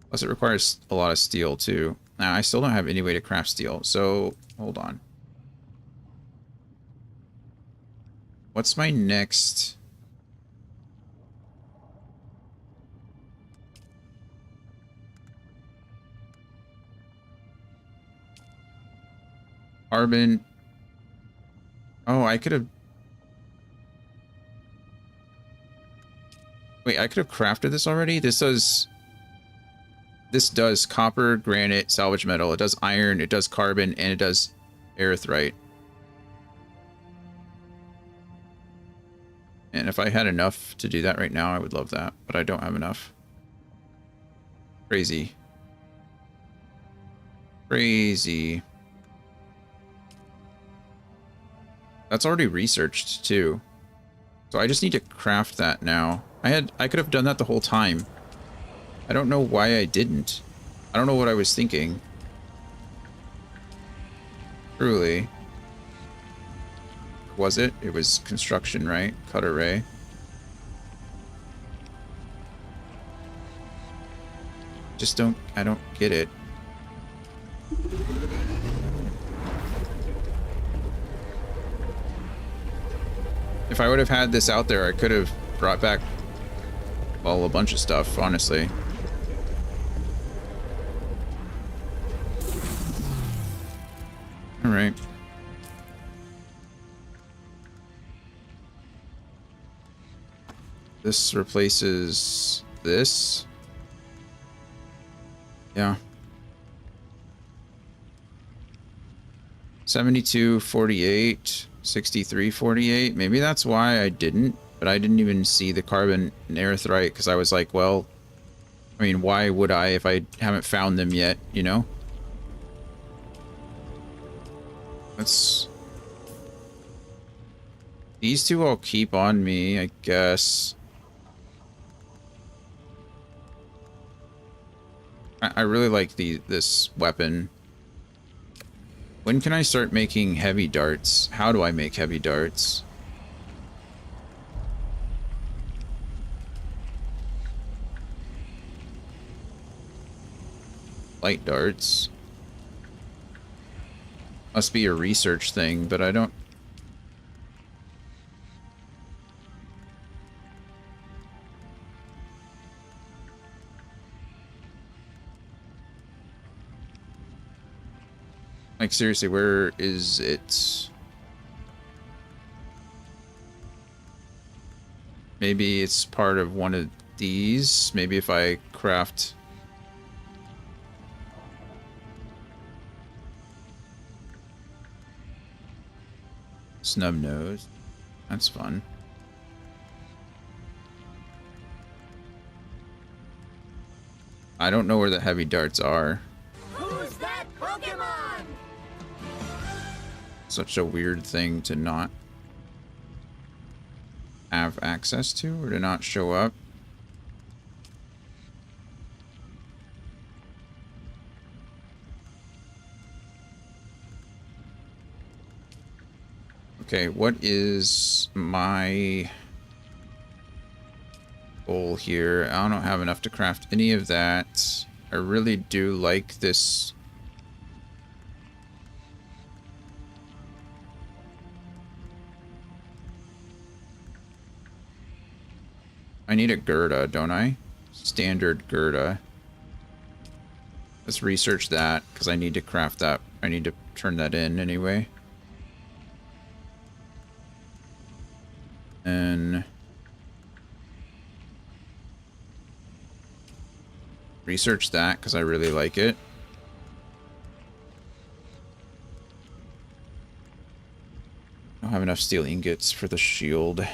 plus it requires a lot of steel too. Now I still don't have any way to craft steel, so hold on. What's my next? Carbon. Oh, I could have. Wait, I could have crafted this already? This does copper, granite, salvage metal. It does iron, it does carbon, and it does erythrite. And if I had enough to do that right now, I would love that. But I don't have enough. Crazy. Crazy. That's already researched too. So I just need to craft that now. I could have done that the whole time. I don't know why I didn't. I don't know what I was thinking. Truly. Was it? It was construction, right? Cut array. I don't get it. If I would have had this out there, I could have brought back, well, a bunch of stuff, honestly. All right. This replaces this. Yeah. 72.48, 63.48. Maybe that's why I didn't, but I didn't even see the carbon aerithrite because I was like, well, I mean, why would I if I haven't found them yet, you know? Let's... These two I'll keep on me, I guess. I really like this weapon. When can I start making heavy darts? How do I make heavy darts? Light darts. Must be a research thing, but I don't... Like, seriously, where is it? Maybe it's part of one of these. Maybe if I craft... Snub nose. That's fun. I don't know where the heavy darts are. Who's that Pokemon? Such a weird thing to not have access to or to not show up. Okay, what is my goal here? I don't have enough to craft any of that. I really do like this. I need a Gerda, don't I? Standard Gerda. Let's research that, because I need to craft that. I need to turn that in anyway. And... research that, because I really like it. I don't have enough steel ingots for the shield.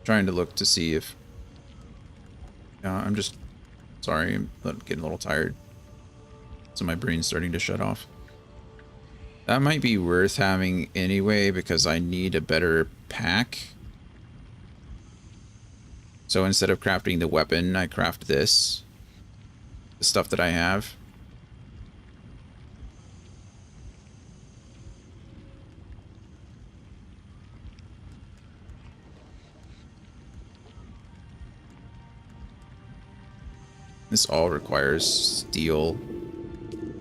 Trying to look to see if... I'm just... sorry, I'm getting a little tired. So my brain's starting to shut off. That might be worth having anyway, because I need a better pack. So instead of crafting the weapon, I craft this. The stuff that I have. This all requires steel.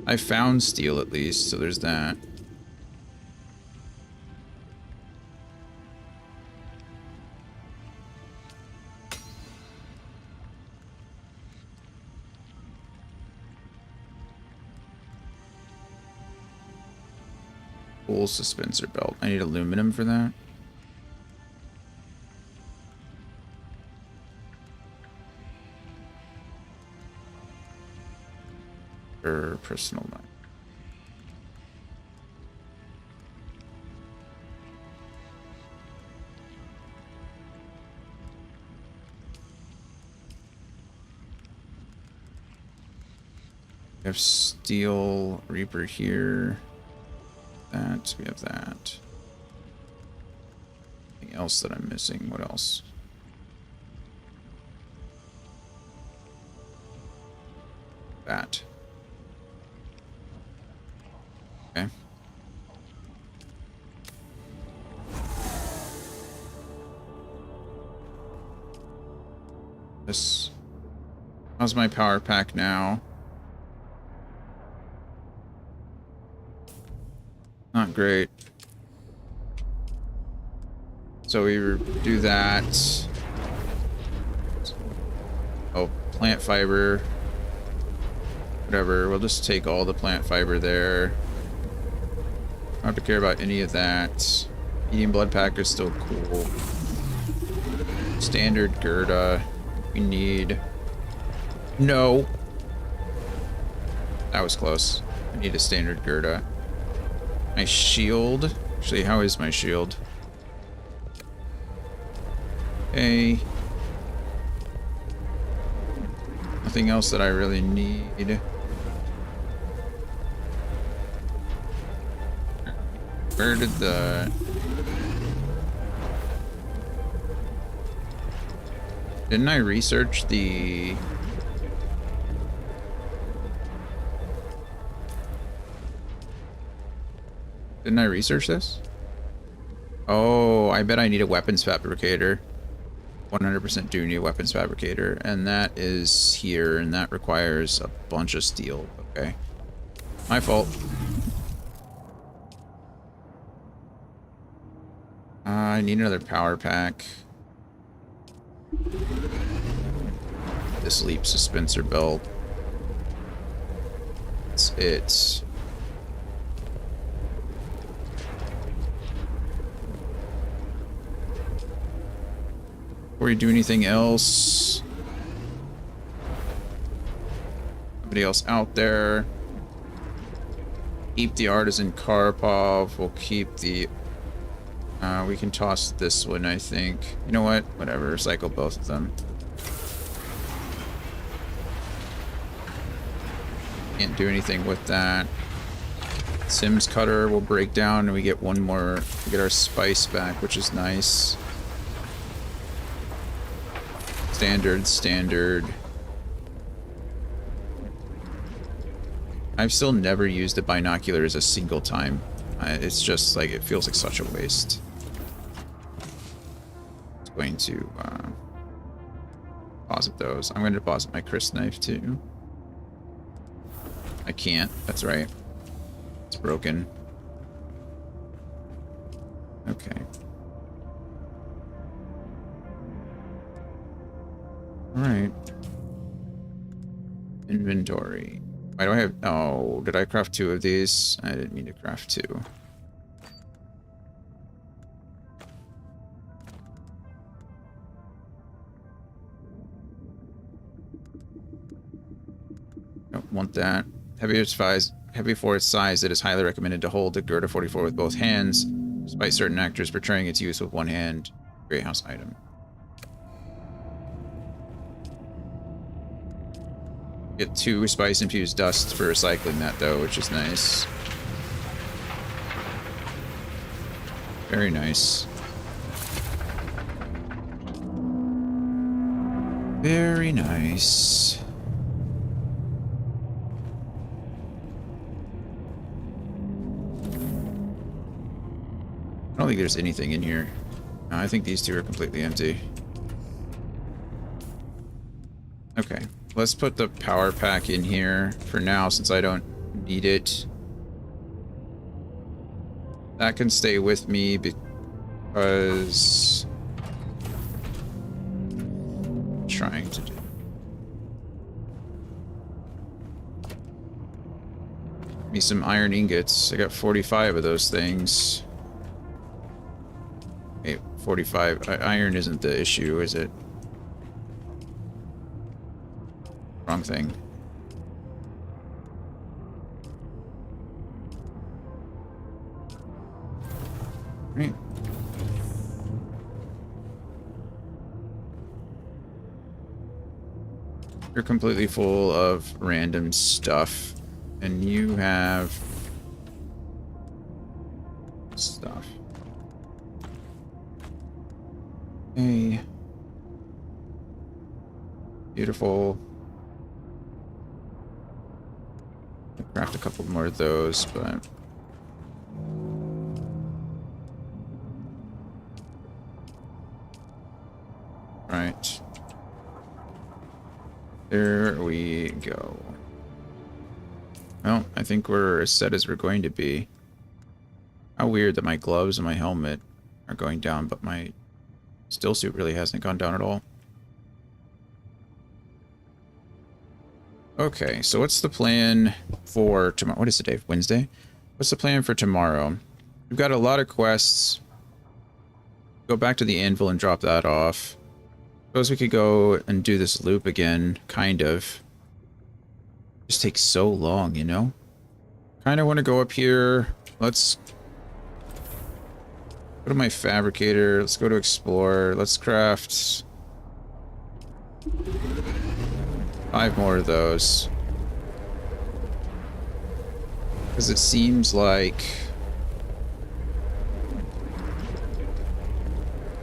I found steel at least, so there's that. Full suspensor belt. I need aluminum for that. Or personal knife. We have steel reaper here. That we have that. Anything else that I'm missing? What else? That. How's my power pack now? Not great. So we do that. Oh, plant fiber. Whatever, we'll just take all the plant fiber there. I don't have to care about any of that. Eating blood pack is still cool. Standard Gerda. We need... No! That was close. I need a standard Gerda. My shield? Actually, how is my shield? Okay. Nothing else that I really need. Where did the... Didn't I research the... Didn't I research this? Oh, I bet I need a weapons fabricator. 100% do need a weapons fabricator. And that is here, and that requires a bunch of steel. Okay. My fault. I need another power pack. This leap suspensor belt. That's it. Before you do anything else, somebody else out there. Keep the artisan Karpov. We'll keep the... we can toss this one, I think. You know what? Whatever. Recycle both of them. Can't do anything with that. Sims Cutter will break down, and we get one more. We get our spice back, which is nice. Standard. I've still never used the binoculars a single time. It's just like, it feels like such a waste. It's going to deposit those. I'm going to deposit my Chris knife too. I can't. That's right. It's broken. Okay. Alright. Inventory. Why do I have... Oh, did I craft 2 of these? I didn't need to craft 2. Don't want that. Heavy for its size, it is highly recommended to hold the Gerda 44 with both hands, despite certain actors portraying its use with one hand. Great house item. Get 2 spice-infused dust for recycling that, though, which is nice. Very nice. Very nice. I don't think there's anything in here. No, I think these 2 are completely empty. Okay. Let's put the power pack in here for now, since I don't need it. That can stay with me because I'm trying to do. Me some iron ingots. I got 45 of those things. Hey, 45. Iron isn't the issue, is it? Wrong thing. Right. You're completely full of random stuff, and you have stuff. Hey. Beautiful. Craft a couple more of those, but right. There we go. Well, I think we're as set as we're going to be. How weird that my gloves and my helmet are going down, but my still suit really hasn't gone down at all. Okay, so what's the plan for tomorrow? What is the day? Wednesday? What's the plan for tomorrow? We've got a lot of quests. Go back to the anvil and drop that off. Suppose we could go and do this loop again, kind of. Just takes so long, you know? Kind of want to go up here. Let's go to my fabricator. Let's go to explore. Let's craft 5 more of those. Because it seems like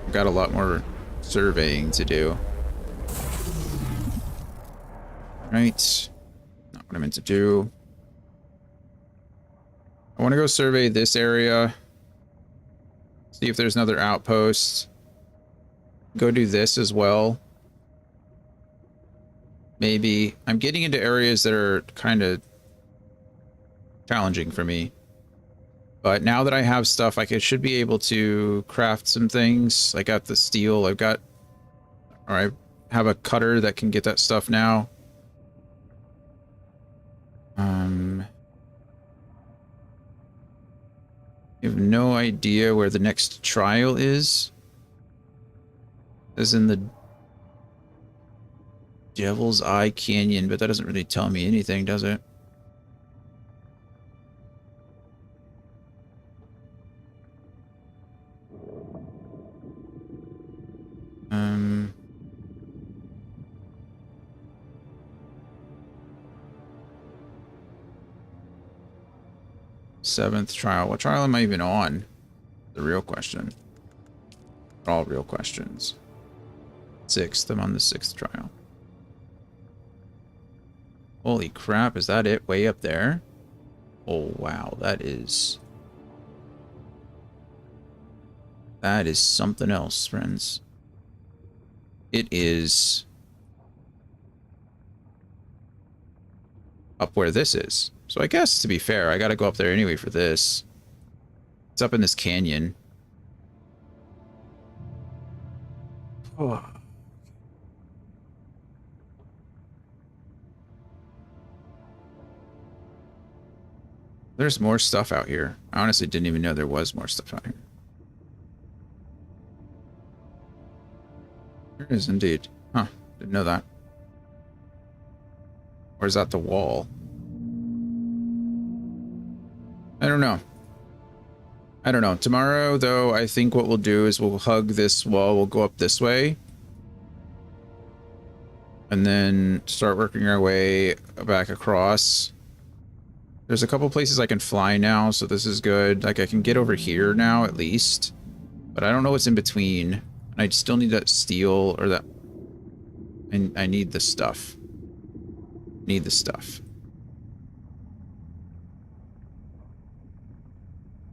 I've got a lot more surveying to do. Right. Not what I meant to do. I want to go survey this area. See if there's another outpost. Go do this as well. Maybe. I'm getting into areas that are kind of challenging for me. But now that I have stuff, I should be able to craft some things. I got the steel. I have a cutter that can get that stuff now. I have no idea where the next trial is. As in the Devil's Eye Canyon, but that doesn't really tell me anything, does it? Seventh trial. What trial am I even on? The real question. All real questions. 6th. I'm on the 6th trial. Holy crap, is that it? Way up there? Oh, wow. That is something else, friends. It is up where this is. So I guess, to be fair, I gotta go up there anyway for this. It's up in this canyon. Oh. There's more stuff out here. I honestly didn't even know there was more stuff out here. There is indeed. Huh. Didn't know that. Or is that the wall? I don't know. I don't know. Tomorrow, though, I think what we'll do is we'll hug this wall. We'll go up this way. And then start working our way back across. There's a couple places I can fly now, so this is good. Like, I can get over here now, at least. But I don't know what's in between. I still need that steel, or that... I need the stuff. Need the stuff.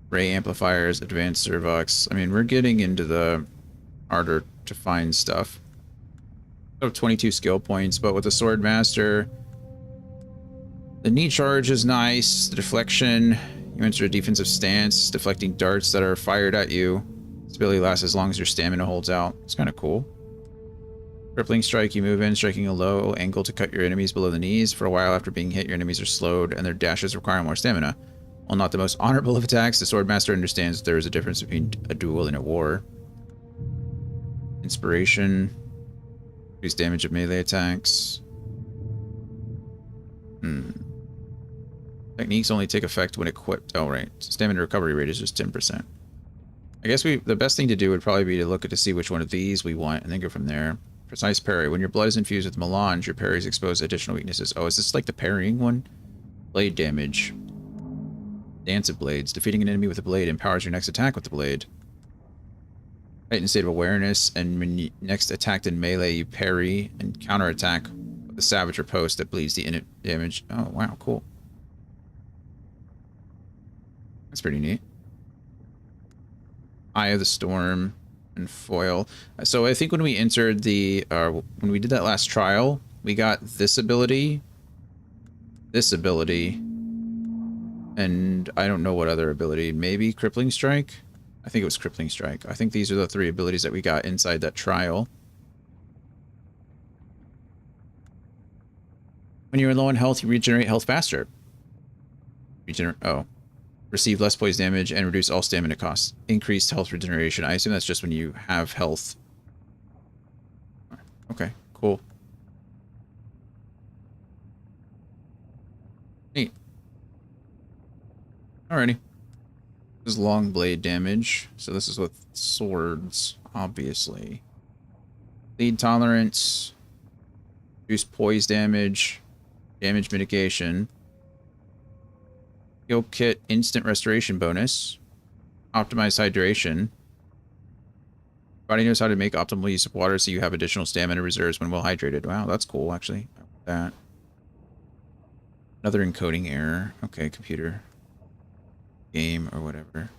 Ray amplifiers, advanced servox. I mean, we're getting into the harder to find stuff. I have 22 skill points, but with the Sword Master, the knee charge is nice. The deflection, you enter a defensive stance, deflecting darts that are fired at you. This ability lasts as long as your stamina holds out. It's kind of cool. Crippling strike, you move in, striking a low angle to cut your enemies below the knees. For a while after being hit, your enemies are slowed, and their dashes require more stamina. While not the most honorable of attacks, the Swordmaster understands that there is a difference between a duel and a war. Inspiration. Increase damage of melee attacks. Techniques only take effect when equipped. Oh, right. Stamina recovery rate is just 10%. I guess the best thing to do would probably be to look at to see which one of these we want, and then go from there. Precise parry. When your blood is infused with melange, your parries expose additional weaknesses. Oh, is this like the parrying one? Blade damage. Dance of blades. Defeating an enemy with a blade empowers your next attack with the blade. Heightened state of awareness, and when you next attacked in melee, you parry and counterattack with a savage riposte that bleeds the damage. Oh, wow, cool. That's pretty neat. Eye of the Storm and foil. So I think when we entered the, when we did that last trial, we got this ability, and I don't know what other ability. Maybe Crippling Strike? I think it was Crippling Strike. I think these are the 3 abilities that we got inside that trial. When you're low on health, you regenerate health faster. Receive less poison damage and reduce all stamina costs. Increased health regeneration. I assume that's just when you have health. Okay, cool. Neat. Alrighty. This is long blade damage. So this is with swords, obviously. Bleed tolerance. Reduce poise damage. Damage mitigation. Heal kit instant restoration bonus. Optimized hydration. Body knows how to make optimal use of water so you have additional stamina reserves when well hydrated. Wow, that's cool actually. I like that. Another encoding error. Okay, computer. Game or whatever.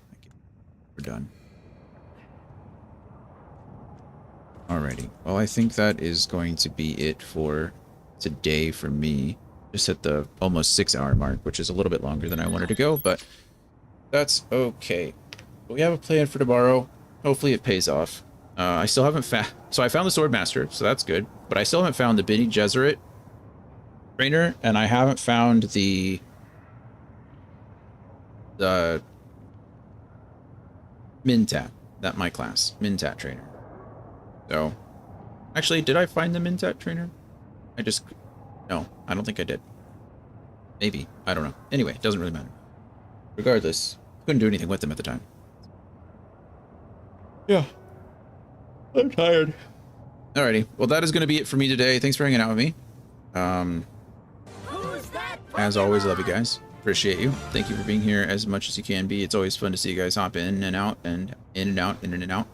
We're done. Alrighty. Well, I think that is going to be it for today for me. Just hit the almost 6-hour mark, which is a little bit longer than I wanted to go, but that's okay. But we have a plan for tomorrow. Hopefully it pays off. I still haven't found... So I found the Swordmaster, so that's good. But I still haven't found the Bene Gesserit trainer, and I haven't found the Mintat. That my class. Mintat trainer. So... Actually, did I find the Mintat trainer? No, I don't think I did. Maybe. I don't know. Anyway, it doesn't really matter. Regardless, couldn't do anything with them at the time. Yeah. I'm tired. Alrighty. Well, that is going to be it for me today. Thanks for hanging out with me. As always, love you guys. Appreciate you. Thank you for being here as much as you can be. It's always fun to see you guys hop in and out and in and out and in and out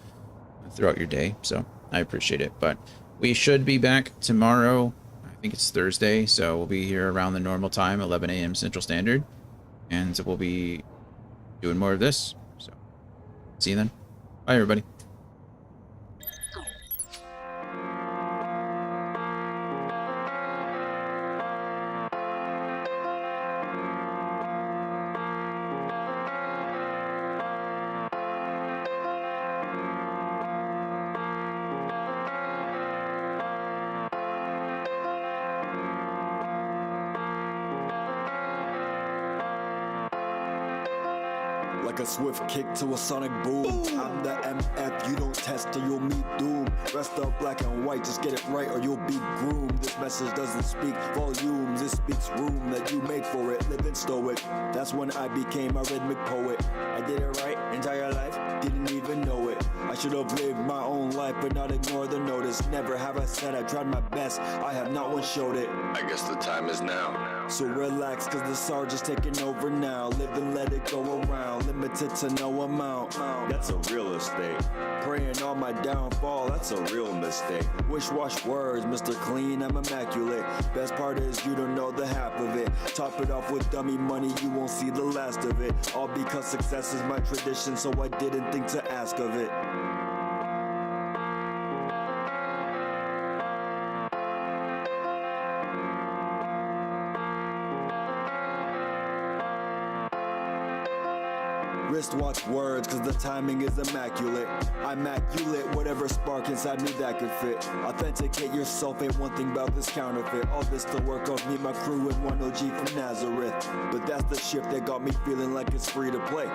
throughout your day. So I appreciate it. But we should be back tomorrow. I think it's Thursday, so we'll be here around the normal time, 11 a.m. Central Standard, and we'll be doing more of this. So, see you then. Bye, everybody. Like a swift kick to a sonic boom. I'm the MF, you don't test or you'll meet doom. Rest up black and white, just get it right or you'll be groomed. This message doesn't speak volumes, it speaks room that you make for it. Live and stow it. That's when I became a rhythmic poet. I did it right, entire life, didn't even know it. I should have lived my own life but not ignore the notice. Never have I said I tried my best, I have not once showed it. I guess the time is now. So relax, cause the Sarge is taking over now. Live and let it go around, limited to no amount. That's a real estate. Praying on my downfall, that's a real mistake. Wish-wash words, Mr. Clean, I'm immaculate. Best part is you don't know the half of it. Top it off with dummy money, you won't see the last of it. All because success is my tradition, so I didn't think to ask of it. Wristwatch words, cause the timing is immaculate. I'm immaculate, whatever spark inside me that could fit. Authenticate yourself, ain't one thing about this counterfeit. All this to work off me, my crew, and one OG from Nazareth. But that's the shift that got me feeling like it's free to play.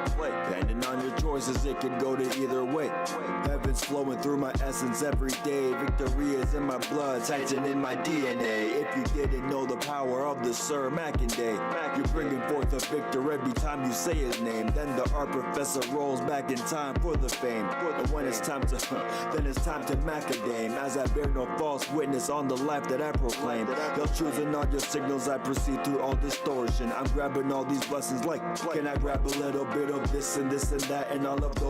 Depending on your choices, it could go to either way. Heaven's flowing through my essence every day. Victory is in my blood, Titan in my DNA. If you didn't know the power of the Sir Mackinday, you're bringing forth a victor every time you say his name. Then the art professor rolls back in time for the fame. And when it's time to, then it's time to macadame. As I bear no false witness on the life that I proclaim. They'll choosing all your signals, I proceed through all distortion. I'm grabbing all these blessings like, can I grab a little bit of this and that and all of those?